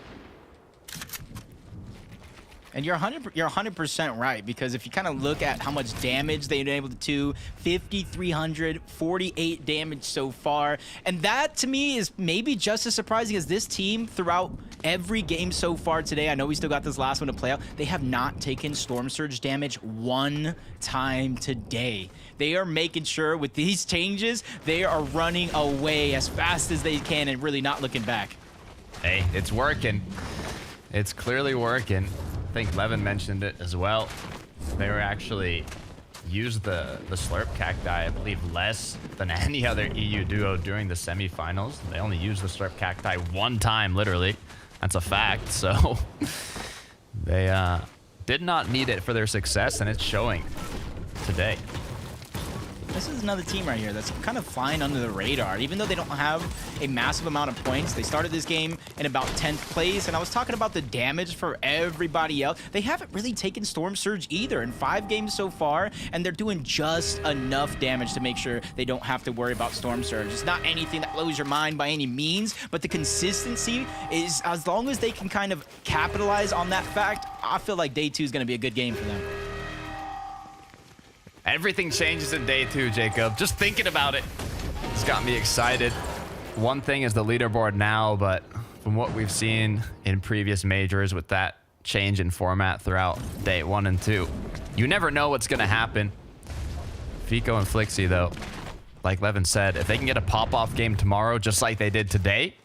And you're 100% right, because if you kind of look at how much damage they've been able to do, 5,300, 48 damage so far. And that, to me, is maybe just as surprising as this team throughout every game so far today. I know we still got this last one to play out. They have not taken Storm Surge damage one time today. They are making sure with these changes, they are running away as fast as they can and really not looking back. Hey, it's working. It's clearly working. I think Levin mentioned it as well. They were actually used the Slurp Cacti, I believe, less than any other EU duo during the semifinals. They only used the Slurp Cacti one time, literally. That's a fact. So they did not need it for their success, and it's showing today. This is another team right here that's kind of flying under the radar. Even though they don't have a massive amount of points, they started this game in about 10th place, and I was talking about the damage for everybody else. They haven't really taken Storm Surge either in 5 games so far, and they're doing just enough damage to make sure they don't have to worry about Storm Surge. It's not anything that blows your mind by any means, but the consistency is, as long as they can kind of capitalize on that fact, I feel like day 2 is going to be a good game for them. Everything changes in day 2, Jacob. Just thinking about it, it's got me excited. One thing is the leaderboard now, but from what we've seen in previous majors with that change in format throughout day 1 and 2, you never know what's going to happen. Vico and Flixie, though, like Levin said, if they can get a pop-off game tomorrow, just like they did today,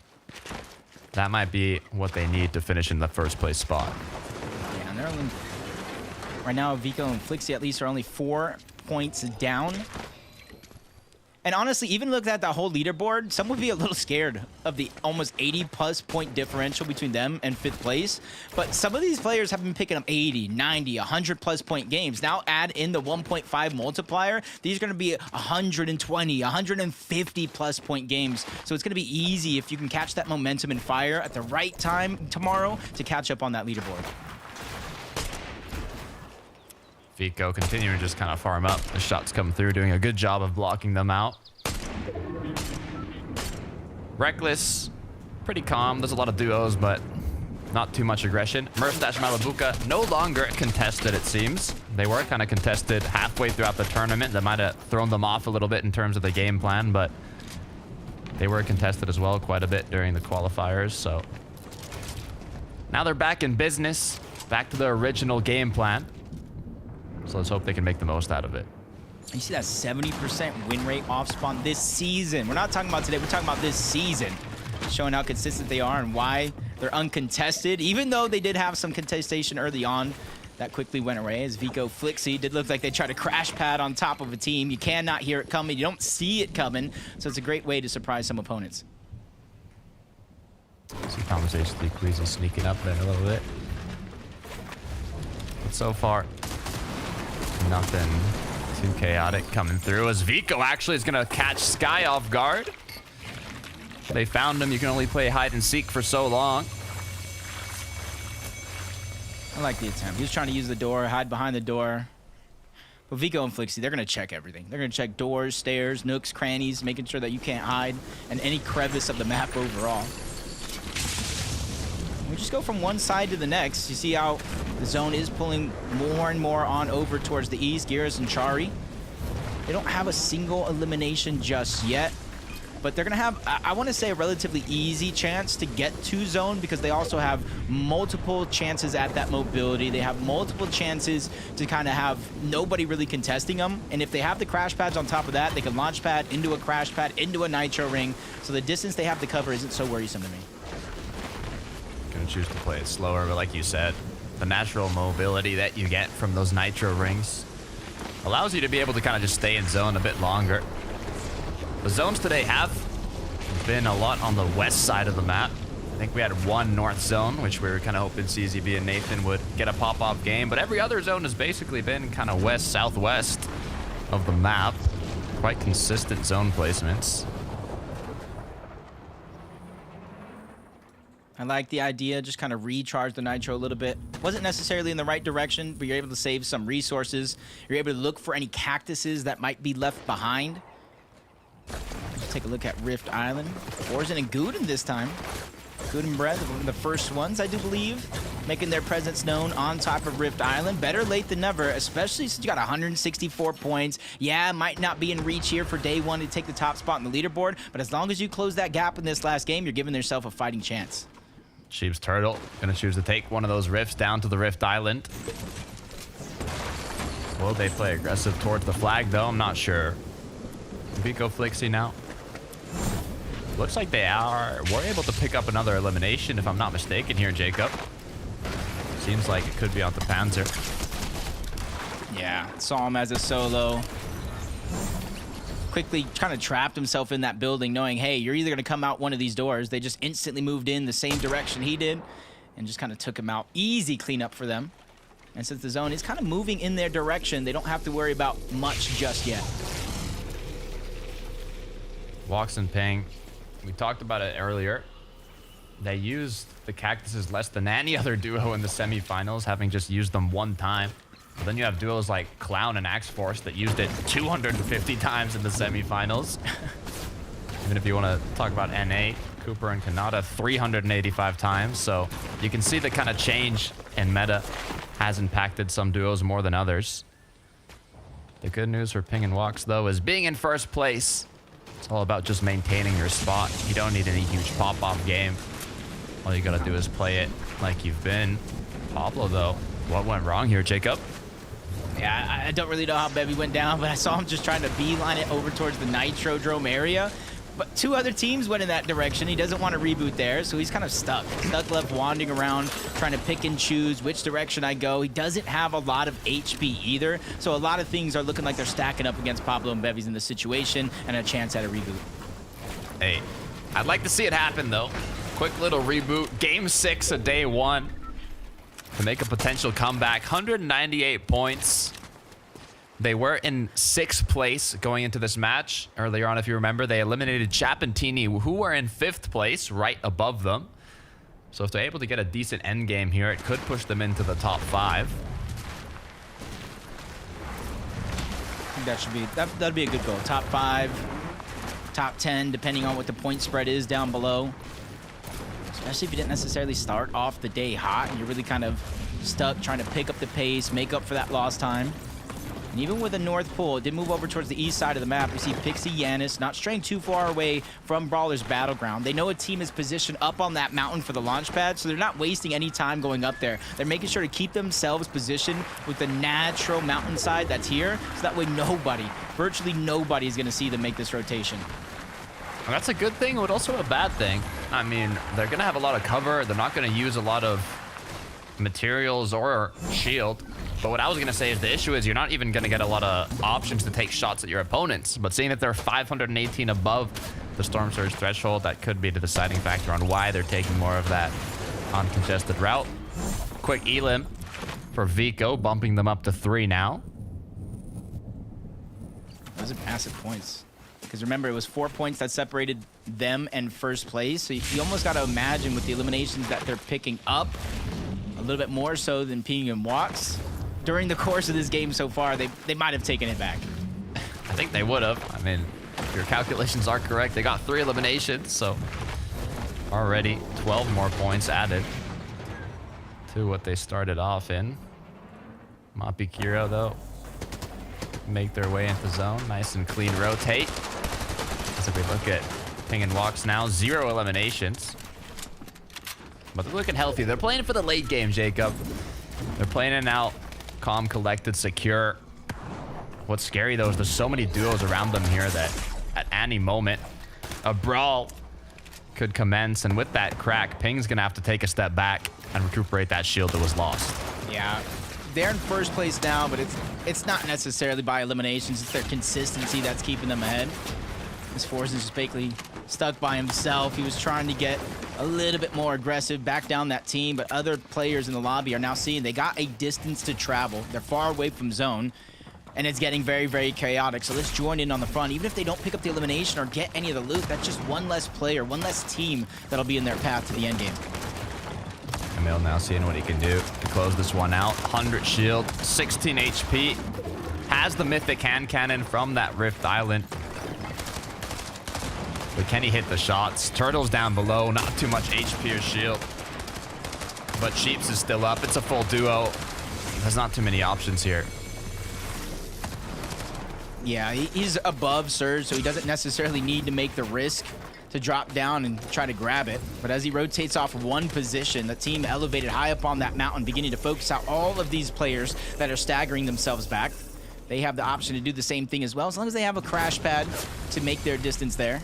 that might be what they need to finish in the first place spot. Yeah, and they're only... Right now, Vico and Flixie at least are only 4 points down. And honestly, even looking at that whole leaderboard, some would be a little scared of the almost 80+ point differential between them and 5th place. But some of these players have been picking up 80, 90, 100+ point games. Now add in the 1.5 multiplier. These are going to be 120, 150+ point games. So it's going to be easy if you can catch that momentum and fire at the right time tomorrow to catch up on that leaderboard. Vico continuing to just kind of farm up. The shots come through, doing a good job of blocking them out. Reckless, pretty calm. There's a lot of duos, but not too much aggression. Murstache Malabuka no longer contested, it seems. They were kind of contested halfway throughout the tournament. That might have thrown them off a little bit in terms of the game plan, but they were contested as well quite a bit during the qualifiers. So now they're back in business, back to their original game plan. So let's hope they can make the most out of it. You see that 70% win rate off spawn this season. We're not talking about today, we're talking about this season. Showing how consistent they are and why they're uncontested. Even though they did have some contestation early on, that quickly went away as Vico Flixie did look like they tried to crash pad on top of a team. You cannot hear it coming, you don't see it coming. So it's a great way to surprise some opponents. See Conversation with Queasy sneaking up there a little bit. But so far, nothing too chaotic coming through as Vico actually is going to catch Sky off guard. They found him. You can only play hide and seek for so long. I like the attempt. He was trying to use the door, hide behind the door. But Vico and Flixie, they're going to check everything. They're going to check doors, stairs, nooks, crannies, making sure that you can't hide in any crevice of the map overall. We just go from one side to the next. You see how the zone is pulling more and more on over towards the east. Geras and Chari. They don't have a single elimination just yet. But they're going to have, I want to say, a relatively easy chance to get to zone because they also have multiple chances at that mobility. They have multiple chances to kind of have nobody really contesting them. And if they have the crash pads on top of that, they can launch pad into a crash pad, into a nitro ring. So the distance they have to cover isn't so worrisome to me. Gonna choose to play it slower, but like you said, the natural mobility that you get from those nitro rings allows you to be able to kind of just stay in zone a bit longer. The zones today have been a lot on the west side of the map. I think we had one north zone, which we were kind of hoping CZB and Nathan would get a pop-off game, but every other zone has basically been kind of west-southwest of the map. Quite consistent zone placements. I like the idea, just kind of recharge the nitro a little bit. Wasn't necessarily in the right direction, but you're able to save some resources. You're able to look for any cactuses that might be left behind. Let's take a look at Rift Island. Orzen and Guden this time. Guden Breath, one of the first ones, I do believe, making their presence known on top of Rift Island. Better late than never, especially since you got 164 points. Yeah, might not be in reach here for day 1 to take the top spot in the leaderboard, but as long as you close that gap in this last game, you're giving yourself a fighting chance. Sheep's Turtle gonna choose to take one of those rifts down to the Rift Island. Will they play aggressive towards the flag, though? I'm not sure. Vico Flixie now. Looks like they were able to pick up another elimination, if I'm not mistaken here, Jacob. Seems like it could be on the Panzer. Yeah, saw him as a solo. Quickly kind of trapped himself in that building knowing, hey, you're either going to come out one of these doors. They just instantly moved in the same direction he did and just kind of took him out. Easy cleanup for them. And since the zone is kind of moving in their direction, they don't have to worry about much just yet. Walks and Ping. We talked about it earlier. They used the Cactuses less than any other duo in the semifinals, having just used them one time. But then you have duos like Clown and Axe Force that used it 250 times in the semifinals. Even if you want to talk about NA, Cooper and Kanata 385 times. So you can see the kind of change in meta has impacted some duos more than others. The good news for Ping and Walks, though, is being in first place. It's all about just maintaining your spot. You don't need any huge pop-off game. All you gotta do is play it like you've been. Pablo, though, what went wrong here, Jacob? Yeah, I don't really know how Bevy went down, but I saw him just trying to beeline it over towards the Nitrodrome area. But two other teams went in that direction. He doesn't want to reboot there, so he's kind of stuck. Stuck left wandering around, trying to pick and choose which direction I go. He doesn't have a lot of HP either, so a lot of things are looking like they're stacking up against Pablo and Bevy's in this situation and a chance at a reboot. Hey, I'd like to see it happen, though. Quick little reboot. Game 6 of day 1 to make a potential comeback. 198 points. They were in 6th place going into this match. Earlier on, if you remember, they eliminated Chapentini, who were in 5th place, right above them. So if they're able to get a decent end game here, it could push them into the top 5. I think that should be that'd be a good goal. Top 5, top 10, depending on what the point spread is down below. Especially if you didn't necessarily start off the day hot and you're really kind of stuck trying to pick up the pace, make up for that lost time. And even with the North Pole, it did move over towards the east side of the map. We see Pixie Yanis not straying too far away from Brawler's Battleground. They know a team is positioned up on that mountain for the launch pad, so they're not wasting any time going up there. They're making sure to keep themselves positioned with the natural mountainside that's here, so that way nobody, virtually nobody, is going to see them make this rotation. Well, that's a good thing, but also a bad thing. I mean, they're going to have a lot of cover. They're not going to use a lot of materials or shield. But what I was going to say is the issue is you're not even going to get a lot of options to take shots at your opponents. But seeing that they're 518 above the Storm Surge threshold, that could be the deciding factor on why they're taking more of that uncontested route. Quick elim for Vico, bumping them up to 3 now. Those are massive points. Because remember, it was 4 points that separated them and first place. So you almost got to imagine with the eliminations that they're picking up, a little bit more so than Ping and Walks. During the course of this game so far, they might have taken it back. I think they would have. I mean, if your calculations are correct, they got 3 eliminations, so already 12 more points added to what they started off in. Mapi Kiro, though, make their way into zone. Nice and clean rotate. As if we look at Ping and Walks now, 0 eliminations. But they're looking healthy. They're playing for the late game, Jacob. They're playing it out. Calm, collected, secure. What's scary, though, is there's so many duos around them here that at any moment, a brawl could commence. And with that crack, Ping's going to have to take a step back and recuperate that shield that was lost. Yeah, they're in first place now, but it's not necessarily by eliminations. It's their consistency that's keeping them ahead. This Force is just basically stuck by himself. He was trying to get a little bit more aggressive, back down that team, but other players in the lobby are now seeing they got a distance to travel. They're far away from zone, and it's getting very, very chaotic. So let's join in on the front. Even if they don't pick up the elimination or get any of the loot, that's just one less player, one less team that'll be in their path to the end game. Emil now seeing what he can do to close this one out. 100 shield, 16 HP. Has the Mythic Hand Cannon from that Rift Island. But can he hit the shots? Turtle's down below, not too much HP or shield. But Sheeps is still up. It's a full duo. There's not too many options here. Yeah, he's above Surge, so he doesn't necessarily need to make the risk to drop down and try to grab it. But as he rotates off one position, the team elevated high up on that mountain, beginning to focus out all of these players that are staggering themselves back. They have the option to do the same thing as well, as long as they have a crash pad to make their distance there.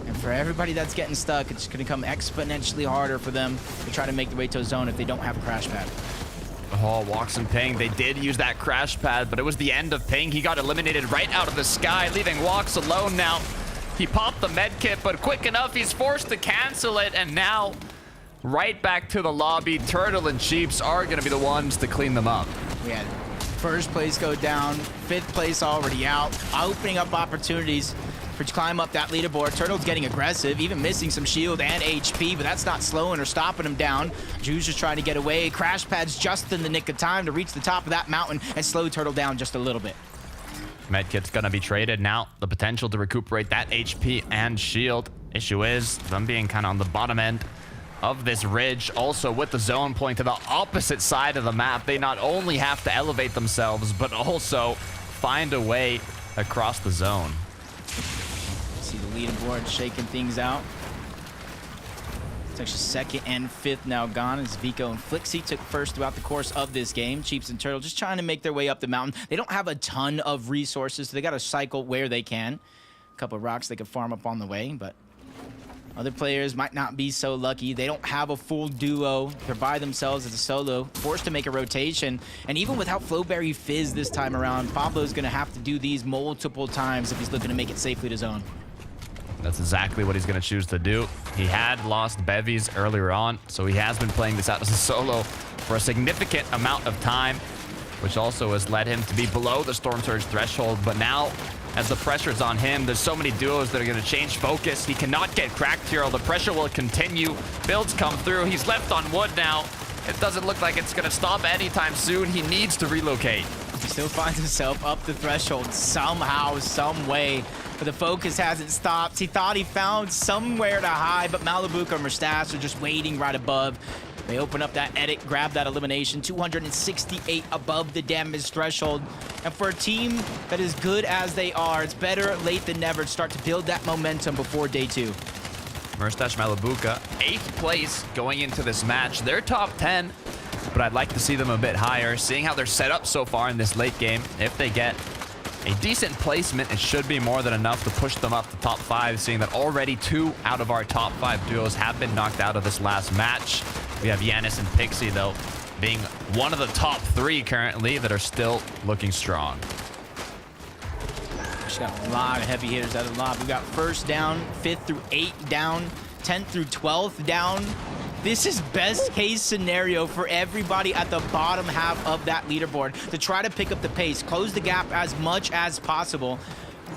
And for everybody that's getting stuck, it's going to come exponentially harder for them to try to make the way to a zone if they don't have a crash pad. Oh, Walks and Ping, they did use that crash pad, but it was the end of Ping. He got eliminated right out of the sky, leaving Walks alone now. He popped the med kit, but quick enough, he's forced to cancel it, and now right back to the lobby. Turtle and Cheeps are going to be the ones to clean them up. We had first place go down, 5th place already out, opening up opportunities for to climb up that leaderboard. Turtle's getting aggressive, even missing some shield and HP, but that's not slowing or stopping him down. Juice just trying to get away. Crash pads just in the nick of time to reach the top of that mountain and slow Turtle down just a little bit. Medkit's gonna be traded now. The potential to recuperate that HP and shield. Issue is them being kind of on the bottom end of this ridge. Also with the zone point to the opposite side of the map, they not only have to elevate themselves, but also find a way across the zone. See the leaderboard shaking things out. It's actually 2nd and 5th now gone as Vico and Flixie took first throughout the course of this game. Cheeps and Turtle just trying to make their way up the mountain. They don't have a ton of resources, so they got to cycle where they can. A couple of rocks they can farm up on the way, but other players might not be so lucky. They don't have a full duo. They're by themselves as a solo, forced to make a rotation. And even without Flowberry Fizz this time around, Pablo's going to have to do these multiple times if he's looking to make it safely to zone. That's exactly what he's going to choose to do. He had lost bevies earlier on, so he has been playing this out as a solo for a significant amount of time, which also has led him to be below the Storm Surge threshold. But now, as the pressure's on him, there's so many duos that are going to change focus. He cannot get cracked here. The pressure will continue. Builds come through. He's left on wood now. It doesn't look like it's going to stop anytime soon. He needs to relocate. He still finds himself up the threshold somehow, some way. But the focus hasn't stopped. He thought he found somewhere to hide, but Malibuka and Mustache are just waiting right above. They open up that edit, grab that elimination. 268 above the damage threshold. And for a team that is good as they are, it's better late than never to start to build that momentum before day 2. Mustache Malibuka, 8th place going into this match. They're top 10, but I'd like to see them a bit higher. Seeing how they're set up so far in this late game, if they get a decent placement, it should be more than enough to push them up to top 5, seeing that already 2 out of our top 5 duos have been knocked out of this last match. We have Yanis and Pixie, though, being one of the top 3 currently that are still looking strong. She's got a lot of heavy hitters out of the lob. We got 1st down, 5th through 8th down, 10th through 12th down. This is best case scenario for everybody at the bottom half of that leaderboard to try to pick up the pace, close the gap as much as possible.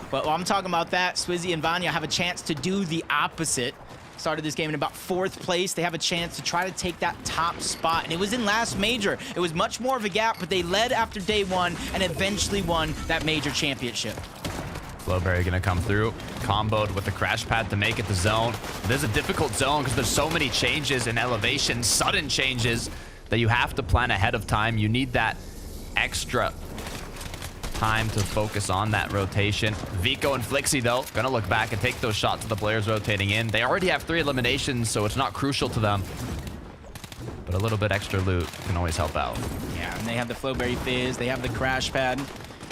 But while I'm talking about that, Swizzy and Vanya have a chance to do the opposite. Started this game in about 4th place. They have a chance to try to take that top spot. And it was in last major. It was much more of a gap, but they led after day 1 and eventually won that major championship. Flowberry gonna come through, comboed with the crash pad to make it the zone. This is a difficult zone because there's so many changes in elevation, sudden changes that you have to plan ahead of time. You need that extra time to focus on that rotation. Vico and Flixie, though, gonna look back and take those shots of the players rotating in. They already have 3 eliminations, so it's not crucial to them. But a little bit extra loot can always help out. Yeah, and they have the Flowberry Fizz. They have the crash pad.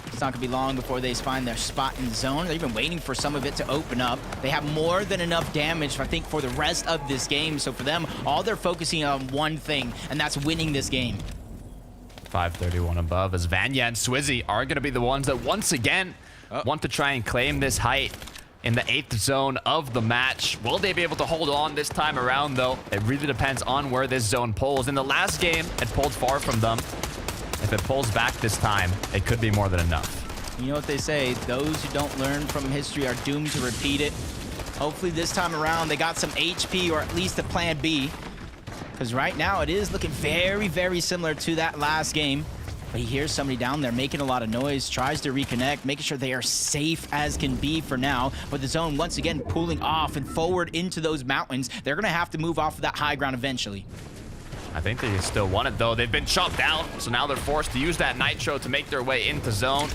It's not going to be long before they find their spot in the zone. They're even waiting for some of it to open up. They have more than enough damage, I think, for the rest of this game. So for them, all they're focusing on one thing, and that's winning this game. 531 above as Vanya and Swizzy are going to be the ones that once again want to try and claim this height in the 8th zone of the match. Will they be able to hold on this time around, though? It really depends on where this zone pulls. In the last game, it pulled far from them. If it pulls back this time, it could be more than enough. You know what they say, those who don't learn from history are doomed to repeat it. Hopefully this time around they got some HP or at least a plan B. Because right now it is looking very, very similar to that last game. But he hears somebody down there making a lot of noise, tries to reconnect, making sure they are safe as can be for now. But the zone once again pulling off and forward into those mountains. They're going to have to move off of that high ground eventually. I think they still want it, though. They've been chopped down, so now they're forced to use that Nitro to make their way into zone.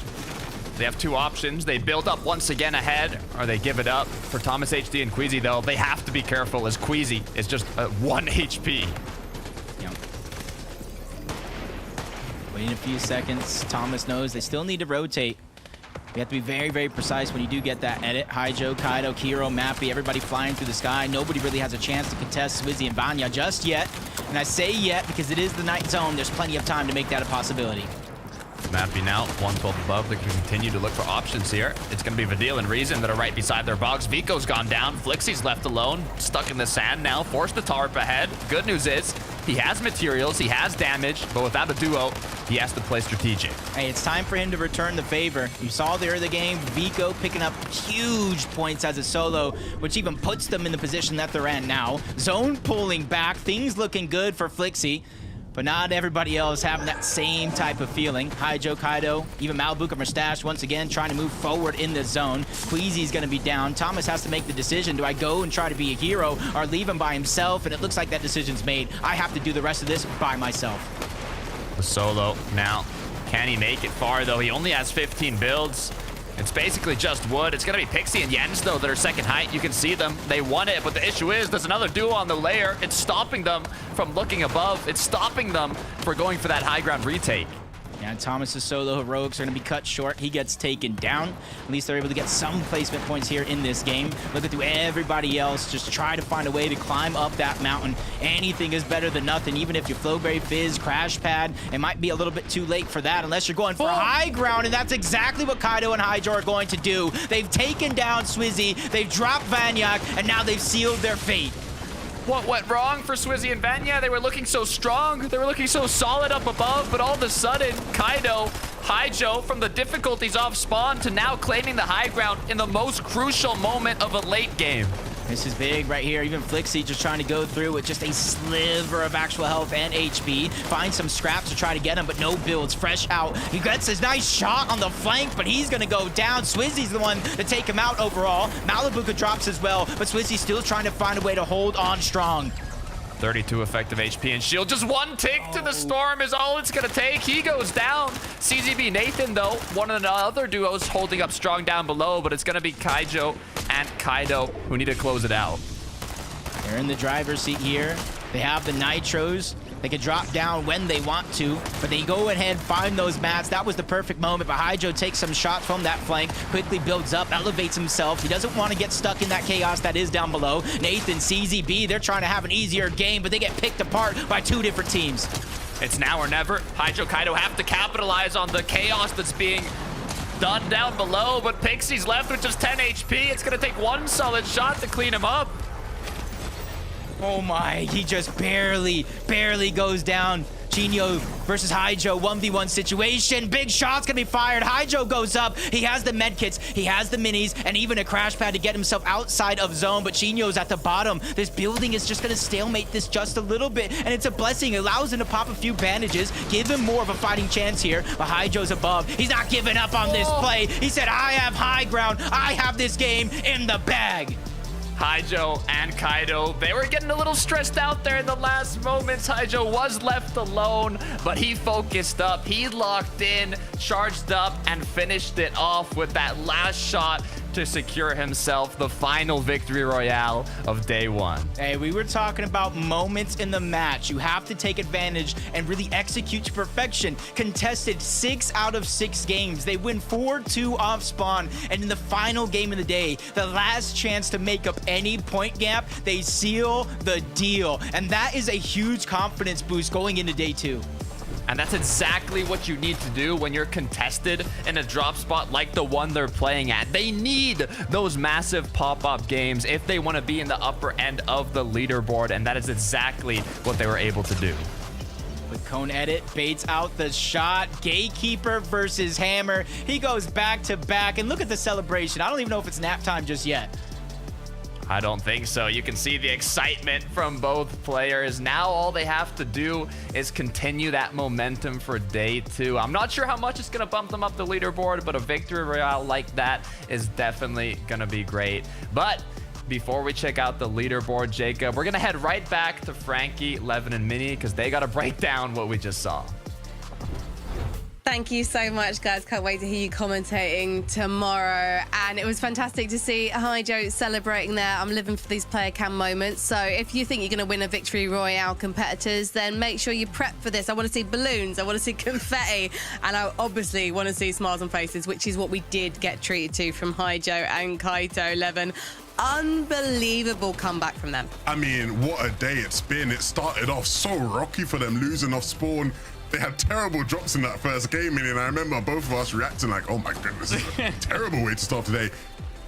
They have 2 options. They build up once again ahead, or they give it up. For Thomas HD and Queasy, though, they have to be careful, as Queasy is just 1 HP. Yep. Waiting a few seconds. Thomas knows they still need to rotate. You have to be very, very precise when you do get that edit. Haijo, Kaido, Kiro, Mappy, everybody flying through the sky. Nobody really has a chance to contest Swizzy and Vanya just yet. And I say yet because it is the night zone. There's plenty of time to make that a possibility. Mapping out 112 above. They can continue to look for options here. It's going to be Vidil and Reason that are right beside their box. Vico's gone down. Flixie's left alone. Stuck in the sand now. Forced the tarp ahead. Good news is he has materials. He has damage. But without a duo, he has to play strategic. Hey, it's time for him to return the favor. You saw there the game. Vico picking up huge points as a solo, which even puts them in the position that they're in now. Zone pulling back. Things looking good for Flixie. But not everybody else having that same type of feeling. Haijo, Kaido, even Malibu and Mustache once again trying to move forward in the zone. Queasy's going to be down. Thomas has to make the decision. Do I go and try to be a hero or leave him by himself? And it looks like that decision's made. I have to do the rest of this by myself. The solo now. Can he make it far, though? He only has 15 builds. It's basically just wood. It's going to be Pixie and Jens, though, that are second height. You can see them. They won it, but the issue is there's another duo on the layer. It's stopping them from looking above. It's stopping them for going for that high ground retake. Yeah, Thomas's solo heroics are going to be cut short. He gets taken down. At least they're able to get some placement points here in this game. Looking through everybody else, just try to find a way to climb up that mountain. Anything is better than nothing, even if you Flowberry, Fizz, Crash Pad. It might be a little bit too late for that unless you're going for high ground, and that's exactly what Kaido and Haijo are going to do. They've taken down Swizzy, they've dropped Vanyak, and now they've sealed their fate. What went wrong for Swizzy and Vanya? They were looking so strong. They were looking so solid up above, but all of a sudden, Kaido, Haijo, from the difficulties off spawn to now claiming the high ground in the most crucial moment of a late game. This is big right here. Even Flixie just trying to go through with just a sliver of actual health and HP. Find some scraps to try to get him, but no builds. Fresh out. He gets his nice shot on the flank, but he's going to go down. Swizzy's the one to take him out overall. Malibuka drops as well, but Swizzy's still trying to find a way to hold on strong. 32 effective HP and shield. Just one tick to the storm is all it's going to take. He goes down. CZB Nathan, though, one of the other duos holding up strong down below, but it's going to be Kaijo and Kaido who need to close it out. They're in the driver's seat here. They have the nitros. They can drop down when they want to, but they go ahead, find those mats. That was the perfect moment, but Haijo takes some shots from that flank, quickly builds up, elevates himself. He doesn't want to get stuck in that chaos that is down below. Nathan, CZB, they're trying to have an easier game, but they get picked apart by two different teams. It's now or never. Haijo, Kaido have to capitalize on the chaos that's being done down below, but Pixie's left with just 10 HP. It's going to take one solid shot to clean him up. Oh my, he just barely goes down. Chinyo versus Haijo, 1v1 situation. Big shot's gonna be fired. Haijo goes up. He has the medkits, he has the minis, and even a crash pad to get himself outside of zone, but Chinyo's at the bottom. This building is just gonna stalemate this just a little bit, and it's a blessing. It allows him to pop a few bandages, give him more of a fighting chance here, but Haijo's above. He's not giving up on this play. He said, I have high ground. I have this game in the bag. Haijo and Kaido, they were getting a little stressed out there in the last moments. Haijo was left alone, but he focused up, he locked in, charged up, and finished it off with that last shot to secure himself the final victory royale of day one. Hey, we were talking about moments in the match. You have to take advantage and really execute to perfection. Contested 6 out of 6 games. They win 4-2 off spawn. And in the final game of the day, the last chance to make up any point gap, they seal the deal. And that is a huge confidence boost going into day 2. And that's exactly what you need to do when you're contested in a drop spot like the one they're playing at. They need those massive pop-up games if they want to be in the upper end of the leaderboard, and that is exactly what they were able to do. With Cone Edit, baits out the shot. Gatekeeper versus Hammer. He goes back to back, and look at the celebration. I don't even know if it's nap time just yet. I don't think so. You can see the excitement from both players. Now all they have to do is continue that momentum for day 2. I'm not sure how much it's going to bump them up the leaderboard, but a victory royale like that is definitely going to be great. But before we check out the leaderboard, Jacob, we're going to head right back to Frankie, Levin, and Minnie because they got to break down what we just saw. Thank you so much, guys. Can't wait to hear you commentating tomorrow. And it was fantastic to see Haijo celebrating there. I'm living for these player cam moments. So if you think you're going to win a victory royale, competitors, then make sure you prep for this. I want to see balloons. I want to see confetti. And I obviously want to see smiles on faces, which is what we did get treated to from Haijo and Kaito, Levin. unbelievable comeback from them. I mean, what a day it's been. It started off so rocky for them, losing off spawn. They had terrible drops in that first game, and I remember both of us reacting like, oh my goodness, this is a terrible way to start today.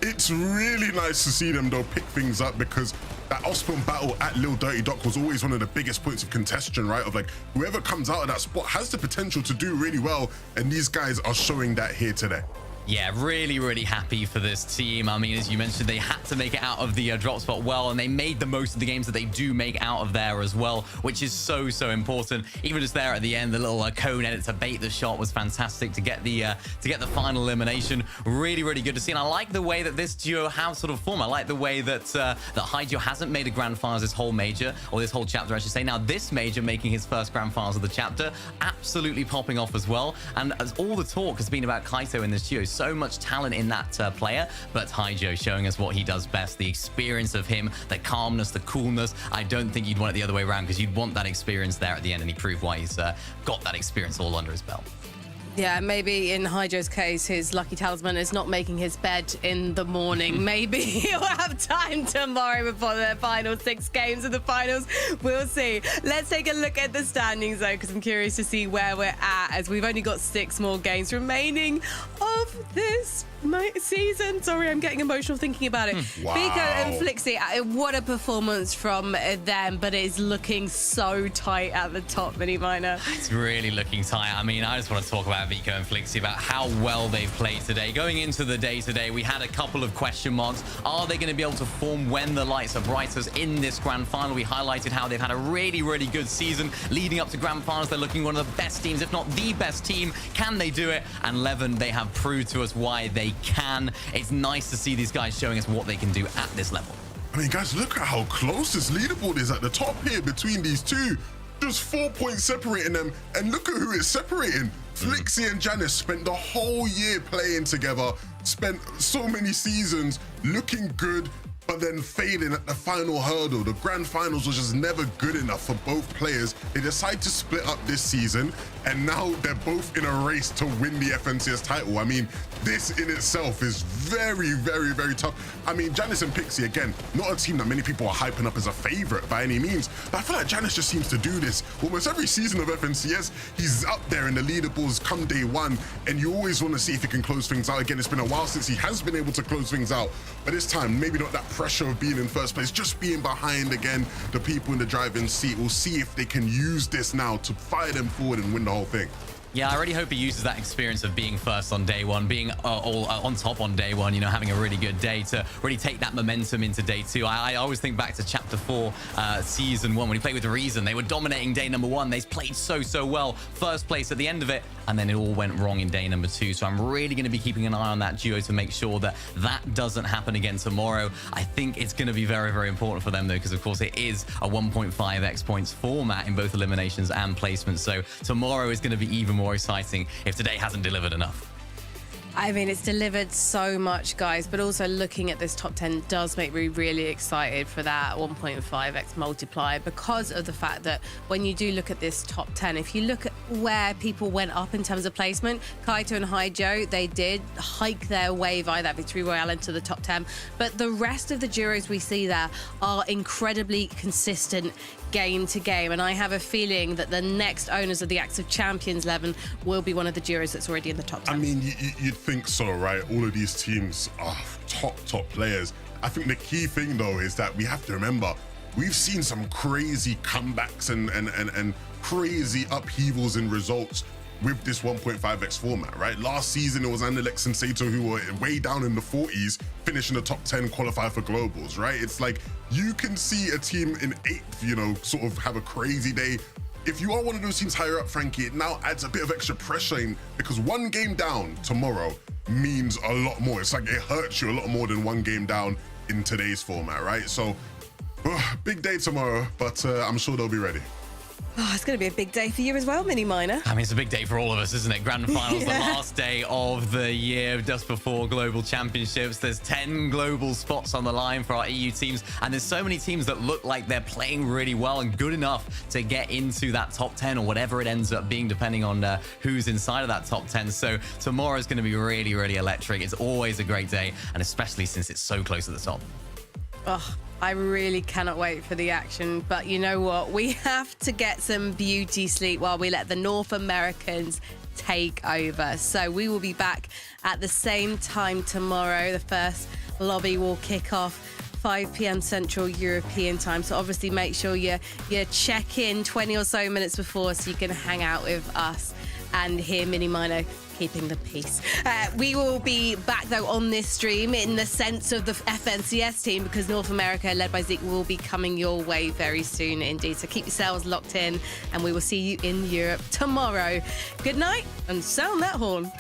It's really nice to see them, though, pick things up, because that off-spawn battle at Lil Dirty Doc was always one of the biggest points of contention, right? Of like, whoever comes out of that spot has the potential to do really well, and these guys are showing that here today. Yeah, really, really happy for this team. I mean, as you mentioned, they had to make it out of the drop spot well, and they made the most of the games that they do make out of there as well, which is so, so important. Even just there at the end, the little cone edit to bait the shot was fantastic to get the final elimination. Really, really good to see. And I like the way that this duo have sort of formed. I like the way that that Hydro hasn't made a grand finals this whole major, or this whole chapter, I should say. Now, this major making his first grand finals of the chapter, absolutely popping off as well. And as all the talk has been about Kaito in this duo, so much talent in that player, but Hydro showing us what he does best, the experience of him, the calmness, the coolness. I don't think you'd want it the other way around, because you'd want that experience there at the end, and he proved why he's got that experience all under his belt. Yeah, maybe in Hydro's case, his lucky talisman is not making his bed in the morning. Maybe he'll have time tomorrow before the final 6 games of the finals. We'll see. Let's take a look at the standings, though, because I'm curious to see where we're at, as we've only got 6 more games remaining of this season. Sorry, I'm getting emotional thinking about it. Wow. Vico and Flixie, what a performance from them, but it's looking so tight at the top, Mini Miner. It's really looking tight. I mean, I just want to talk about Vico and Flixie, about how well they've played today. Going into the day today, we had a couple of question marks. Are they going to be able to form when the lights are brightest in this grand final? We highlighted how they've had a really, really good season leading up to grand finals. They're looking one of the best teams, if not the best team. Can they do it? And Levin, they have proved to us why they can. It's nice to see these guys showing us what they can do at this level. I mean, guys, look at how close this leaderboard is at the top here between these two. Just 4 points separating them, and look at who it's separating. Flixie and Janice spent the whole year playing together, spent so many seasons looking good, but then failing at the final hurdle. The grand finals was just never good enough for both players. They decided to split up this season, and now they're both in a race to win the FNCS title. I mean, this in itself is very, very, very tough. I mean, Janice and Pixie, again, not a team that many people are hyping up as a favorite by any means, but I feel like Janice just seems to do this almost every season of FNCS. He's up there in the leaderboards come day one, and you always want to see if he can close things out. Again, it's been a while since he has been able to close things out, but this time, maybe not that pressure of being in first place, just being behind again, the people in the driving seat. We'll see if they can use this now to fire them forward and win the whole thing. Yeah, I really hope he uses that experience of being first on day one, being all on top on day one, you know, having a really good day to really take that momentum into day two. I always think back to Chapter 4, Season 1, when he played with Reason. They were dominating day number 1. They played so, so well. First place at the end of it, and then it all went wrong in day number 2. So I'm really going to be keeping an eye on that duo to make sure that that doesn't happen again tomorrow. I think it's going to be very, very important for them, though, because, of course, it is a 1.5x points format in both eliminations and placements. So tomorrow is going to be even more exciting if today hasn't delivered enough. I mean, it's delivered so much, guys, but also looking at this top 10 does make me really excited for that 1.5x multiplier, because of the fact that when you do look at this top 10, if you look at where people went up in terms of placement, Kaito and Haijo, they did hike their way via that Victory Royale into the top 10, but the rest of the duos we see there are incredibly consistent game to game, and I have a feeling that the next owners of the Acts of Champions 11 will be one of the duos that's already in the top 10. I mean, you'd think so, right? All of these teams are top players. I think the key thing, though, is that we have to remember we've seen some crazy comebacks and crazy upheavals in results with this 1.5x format, right? Last season, it was Analex and Sato who were way down in the 40s, finishing the top 10, qualify for globals, right? It's like you can see a team in 8th, you know, sort of have a crazy day. If you are one of those teams higher up, Frankie, it now adds a bit of extra pressure in, because one game down tomorrow means a lot more. It's like it hurts you a lot more than one game down in today's format, right? So, big day tomorrow, but I'm sure they'll be ready. Oh, it's going to be a big day for you as well, Mini Miner. I mean, it's a big day for all of us, isn't it? Grand Finals, the last day of the year, just before Global Championships. There's 10 global spots on the line for our EU teams, and there's so many teams that look like they're playing really well and good enough to get into that top 10 or whatever it ends up being, depending on who's inside of that top 10. So tomorrow's going to be really, really electric. It's always a great day, and especially since it's so close at the top. Oh, I really cannot wait for the action. But you know what? We have to get some beauty sleep while we let the North Americans take over. So we will be back at the same time tomorrow. The first lobby will kick off 5 p.m. Central European time. So obviously make sure you check in 20 or so minutes before so you can hang out with us and hear Mini Mino keeping the peace. We will be back though on this stream in the sense of the FNCS team, because North America led by Zeke will be coming your way very soon indeed. So keep yourselves locked in and we will see you in Europe tomorrow. Good night and sound that horn.